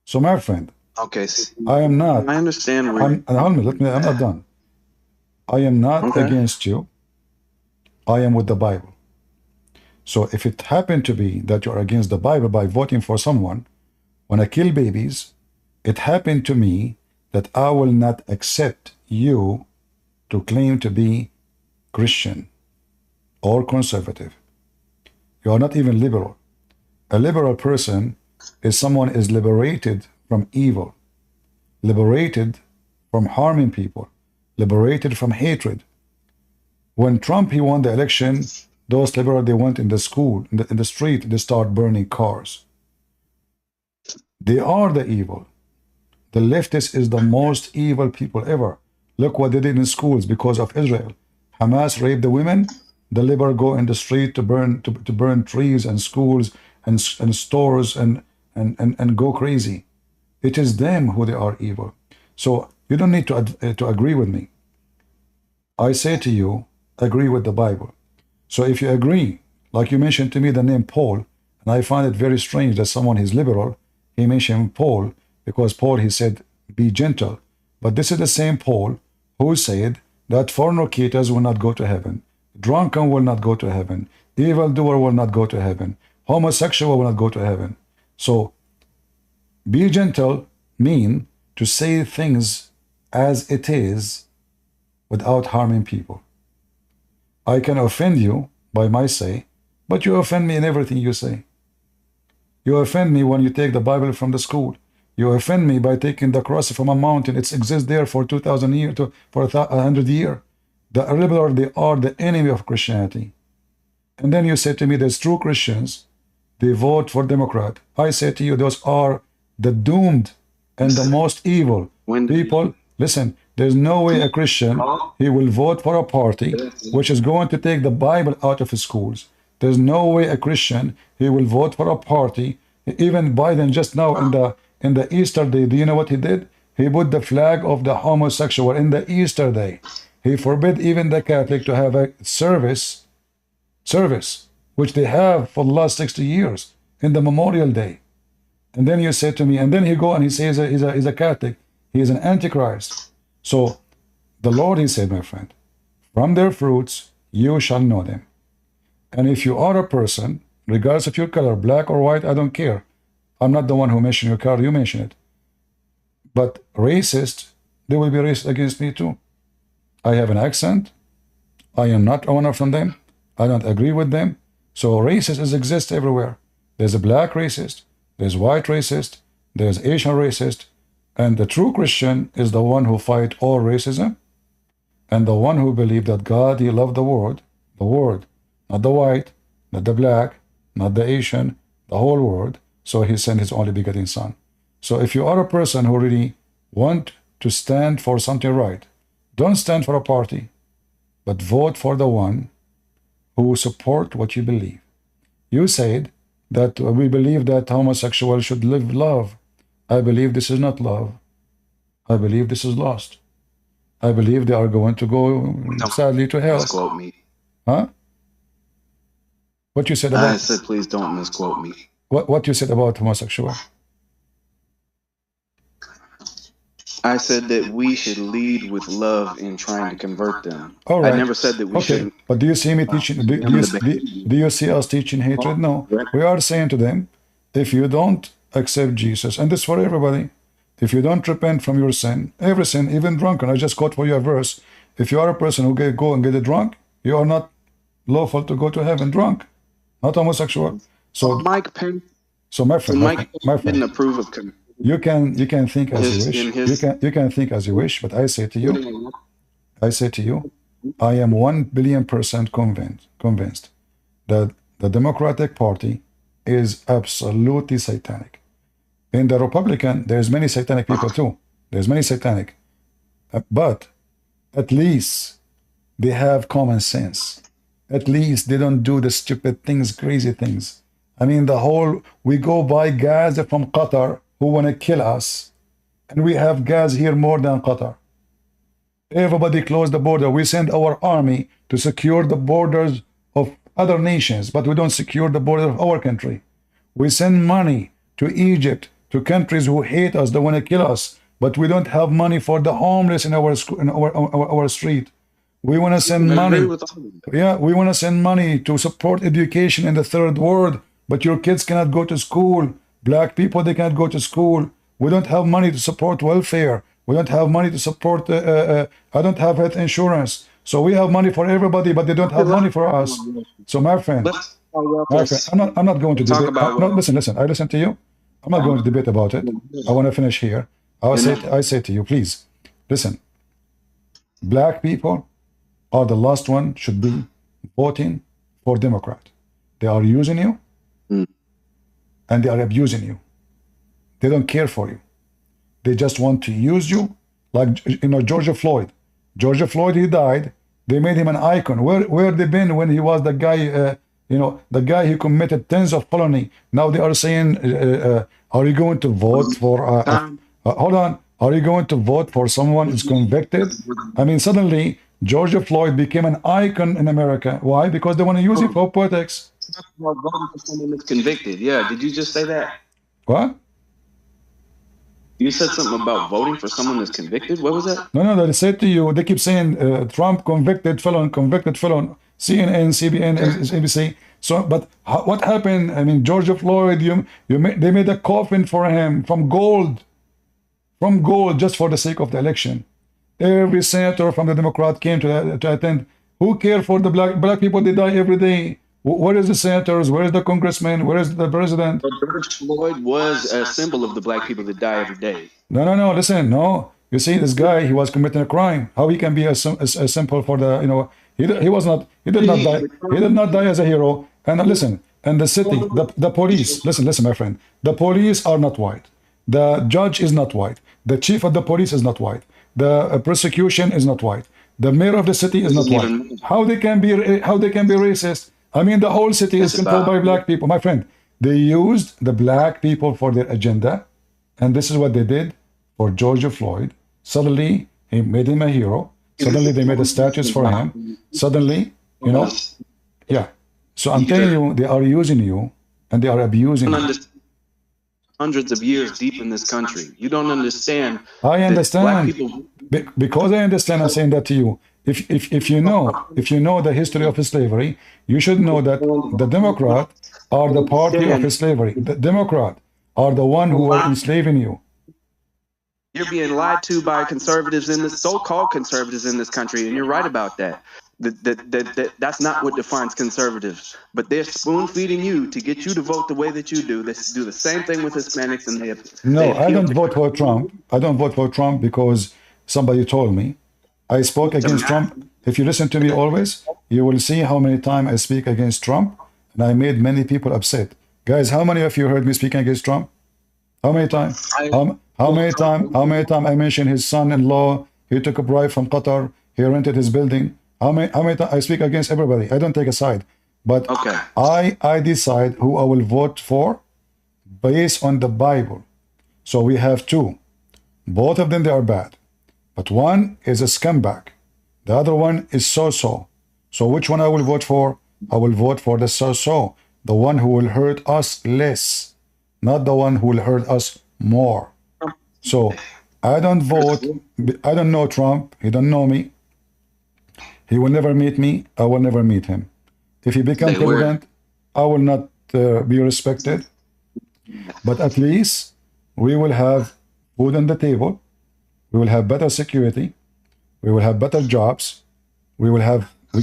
So my friend, okay, I am not. I understand where. I'm not done. I am not against you. I am with the Bible. So if it happened to be that you're against the Bible by voting for someone, when I kill babies, it happened to me that I will not accept you to claim to be Christian or conservative. You are not even liberal. A liberal person is someone is liberated from evil, liberated from harming people, liberated from hatred. When Trump, he won the election, those liberals, they went in the school, in the street, they start burning cars. They are the evil. The leftist is the most evil people ever. Look what they did in schools because of Israel. Hamas raped the women. The liberal go in the street to burn trees and schools and stores and go crazy. It is them who they are evil. So you don't need to agree with me. I say to you, agree with the Bible. So if you agree, like you mentioned to me the name Paul, and I find it very strange that someone is liberal, he mentioned Paul, because Paul, he said, be gentle. But this is the same Paul who said that fornicators will not go to heaven, drunken will not go to heaven, evildoer will not go to heaven, homosexual will not go to heaven. So be gentle mean to say things as it is without harming people. I can offend you by my say, but you offend me in everything you say. You offend me when you take the Bible from the school. You offend me by taking the cross from a mountain. It exists there for 2,000 years, for 100 years. The liberal, they are the enemy of Christianity. And then you say to me, there's true Christians, they vote for Democrat. I say to you, those are the doomed and the most evil people. Listen, there's no way a Christian, he will vote for a party which is going to take the Bible out of his schools. There's no way a Christian, he will vote for a party. Even Biden just now in the Easter day, do you know what he did? He put the flag of the homosexual in the Easter day. He forbid even the Catholic to have a service, which they have for the last 60 years in the Memorial Day. And then you say to me, and then he go and he says he's a Catholic. He is an antichrist. So the Lord, he said, my friend, from their fruits you shall know them. And if you are a person, regardless of your color, black or white, I don't care. I'm not the one who mentioned your color, you mention it. But racist, they will be racist against me too. I have an accent. I am not one from them. I don't agree with them. So racists exist everywhere. There's a black racist, there's white racist, there's Asian racist, and the true Christian is the one who fight all racism, and the one who believe that God, he loved the world, not the white, not the black, not the Asian, the whole world, so he sent his only begotten son. So if you are a person who really want to stand for something right, don't stand for a party, but vote for the one who support what you believe. You said that we believe that homosexuals should live love. I believe this is not love. I believe this is lost. I believe they are going to go, sadly, to hell. Misquote me. Huh? What you said about... I said, please don't misquote me. What you said about homosexual? I said that we should lead with love in trying to convert them. All right. I never said that we shouldn't. But do you see me teaching? Do you see us teaching hatred? No. We are saying to them if you don't accept Jesus, and this for everybody, if you don't repent from your sin, every sin, even drunken, I just quote for you a verse. If you are a person who go and get drunk, you are not lawful to go to heaven drunk, not homosexual. So Mike Pence. So my friend, didn't approve of you can think as you wish. You can think as you wish, but I say to you, I am 1,000,000,000% convinced that the Democratic Party is absolutely satanic. In the Republican, there's many satanic people too. There's many satanic, but at least they have common sense. At least they don't do the stupid things, crazy things. I mean, we go buy gas from Qatar who want to kill us, and we have gas here more than Qatar. Everybody close the border. We send our army to secure the borders of other nations, but we don't secure the border of our country. We send money to Egypt, to countries who hate us, they want to kill us, but we don't have money for the homeless in our street. We want to send money. Yeah, we want to send money to support education in the third world, but your kids cannot go to school. Black people, they cannot go to school. We don't have money to support welfare. We don't have money to support, I don't have health insurance. So we have money for everybody, but they don't have money for us. So my friend, I'm not going to debate. No, listen, I listen to you. I'm not going to debate about it. I want to finish here. I say to you, please, listen. Black people are the last one should be voting for Democrat. They are using you, and they are abusing you. They don't care for you. They just want to use you, like George Floyd. George Floyd, he died. They made him an icon. Where they been when he was the guy? The guy who committed tens of felony. Now they are saying, are you going to vote for? Hold on. Are you going to vote for someone who's convicted? I mean, suddenly George Floyd became an icon in America. Why? Because they want to use it for politics. Voting for someone that's convicted. Yeah. Did you just say that? What? You said something about voting for someone that's convicted. What was that? No, they said to you, they keep saying Trump convicted felon, CNN, CBN, ABC. So, but what happened? I mean, George Floyd, they made a coffin for him from gold, just for the sake of the election. Every senator from the Democrat came to attend. Who cared for the black people? They die every day. Where is the senators? Where is the congressman? Where is the president? But George Floyd was a symbol of the black people that die every day. No, listen, no. You see, this guy, he was committing a crime. How he can be a symbol for the, he did not die as a hero. And listen, and the city, the police, listen, my friend, the police are not white. The judge is not white. The chief of the police is not white. The prosecution is not white. The mayor of the city is not white. How they can be racist? I mean, the whole city is controlled by black people. My friend, they used the black people for their agenda, and this is what they did for George Floyd. Suddenly, he made him a hero. Suddenly, they made a statues for him. Suddenly, yeah. So I'm telling you, they are using you, and they are abusing you. Hundreds of years deep in this country. You don't understand. I understand. Because I understand, I'm saying that to you. If you know the history of slavery, you should know that the Democrats are the party of slavery. The Democrats are the one who are enslaving you. You're being lied to by conservatives in this so-called conservatives in this country, and you're right about that. That's not what defines conservatives. But they're spoon-feeding you to get you to vote the way that you do. They do the same thing with Hispanics, and I don't vote for Trump. I don't vote for Trump because somebody told me. I spoke against Trump. If you listen to me always, you will see how many times I speak against Trump, and I made many people upset. Guys, how many of you heard me speaking against Trump? How many times? How many times I mentioned his son-in-law? He took a bribe from Qatar. He rented his building. How many times I speak against everybody? I don't take a side, but I decide who I will vote for based on the Bible. So we have two. Both of them, they are bad. But one is a scumbag. The other one is so-so. So which one I will vote for? I will vote for the so-so. The one who will hurt us less. Not the one who will hurt us more. So I don't vote. I don't know Trump. He don't know me. He will never meet me. I will never meet him. If he becomes president, I will not be respected. But at least we will have food on the table. We will have better security. We will have better jobs. We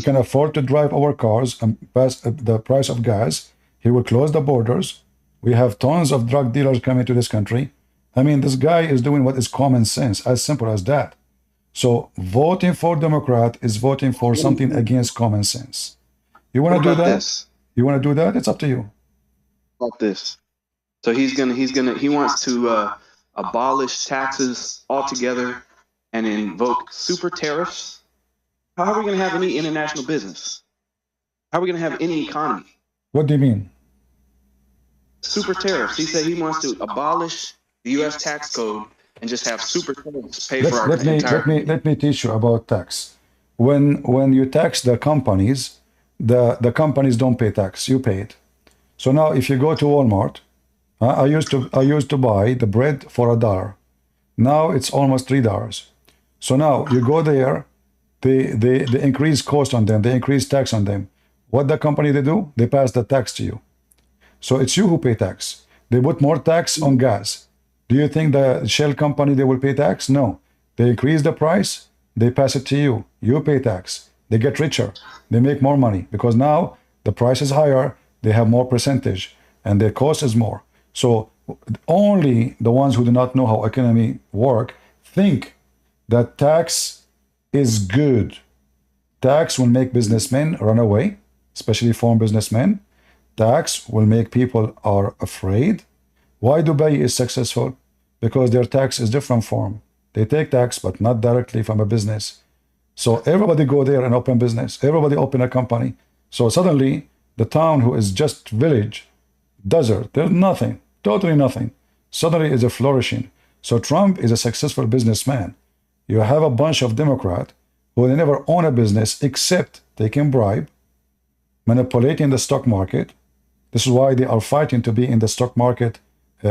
can afford to drive our cars and pass the price of gas. He will close the borders. We have tons of drug dealers coming to this country. I mean, this guy is doing what is common sense, as simple as that. So voting for Democrat is voting for something against common sense. You want to do that? This? You want to do that? It's up to you. About this. So he wants to abolish taxes altogether and invoke super tariffs. How are we going to have any international business? How are we going to have any economy? What do you mean? Super tariffs. He said he wants to abolish the U.S. tax code and just have super tariffs pay for our entire. Let me teach you about tax. When you tax the companies, the companies don't pay tax. You pay it. So now, if you go to Walmart, I used to buy the bread for $1. Now it's almost $3. So now you go there, they increase cost on them, they increase tax on them. What the company they do? They pass the tax to you. So it's you who pay tax. They put more tax on gas. Do you think the Shell company they will pay tax? No. They increase the price, they pass it to you. You pay tax. They get richer. They make more money because now the price is higher, they have more percentage, and their cost is more. So only the ones who do not know how economy work think that tax is good. Tax will make businessmen run away, especially foreign businessmen. Tax will make people are afraid. Why Dubai is successful? Because their tax is different form. They take tax, but not directly from a business. So everybody go there and open business. Everybody open a company. So suddenly the town who is just village, desert, there's nothing, totally nothing. Suddenly is a flourishing. So Trump is a successful businessman. You have a bunch of Democrats who they never own a business except taking bribe, manipulating the stock market. This is why they are fighting to be in the stock market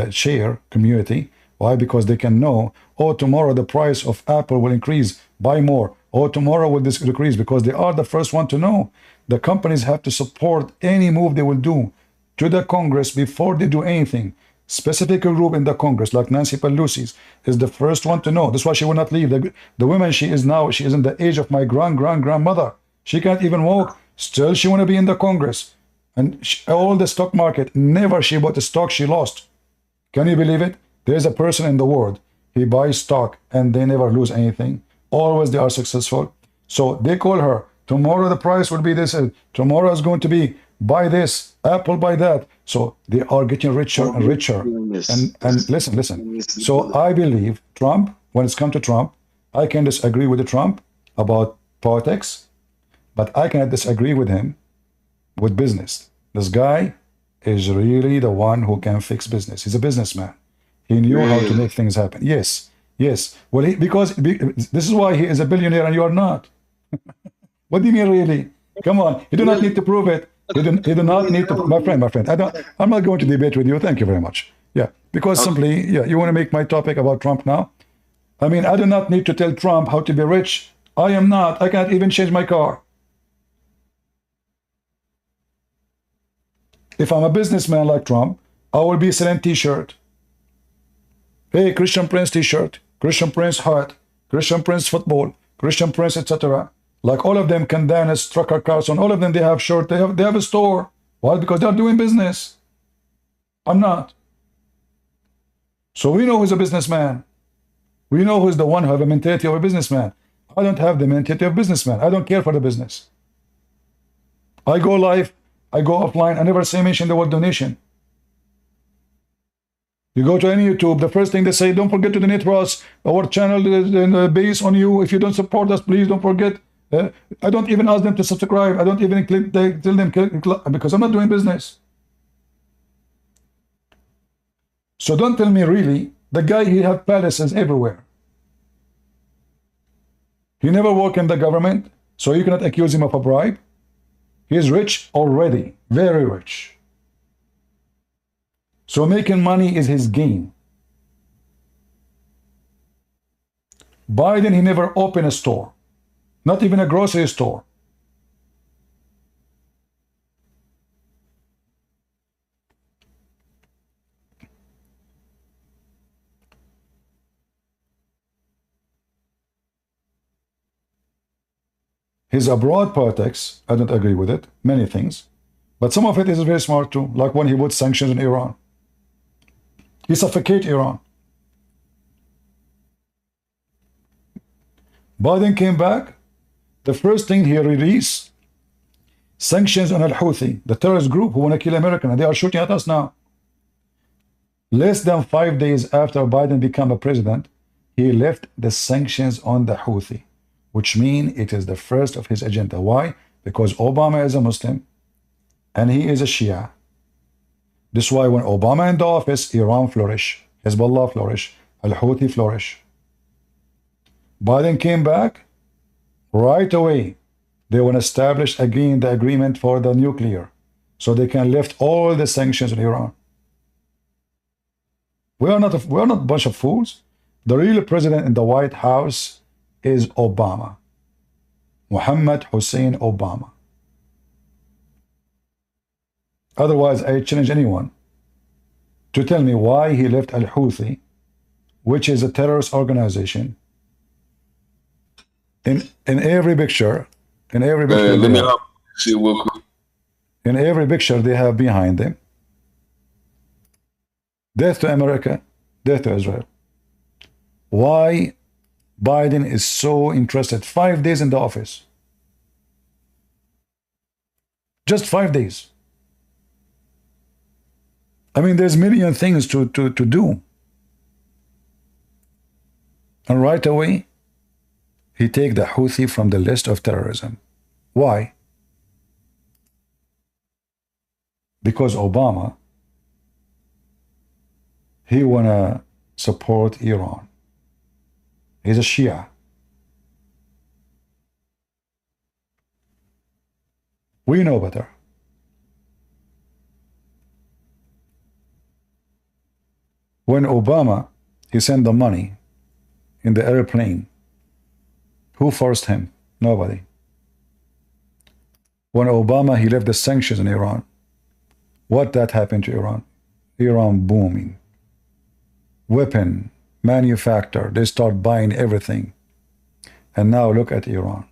share community. Why? Because they can know, oh, tomorrow the price of Apple will increase, buy more. Oh, tomorrow will this decrease, because they are the first one to know. The companies have to support any move they will do to the Congress before they do anything. Specific group in the Congress, like Nancy Pelosi's, is the first one to know. That's why she will not leave. The woman she is now, she is in the age of my grandmother. She can't even walk. Still, she want to be in the Congress. And all the stock market, never she bought a stock she lost. Can you believe it? There is a person in the world, he buys stock and they never lose anything. Always they are successful. So they call her, tomorrow the price will be this, tomorrow is going to be, buy this, Apple buy that. So they are getting richer and richer. And listen. So I believe Trump, when it's come to Trump, I can disagree with Trump about politics, but I cannot disagree with him with business. This guy is really the one who can fix business. He's a businessman. He knew how to make things happen. Yes. Well, because this is why he is a billionaire and you are not. What do you mean, really? Come on. You do not need to prove it. You do not need to. My friend. I'm not going to debate with you. Thank you very much. Yeah. Because simply, you want to make my topic about Trump now? I mean, I do not need to tell Trump how to be rich. I am not. I can't even change my car. If I'm a businessman like Trump, I will be selling t-shirt. Hey, Christian Prince t-shirt, Christian Prince hat, Christian Prince football, Christian Prince, etc. Like all of them, Candanas, Trucker Carson, all of them, they have shirt, they have a store. Why? Because they're doing business. I'm not. So we know who's a businessman. We know who's the one who have a mentality of a businessman. I don't have the mentality of a businessman. I don't care for the business. I go live, I go offline, I never say mention the word donation. You go to any YouTube, the first thing they say, don't forget to donate for us. Our channel is based on you. If you don't support us, please don't forget. I don't even ask them to subscribe. I don't even tell them because I'm not doing business. So don't tell me really, the guy, he have palaces everywhere. He never worked in the government, so you cannot accuse him of a bribe. He is rich already, very rich. So making money is his game. Biden, he never opened a store, not even a grocery store. His abroad politics, I don't agree with it, many things. But some of it is very smart too, like when he put sanctions on Iran. He suffocated Iran. Biden came back, the first thing he released, sanctions on Al-Houthi, the terrorist group who want to kill Americans, and they are shooting at us now. Less than 5 days after Biden became a president, he left the sanctions on the Houthi, which means it is the first of his agenda. Why? Because Obama is a Muslim, and he is a Shia. This is why when Obama in the office, Iran flourish, Hezbollah flourish, Al-Houthi flourish. Biden came back, right away, they want to establish again the agreement for the nuclear, so they can lift all the sanctions on Iran. We are not a bunch of fools. The real president in the White House is Obama. Mohammed Hussein Obama. Otherwise, I challenge anyone to tell me why he left Al-Houthi, which is a terrorist organization. In every picture, in every picture they have behind them, death to America, death to Israel. Why Biden is so interested? 5 days in the office. Just 5 days. I mean, there's a million things to do. And right away, he take the Houthi from the list of terrorism. Why? Because Obama, he wanna support Iran. He's a Shia. We know better. When Obama, he sent the money in the airplane, who forced him? Nobody. When Obama, he left the sanctions in Iran, what that happened to Iran? Iran booming. Weapon, manufacture, they start buying everything. And now look at Iran.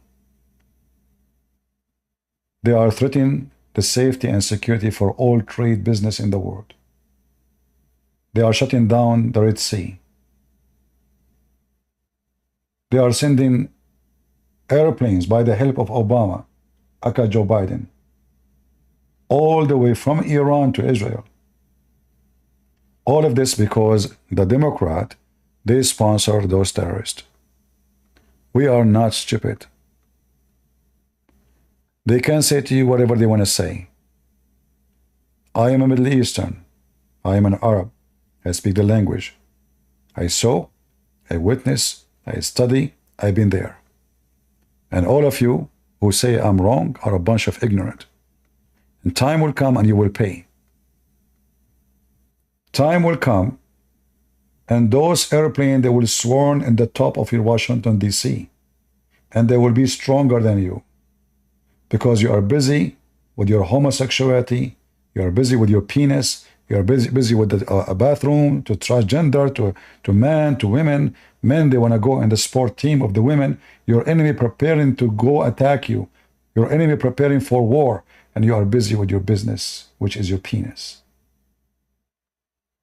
They are threatening the safety and security for all trade business in the world. They are shutting down the Red Sea. They are sending airplanes by the help of Obama, aka Joe Biden, all the way from Iran to Israel. All of this because the Democrat, they sponsor those terrorists. We are not stupid. They can say to you whatever they want to say. I am a Middle Eastern. I am an Arab. I speak the language. I saw, I witness, I study, I've been there. And all of you who say I'm wrong are a bunch of ignorant. And time will come and you will pay. Time will come and those airplanes, they will swarm in the top of your Washington, D.C. And they will be stronger than you. Because you are busy with your homosexuality, you are busy with your penis, you are busy with a bathroom, to transgender, to men, to women. Men, they want to go in the sport team of the women. Your enemy preparing to go attack you. Your enemy preparing for war. And you are busy with your business, which is your penis.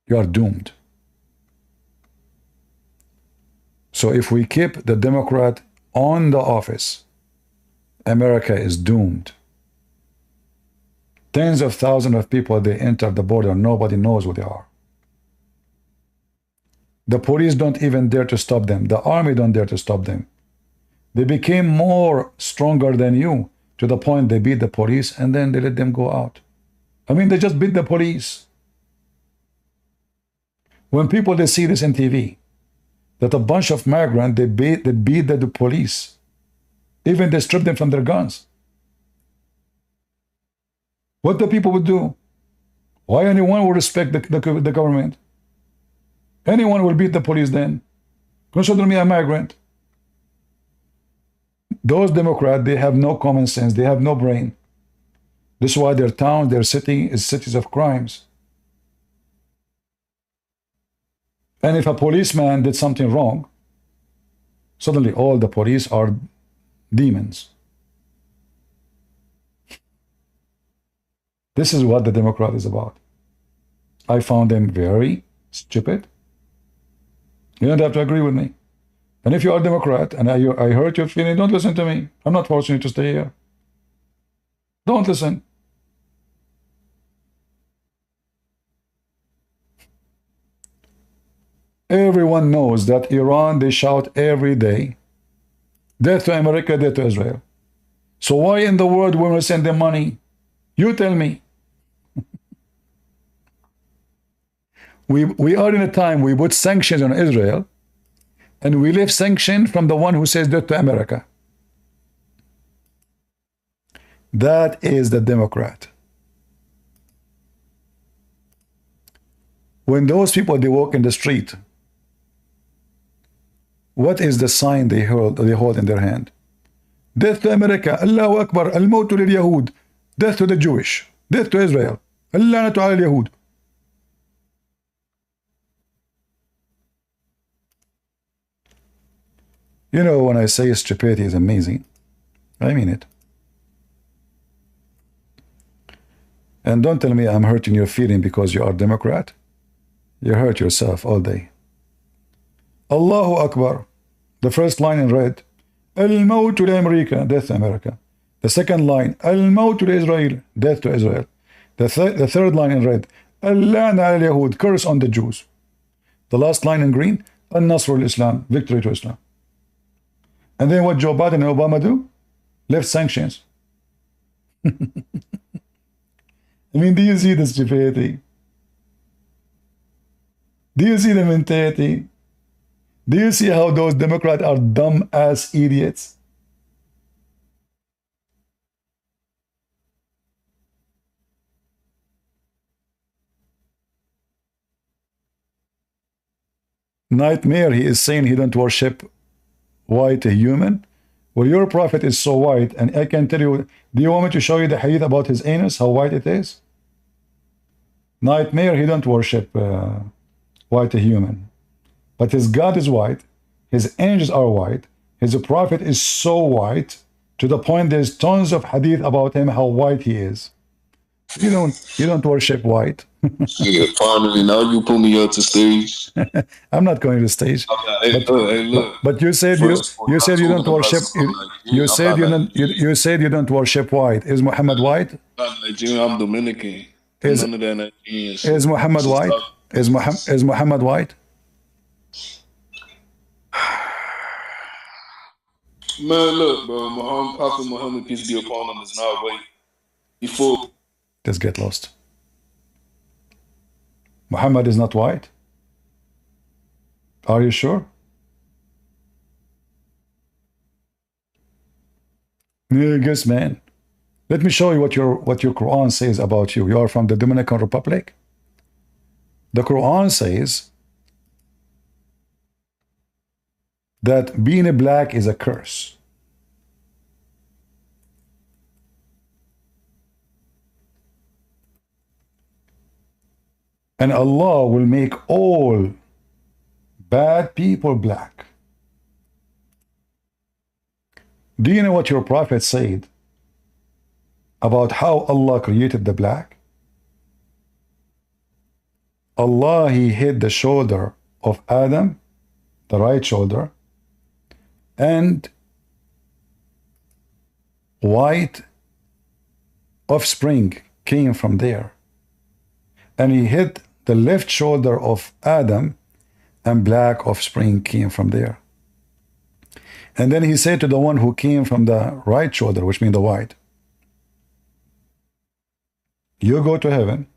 You are doomed. So if we keep the Democrat on the office, America is doomed. Tens of thousands of people, they enter the border, nobody knows who they are. The police don't even dare to stop them. The army don't dare to stop them. They became more stronger than you, to the point they beat the police and then they let them go out. I mean, they just beat the police. When people, they see this on TV, that a bunch of migrants, they beat the police. Even they strip them from their guns. What the people would do? Why anyone would respect the government? Anyone will beat the police then. Consider me a migrant. Those Democrats, they have no common sense. They have no brain. This is why their town, their city is cities of crimes. And if a policeman did something wrong, suddenly all the police are demons. This is what the Democrat is about. I found them very stupid. You don't have to agree with me. And if you are a Democrat and I hurt your feeling, don't listen to me. I'm not forcing you to stay here. Don't listen. Everyone knows that Iran, they shout every day, death to America, death to Israel. So why in the world when we send them money? You tell me. We are in a time we put sanctions on Israel and we lift sanction from the one who says death to America. That is the Democrat. When those people, they walk in the street, what is the sign they hold in their hand? Death to America, Allahu Akbar, al-mawtu lil-Yahud, death to the Jewish, death to Israel, al-lanatu ala al-Yahud. You know, when I say stupidity is amazing, I mean it. And don't tell me I'm hurting your feeling because you are Democrat. You hurt yourself all day. Allahu Akbar. The first line in red. Al-Mawtu li-America, death to America. The second line. Al-Mawtu li-Israel, death to Israel. The third line in red. Al-Lana al-Yahud, curse on the Jews. The last line in green. Al-Nasr al-Islam, victory to Islam. And then what Joe Biden and Obama do? Left sanctions. I mean, do you see the stupidity? Do you see the mentality? Do you see how those Democrats are dumb-ass idiots? Nightmare, he is saying he don't worship white human. Well, your prophet is so white, and I can tell you, do you want me to show you the hadith about his anus, how white it is? Nightmare, he don't worship white human. But his God is white, his angels are white, his prophet is so white, to the point there's tons of hadith about him, how white he is. You don't worship white. Yeah, finally, now you put me up to stage. I'm not going to stage. Okay, but you said you said you don't worship. You said you don't worship white. Is Muhammad white? I'm Nigerian. I'm Dominican. None of that Nigerian shit. Is Muhammad white? Is Muhammad white? Man, look, bro. Prophet Muhammad, peace be upon him, is not white. Before. Let's get lost. Muhammad is not white? Are you sure? Yes, man. Let me show you what your Quran says about you. You are from the Dominican Republic. The Quran says that being a black is a curse. And Allah will make all bad people black. Do you know what your prophet said about how Allah created the black? Allah, he hit the shoulder of Adam, the right shoulder, and white offspring came from there. And he hit the left shoulder of Adam, and black offspring came from there. And then he said to the one who came from the right shoulder, which means the white, you go to heaven,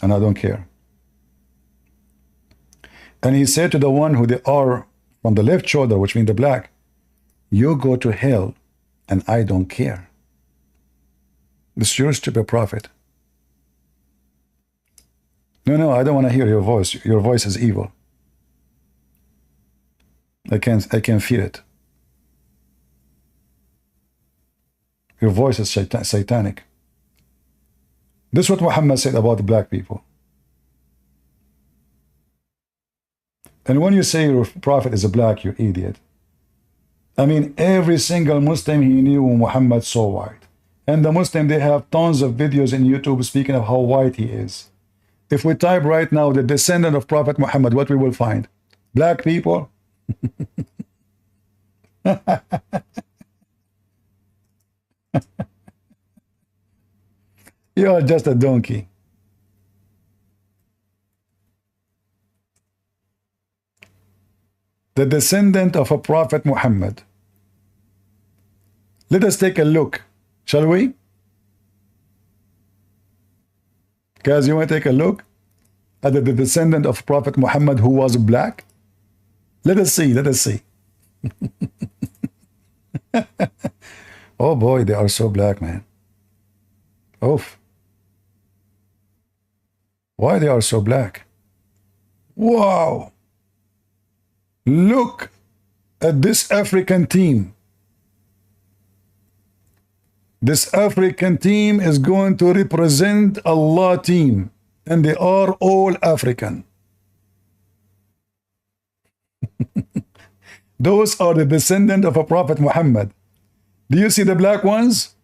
and I don't care. And he said to the one who they are from the left shoulder, which means the black, you go to hell, and I don't care. This is your stupid prophet. No, I don't want to hear your voice. Your voice is evil. I can feel it. Your voice is satanic. This is what Muhammad said about the black people. And when you say your prophet is a black, you idiot. I mean, every single Muslim he knew Muhammad so white. And the Muslim, they have tons of videos in YouTube speaking of how white he is. If we type right now the descendant of Prophet Muhammad, what we will find? Black people. You are just a donkey. The descendant of a Prophet Muhammad. Let us take a look, shall we? Guys, you want to take a look at the descendant of Prophet Muhammad who was black? Let us see, let us see. Oh boy, they are so black, man. Oof. Why they are so black? Wow. Look at this African team. This African team is going to represent Allah team, and they are all African. Those are the descendant of a Prophet Muhammad. Do you see the black ones?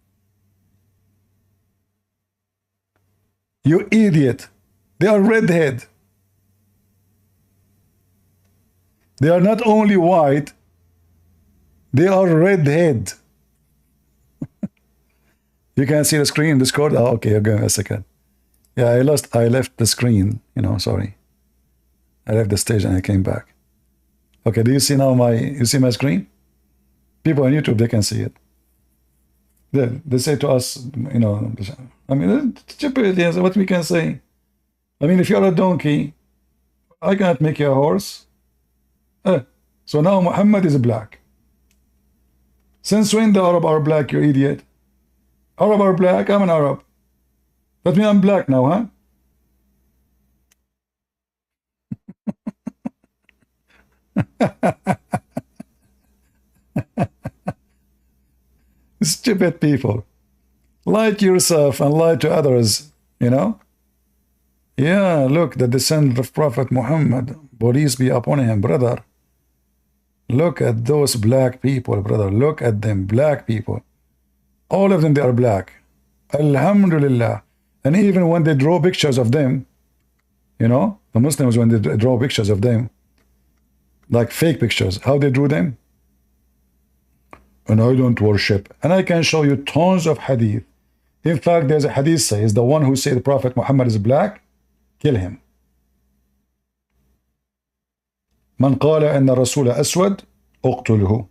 You idiot. They are redhead. They are not only white, they are redhead. You can see the screen, Discord. Oh, okay, give me a second. Yeah, I left the screen, sorry. I left the stage and I came back. Okay, do you see now you see my screen? People on YouTube, they can see it. They say to us, I mean, stupidity is what we can say. I mean, if you're a donkey, I cannot make you a horse. So now Muhammad is black. Since when the Arab are black, you idiot? Arab are black, I'm an Arab. That means I'm black now, huh? Stupid people. Lie to yourself and lie to others, Yeah, look, the descendant of Prophet Muhammad, peace be upon him, brother. Look at those black people, brother. Look at them, black people. All of them, they are black. Alhamdulillah. And even when they draw pictures of them, the Muslims, when they draw pictures of them, like fake pictures, how they drew them? And I don't worship. And I can show you tons of hadith. In fact, there's a hadith says, the one who said the Prophet Muhammad is black, kill him. من قال أن الرسول أسود اقتله.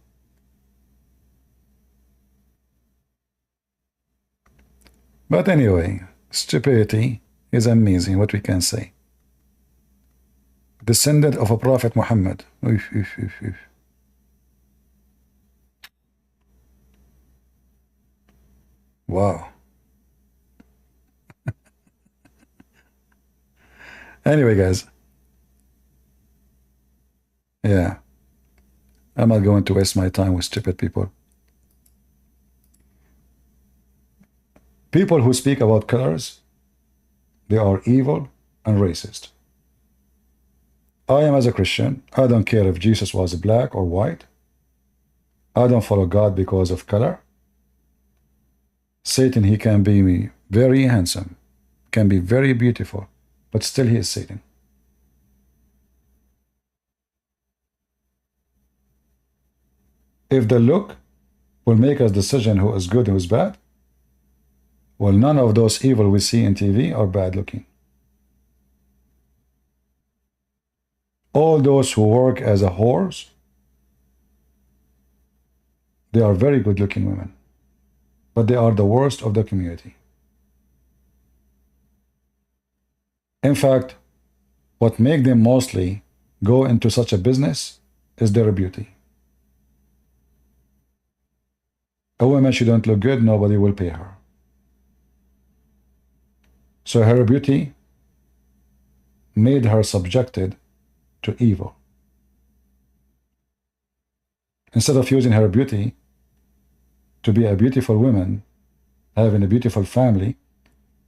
But anyway, stupidity is amazing, what we can say. Descendant of a Prophet Muhammad. Wow. Anyway, guys. Yeah. I'm not going to waste my time with stupid people. People who speak about colors, they are evil and racist. I am as a Christian. I don't care if Jesus was black or white. I don't follow God because of color. Satan, he can be very handsome, can be very beautiful, but still he is Satan. If the look will make us decision who is good and who is bad, well, none of those evil we see in TV are bad looking. All those who work as a whores, they are very good looking women, but they are the worst of the community. In fact, what makes them mostly go into such a business is their beauty. A woman, she don't look good, nobody will pay her. So her beauty made her subjected to evil. Instead of using her beauty to be a beautiful woman, having a beautiful family,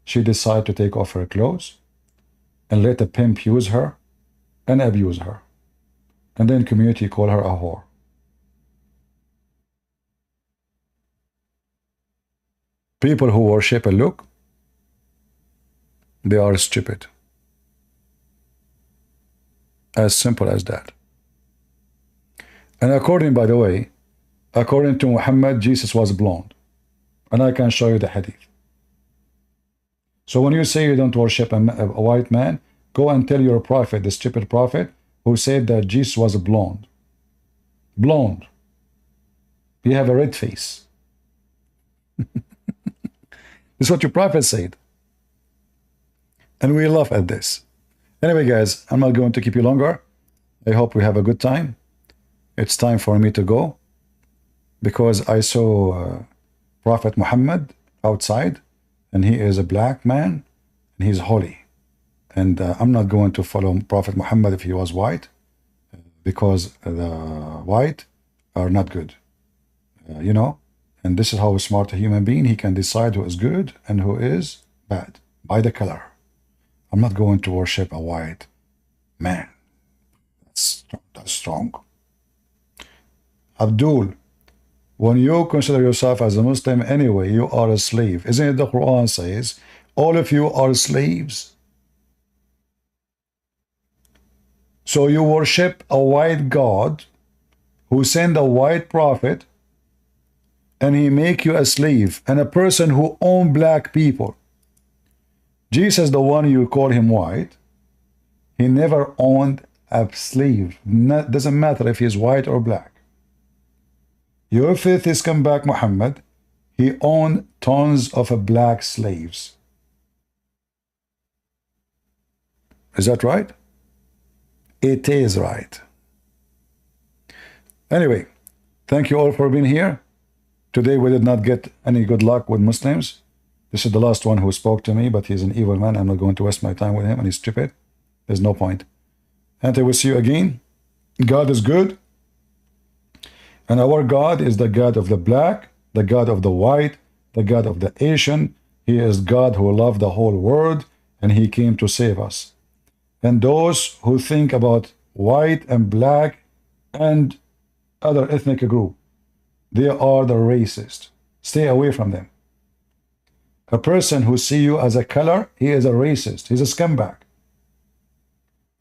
she decided to take off her clothes and let a pimp use her and abuse her. And then community call her a whore. People who worship a look, they are stupid. As simple as that. And according, by the way, according to Muhammad, Jesus was blonde. And I can show you the hadith. So when you say you don't worship a white man, go and tell your prophet, the stupid prophet, who said that Jesus was blonde. Blonde. You have a red face. This is what your prophet said. And we laugh at this. Anyway, guys, I'm not going to keep you longer. I hope we have a good time. It's time for me to go because I saw Prophet Muhammad outside, and he is a black man, and he's holy. And I'm not going to follow Prophet Muhammad if he was white, because the white are not good. You know, and this is how a smart human being, he can decide who is good and who is bad by the color. I'm not going to worship a white man. That's strong. Abdul, when you consider yourself as a Muslim anyway, you are a slave. Isn't it the Quran says, all of you are slaves? So you worship a white God who sent a white prophet, and he make you a slave and a person who own black people. Jesus, the one you call him white, he never owned a slave. Doesn't matter if he's white or black. Your faith is come back, Muhammad. He owned tons of black slaves. Is that right? It is right. Anyway, thank you all for being here. Today we did not get any good luck with Muslims. This is the last one who spoke to me, but he's an evil man. I'm not going to waste my time with him, and he's stupid. There's no point. And I will see you again. God is good. And our God is the God of the black, the God of the white, the God of the Asian. He is God who loved the whole world, and he came to save us. And those who think about white and black and other ethnic group, they are the racist. Stay away from them. A person who see you as a color, he is a racist. He's a scumbag.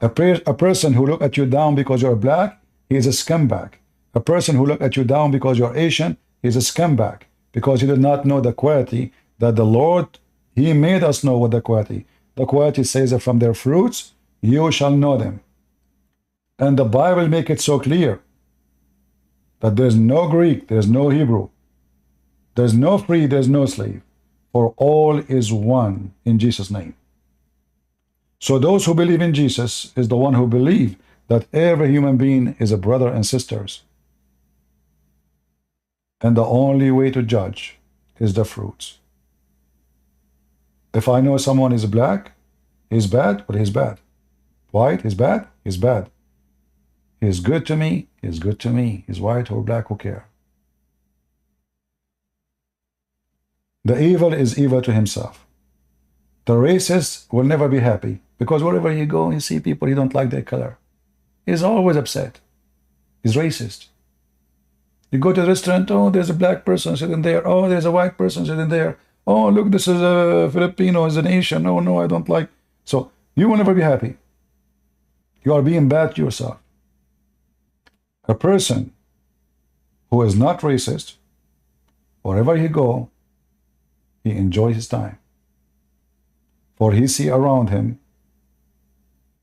A person who look at you down because you're black, he is a scumbag. A person who look at you down because you're Asian, he is a scumbag, because he did not know the quality that the Lord, he made us know what the quality. The quality says that from their fruits, you shall know them. And the Bible make it so clear that there's no Greek, there's no Hebrew, there's no free, there's no slave, for all is one in Jesus' name. So those who believe in Jesus is the one who believe that every human being is a brother and sisters. And the only way to judge is the fruits. If I know someone is black, he's bad, but he's bad. White, he's bad, he's bad. He's good to me, he's good to me. He's white or black, who care? The evil is evil to himself. The racist will never be happy, because wherever you go, you see people, you don't like their color. He's always upset. He's racist. You go to the restaurant, oh, there's a black person sitting there. Oh, there's a white person sitting there. Oh, look, this is a Filipino, is an Asian. Oh, no, I don't like. So you will never be happy. You are being bad to yourself. A person who is not racist, wherever he go, he enjoys his time. For he see around him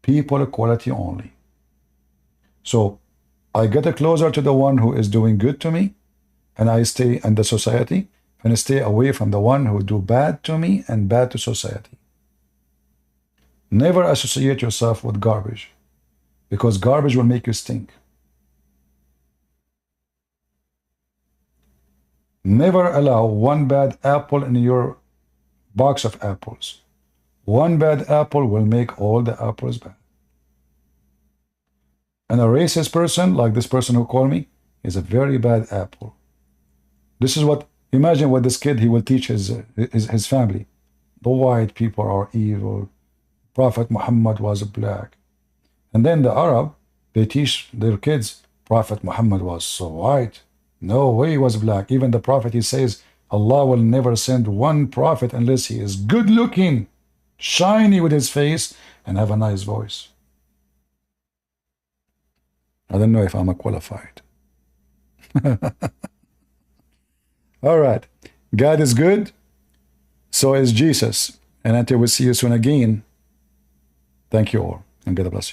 people equality only. So I get closer to the one who is doing good to me, and I stay in the society, and I stay away from the one who do bad to me and bad to society. Never associate yourself with garbage, because garbage will make you stink. Never allow one bad apple in your box of apples. One bad apple will make all the apples bad. And a racist person, like this person who called me, is a very bad apple. This is what, imagine what this kid, he will teach his family. The white people are evil. Prophet Muhammad was black. And then the Arab, they teach their kids, Prophet Muhammad was so white. No way he was black. Even the Prophet, he says, Allah will never send one prophet unless he is good looking, shiny with his face, and have a nice voice. I don't know if I'm qualified. All right. God is good. So is Jesus. And until we see you soon again, thank you all. And God bless you.